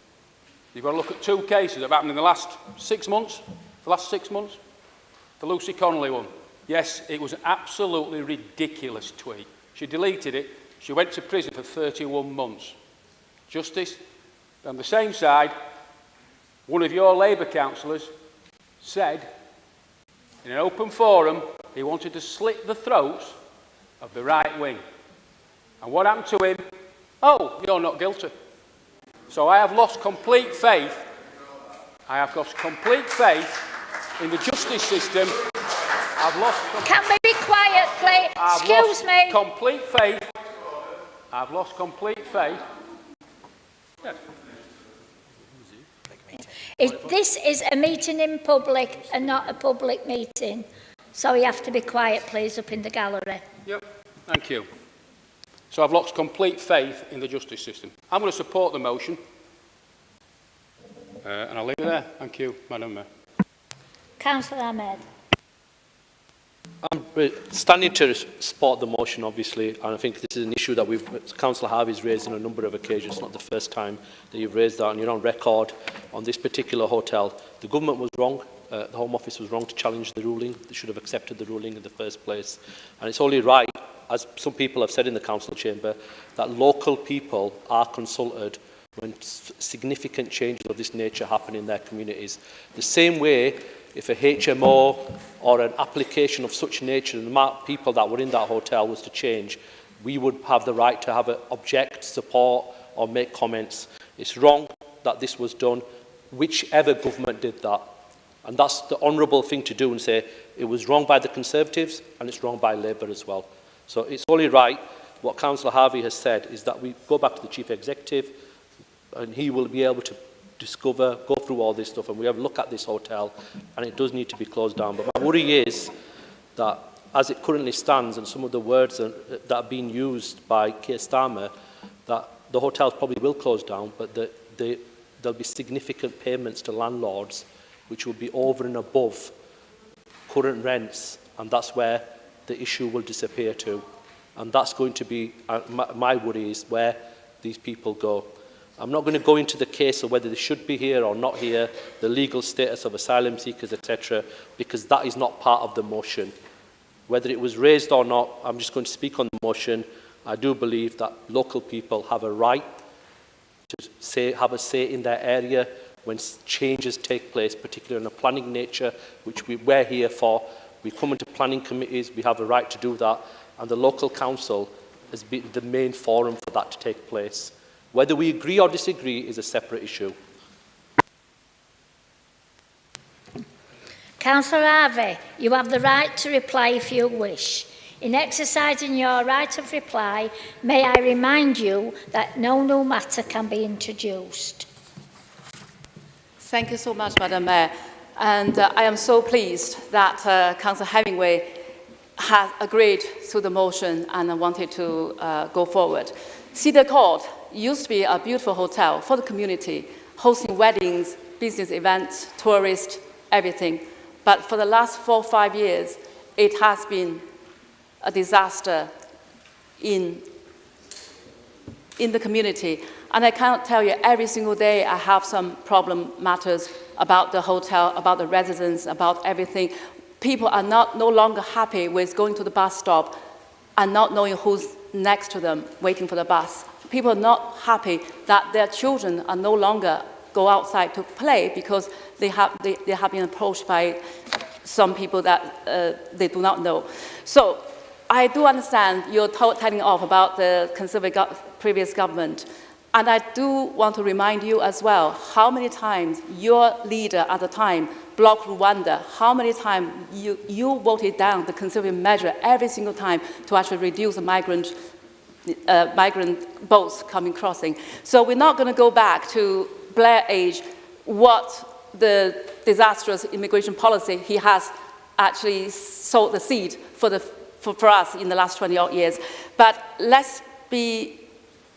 You've got to look at 2 cases that have happened in the last 6 months. The Lucy Connolly one. Yes, it was an absolutely ridiculous tweet. She deleted it. She went to prison for 31 months. Justice. On the same side, one of your Labour councillors said in an open forum he wanted to slit the throats of the right wing. And what happened to him? Oh, you're not guilty. So I have lost complete faith. I have lost complete faith in the justice system. I've lost... Can we be quiet, please? Excuse me. Complete faith. I've lost complete faith. Yes. This is a meeting in public and not a public meeting. So you have to be quiet, please, up in the gallery. Yep, thank you. So I've lost complete faith in the justice system. I'm going to support the motion. And I'll leave it there. Thank you, Madam Mayor. Councillor Ahmed. I'm standing to support the motion, obviously, and I think this is an issue that Councillor Harvey's raised on a number of occasions. It's not the first time that you've raised that, and you're on record on this particular hotel. The government was wrong. The Home Office was wrong to challenge the ruling. They should have accepted the ruling in the first place. And it's only right, as some people have said in the council chamber, that local people are consulted when significant changes of this nature happen in their communities. The same way, if a HMO or an application of such nature and the amount of people that were in that hotel was to change, we would have the right to have an object, support or make comments. It's wrong that this was done, whichever government did that. And that's the honourable thing to do, and say it was wrong by the Conservatives and it's wrong by Labour as well. So it's only right. What Councillor Harvey has said is that we go back to the Chief Executive and he will be able to discover, go through all this stuff, and we have a look at this hotel, and it does need to be closed down. But my worry is that as it currently stands, and some of the words that are being used by Keir Starmer, that the hotel probably will close down, but there'll be significant payments to landlords which will be over and above current rents, and that's where the issue will disappear to. And that's going to be, my worry is where these people go. I'm not going to go into the case of whether they should be here or not here, the legal status of asylum seekers, etc., because that is not part of the motion. Whether it was raised or not, I'm just going to speak on the motion. I do believe that local people have a right to have a say in their area when changes take place, particularly on a planning nature, which we're here for. We come into planning committees, we have a right to do that, and the local council has been the main forum for that to take place. Whether we agree or disagree is a separate issue. Councillor Harvey, you have the right to reply if you wish. In exercising your right of reply, may I remind you that no new matter can be introduced. Thank you so much, Madam Mayor. And I am so pleased that Councillor Hemingway has agreed to the motion and wanted to go forward. Cedar Court used to be a beautiful hotel for the community, hosting weddings, business events, tourists, everything. But for the last 4 or 5 years, it has been a disaster in the community. And I cannot tell you, every single day I have some problem matters about the hotel, about the residents, about everything. People are no longer happy with going to the bus stop and not knowing who's next to them waiting for the bus. People are not happy that their children are no longer go outside to play because they have been approached by some people that they do not know. So I do understand you're telling off about the Conservative previous government. And I do want to remind you as well how many times your leader at the time blocked Rwanda, how many times you voted down the Conservative measure every single time to actually reduce the migrant boats crossing. So we're not going to go back to Blair age, what the disastrous immigration policy he has actually sowed the seed for us in the last 20-odd years. But let's be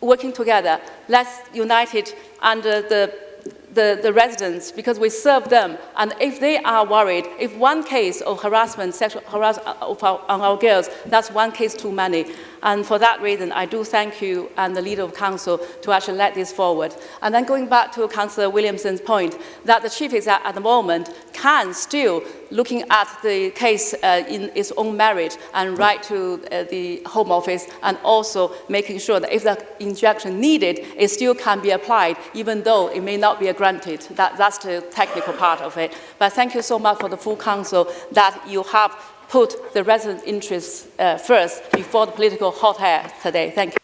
working together. Let's unite it under the residents, because we serve them. And if they are worried, if one case of harassment, sexual harassment on our girls, that's one case too many. And for that reason, I do thank you and the Leader of Council to actually let this forward. And then going back to Councillor Williamson's point, that the Chief Exec at the moment can still, looking at the case in its own merit, and write to the Home Office, and also making sure that if the injection needed, it still can be applied, even though it may not be granted. That's the technical part of it. But thank you so much for the full Council that you have put the resident interests first before the political hot air today. Thank you.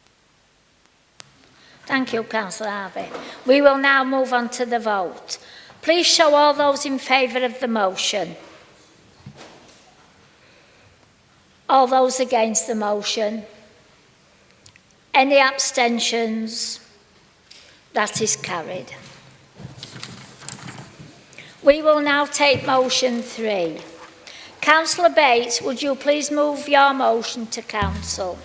Thank you, Councillor Harvey. We will now move on to the vote. Please show all those in favour of the motion. All those against the motion. Any abstentions? That is carried. We will now take motion 3. Councillor Bates, would you please move your motion to Council?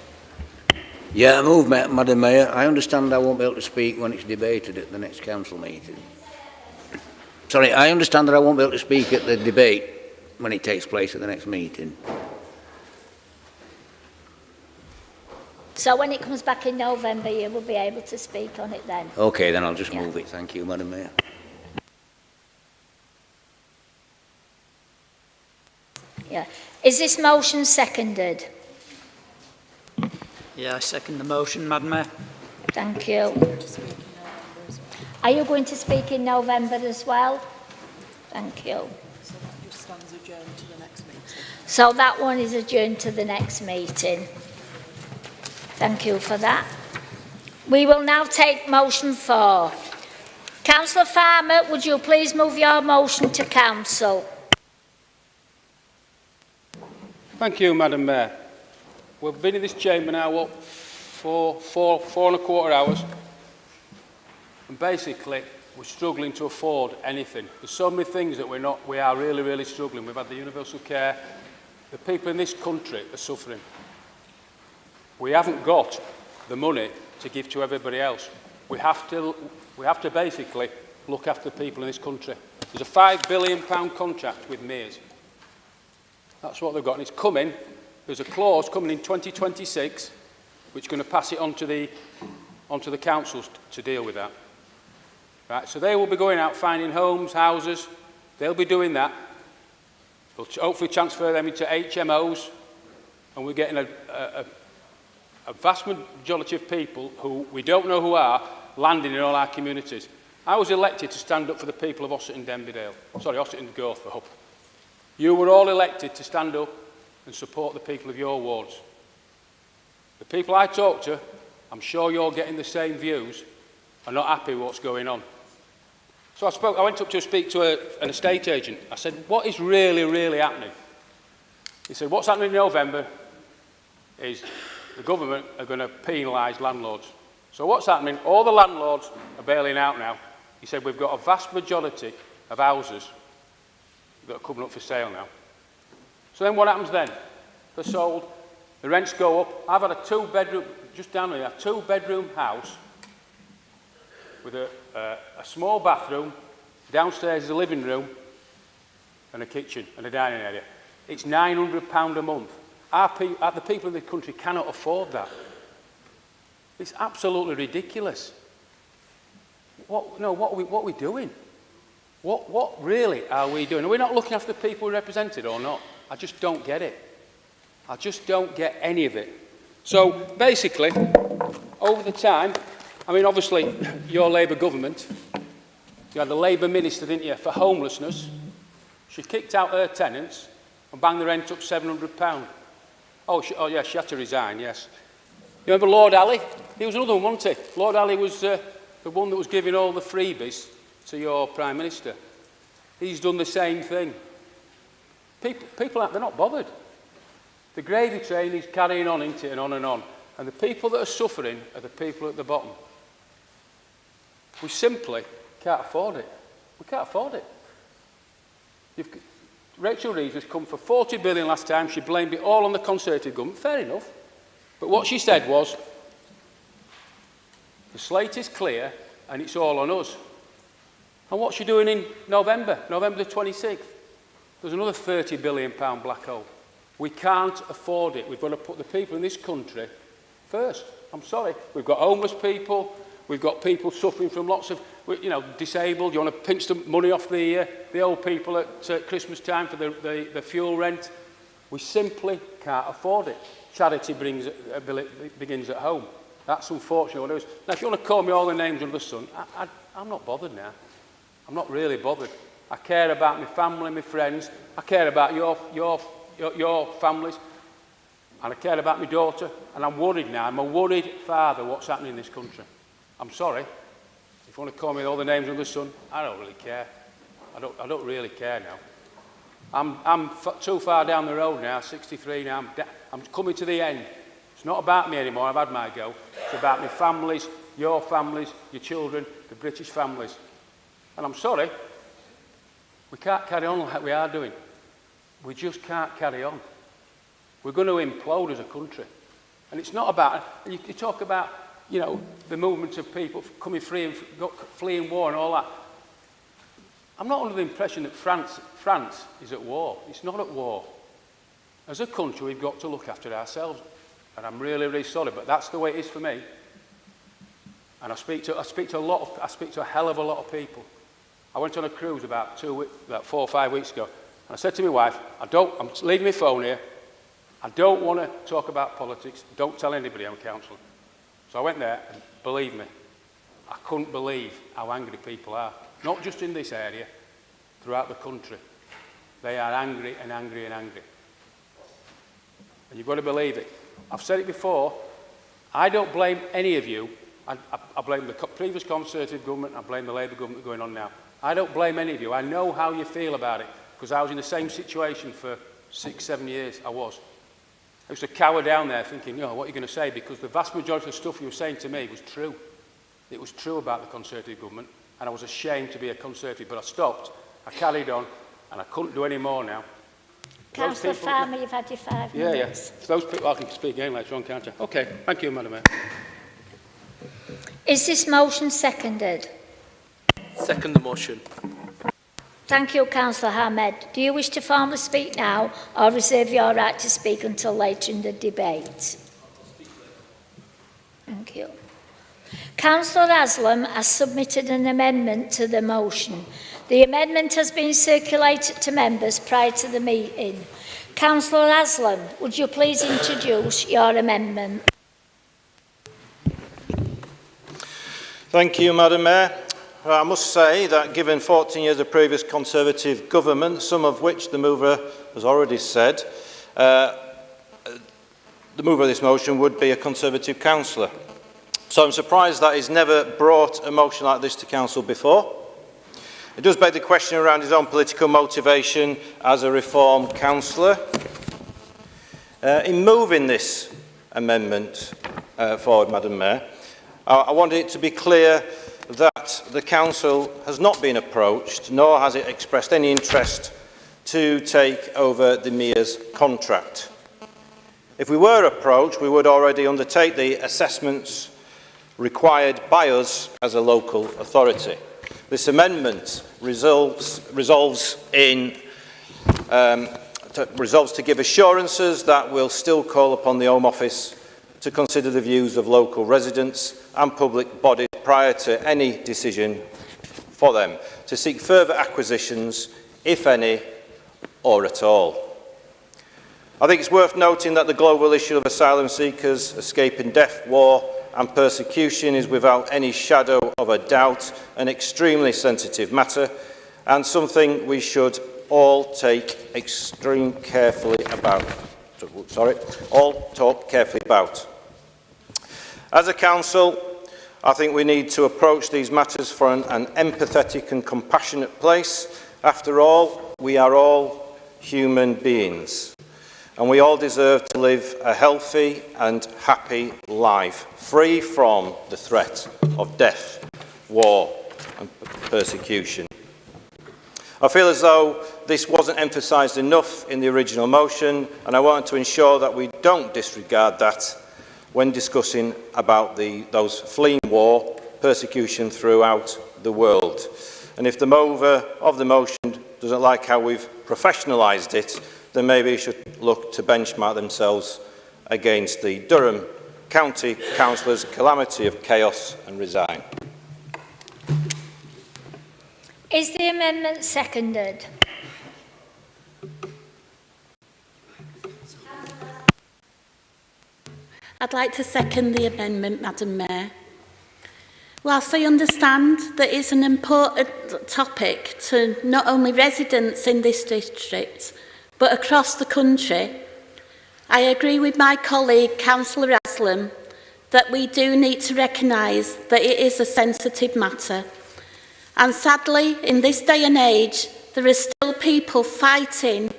Yeah, I move, Madam Mayor. I understand I won't be able to speak when it's debated at the next council meeting. Sorry, I understand that I won't be able to speak at the debate when it takes place at the next meeting. So when it comes back in November, you will be able to speak on it then? Okay, then I'll just move it. Thank you, Madam Mayor. Yeah. Is this motion seconded? Yeah, I second the motion, Madam Mayor. Thank you. Are you going to speak in November as well? Thank you. So that one is adjourned to the next meeting. Thank you for that. We will now take motion 4. Councillor Farmer, would you please move your motion to Council? Thank you, Madam Mayor. We've been in this chamber now, what, four and a quarter hours, and basically we're struggling to afford anything. There's so many things that we are really, really struggling. We've had the universal care. The people in this country are suffering. We haven't got the money to give to everybody else. We have to basically look after the people in this country. There's a £5 billion contract with Mears. That's what they've got, and it's coming. There's a clause coming in 2026, which is going to pass it on to the councils to deal with that. Right, so they will be going out finding homes, houses. They'll be doing that. They'll hopefully transfer them into HMOs, and we're getting a vast majority of people who we don't know who are landing in all our communities. I was elected to stand up for the people of Ossett and Denbydale. Sorry, Ossett and Gorthorpe. You were all elected to stand up and support the people of your wards. The people I talk to, I'm sure you're getting the same views, are not happy with what's going on. So I went up to speak to an estate agent. I said, what is really, really happening? He said, what's happening in November is the government are going to penalise landlords. So what's happening? All the landlords are bailing out now. He said, we've got a vast majority of houses that are coming up for sale now. So then what happens then? They're sold, the rents go up. I've had a 2-bedroom, just down here, a 2-bedroom house with a small bathroom, downstairs is a living room and a kitchen and a dining area. It's £900 a month. The people in the country cannot afford that. It's absolutely ridiculous. What are we doing? What really are we doing? Are we not looking after the people we're represented or not? I just don't get it. I just don't get any of it. So basically, over the time, I mean, obviously, your Labour government, you had the Labour minister, didn't you, for homelessness. She kicked out her tenants and banged the rent up £700. Oh, yeah, she had to resign, yes. You remember Lord Ali? He was another one, wasn't he? Lord Ali was the one that was giving all the freebies to your Prime Minister. He's done the same thing. People they're not bothered. The gravy train is carrying on, isn't it, and on and on. And the people that are suffering are the people at the bottom. We simply can't afford it. We can't afford it. Rachel Reeves has come for 40 billion last time. She blamed it all on the Conservative government. Fair enough. But what she said was, The slate is clear and it's all on us. And what's she doing in November the 26th? There's another £30 billion black hole. We can't afford it. We've got to put the people in this country first. I'm sorry. We've got homeless people. We've got people suffering from lots of, you know, disabled. You want to pinch the money off the old people at Christmas time for the fuel rent. We simply can't afford it. Charity begins at home. That's unfortunately what it is. Now, if you want to call me all the names under the sun, I'm not bothered now. I'm not really bothered. I care about my family, my friends. I care about your families. And I care about my daughter. And I'm worried now. I'm a worried father what's happening in this country. I'm sorry. If you want to call me all the names under the sun, I don't really care. I don't really care now. I'm too far down the road now, 63 now. I'm coming to the end. It's not about me anymore. I've had my go. It's about my families, your children, the British families. And I'm sorry, we can't carry on like we are doing. We just can't carry on. We're going to implode as a country. And it's not about, you talk about, you know, the movement of people coming free and fleeing war and all that. I'm not under the impression that France is at war. It's not at war. As a country, we've got to look after ourselves. And I'm really, really sorry, but that's the way it is for me. And I speak to a hell of a lot of people. I went on a cruise about 4 or 5 weeks ago, and I said to my wife, I'm leaving my phone here. I don't want to talk about politics. Don't tell anybody I'm a councillor. So I went there, and believe me, I couldn't believe how angry people are. Not just in this area, throughout the country. They are angry and angry and angry. And you've got to believe it. I've said it before, I don't blame any of you. I blame the previous Conservative government, I blame the Labour government going on now. I don't blame any of you. I know how you feel about it, because I was in the same situation for 6-7 years. I used to cower down there thinking, what are you going to say? Because the vast majority of the stuff you were saying to me was true. It was true about the Conservative government, and I was ashamed to be a Conservative, but I stopped, I carried on, and I couldn't do any more now. Councillor Farmer, you've had your 5 minutes. Yeah. For those people, I can speak again later on, can't I? Okay, thank you, Madam Mayor. Is this motion seconded? Second the motion. Thank you, Councillor Hamed. Do you wish to formally speak now or reserve your right to speak until later in the debate? Thank you. Councillor Aslam has submitted an amendment to the motion. The amendment has been circulated to members prior to the meeting. Councillor Aslam, would you please introduce your amendment? Thank you, Madam Mayor. I must say that given 14 years of previous Conservative government, some of which the mover has already said, the mover of this motion would be a Conservative councillor. So I'm surprised that he's never brought a motion like this to council before. It does beg the question around his own political motivation as a Reform councillor. In moving this amendment forward, Madam Mayor, I want it to be clear that the council has not been approached, nor has it expressed any interest to take over the Mayor's contract. If we were approached, we would already undertake the assessments required by us as a local authority. This amendment resolves to give assurances that we'll still call upon the Home Office to consider the views of local residents and public bodies prior to any decision for them to seek further acquisitions, if any, or at all. I think it's worth noting that the global issue of asylum seekers escaping death, war and persecution is without any shadow of a doubt an extremely sensitive matter and something we should all take extreme carefully about. All talk carefully about. As a council, I think we need to approach these matters from an empathetic and compassionate place. After all, we are all human beings, and we all deserve to live a healthy and happy life, free from the threat of death, war, and persecution. I feel as though this wasn't emphasised enough in the original motion, and I want to ensure that we don't disregard that when discussing about those fleeing war, persecution throughout the world. And if the mover of the motion doesn't like how we've professionalised it, then maybe they should look to benchmark themselves against the Durham County Councillors' calamity of chaos and resign. Is the amendment seconded? I'd like to second the amendment, Madam Mayor. Whilst I understand that it's an important topic to not only residents in this district, but across the country, I agree with my colleague, Councillor Asylum, that we do need to recognise that it is a sensitive matter. And sadly, in this day and age, there are still people fighting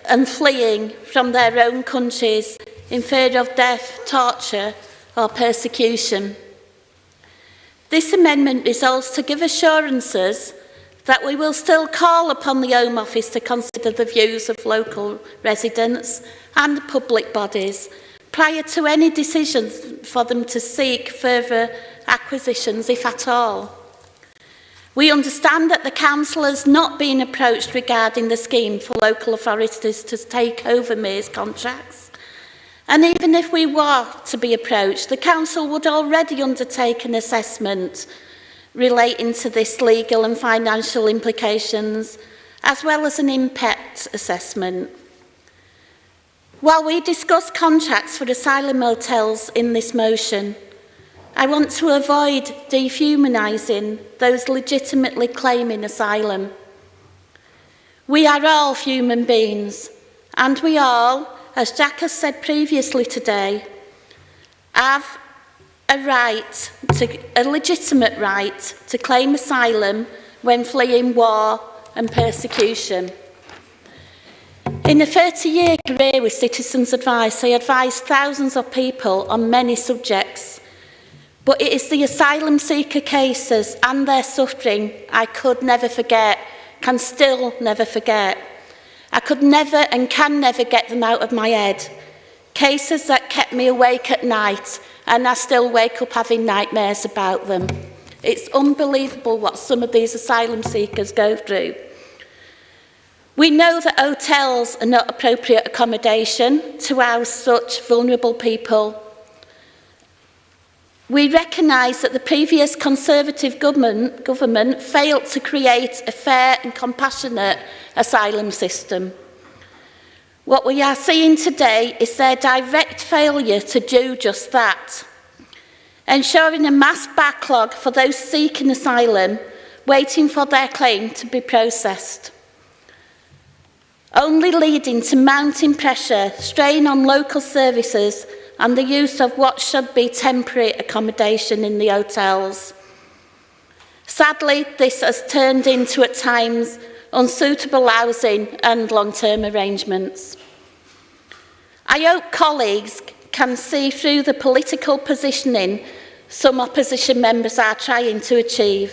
and fleeing from their own countries in fear of death, torture or persecution. This amendment resolves to give assurances that we will still call upon the Home Office to consider the views of local residents and public bodies prior to any decisions for them to seek further acquisitions, if at all. We understand that the Council has not been approached regarding the scheme for local authorities to take over MERS contracts. And even if we were to be approached, the Council would already undertake an assessment relating to this legal and financial implications, as well as an impact assessment. While we discuss contracts for asylum hotels in this motion, I want to avoid dehumanising those legitimately claiming asylum. We are all human beings, and we all, as Jack has said previously today, have a legitimate right to claim asylum when fleeing war and persecution. In a 30-year career with Citizens Advice, I advised thousands of people on many subjects, but it is the asylum seeker cases and their suffering I could never forget, can still never forget. I could never and can never get them out of my head. Cases that kept me awake at night, and I still wake up having nightmares about them. It's unbelievable what some of these asylum seekers go through. We know that hotels are not appropriate accommodation to house such vulnerable people. We recognise that the previous Conservative government failed to create a fair and compassionate asylum system. What we are seeing today is their direct failure to do just that, ensuring a mass backlog for those seeking asylum, waiting for their claim to be processed, only leading to mounting pressure, strain on local services and the use of what should be temporary accommodation in the hotels. Sadly, this has turned into, at times, unsuitable housing and long-term arrangements. I hope colleagues can see through the political positioning some opposition members are trying to achieve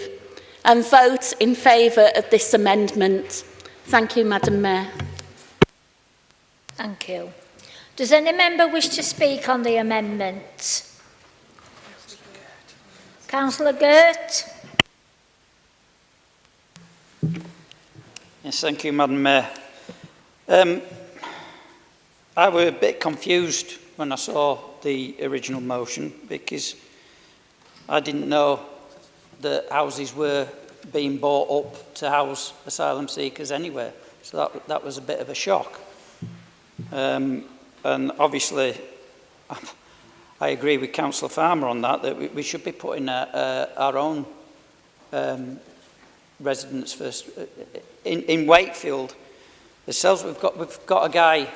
and vote in favour of this amendment. Thank you, Madam Mayor. Thank you. Does any member wish to speak on the amendment? Councillor Gert. Yes, thank you, Madam Mayor. I was a bit confused when I saw the original motion because I didn't know that houses were being bought up to house asylum seekers anyway. So that was a bit of a shock. And obviously, I agree with Councillor Farmer on that we should be putting our own residents first. In Wakefield, themselves, we've got a guy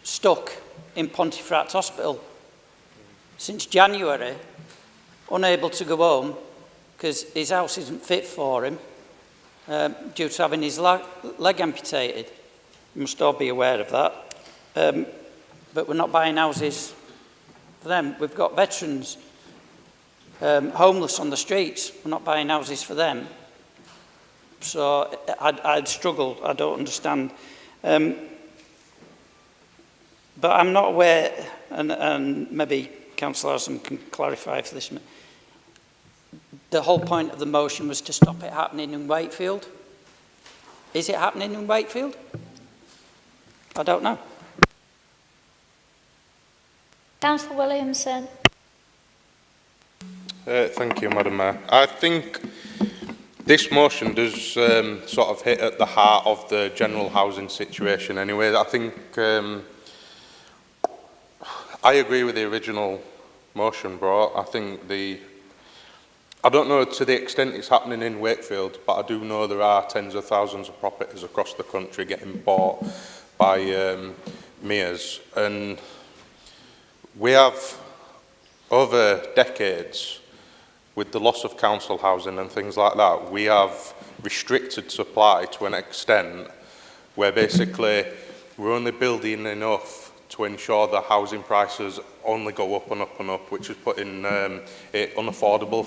stuck in Pontefract Hospital since January, unable to go home because his house isn't fit for him due to having his leg amputated. You must all be aware of that. But we're not buying houses for them. We've got veterans homeless on the streets. We're not buying houses for them. So I'd struggle. I don't understand. But I'm not aware, and maybe Councillor Harrison can clarify for this. The whole point of the motion was to stop it happening in Wakefield. Is it happening in Wakefield? I don't know. Councillor Williamson. Thank you, Madam Mayor. I think this motion does sort of hit at the heart of the general housing situation anyway. I think I agree with the original motion brought. I think I don't know to the extent it's happening in Wakefield, but I do know there are tens of thousands of properties across the country getting bought by MEAs. And we have, over decades, with the loss of council housing and things like that, we have restricted supply to an extent where basically we're only building enough to ensure the housing prices only go up and up and up, which is putting it unaffordable,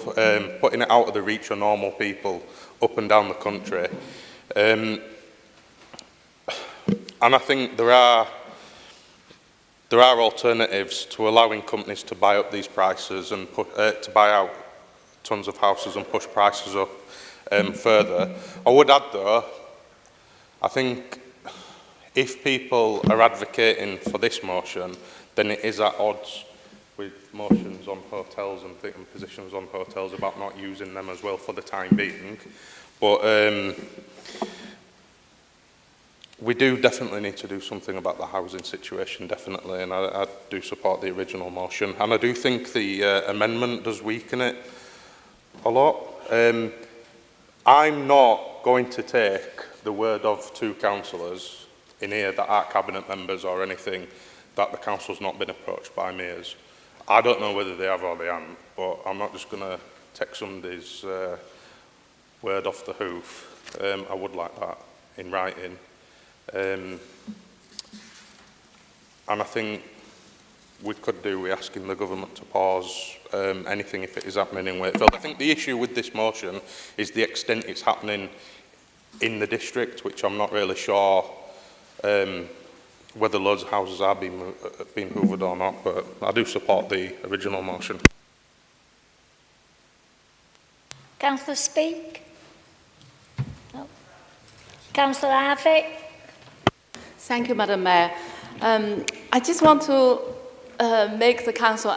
putting it out of the reach of normal people up and down the country. And I think there are alternatives to allowing companies to buy up these prices and to buy out tons of houses and push prices up further. I would add though, I think if people are advocating for this motion, then it is at odds with motions on hotels and positions on hotels about not using them as well for the time being. But we do definitely need to do something about the housing situation, definitely, and I do support the original motion. And I do think the amendment does weaken it a lot. I'm not going to take the word of two councillors in here that aren't cabinet members or anything that the council's not been approached by mayors. I don't know whether they have or they haven't, but I'm not just going to take somebody's word off the hoof. I would like that in writing. And I think we could do with asking the government to pause anything if it is happening in Wakefield. I think the issue with this motion is the extent it's happening in the district, which I'm not really sure whether loads of houses are being hoovered or not, but I do support the original motion. Councillor Speak? No. Councillor Harvey? Thank you, Madam Mayor. I just want to make the council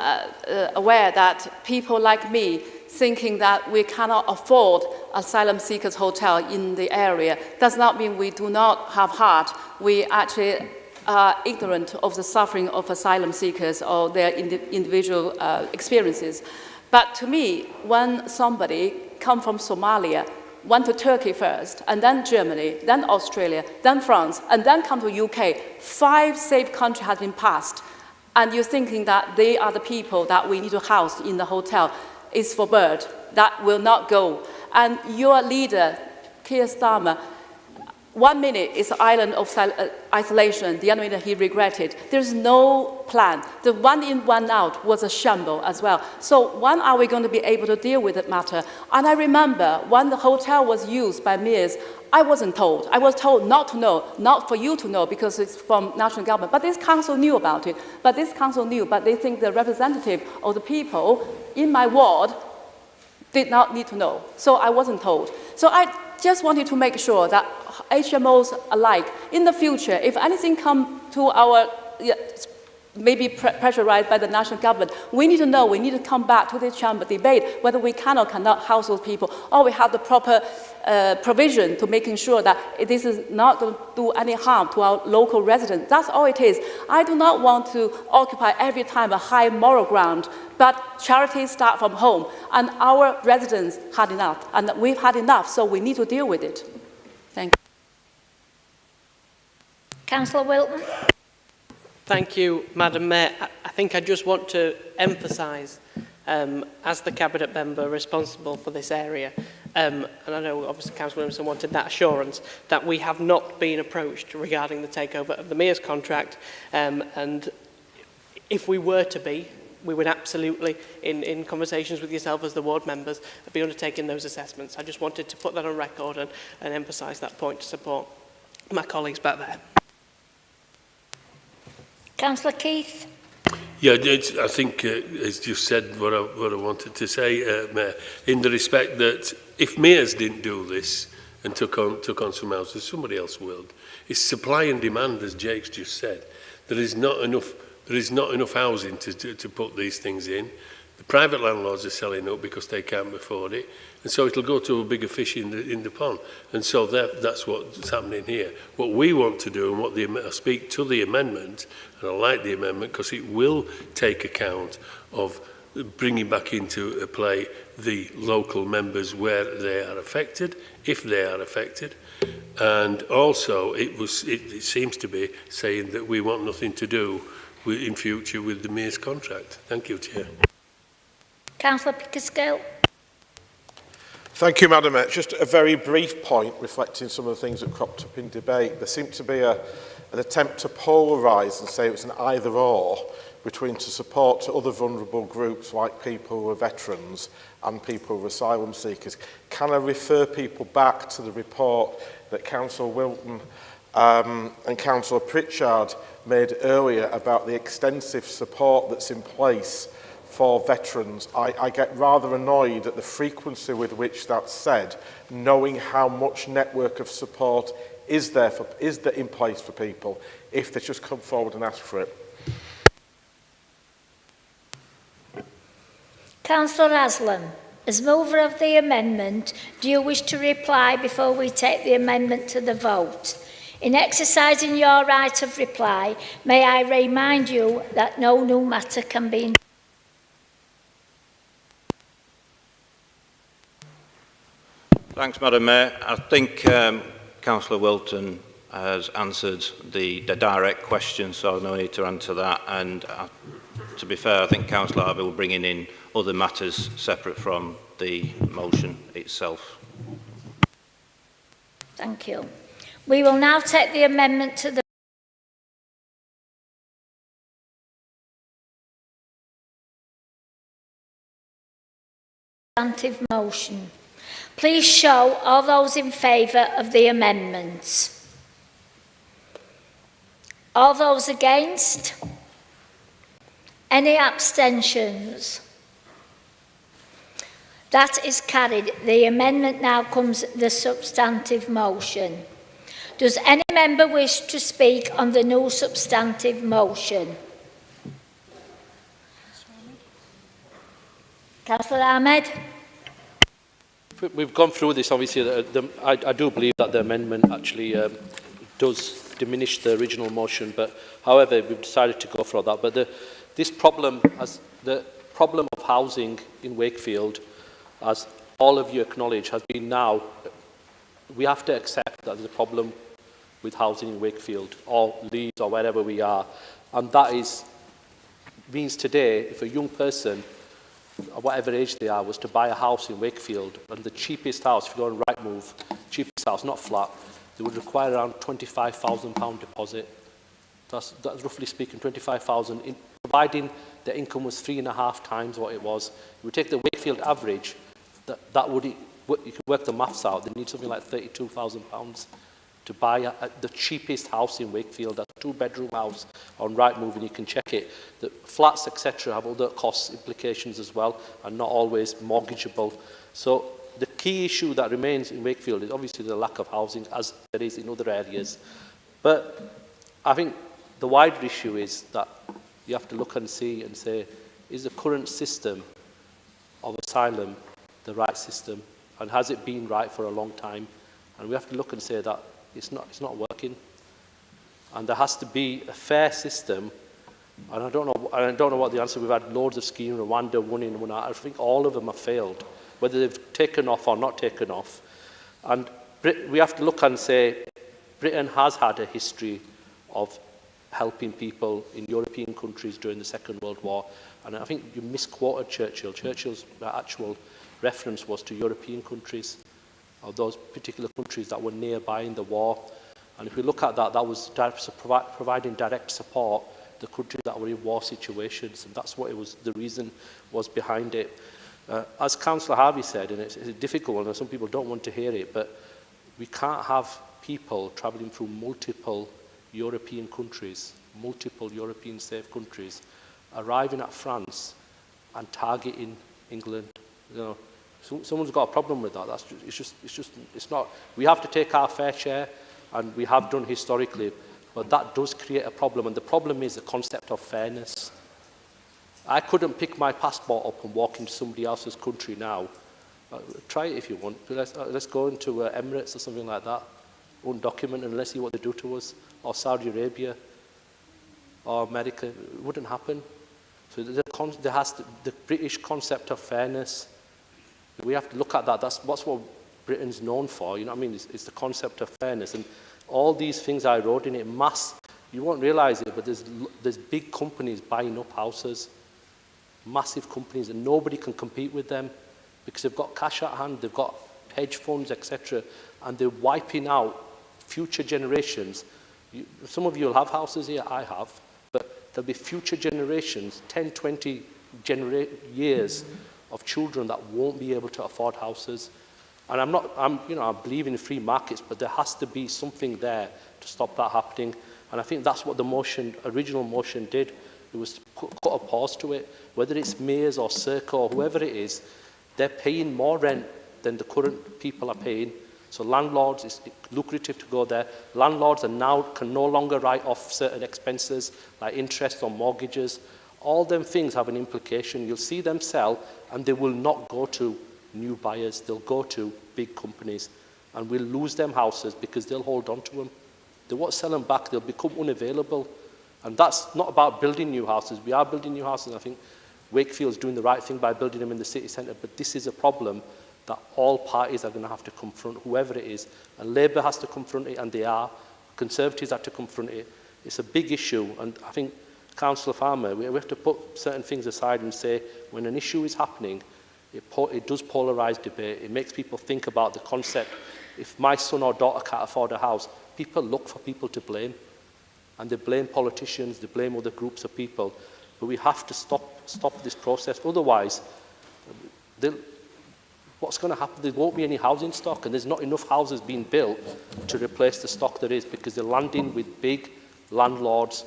aware that people like me thinking that we cannot afford asylum seekers hotel in the area does not mean we do not have heart. We actually are ignorant of the suffering of asylum seekers or their individual experiences. But to me, when somebody comes from Somalia, went to Turkey first, and then Germany, then Australia, then France, and then come to UK, 5 safe countries have been passed, and you're thinking that they are the people that we need to house in the hotel, is for bird. That will not go. And your leader, Keir Starmer, 1 minute is island of isolation, the other minute he regretted. There's no plan. The one in, one out was a shamble as well. So when are we going to be able to deal with that matter? And I remember when the hotel was used by mayors, I wasn't told. I was told not to know, not for you to know because it's from national government. But this council knew about it. But this council knew, but they think the representative of the people in my ward did not need to know. So I wasn't told. So I just wanted to make sure that HMOs alike, in the future, if anything comes to our, maybe pressurized by the national government, we need to know, we need to come back to this chamber debate whether we can or cannot house those people, or we have the proper provision to making sure that this is not going to do any harm to our local residents. That's all it is. I do not want to occupy every time a high moral ground, but charities start from home, and our residents had enough, and we've had enough, so we need to deal with it. Thank you. Councillor Wilton? Thank you, Madam Mayor. I think I just want to emphasise, as the Cabinet member responsible for this area, and I know obviously Councillor Williamson wanted that assurance, that we have not been approached regarding the takeover of the Mayor's contract, and if we were to be, we would absolutely, in conversations with yourself as the ward members, be undertaking those assessments. I just wanted to put that on record and emphasise that point to support my colleagues back there. Councillor Keith. Yeah, I think it's just said what I wanted to say, Mayor, in the respect that if mayors didn't do this and took on some houses, somebody else will. It's supply and demand, as Jake's just said. There is not enough housing to put these things in. The private landlords are selling up because they can't afford it, and so it'll go to a bigger fish in the pond. And so that's what's happening here. What we want to do, and what I speak to the amendment, and I like the amendment because it will take account of bringing back into play the local members where they are affected, if they are affected, and also it seems to be saying that we want nothing to do in future with the mayor's contract. Thank you, Chair. Councillor Pickersgill. Thank you, Madam Mayor. Just a very brief point reflecting some of the things that cropped up in debate. There seemed to be an attempt to polarise and say it was an either-or between to support other vulnerable groups like people who are veterans and people who are asylum seekers. Can I refer people back to the report that Councillor Wilton and Councillor Pritchard made earlier about the extensive support that's in place for veterans? I get rather annoyed at the frequency with which that's said, knowing how much network of support is there in place for people if they just come forward and ask for it. Councillor Aslam, as mover of the amendment, do you wish to reply before we take the amendment to the vote? In exercising your right of reply, may I remind you that no new matter can be... Thanks, Madam Mayor. I think Councillor Wilton has answered the direct question, so no need to answer that. And to be fair, I think Councillor Harvey will bring in other matters separate from the motion itself. Thank you. We will now take the amendment to the substantive motion. Please show all those in favour of the amendments. All those against? Any abstentions? That is carried. The amendment now comes the substantive motion. Does any member wish to speak on the new substantive motion? Councillor Ahmed. We've gone through this, obviously. I do believe that the amendment actually does diminish the original motion, but however, we've decided to go for that. But this problem, the problem of housing in Wakefield, as all of you acknowledge, has been now, we have to accept that there's a problem with housing in Wakefield, or Leeds, or wherever we are. And that means today, if a young person, at whatever age they are, was to buy a house in Wakefield, and the cheapest house, if you go on Rightmove, cheapest house, not flat, they would require around £25,000 deposit. That's roughly speaking £25,000, providing the income was 3.5 times what it was. If we take the Wakefield average, that would, you could work the maths out, they need something like £32,000 to buy the cheapest house in Wakefield, a 2-bedroom house on Rightmove, and you can check it. The flats, etc., have other cost implications as well, and not always mortgageable. So the key issue that remains in Wakefield is obviously the lack of housing, as there is in other areas. But I think the wider issue is that you have to look and see and say, is the current system of asylum the right system? And has it been right for a long time? And we have to look and say that it's not working. And there has to be a fair system. And I don't know what the answer. We've had loads of schemes, Rwanda, one in, one out. I think all of them have failed, whether they've taken off or not taken off. And we have to look and say, Britain has had a history of helping people in European countries during the Second World War. And I think you misquoted Churchill. Churchill's actual reference was to European countries, or those particular countries that were nearby in the war. And if we look at that, that was providing direct support to the countries that were in war situations, and that's what it was. The reason was behind it. As Councillor Harvey said, and it's a difficult one, and some people don't want to hear it, but we can't have people travelling through multiple European countries multiple European safe countries, arriving at France and targeting England. You know, someone's got a problem with that. It's not. We have to take our fair share, and we have done historically, but that does create a problem, and the problem is the concept of fairness. I couldn't pick my passport up and walk into somebody else's country now. Try it if you want. Let's go into Emirates or something like that, undocumented, and let's see what they do to us, or Saudi Arabia, or America. It wouldn't happen. So the British concept of fairness, we have to look at that. That's what Britain's known for. You know what I mean? It's the concept of fairness, and all these things I wrote in it. You won't realise it, but there's big companies buying up houses, massive companies, and nobody can compete with them because they've got cash at hand, they've got hedge funds, etc., and they're wiping out future generations. Some of you will have houses here, I have, but there'll be future generations, 10, 20 years of children that won't be able to afford houses. And I believe in free markets, but there has to be something there to stop that happening. And I think that's what the original motion did. It was to put a pause to it. Whether it's mayors or Circa or whoever it is, they're paying more rent than the current people are paying. So landlords, it's lucrative to go there. Landlords can no longer write off certain expenses like interest on mortgages. All them things have an implication. You'll see them sell, and they will not go to new buyers. They'll go to big companies, and we'll lose them houses because they'll hold on to them. They won't sell them back. They'll become unavailable. And that's not about building new houses. We are building new houses. I think Wakefield's doing the right thing by building them in the city centre, but this is a problem that all parties are going to have to confront, whoever it is. And Labour has to confront it, and they are. Conservatives have to confront it. It's a big issue, and I think, Councillor Farmer, we have to put certain things aside and say, when an issue is happening, it does polarise debate. It makes people think about the concept. If my son or daughter can't afford a house, people look for people to blame. And they blame politicians, they blame other groups of people. But we have to stop this process. Otherwise, what's going to happen? There won't be any housing stock, and there's not enough houses being built to replace the stock there is, because they're landing with big landlords,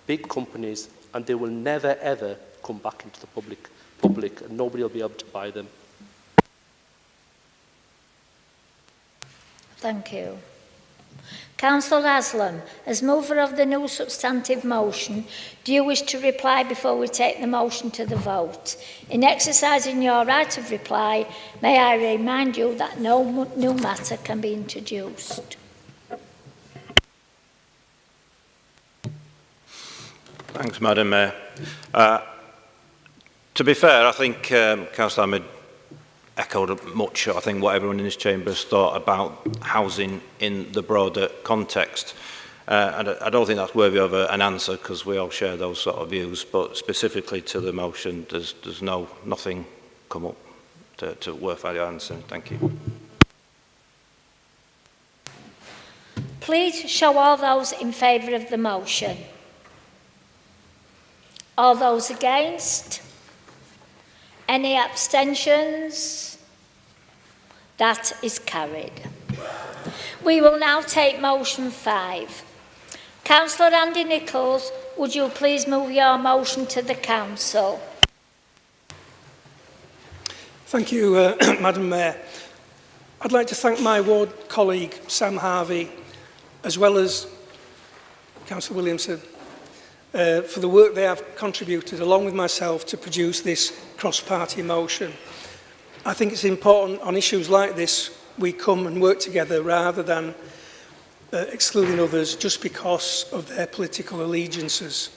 big companies, and they will never, ever come back into the public, and nobody will be able to buy them. Thank you. Councillor Aslam, as mover of the new substantive motion, do you wish to reply before we take the motion to the vote? In exercising your right of reply, may I remind you that no new matter can be introduced. Thanks, Madam Mayor. To be fair, I think Councillor Ahmed echoed much, I think, what everyone in this chamber has thought about housing in the broader context. And I don't think that's worthy of an answer, because we all share those sort of views, but specifically to the motion, there's nothing come up to worthwhile answering. Thank you. Please show all those in favour of the motion. All those against? Any abstentions? That is carried. We will now take motion 5. Councillor Andy Nichols, would you please move your motion to the council? Thank you, Madam Mayor. I'd like to thank my ward colleague, Sam Harvey, as well as Councillor Williamson, for the work they have contributed, along with myself, to produce this cross-party motion. I think it's important on issues like this we come and work together rather than excluding others just because of their political allegiances.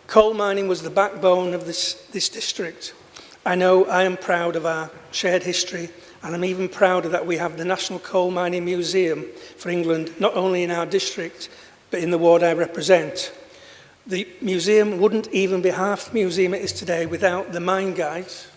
Coal mining was the backbone of this district. I know I am proud of our shared history, and I'm even prouder that we have the National Coal Mining Museum for England, not only in our district, but in the ward I represent. The museum wouldn't even be half the museum it is today without the mine guides,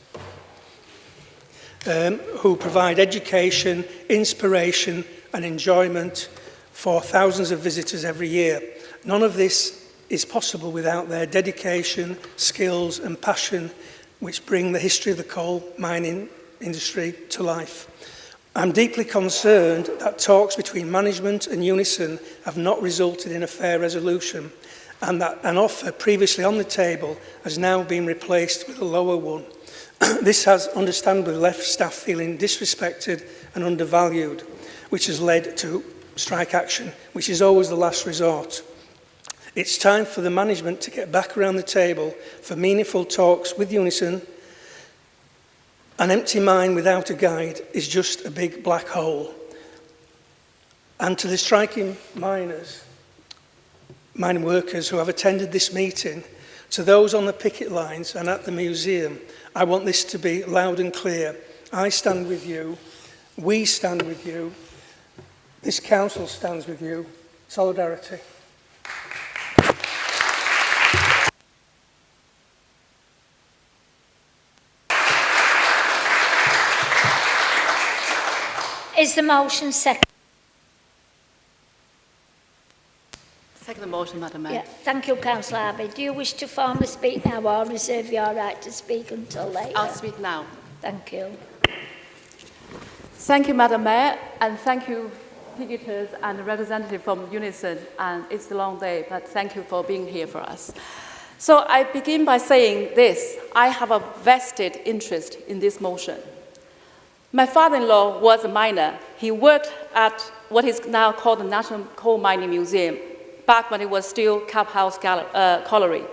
who provide education, inspiration and enjoyment for thousands of visitors every year. None of this is possible without their dedication, skills and passion, which bring the history of the coal mining industry to life. I'm deeply concerned that talks between management and Unison have not resulted in a fair resolution. and that an offer previously on the table has now been replaced with a lower one. This has understandably left staff feeling disrespected and undervalued, which has led to strike action, which is always the last resort. It's time for the management to get back around the table for meaningful talks with Unison. An empty mind without a guide is just a big black hole. And to the striking mining workers who have attended this meeting, to those on the picket lines and at the museum, I want this to be loud and clear. I stand with you, we stand with you, this council stands with you. Solidarity. Is the motion second? Second the motion, Madam Mayor. Yeah, thank you, Councillor Harvey. Do you wish to formally speak now or reserve your right to speak until later? I'll speak now. Thank you. Thank you, Madam Mayor, and thank you, picketers and representatives from Unison. And it's a long day, but thank you for being here for us. So I begin by saying this. I have a vested interest in this motion. My father-in-law was a miner. He worked at what is now called the National Coal Mining Museum, back when it was still Cap House Colliery.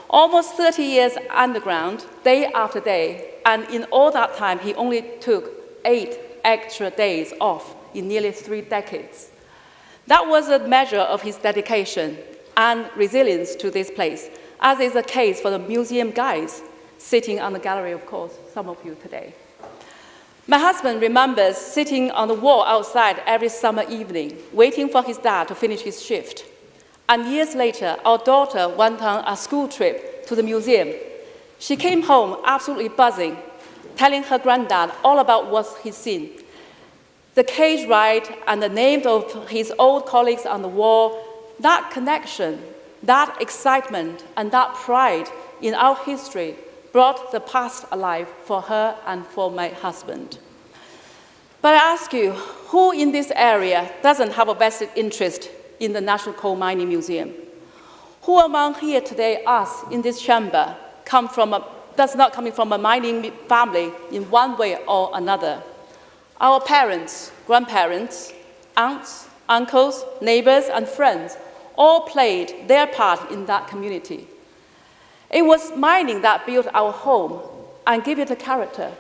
Almost 30 years underground, day after day, and in all that time, he only took 8 extra days off in nearly 3 decades. That was a measure of his dedication and resilience to this place, as is the case for the museum guides sitting on the gallery, of course, some of you today. My husband remembers sitting on the wall outside every summer evening, waiting for his dad to finish his shift. And years later, our daughter went on a school trip to the museum. She came home absolutely buzzing, telling her granddad all about what he'd seen. The cage ride and the names of his old colleagues on the wall, that connection, that excitement, and that pride in our history brought the past alive for her and for my husband. But I ask you, who in this area doesn't have a vested interest in the National Coal Mining Museum? Who among here today, us in this chamber, does not come from a mining family in one way or another? Our parents, grandparents, aunts, uncles, neighbors, and friends all played their part in that community. It was mining that built our home and gave it a character.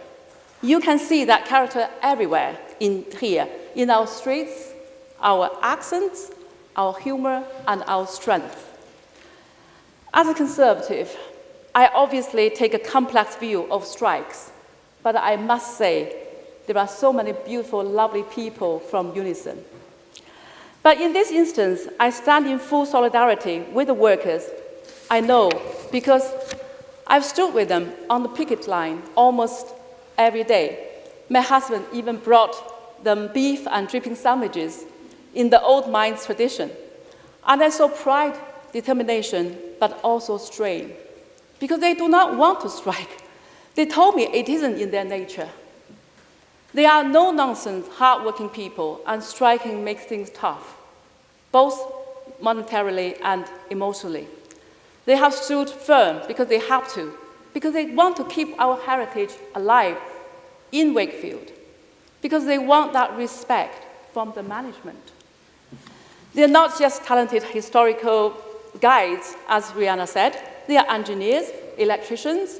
You can see that character everywhere in here, in our streets, our accents, our humor, and our strength. As a Conservative, I obviously take a complex view of strikes, but I must say there are so many beautiful, lovely people from Unison. But in this instance, I stand in full solidarity with the workers. I know, because I've stood with them on the picket line almost every day. My husband even brought them beef and dripping sandwiches in the old mines tradition. And I saw pride, determination, but also strain, because they do not want to strike. They told me it isn't in their nature. They are no-nonsense, hard-working people, and striking makes things tough, both monetarily and emotionally. They have stood firm because they have to, because they want to keep our heritage alive in Wakefield, because they want that respect from the management. They're not just talented historical guides, as Rihanna said. They are engineers, electricians,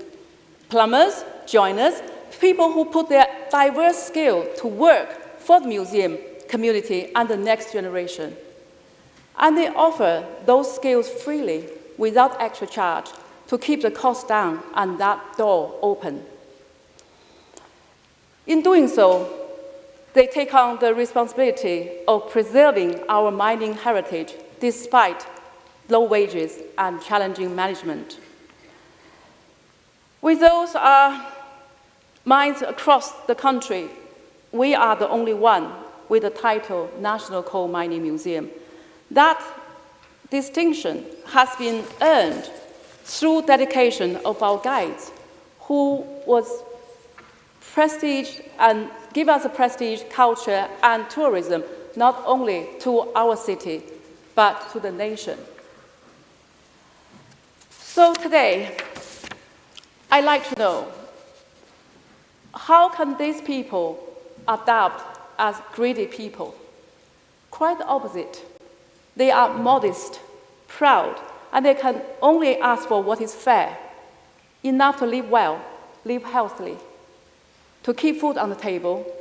plumbers, joiners, people who put their diverse skill to work for the museum community and the next generation. And they offer those skills freely, without extra charge, to keep the cost down and that door open. In doing so, they take on the responsibility of preserving our mining heritage despite low wages and challenging management. With those mines across the country, we are the only one with the title National Coal Mining Museum. That distinction has been earned through dedication of our guides, who was prestige and give us a prestige, culture, and tourism, not only to our city, but to the nation. So today, I'd like to know, how can these people adapt as greedy people? Quite the opposite. They are modest, proud, and they can only ask for what is fair, enough to live well, live healthily, to keep food on the table,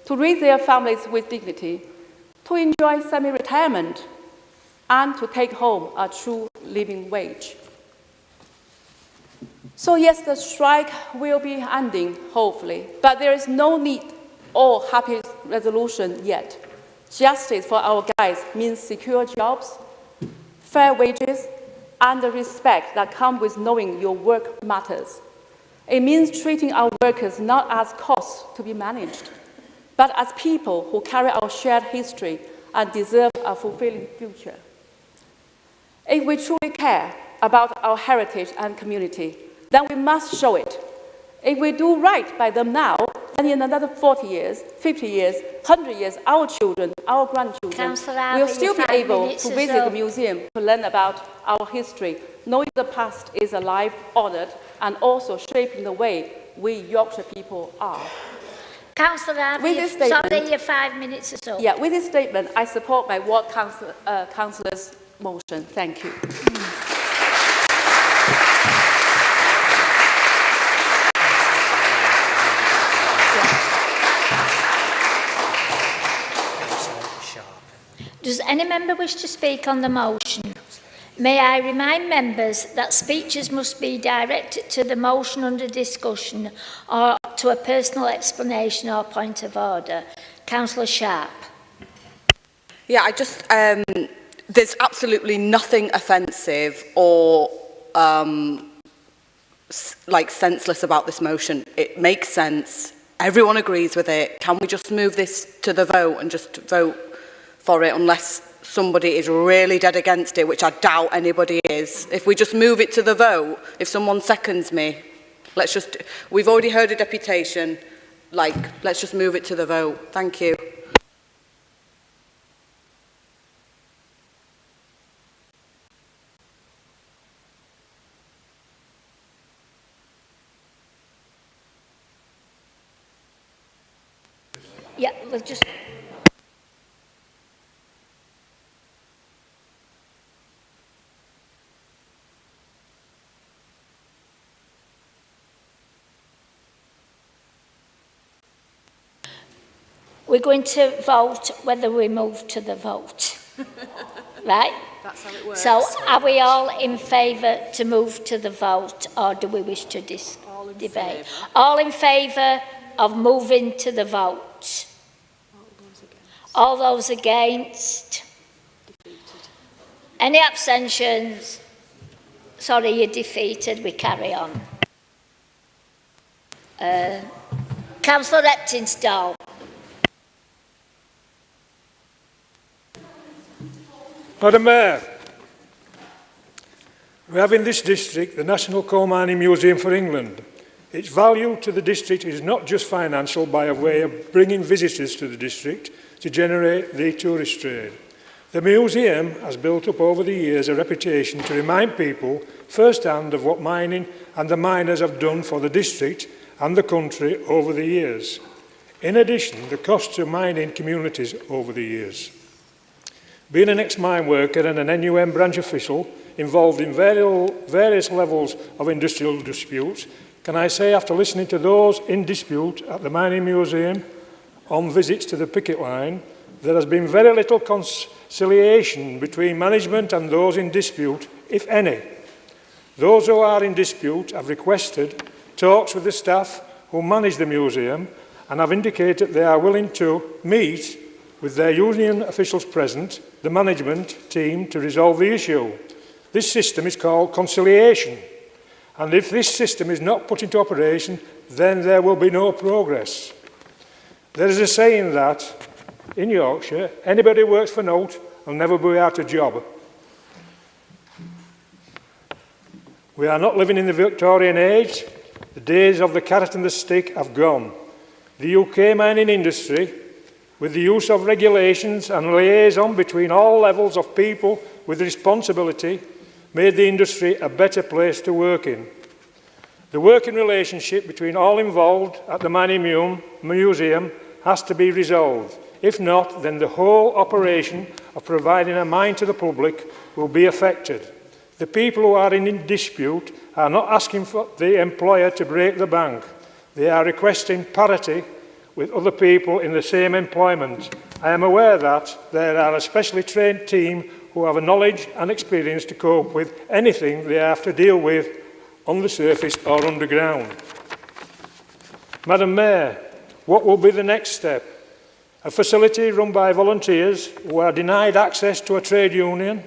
to raise their families with dignity, to enjoy semi-retirement, and to take home a true living wage. So yes, the strike will be ending, hopefully, but there is no need or happy resolution yet. Justice for our guys means secure jobs, fair wages, and the respect that comes with knowing your work matters. It means treating our workers not as costs to be managed, but as people who carry our shared history and deserve a fulfilling future. If we truly care about our heritage and community, then we must show it. If we do right by them now, then in another 40 years, 50 years, 100 years, our children, our grandchildren will still be able to visit the museum to learn about our history, knowing the past is alive, honoured, and also shaping the way we Yorkshire people are. Councillor Harvey, sorry, your 5 minutes is up. Yeah, with this statement, I support my ward councillor's motion. Thank you. Does any member wish to speak on the motion? May I remind members that speeches must be directed to the motion under discussion or to a personal explanation or point of order. Councillor Sharp. Yeah, I just, there's absolutely nothing offensive or like senseless about this motion. It makes sense. Everyone agrees with it. Can we just move this to the vote and just vote for it unless somebody is really dead against it, which I doubt anybody is. If we just move it to the vote, if someone seconds me, we've already heard a deputation, let's just move it to the vote. Thank you. Yeah, we'll just... We're going to vote whether we move to the vote. Right? That's how it works. So are we all in favour to move to the vote, or do we wish to debate? All in favour of moving to the vote? All those against? Any abstentions? Sorry, you're defeated. We carry on. Councillor Repton-Stall. Madam Mayor, we have in this district the National Coal Mining Museum for England. Its value to the district is not just financial by way of bringing visitors to the district to generate the tourist trade. The museum has built up over the years a reputation to remind people firsthand of what mining and the miners have done for the district and the country over the years. In addition, the cost to mining communities over the years. Being an ex-mine worker and an NUM branch official involved in various levels of industrial disputes, can I say after listening to those in dispute at the Mining Museum on visits to the picket line, there has been very little conciliation between management and those in dispute, if any. Those who are in dispute have requested talks with the staff who manage the museum and have indicated they are willing to meet with their union officials present, the management team, to resolve the issue. This system is called conciliation, and if this system is not put into operation, then there will be no progress. There is a saying that, in Yorkshire, anybody who works for note will never be out of job. We are not living in the Victorian age. The days of the carrot and the stick have gone. The UK mining industry, with the use of regulations and liaison between all levels of people with responsibility, made the industry a better place to work in. The working relationship between all involved at the Mining Museum has to be resolved. If not, then the whole operation of providing a mine to the public will be affected. The people who are in dispute are not asking for the employer to break the bank. They are requesting parity with other people in the same employment. I am aware that there are a specially trained team who have a knowledge and experience to cope with anything they have to deal with on the surface or underground. Madam Mayor, what will be the next step? A facility run by volunteers who are denied access to a trade union?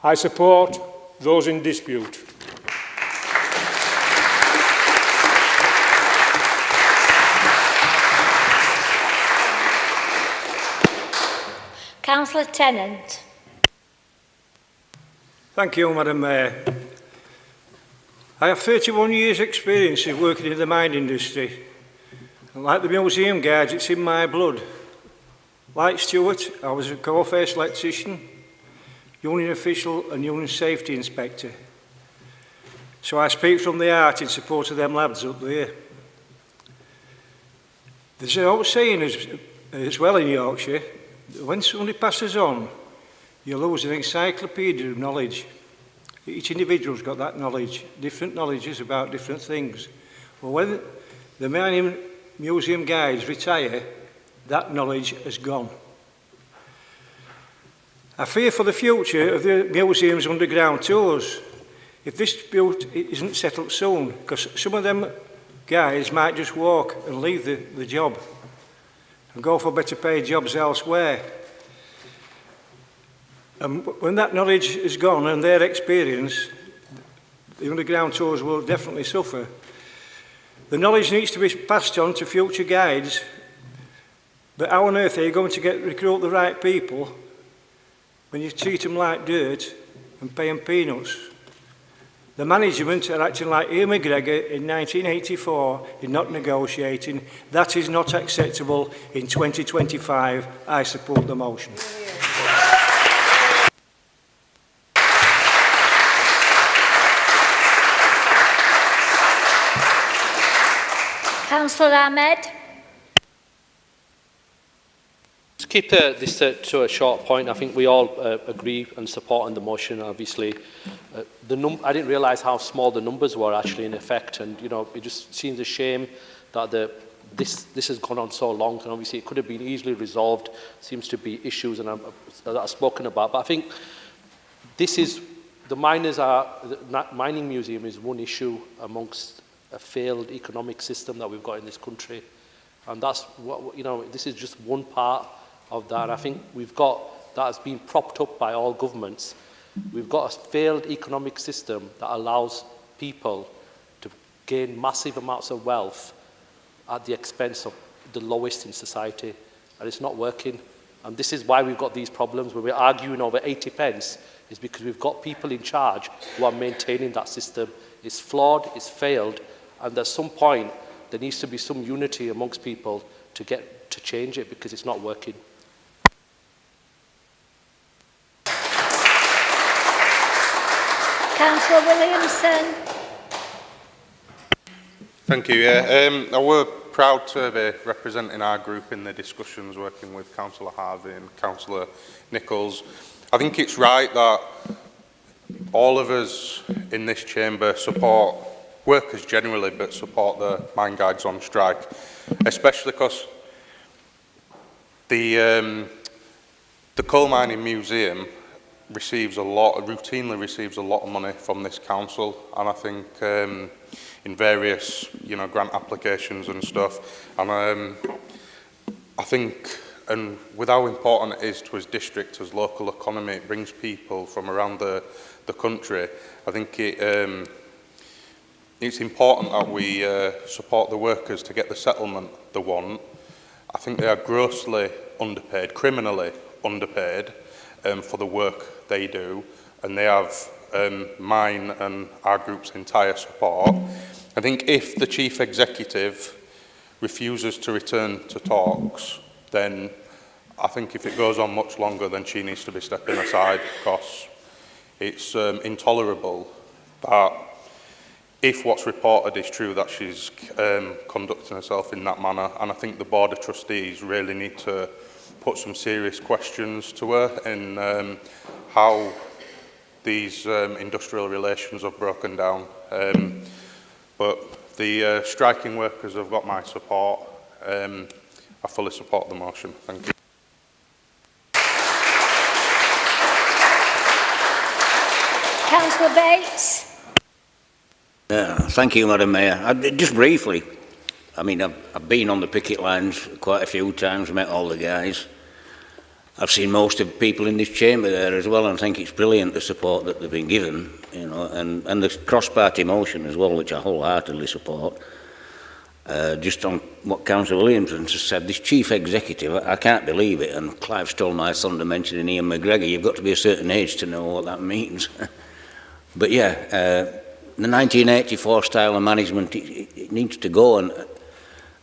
I support those in dispute. Councillor Tennant. Thank you, Madam Mayor. I have 31 years' experience of working in the mine industry. And like the museum guards, it's in my blood. Like Stuart, I was a co-face electrician, union official and union safety inspector. So I speak from the heart in support of them lads up there. There's an old saying as well in Yorkshire, that when somebody passes on, you lose an encyclopedia of knowledge. Each individual's got that knowledge, different knowledges about different things. Well, when the mining museum guides retire, that knowledge has gone. I fear for the future of the museum's underground tours. If this dispute isn't settled soon, because some of them guys might just walk and leave the job and go for better paid jobs elsewhere. And when that knowledge is gone and their experience, the underground tours will definitely suffer. The knowledge needs to be passed on to future guides, but how on earth are you going to recruit the right people when you treat them like dirt and pay them peanuts? The management are acting like Ian McGregor in 1984 in not negotiating. That is not acceptable in 2025. I support the motion. Councillor Ahmed. To keep this to a short point, I think we all agree and support on the motion. Obviously, I didn't realise how small the numbers were actually in effect, and it just seems a shame that this has gone on so long. And obviously, it could have been easily resolved. Seems to be issues that I've spoken about, but I think this is the mining museum is one issue amongst a failed economic system that we've got in this country, and that's what this is just one part of that. I think we've got that has been propped up by all governments. We've got a failed economic system that allows people to gain massive amounts of wealth at the expense of the lowest in society, and it's not working. And this is why we've got these problems where we're arguing over 80 pence, is because we've got people in charge who are maintaining that system. It's flawed, it's failed, and at some point there needs to be some unity amongst people to change it, because it's not working. Councillor Williamson. Thank you. Yeah, I were proud to be representing our group in the discussions, working with Councillor Harvey and Councillor Nichols. I think it's right that all of us in this chamber support workers generally, but support the mine guides on strike, especially because the Coal Mining Museum routinely receives a lot of money from this council, and I think in various grant applications and stuff, and I think, and with how important it is to his district, as local economy, it brings people from around the country. I think it's important that we support the workers to get the settlement they want. I think they are grossly underpaid, criminally underpaid for the work they do, and they have mine and our group's entire support. I think if the Chief Executive refuses to return to talks, then I think if it goes on much longer, then she needs to be stepping aside, because It's intolerable that if what's reported is true, that she's conducting herself in that manner. And I think the Board of Trustees really need to put some serious questions to her in how these industrial relations have broken down. But the striking workers have got my support. I fully support the motion. Thank you. Councillor Bates. Thank you, Madam Mayor. Just briefly, I mean, I've been on the picket lines quite a few times, met all the guys. I've seen most of the people in this chamber there as well, and I think it's brilliant the support that they've been given, you know, and the cross-party motion as well, which I wholeheartedly support. Just on what Councillor Williamson has said, this chief executive, I can't believe it, and Clive stole my thunder mentioning Ian McGregor. You've got to be a certain age to know what that means. But yeah, the 1984 style of management, it needs to go, and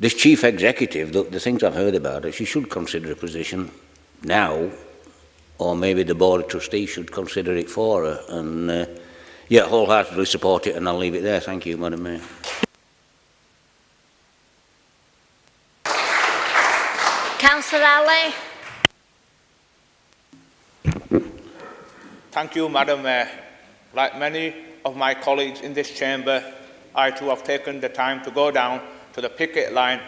this chief executive, the things I've heard about her, she should consider a position now, or maybe the Board of Trustees should consider it for her, and yeah, wholeheartedly support it, and I'll leave it there. Thank you, Madam Mayor. Councillor Ali. Thank you, Madam Mayor. Like many of my colleagues in this chamber, I too have taken the time to go down to the picket line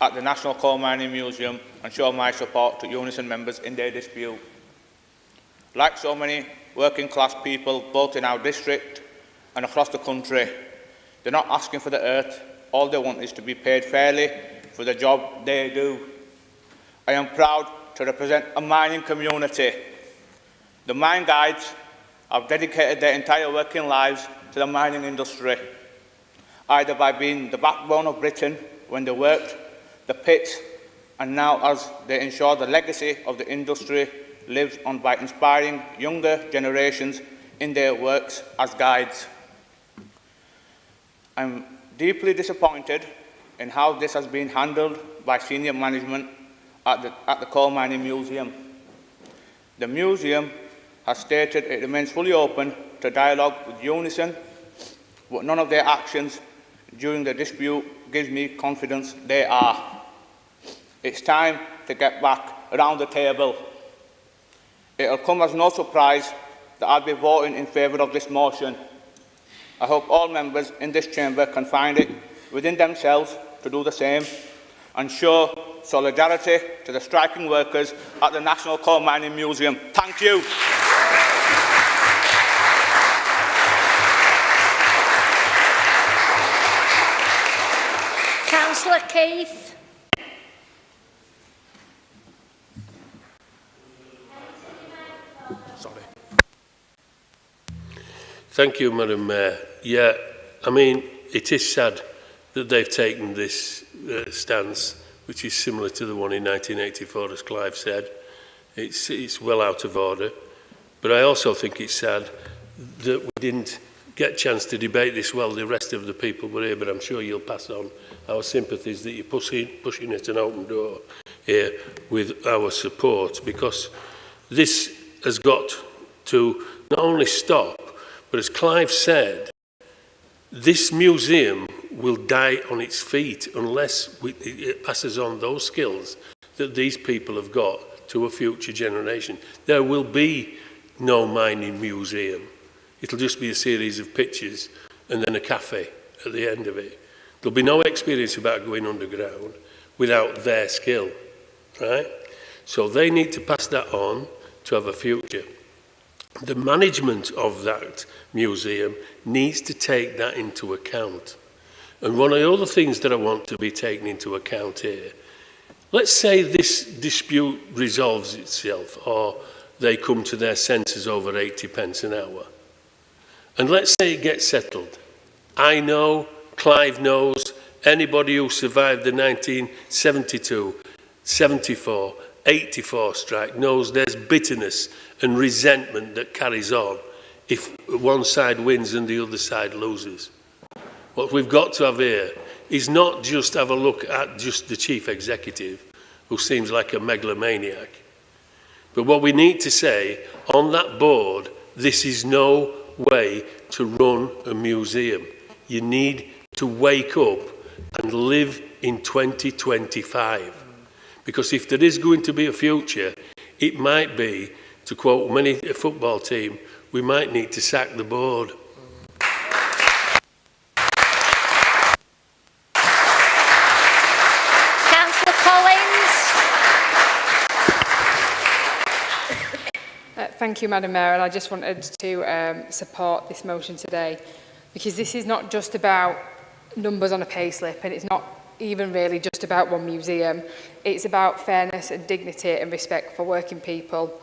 at the National Coal Mining Museum and show my support to Unison members in their dispute. Like so many working class people, both in our district and across the country, they're not asking for the earth. All they want is to be paid fairly for the job they do. I am proud to represent a mining community. The mine guides have dedicated their entire working lives to the mining industry, either by being the backbone of Britain when they worked the pits, and now as they ensure the legacy of the industry lives on by inspiring younger generations in their works as guides. I'm deeply disappointed in how this has been handled by senior management at the Coal Mining Museum. The museum has stated it remains fully open to dialogue with Unison, but none of their actions during the dispute gives me confidence they are. It's time to get back around the table. It'll come as no surprise that I'll be voting in favour of this motion. I hope all members in this chamber can find it within themselves to do the same and show solidarity to the striking workers at the National Coal Mining Museum. Thank you. Councillor Keith. Thank you, Madam Mayor. Yeah, I mean, it is sad that they've taken this stance, which is similar to the one in 1984, as Clive said. It's well out of order. But I also think it's sad that we didn't get a chance to debate this while the rest of the people were here, but I'm sure you'll pass on our sympathies that you're pushing at an open door here with our support, because this has got to not only stop, but as Clive said, this museum will die on its feet unless it passes on those skills that these people have got to a future generation. There will be no mining museum. It'll just be a series of pictures and then a cafe at the end of it. There'll be no experience about going underground without their skill, right? So they need to pass that on to have a future. The management of that museum needs to take that into account. And one of the other things that I want to be taken into account here, let's say this dispute resolves itself, or they come to their senses over 80 pence an hour. And let's say it gets settled. I know, Clive knows, anybody who survived the 1972, 74, 84 strike knows there's bitterness and resentment that carries on if one side wins and the other side loses. What we've got to have here is not just have a look at just the chief executive, who seems like a megalomaniac, but what we need to say, on that board, this is no way to run a museum. You need to wake up and live in 2025. Because if there is going to be a future, it might be, to quote many a football team, we might need to sack the board. Councillor Collins. Thank you, Madam Mayor, and I just wanted to support this motion today, because this is not just about numbers on a payslip, and it's not even really just about one museum. It's about fairness and dignity and respect for working people.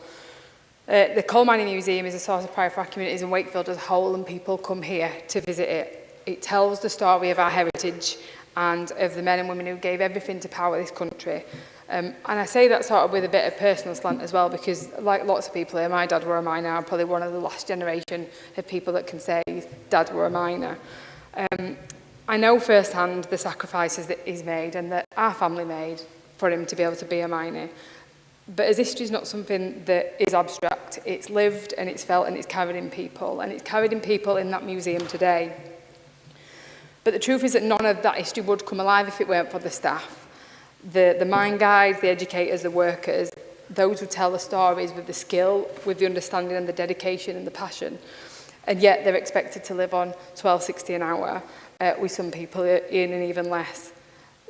The Coal Mining Museum is a source of pride for our communities in Wakefield as a whole, and people come here to visit it. It tells the story of our heritage and of the men and women who gave everything to power this country. And I say that sort of with a bit of personal slant as well, because like lots of people here, my dad were a miner. I'm probably one of the last generation of people that can say dad were a miner. I know firsthand the sacrifices that he's made and that our family made for him to be able to be a miner. But as history is not something that is abstract, it's lived and it's felt and it's carried in people. And it's carried in people in that museum today. But the truth is that none of that history would come alive if it weren't for the staff. The mine guides, the educators, the workers, those who tell the stories with the skill, with the understanding and the dedication and the passion. And yet they're expected to live on $12.60 an hour, with some people earning even less.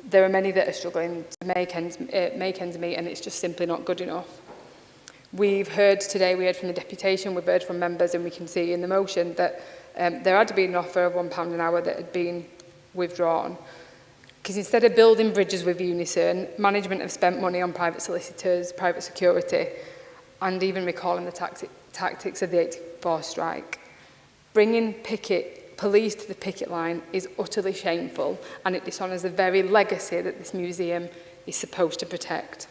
There are many that are struggling to make ends meet, and it's just simply not good enough. We've heard today, we heard from the deputation, we've heard from members, and we can see in the motion that there had been an offer of £1 an hour that had been withdrawn. Because instead of building bridges with Unison, management have spent money on private solicitors, private security, and even recalling the tactics of the 84 strike. Bringing police to the picket line is utterly shameful, and it dishonours the very legacy that this museum is supposed to protect.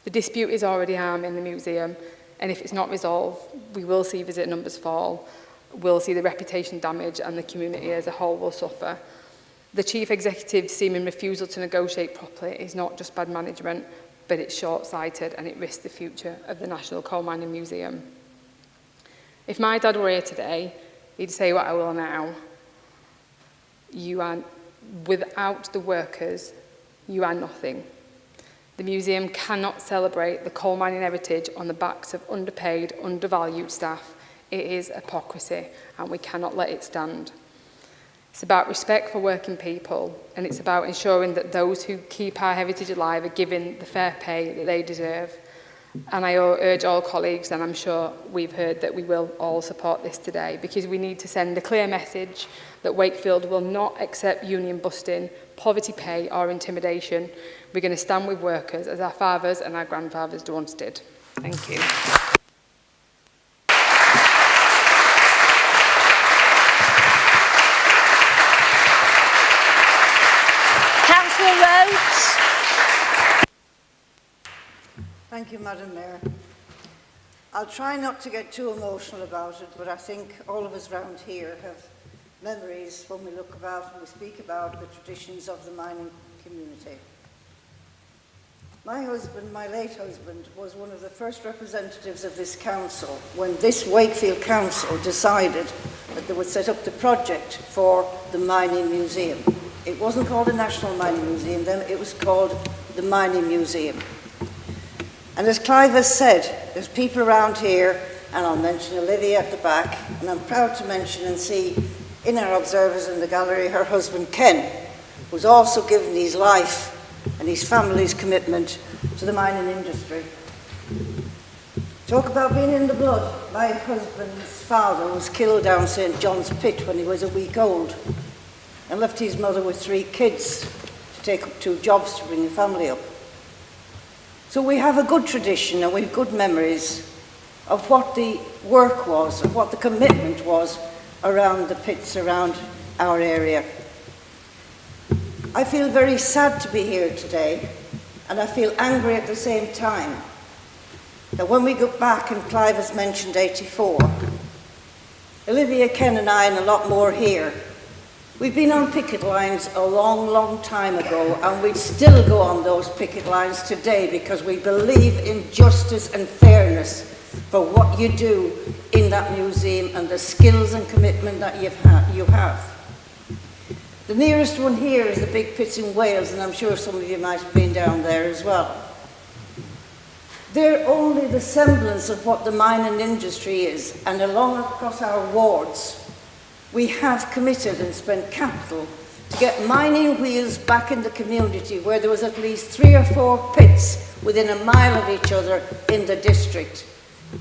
The dispute is already harming the museum, and if it's not resolved, we will see visit numbers fall, we'll see the reputation damage, and the community as a whole will suffer. The Chief Executive's seeming refusal to negotiate properly is not just bad management, but it's short-sighted, and it risks the future of the National Coal Mining Museum. If my dad were here today, he'd say what I will now. You are, without the workers, you are nothing. The museum cannot celebrate the coal mining heritage on the backs of underpaid, undervalued staff. It is hypocrisy, and we cannot let it stand. It's about respect for working people, and it's about ensuring that those who keep our heritage alive are given the fair pay that they deserve. And I urge all colleagues, and I'm sure we've heard that we will all support this today, because we need to send a clear message that Wakefield will not accept union busting, poverty pay or intimidation. We're going to stand with workers as our fathers and our grandfathers once did. Thank you. Councillor Rhodes. Thank you, Madam Mayor. I'll try not to get too emotional about it, but I think all of us round here have memories when we look about and we speak about the traditions of the mining community. My husband, my late husband, was one of the first representatives of this council when this Wakefield Council decided that they would set up the project for the Mining Museum. It wasn't called the National Mining Museum then, it was called the Mining Museum. And as Clive has said, there's people around here, and I'll mention Olivia at the back, and I'm proud to mention and see in our observers in the gallery her husband Ken, who's also given his life and his family's commitment to the mining industry. Talk about being in the blood. My husband's father was killed down St. John's Pit when he was a week old and left his mother with 3 kids to take up 2 jobs to bring the family up. So we have a good tradition and we have good memories of what the work was, of what the commitment was around the pits around our area. I feel very sad to be here today, and I feel angry at the same time that when we go back, and Clive has mentioned 84, Olivia, Ken and I and a lot more here We've been on picket lines a long, long time ago, and we'd still go on those picket lines today because we believe in justice and fairness for what you do in that museum and the skills and commitment that you have. The nearest one here is the Big Pits in Wales, and I'm sure some of you might have been down there as well. They're only the semblance of what the mining industry is, and along across our wards, we have committed and spent capital to get mining wheels back in the community where there was at least 3 or 4 pits within a mile of each other in the district.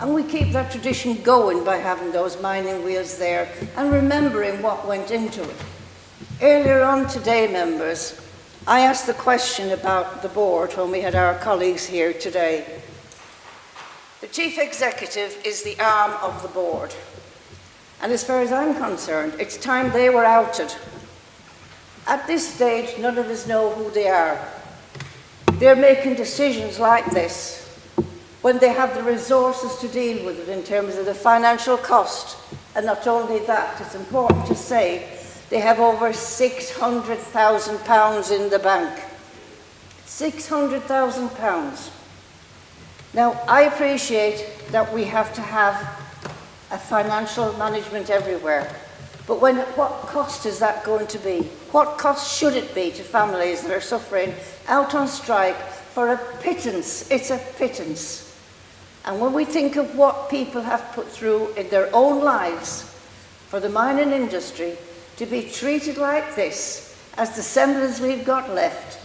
And we keep that tradition going by having those mining wheels there and remembering what went into it. Earlier on today, members, I asked the question about the board when we had our colleagues here today. The chief executive is the arm of the board. And as far as I'm concerned, it's time they were outed. At this stage, none of us know who they are. They're making decisions like this when they have the resources to deal with it in terms of the financial cost. And not only that, it's important to say they have over £600,000 in the bank. £600,000. Now, I appreciate that we have to have a financial management everywhere. But what cost is that going to be? What cost should it be to families that are suffering out on strike for a pittance? It's a pittance. And when we think of what people have put through in their own lives for the mining industry, to be treated like this, as the semblance we've got left,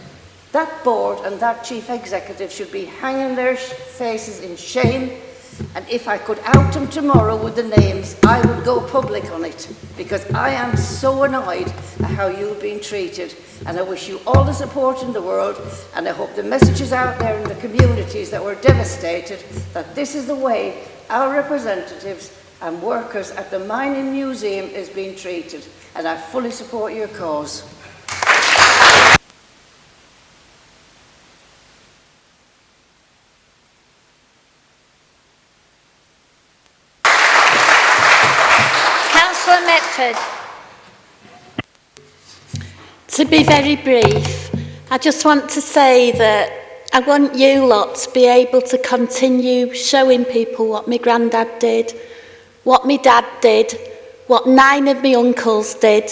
that board and that chief executive should be hanging their faces in shame. And if I could out them tomorrow with the names, I would go public on it, because I am so annoyed at how you've been treated. And I wish you all the support in the world, and I hope the message is out there in the communities that were devastated that this is the way our representatives and workers at the Mining Museum is being treated. And I fully support your cause. To be very brief, I just want to say that I want you lot to be able to continue showing people what my granddad did, what my dad did, what 9 of my uncles did,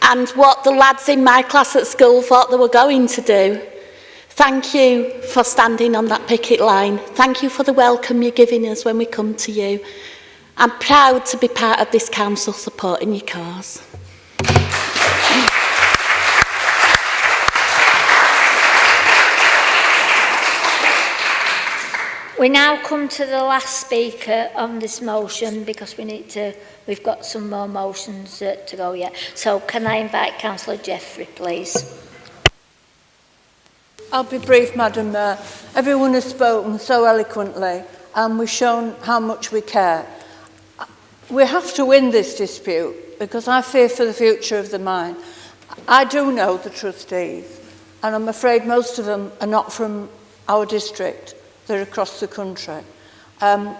and what the lads in my class at school thought they were going to do. Thank you for standing on that picket line. Thank you for the welcome you're giving us when we come to you. I'm proud to be part of this council supporting your cause. We now come to the last speaker on this motion because we've got some more motions to go yet. So can I invite Councillor Jeffrey, please? I'll be brief, Madam Mayor. Everyone has spoken so eloquently and we've shown how much we care. We have to win this dispute because I fear for the future of the mine. I do know the trustees, and I'm afraid most of them are not from our district. They're across the country. I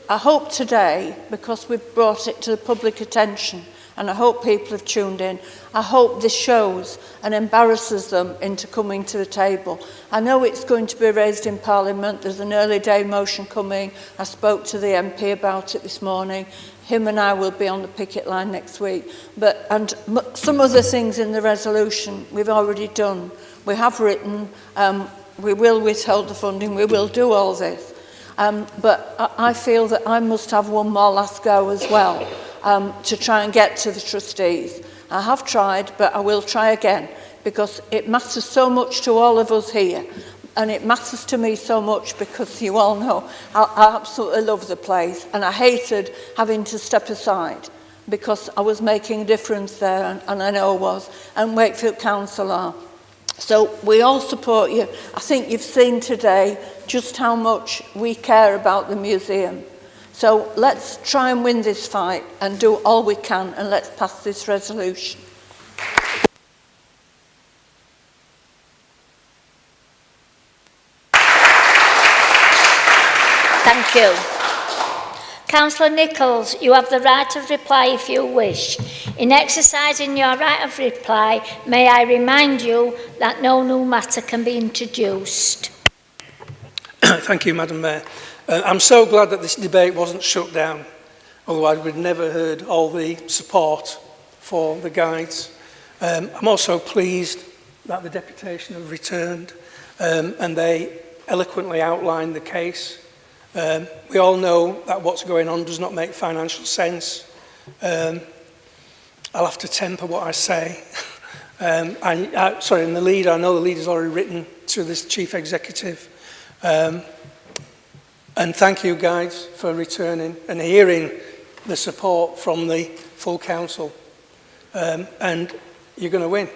hope today, because we've brought it to the public attention, and I hope people have tuned in, I hope this shows and embarrasses them into coming to the table. I know it's going to be raised in Parliament. There's an early day motion coming. I spoke to the MP about it this morning. Him and I will be on the picket line next week. And some other things in the resolution we've already done. We have written, we will withhold the funding, we will do all this. But I feel that I must have one more last go as well to try and get to the trustees. I have tried, but I will try again because it matters so much to all of us here. And it matters to me so much because you all know I absolutely love the place, and I hated having to step aside because I was making a difference there, and I know I was, and Wakefield Council are. So we all support you. I think you've seen today just how much we care about the museum. So let's try and win this fight and do all we can, and let's pass this resolution. Thank you. Councillor Nichols, you have the right of reply if you wish. In exercising your right of reply, may I remind you that no new matter can be introduced. Thank you, Madam Mayor. I'm so glad that this debate wasn't shut down. Otherwise, we'd never heard all the support for the guides. I'm also pleased that the deputation have returned and they eloquently outlined the case. We all know that what's going on does not make financial sense. I'll have to temper what I say. Sorry, in the lead, I know the lead has already written to this chief executive. And thank you, guys, for returning and hearing the support from the full council. And you're going to win.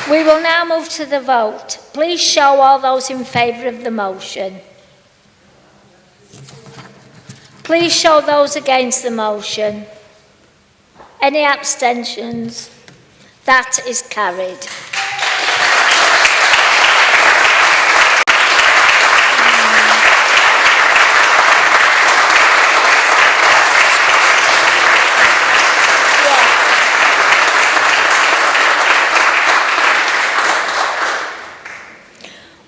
We will now move to the vote. Please show all those in favour of the motion. Please show those against the motion. Any abstentions? That is carried.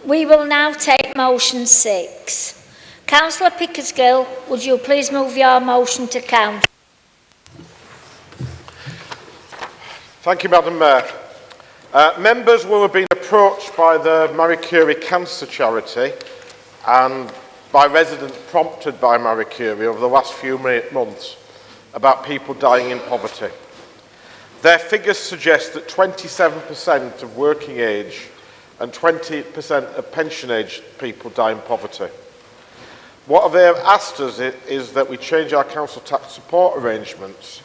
We will now take motion 6. Councillor Pickersgill, would you please move your motion to council? Thank you, Madam Mayor. Members will have been approached by the Marie Curie Cancer Charity and by residents prompted by Marie Curie over the last few months about people dying in poverty. Their figures suggest that 27% of working age and 20% of pension-age people die in poverty. What they have asked us is that we change our council tax support arrangements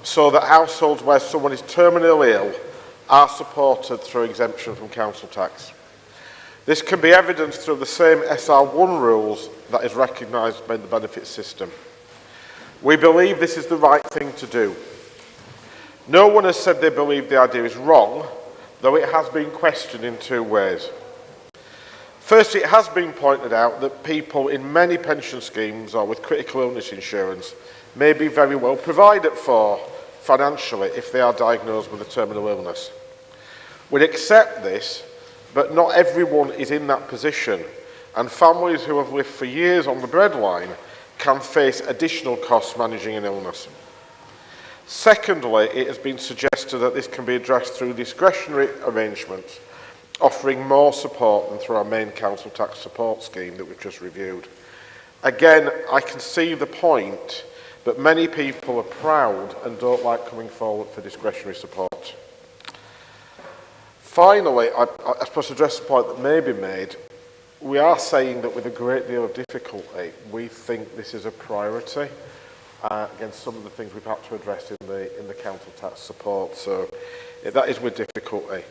so that households where someone is terminally ill are supported through exemption from council tax. This can be evidenced through the same SR1 rules that is recognised by the benefits system. We believe this is the right thing to do. No one has said they believe the idea is wrong, though it has been questioned in two ways. First, it has been pointed out that people in many pension schemes or with critical illness insurance may be very well provided for financially if they are diagnosed with a terminal illness. We accept this, but not everyone is in that position, and families who have lived for years on the breadline can face additional costs managing an illness. Secondly, it has been suggested that this can be addressed through discretionary arrangements, offering more support than through our main council tax support scheme that we've just reviewed. Again, I can see the point, but many people are proud and don't like coming forward for discretionary support. Finally, I suppose to address the point that may be made, we are saying that with a great deal of difficulty, we think this is a priority against some of the things we've had to address in the council tax support. So that is with difficulty.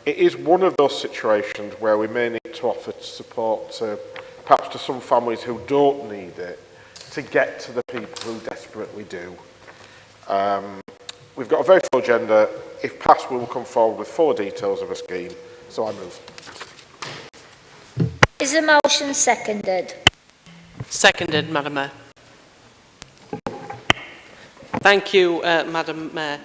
It is one of those situations where we may need to offer support to perhaps to some families who don't need it to get to the people who desperately do. We've got a very full agenda. If passed, we will come forward with full details of a scheme. So I move. Is the motion seconded? Seconded, Madam Mayor. Thank you, Madam Mayor.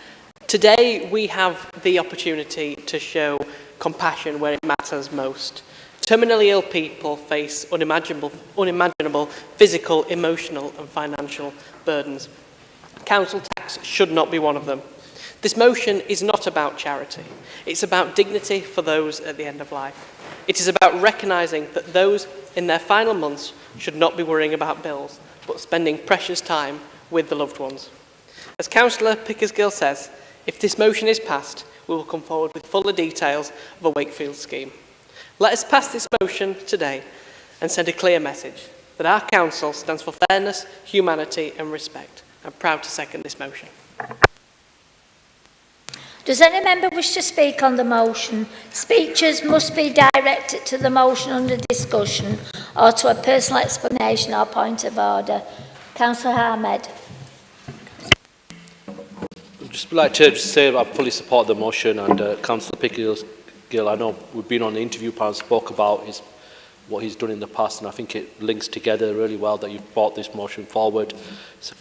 Today we have the opportunity to show compassion where it matters most. Terminally ill people face unimaginable physical, emotional and financial burdens. Council tax should not be one of them. This motion is not about charity. It's about dignity for those at the end of life. It is about recognising that those in their final months should not be worrying about bills, but spending precious time with the loved ones. As Councillor Pickersgill says, if this motion is passed, we will come forward with fuller details of a Wakefield scheme. Let us pass this motion today and send a clear message that our council stands for fairness, humanity and respect. I'm proud to second this motion. Does any member wish to speak on the motion? Speeches must be directed to the motion under discussion or to a personal explanation or point of order. Councillor Ahmed. I'd just like to say I fully support the motion, and Councillor Gill, I know we've been on the interview panel, spoke about what he's done in the past, and I think it links together really well that you've brought this motion forward.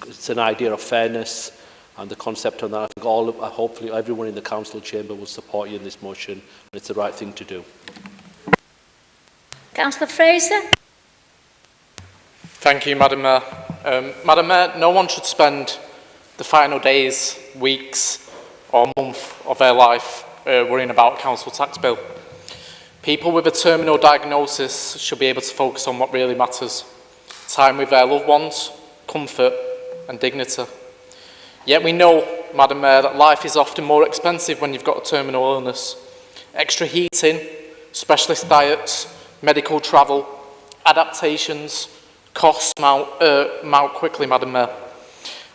It's an idea of fairness and the concept on that. I think hopefully everyone in the council chamber will support you in this motion, and it's the right thing to do. Councillor Fraser. Thank you, Madam Mayor. Madam Mayor, no one should spend the final days, weeks or month of their life worrying about a council tax bill. People with a terminal diagnosis should be able to focus on what really matters: time with their loved ones, comfort and dignity. Yet we know, Madam Mayor, that life is often more expensive when you've got a terminal illness. Extra heating, specialist diets, medical travel, adaptations, costs mount quickly, Madam Mayor.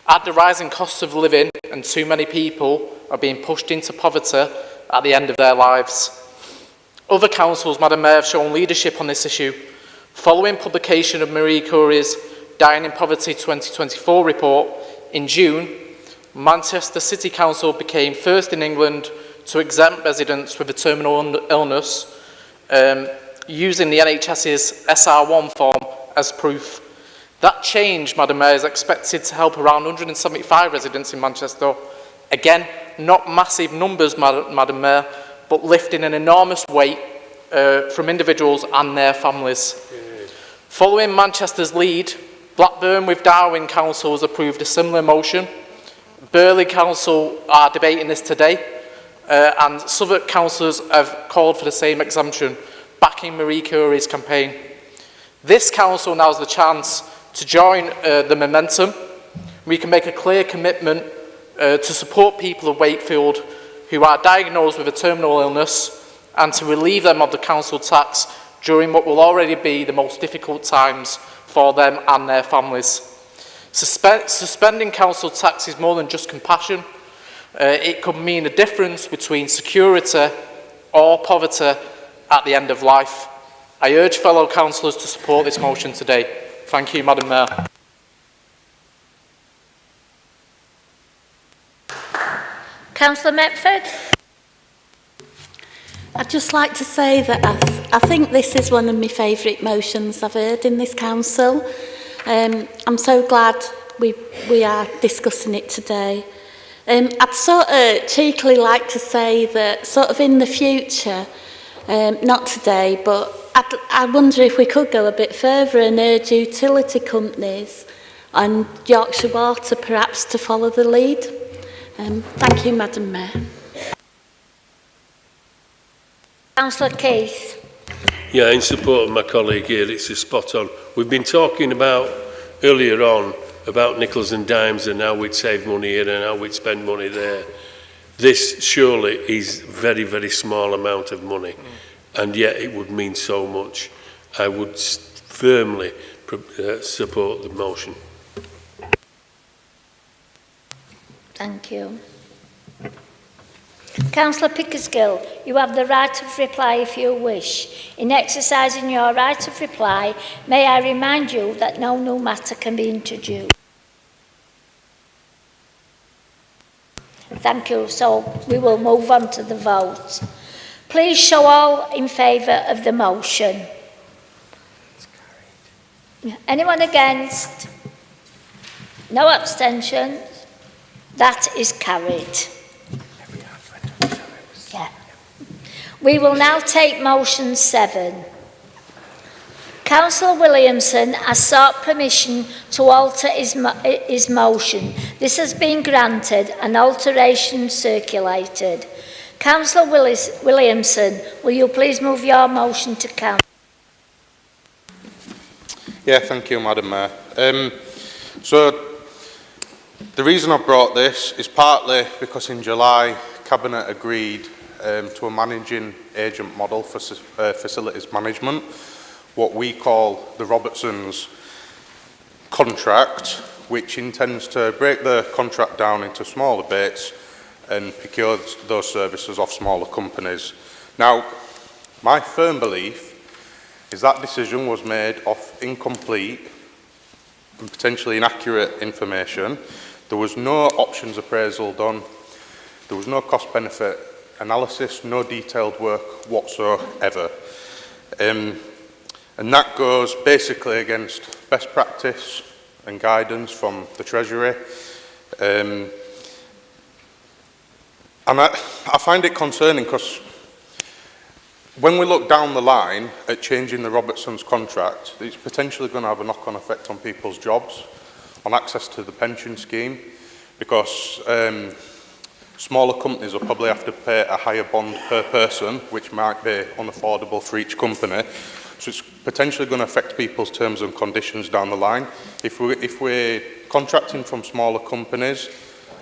Add the rising costs of living, and too many people are being pushed into poverty at the end of their lives. Other councils, Madam Mayor, have shown leadership on this issue. Following publication of Marie Curie's Dying in Poverty 2024 report in June, Manchester City Council became first in England to exempt residents with a terminal illness using the NHS's SR1 form as proof. That change, Madam Mayor, is expected to help around 175 residents in Manchester. Again, not massive numbers, Madam Mayor, but lifting an enormous weight from individuals and their families. Following Manchester's lead, Blackburn with Darwin Council has approved a similar motion. Burley Council are debating this today, and Southwark councillors have called for the same exemption, backing Marie Curie's campaign. This council now has the chance to join the momentum. We can make a clear commitment to support people of Wakefield who are diagnosed with a terminal illness and to relieve them of the council tax during what will already be the most difficult times for them and their families. Suspending council tax is more than just compassion. It could mean a difference between security or poverty at the end of life. I urge fellow councillors to support this motion today. Thank you, Madam Mayor. Councillor Metford. I'd just like to say that I think this is one of my favourite motions I've heard in this council. I'm so glad we are discussing it today. I'd sort of cheekily like to say that sort of in the future, not today, but I wonder if we could go a bit further and urge utility companies and Yorkshire Water perhaps to follow the lead. Thank you, Madam Mayor. Councillor Keith. Yeah, in support of my colleague here, it's a spot on. We've been talking about earlier on about nickels and dimes and how we'd save money here and how we'd spend money there. This surely is very, very small amount of money, and yet it would mean so much. I would firmly support the motion. Thank you. Councillor Pickersgill, you have the right of reply if you wish. In exercising your right of reply, may I remind you that no new matter can be introduced. Thank you. So we will move on to the vote. Please show all in favour of the motion. Anyone against? No abstentions? That is carried. Yeah. We will now take motion 7. Councillor Williamson has sought permission to alter his motion. This has been granted and alteration circulated. Councillor Williamson, will you please move your motion to council? Yeah, thank you, Madam Mayor. So the reason I brought this is partly because in July, Cabinet agreed to a managing agent model for facilities management, what we call the Robertson's contract, which intends to break the contract down into smaller bits and procure those services off smaller companies. Now, my firm belief is that decision was made off incomplete and potentially inaccurate information. There was no options appraisal done. There was no cost-benefit analysis, no detailed work whatsoever. And that goes basically against best practice and guidance from the Treasury. And I find it concerning because when we look down the line at changing the Robertsons contract, it's potentially going to have a knock-on effect on people's jobs, on access to the pension scheme, because smaller companies will probably have to pay a higher bond per person, which might be unaffordable for each company. So it's potentially going to affect people's terms and conditions down the line. If we're contracting from smaller companies,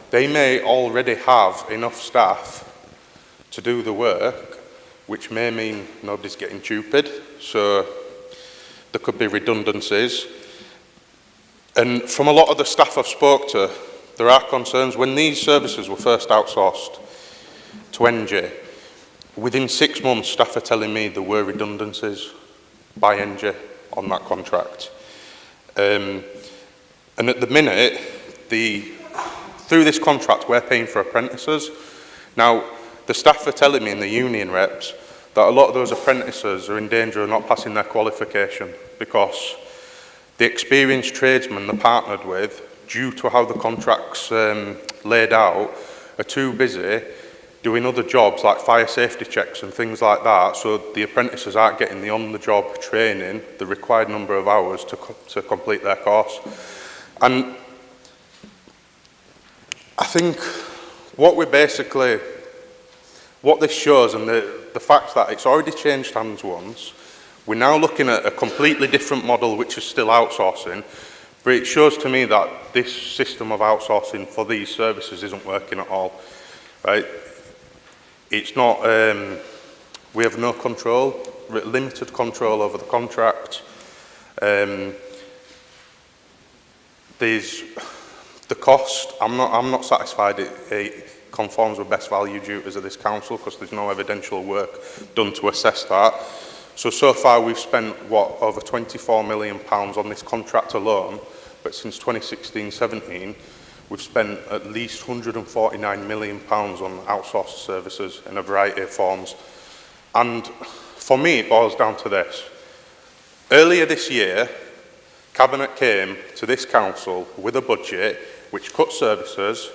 they may already have enough staff to do the work, which may mean nobody's getting stupid, so there could be redundancies. And from a lot of the staff I've spoke to, there are concerns. When these services were first outsourced to NG, within 6 months, staff are telling me there were redundancies by NG on that contract. And at the minute, through this contract, we're paying for apprentices. Now, the staff are telling me, and the union reps, that a lot of those apprentices are in danger of not passing their qualification because the experienced tradesmen they're partnered with, due to how the contract's laid out, are too busy doing other jobs like fire safety checks and things like that, so the apprentices aren't getting the on-the-job training, the required number of hours to complete their course. And I think what this shows, and the fact that it's already changed hands once, we're now looking at a completely different model which is still outsourcing, but it shows to me that this system of outsourcing for these services isn't working at all. Right? It's not, we have no control, limited control over the contract. There's the cost, I'm not satisfied it conforms with best value duties of this council because there's no evidential work done to assess that. So far we've spent, over £24 million on this contract alone, but since 2016-17, we've spent at least £149 million on outsourced services in a variety of forms. And for me, it boils down to this. Earlier this year, Cabinet came to this council with a budget which cut services,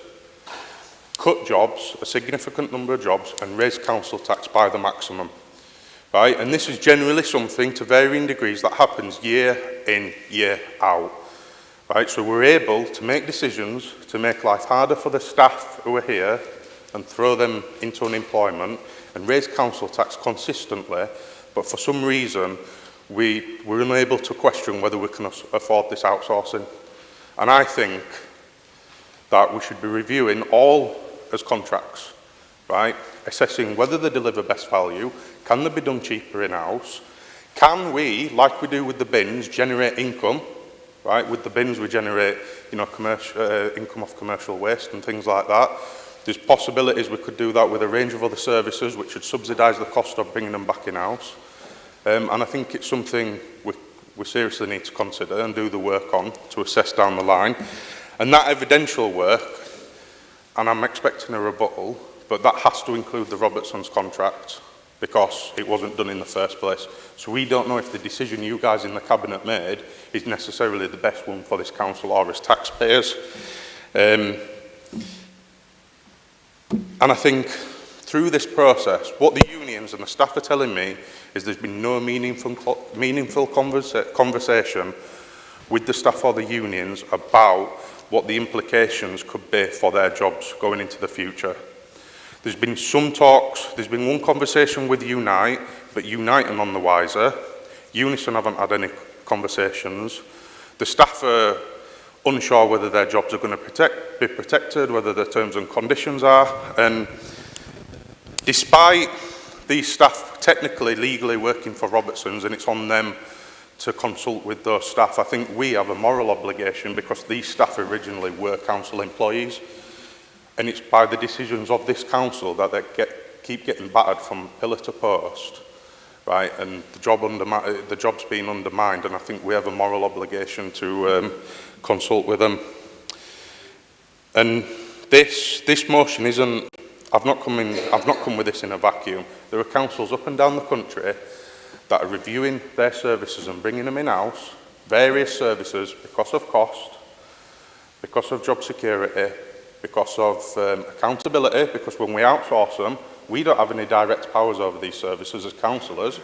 cut jobs, a significant number of jobs, and raised council tax by the maximum. Right? And this is generally something to varying degrees that happens year in, year out. Right? So we're able to make decisions to make life harder for the staff who are here and throw them into unemployment and raise council tax consistently, but for some reason we're unable to question whether we can afford this outsourcing. And I think that we should be reviewing all as contracts, right? Assessing whether they deliver best value, can they be done cheaper in-house, can we, like we do with the bins, generate income, right? With the bins we generate, income off commercial waste and things like that. There's possibilities we could do that with a range of other services which would subsidise the cost of bringing them back in-house. And I think it's something we seriously need to consider and do the work on to assess down the line. And that evidential work, and I'm expecting a rebuttal, but that has to include the Robertsons contract because it wasn't done in the first place. So we don't know if the decision you guys in the Cabinet made is necessarily the best one for this council or as taxpayers. And I think through this process, what the unions and the staff are telling me is there's been no meaningful conversation with the staff or the unions about what the implications could be for their jobs going into the future. There's been some talks, there's been one conversation with Unite, but Unite are none the wiser. Unison haven't had any conversations. The staff are unsure whether their jobs are going to be protected, whether their terms and conditions are. And despite these staff technically, legally working for Robertsons, and it's on them to consult with those staff, I think we have a moral obligation because these staff originally were council employees. And it's by the decisions of this council that they keep getting battered from pillar to post, right? And the job's being undermined, and I think we have a moral obligation to consult with them. And this motion isn't I've not come with this in a vacuum. There are councils up and down the country that are reviewing their services and bringing them in-house, various services, because of cost, because of job security, because of accountability, because when we outsource them, we don't have any direct powers over these services as councillors,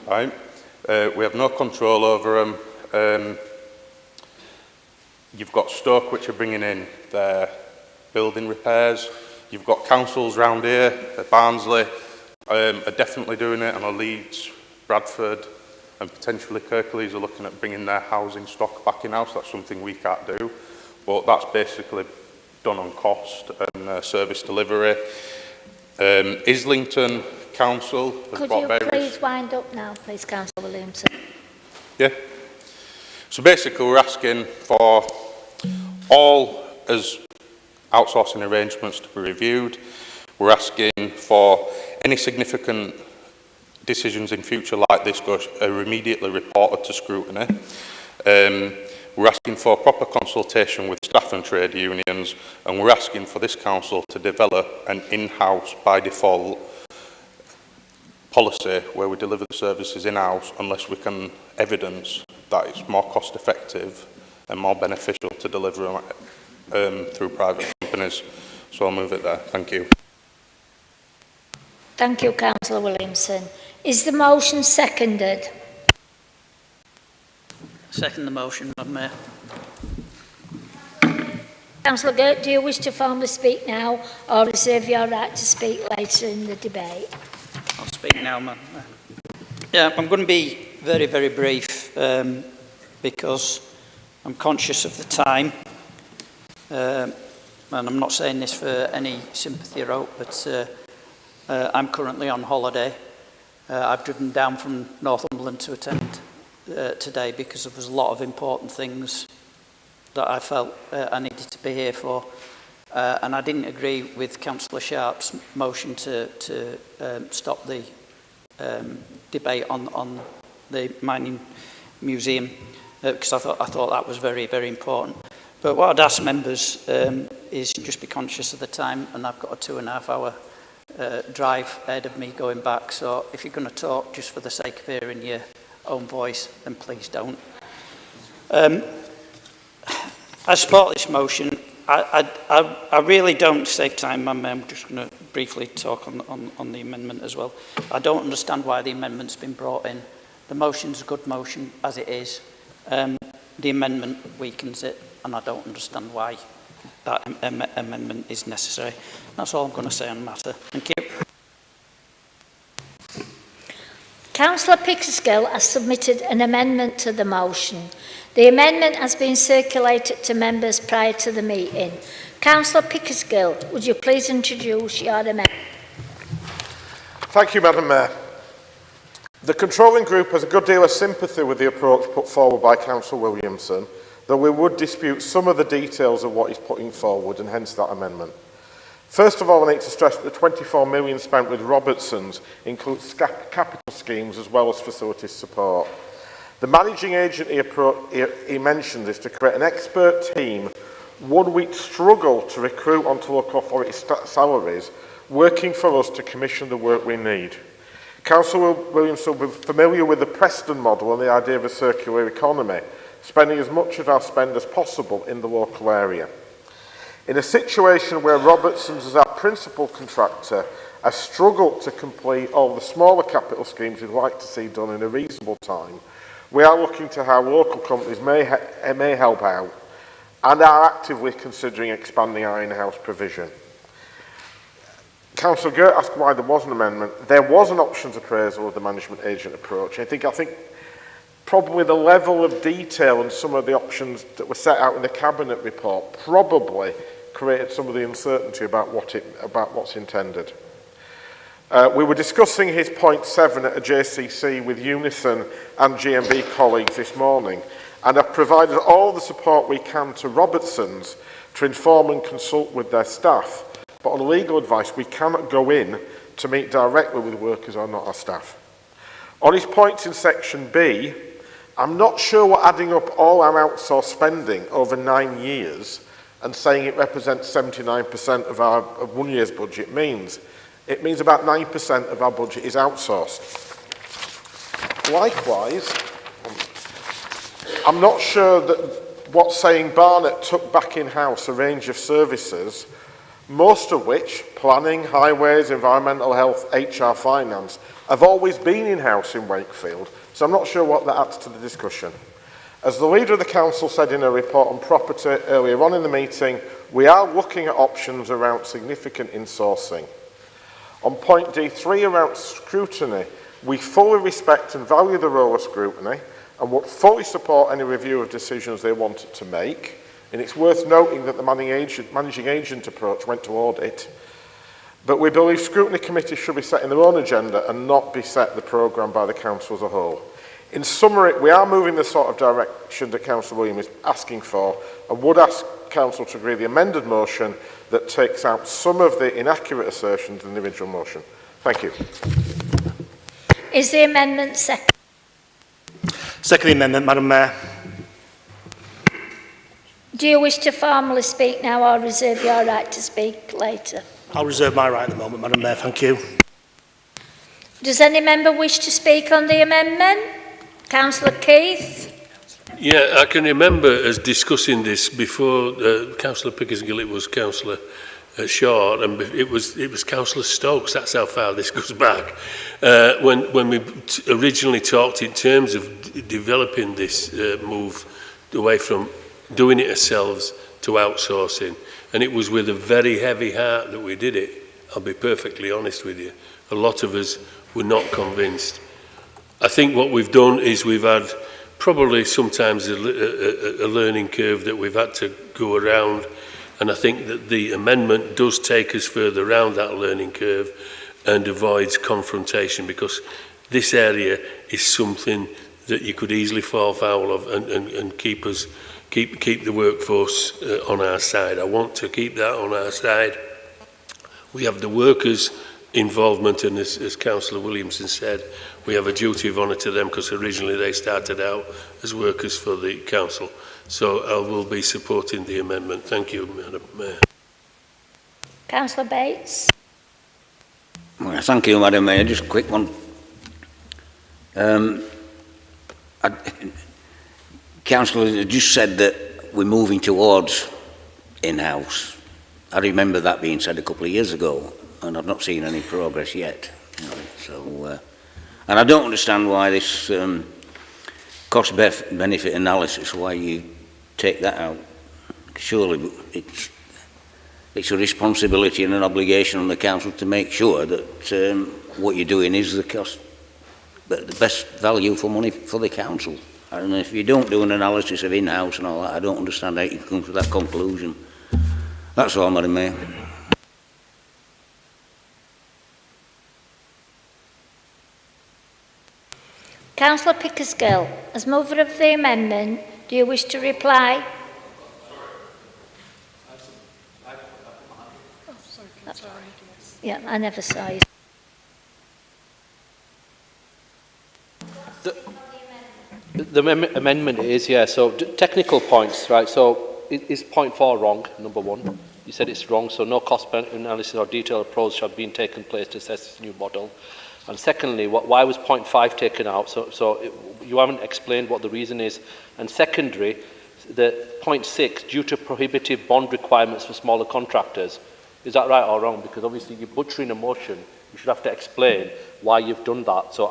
right? We have no control over them. You've got Stoke, which are bringing in their building repairs. You've got councils round here, Barnsley, are definitely doing it, and Leeds, Bradford, and potentially Kirklees are looking at bringing their housing stock back in-house. That's something we can't do, but that's basically done on cost and service delivery. Islington Council has Could got you various... please wind up now, please, Councillor Williamson? Yeah. So basically we're asking for all as outsourcing arrangements to be reviewed. We're asking for any significant decisions in future like this are immediately reported to scrutiny. We're asking for proper consultation with staff and trade unions, and we're asking for this council to develop an in-house by default policy where we deliver the services in-house unless we can evidence that it's more cost effective and more beneficial to deliver through private companies. So I'll move it there. Thank you. Thank you, Councillor Williamson. Is the motion seconded? Second the motion, Madam Mayor. Councillor Girt, do you wish to formally speak now or reserve your right to speak later in the debate? I'll speak now, Madam Mayor. Yeah, I'm going to be very, very brief because I'm conscious of the time. And I'm not saying this for any sympathy or hope, but I'm currently on holiday. I've driven down from Northumberland to attend today because there was a lot of important things that I felt I needed to be here for. And I didn't agree with Councillor Sharp's motion to stop the debate on the mining museum because I thought that was very, very important. But what I'd ask members is just be conscious of the time, and I've got a 2.5 hour drive ahead of me going back. So if you're going to talk just for the sake of hearing your own voice, then please don't. I support this motion. I really don't save time. I'm just going to briefly talk on the amendment as well. I don't understand why the amendment's been brought in. The motion's a good motion as it is. The amendment weakens it, and I don't understand why that amendment is necessary. That's all I'm going to say on the matter. Thank you. Councillor Pickersgill has submitted an amendment to the motion. The amendment has been circulated to members prior to the meeting. Councillor Pickersgill, would you please introduce your amendment? Thank you, Madam Mayor. The controlling group has a good deal of sympathy with the approach put forward by Councillor Williamson, though we would dispute some of the details of what he's putting forward and hence that amendment. First of all, I need to stress that the 24 million spent with Robertsons includes capital schemes as well as facilities support. The managing agent he mentioned is to create an expert team, one we'd struggle to recruit onto local authority salaries, working for us to commission the work we need. Councillor Williamson will be familiar with the Preston model and the idea of a circular economy, spending as much of our spend as possible in the local area. In a situation where Robertsons, as our principal contractor, has struggled to complete all the smaller capital schemes we'd like to see done in a reasonable time, we are looking to how local companies may help out and are actively considering expanding our in-house provision. Councillor Girt asked why there was an amendment. There was an options appraisal of the management agent approach. I think probably the level of detail and some of the options that were set out in the Cabinet report probably created some of the uncertainty about what's intended. We were discussing his point 7 at a JCC with Unison and GMB colleagues this morning, and have provided all the support we can to Robertsons to inform and consult with their staff. But on legal advice, we cannot go in to meet directly with workers or not our staff. On his points in section B, I'm not sure what adding up all our outsourced spending over 9 years and saying it represents 79% of our of 1 year's budget means. It means about 9% of our budget is outsourced. Likewise, I'm not sure that what's saying Barnet took back in-house a range of services, most of which, planning, highways, environmental health, HR, finance, have always been in-house in Wakefield, so I'm not sure what that adds to the discussion. As the leader of the council said in a report on property earlier on in the meeting, we are looking at options around significant insourcing. On point D3 around scrutiny, we fully respect and value the role of scrutiny and would fully support any review of decisions they wanted to make. And it's worth noting that the managing agent approach went to audit. But we believe scrutiny committees should be setting their own agenda and not be set the programme by the council as a whole. In summary, we are moving the sort of direction that Councillor Williams is asking for and would ask Council to agree the amended motion that takes out some of the inaccurate assertions in the original motion. Thank you. Is the amendment second? Second the amendment, Madam Mayor. Do you wish to formally speak now or reserve your right to speak later? I'll reserve my right at the moment, Madam Mayor. Thank you. Does any member wish to speak on the amendment? Councillor Keith? Yeah, I can remember us discussing this before Councillor Pickersgill, it was Councillor Short, and it was Councillor Stokes, that's how far this goes back, when we originally talked in terms of developing this move away from doing it ourselves to outsourcing. And it was with a very heavy heart that we did it, I'll be perfectly honest with you. A lot of us were not convinced. I think what we've done is we've had probably sometimes a learning curve that we've had to go around, and I think that the amendment does take us further around that learning curve and avoids confrontation, because this area is something that you could easily fall foul of and keep the workforce on our side. I want to keep that on our side. We have the workers' involvement, and as Councillor Williamson said, we have a duty of honour to them because originally they started out as workers for the council. So I will be supporting the amendment. Thank you, Madam Mayor. Councillor Bates? Well, thank you, Madam Mayor. Just a quick one. Councillor just said that we're moving towards in-house. I remember that being said a couple of years ago, and I've not seen any progress yet. You know, so, and I don't understand why this cost-benefit analysis, why you take that out. Surely it's a responsibility and an obligation on the council to make sure that what you're doing is the best value for money for the council. And if you don't do an analysis of in-house and all that, I don't understand how you come to that conclusion. That's all, Madam Mayor. Councillor Pickersgill, as mover of the amendment, do you wish to reply? Yeah, I never saw you. The amendment is, yeah, so technical points, right, so is point 4 wrong, number one? You said it's wrong, so no cost analysis or detailed approach shall be taken place to assess this new model. And secondly, why was point 5 taken out? So you haven't explained what the reason is. And secondly, the point 6, due to prohibitive bond requirements for smaller contractors. Is that right or wrong? Because obviously you're butchering a motion. You should have to explain why you've done that. So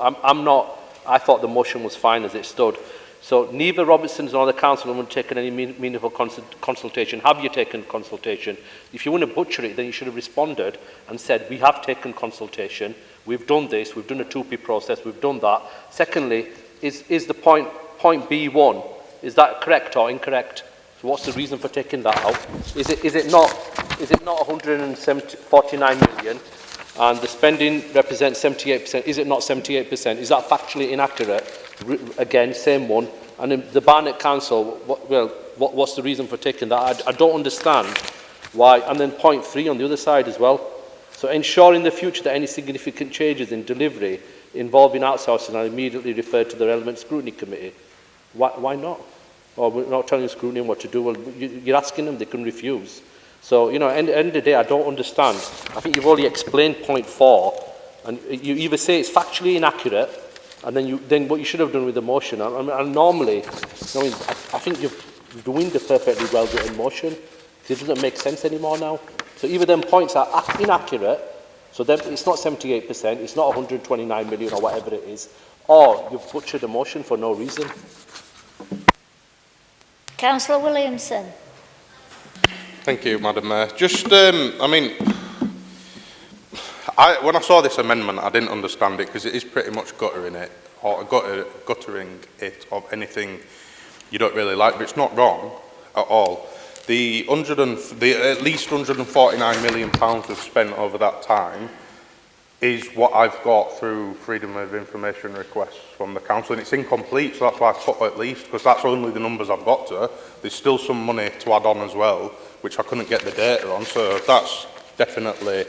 I thought the motion was fine as it stood. So neither Robertson's nor the council have taken any meaningful consultation. Have you taken consultation? If you want to butcher it, then you should have responded and said, we have taken consultation, we've done this, we've done a 2P process, we've done that. Secondly, is the point B1, is that correct or incorrect? So what's the reason for taking that out? Is it not 149 million? And the spending represents 78%. Is it not 78%? Is that factually inaccurate? Again, same one. And in the Barnet Council, what's the reason for taking that? I don't understand why. And then point 3 on the other side as well. So ensuring in the future that any significant changes in delivery involving outsourcing are immediately referred to the relevant scrutiny committee. Why not? or we're not telling scrutiny what to do. Well, you're asking them, they can refuse. So, you know, at the end of the day, I don't understand. I think you've already explained point 4, and you either say it's factually inaccurate, and then what you should have done with the motion, and normally, I mean, I think you're doing the perfectly well-written motion, because it doesn't make sense anymore now. So either them points are inaccurate, so then it's not 78%, it's not 129 million or whatever it is, or you've butchered the motion for no reason. Councillor Williamson. Thank you, Madam Mayor. Just, I mean, when I saw this amendment, I didn't understand it because it is pretty much guttering it of anything you don't really like, but it's not wrong at all. The at least £149 million we've spent over that time is what I've got through Freedom of Information requests from the council, and it's incomplete, so that's why I put at least, because that's only the numbers I've got to. There's still some money to add on as well, which I couldn't get the data on, so that's definitely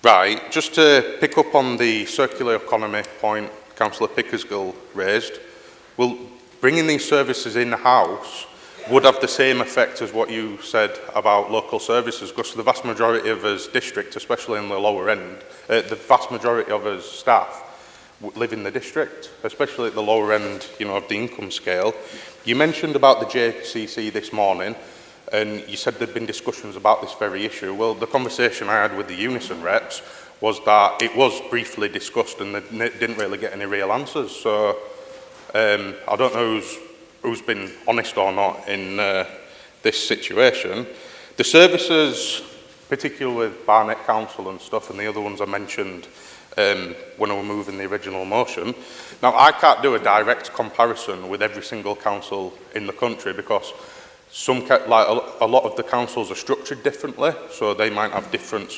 right. Just to pick up on the circular economy point Councillor Pickersgill raised, well, bringing these services in-house would have the same effect as what you said about local services, because the vast majority of us district, especially in the lower end, the vast majority of us staff live in the district, especially at the lower end, you know, of the income scale. You mentioned about the JCC this morning, and you said there'd been discussions about this very issue. Well, the conversation I had with the Unison reps was that it was briefly discussed and they didn't really get any real answers. So I don't know who's been honest or not in this situation. The services, particularly with Barnet Council and stuff, and the other ones I mentioned when I was moving the original motion. Now, I can't do a direct comparison with every single council in the country because like a lot of the councils are structured differently, so they might have different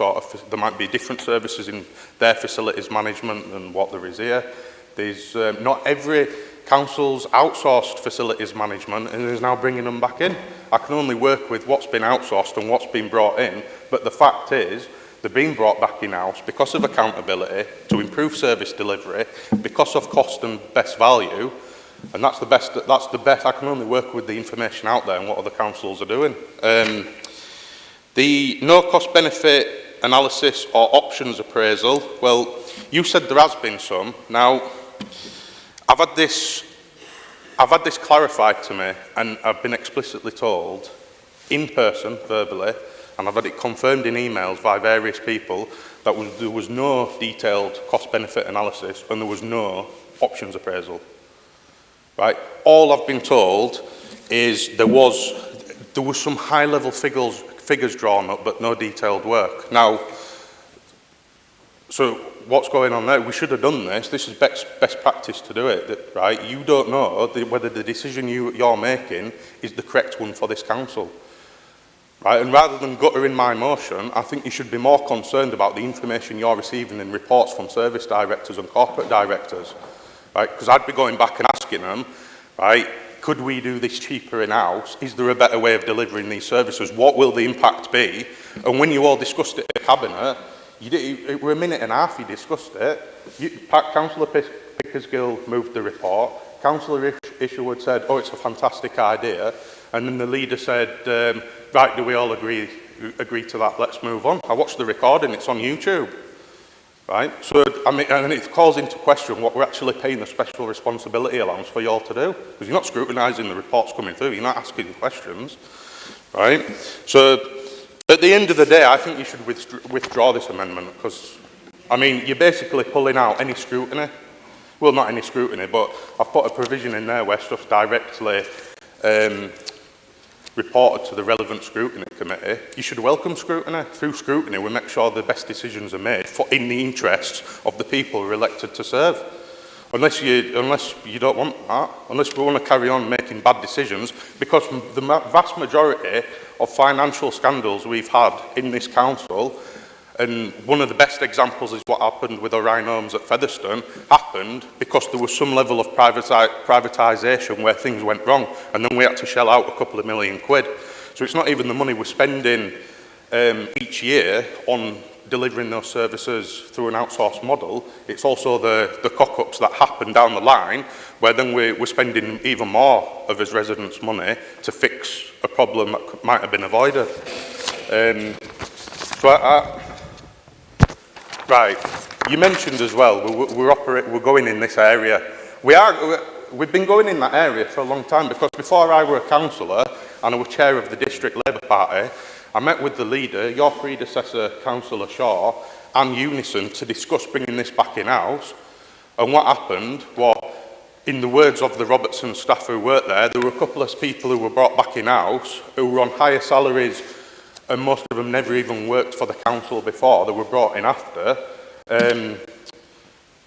there might be different services in their facilities management than what there is here. There's not every council's outsourced facilities management and is now bringing them back in. I can only work with what's been outsourced and what's been brought in, but the fact is they're being brought back in-house because of accountability, to improve service delivery, because of cost and best value, and that's the best. I can only work with the information out there and what other councils are doing. The no cost benefit analysis or options appraisal, well, you said there has been some. Now, I've had this clarified to me, and I've been explicitly told in person, verbally, and I've had it confirmed in emails by various people that there was no detailed cost benefit analysis and there was no options appraisal. Right? All I've been told is there was some high-level figures drawn up, but no detailed work. Now, so what's going on there? We should have done this. This is best practice to do it, right? You don't know whether the decision you're making is the correct one for this council. Right? And rather than guttering my motion, I think you should be more concerned about the information you're receiving in reports from service directors and corporate directors. Right? Because I'd be going back and asking them, right, could we do this cheaper in-house? Is there a better way of delivering these services? What will the impact be? And when you all discussed it in the Cabinet, it were a minute and a half you discussed it. Councillor Pickersgill moved the report. Councillor Isherwood said, oh, it's a fantastic idea. And then the leader said, right, do we all agree to that? Let's move on. I watched the recording, it's on YouTube. Right? So, I mean, and it calls into question what we're actually paying the special responsibility allowance for you all to do. Because you're not scrutinising the reports coming through, you're not asking questions. Right? So, at the end of the day, I think you should withdraw this amendment because, I mean, you're basically pulling out any scrutiny. Well, not any scrutiny, but I've put a provision in there where stuff's directly reported to the relevant scrutiny committee. You should welcome scrutiny. Through scrutiny, we make sure the best decisions are made in the interests of the people who are elected to serve. Unless you don't want that, unless we want to carry on making bad decisions, because the vast majority of financial scandals we've had in this council, and one of the best examples is what happened with Orion Homes at Featherstone, happened because there was some level of privatisation where things went wrong, and then we had to shell out a couple of £1 million. So it's not even the money we're spending each year on delivering those services through an outsourced model, it's also the cock-ups that happen down the line, where then we're spending even more of as residents' money to fix a problem that might have been avoided. Right, you mentioned as well, we're going in this area. We've been going in that area for a long time, because before I were a councillor and I was chair of the District Labour Party, I met with the leader, your predecessor, Councillor Shaw, and Unison to discuss bringing this back in-house. And what happened was, in the words of the Robertson staff who worked there were a couple of people who were brought back in-house who were on higher salaries, and most of them never even worked for the council before. They were brought in after, and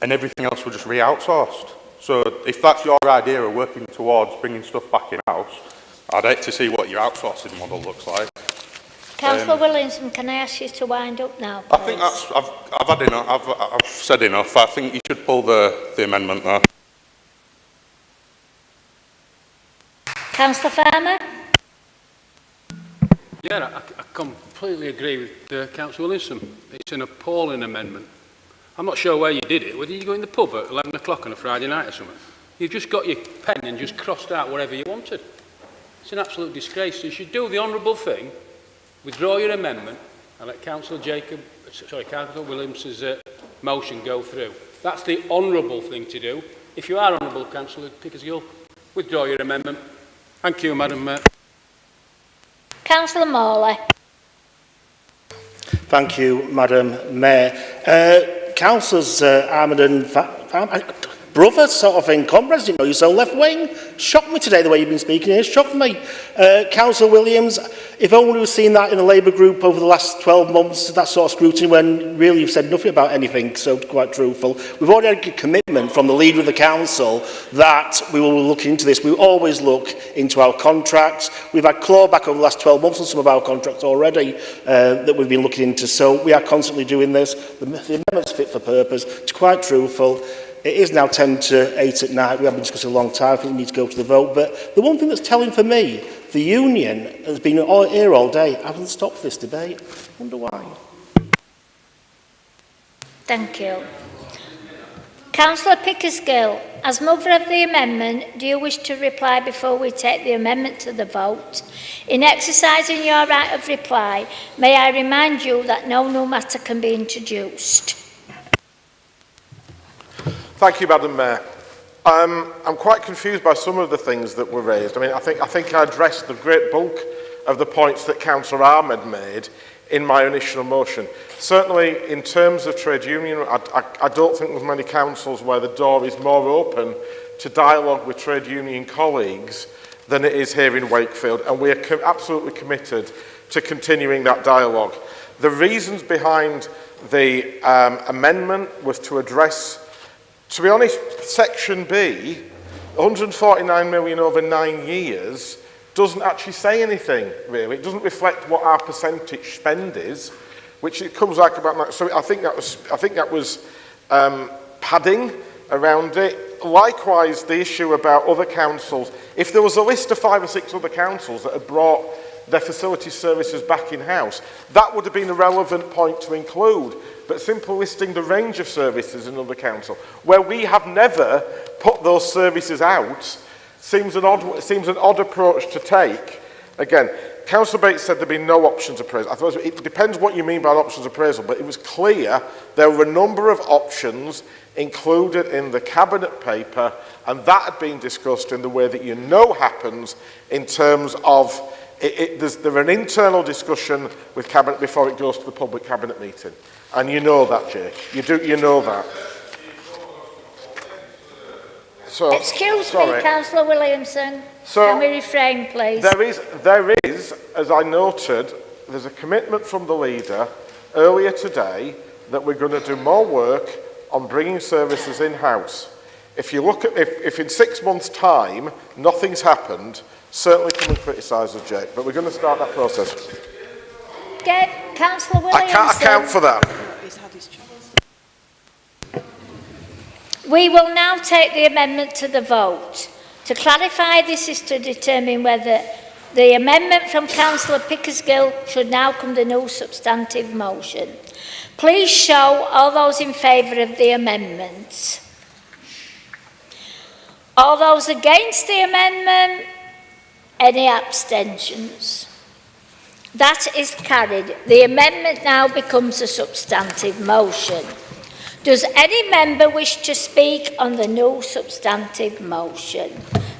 everything else was just re-outsourced. So if that's your idea of working towards bringing stuff back in-house, I'd hate to see what your outsourcing model looks like. Councillor Williamson, can I ask you to wind up now, please? I think I've had enough. I've said enough. I think you should pull the amendment there. Councillor Farmer? Yeah, I completely agree with Councillor Williamson. It's an appalling amendment. I'm not sure where you did it. Whether you go in the pub at 11 o'clock on a Friday night or something. You've just got your pen and just crossed out whatever you wanted. It's an absolute disgrace. You should do the honourable thing, withdraw your amendment, and let Councillor Williamson's motion go through. That's the honourable thing to do. If you are honourable, Councillor Pickersgill, withdraw your amendment. Thank you, Madam Mayor. Councillor Morley. Thank you, Madam Mayor. Councillors Ahmed and brother sort of thing, comrades, you know, you're so left-wing. Shocked me today the way you've been speaking here, shocked me. Councillor Williams, if only we've seen that in the Labour group over the last 12 months, that sort of scrutiny, when really you've said nothing about anything, so quite truthful. We've already had a commitment from the leader of the council that we will look into this. We always look into our contracts. We've had clawback over the last 12 months on some of our contracts already that we've been looking into, so we are constantly doing this. The amendment's fit for purpose. It's quite truthful. It is now 10 to 8 at night. We have been discussing a long time. I think we need to go to the vote. But the one thing that's telling for me, the union has been here all day. Hasn't stopped this debate. I wonder why. Thank you. Councillor Pickersgill, as mover of the amendment, do you wish to reply before we take the amendment to the vote? In exercising your right of reply, may I remind you that no new matter can be introduced. Thank you, Madam Mayor. I'm quite confused by some of the things that were raised. I mean, I think I addressed the great bulk of the points that Councillor Ahmed made in my initial motion. Certainly, in terms of trade union, I don't think there's many councils where the door is more open to dialogue with trade union colleagues than it is here in Wakefield, and we are absolutely committed to continuing that dialogue. The reasons behind the amendment was to address, to be honest, Section B, 149 million over 9 years, doesn't actually say anything, really. It doesn't reflect what our percentage spend is, which it comes like about... So I think that was padding around it. Likewise, the issue about other councils. If there was a list of 5 or 6 other councils that had brought their facility services back in-house, that would have been a relevant point to include. But simply listing the range of services in another council, where we have never put those services out, seems an odd approach to take. Again, Councillor Bates said there'd be no options appraisal. I suppose it depends what you mean by an options appraisal, but it was clear there were a number of options included in the Cabinet paper, and that had been discussed in the way that you know happens in terms of there's an internal discussion with Cabinet before it goes to the public Cabinet meeting. And you know that, Jake. You know that. So, excuse me, Councillor Williamson. So, can we refrain, please? There is, as I noted, there's a commitment from the leader earlier today that we're going to do more work on bringing services in-house. If you look at, if in 6 months' time nothing's happened, certainly come and criticise us, Jake. But we're going to start that process. Get Councillor Williamson. I can't account for that. We will now take the amendment to the vote. To clarify, this is to determine whether The amendment from Councillor Pickersgill should now come the new substantive motion. Please show all those in favour of the amendment. All those against the amendment? Any abstentions? That is carried. The amendment now becomes a substantive motion. Does any member wish to speak on the new substantive motion?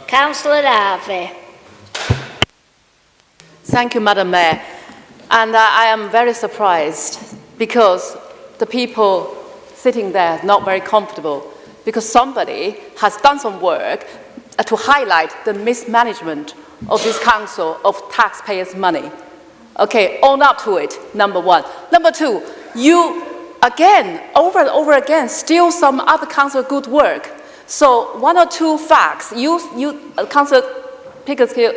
Councillor Harvey. Thank you, Madam Mayor. And I am very surprised because the people sitting there are not very comfortable because somebody has done some work to highlight the mismanagement of this council of taxpayers' money. Okay, own up to it, number one. Number two, you again, over and over again, steal some other council good work. So one or two facts, Councillor Pickersgill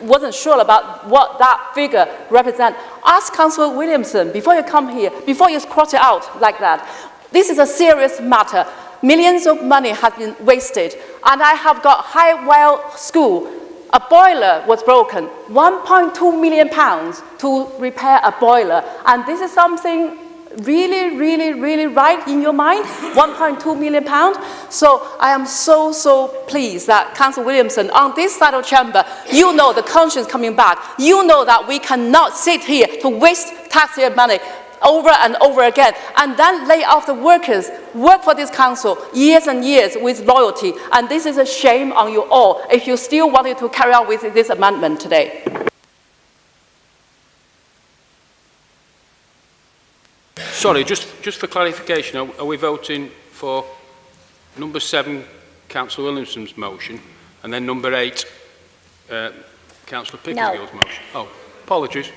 wasn't sure about what that figure represents. Ask Councillor Williamson before you come here, before you cross it out like that. This is a serious matter. Millions of money has been wasted. And I have got Highwell School. A boiler was broken. £1.2 million to repair a boiler. And this is something really right in your mind? £1.2 million? So I am so pleased that Councillor Williamson, on this side of the chamber, you know the conscience coming back. You know that we cannot sit here to waste taxpayer money over and over again, and then lay off the workers, work for this council years and years with loyalty. And this is a shame on you all if you still wanted to carry on with this amendment today. Sorry, just for clarification, are we voting for number 7, Councillor Williamson's motion, and then number 8, Councillor Pickersgill's motion? Oh, apologies.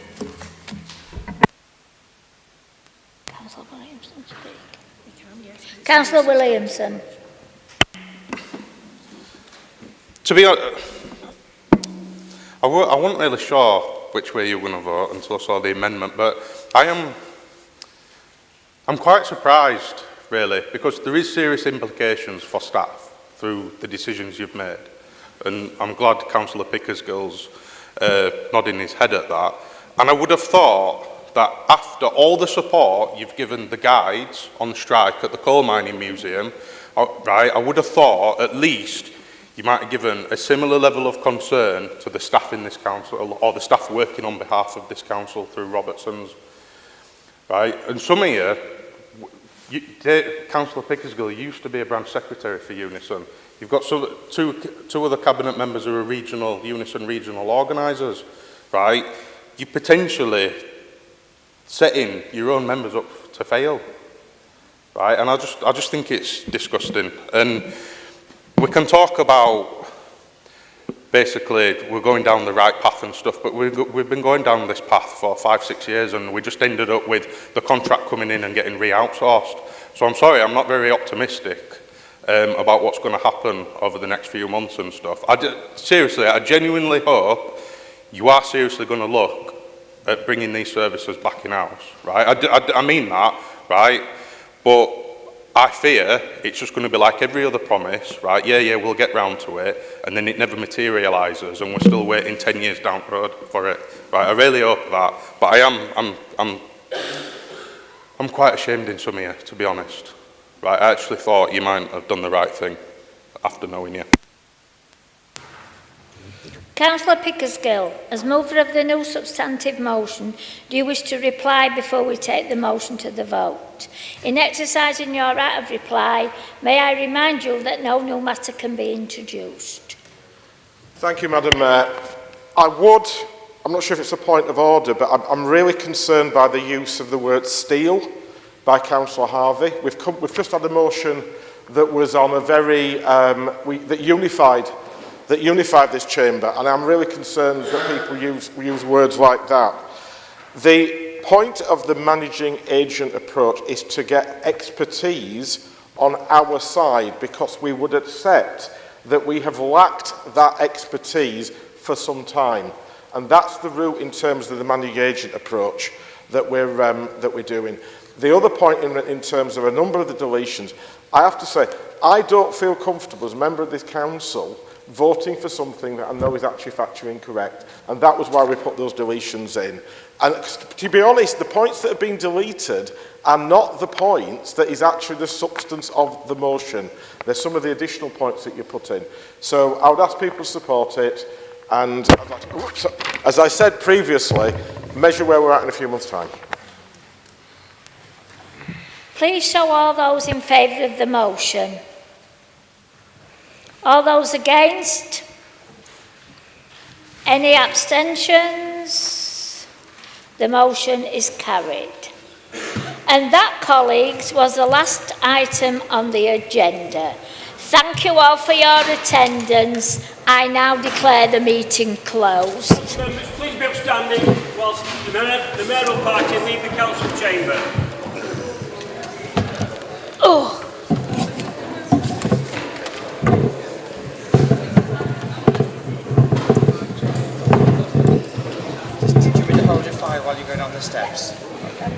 Councillor Williamson. To be honest, I wasn't really sure which way you were going to vote until I saw the amendment, but I'm quite surprised, really, because there is serious implications for staff through the decisions you've made. And I'm glad Councillor Pickersgill's nodding his head at that. And I would have thought that after all the support you've given the guides on strike at the Coal Mining Museum, right, I would have thought at least you might have given a similar level of concern to the staff in this council, or the staff working on behalf of this council through Robertson's. Right, and some of you, Councillor Pickersgill used to be a branch secretary for Unison. You've got two other cabinet members who are Unison regional organisers, right? You potentially setting your own members up to fail, right? And I just think it's disgusting. And we can talk about basically we're going down the right path and stuff, but we've been going down this path for 5-6 years, and we just ended up with the contract coming in and getting re-outsourced. So I'm sorry, I'm not very optimistic about what's going to happen over the next few months and stuff. Seriously, I genuinely hope you are seriously going to look at bringing these services back in-house, right? I mean that, right? But I fear it's just going to be like every other promise, right? Yeah, we'll get round to it, and then it never materialises, and we're still waiting 10 years down the road for it, right? I really hope that, but I'm quite ashamed in some of you, to be honest, right? I actually thought you might have done the right thing after knowing you. Councillor Pickersgill, as mover of the new substantive motion, do you wish to reply before we take the motion to the vote? In exercising your right of reply, may I remind you that no new matter can be introduced. Thank you, Madam Mayor. I'm not sure if it's a point of order, but I'm really concerned by the use of the word steal by Councillor Harvey. We've just had a motion that was on a very, that unified this chamber, and I'm really concerned that people use words like that. The point of the managing agent approach is to get expertise on our side, because we would accept that we have lacked that expertise for some time, and that's the route in terms of the managing agent approach that we're doing. The other point in terms of a number of the deletions, I have to say, I don't feel comfortable as a member of this council voting for something that I know is actually factually incorrect, and that was why we put those deletions in. And to be honest, the points that have been deleted are not the points that is actually the substance of the motion. They're some of the additional points that you put in. So I would ask people to support it, and I'd like to, as I said previously, measure where we're at in a few months' time. Please show all those in favour of the motion. All those against? Any abstentions? The motion is carried. And that, colleagues, was the last item on the agenda. Thank you all for your attendance. I now declare the meeting closed. Members, please be upstanding whilst the mayoral party leave the council chamber. Oh. Did you read the hold your file while you go down the steps? Okay.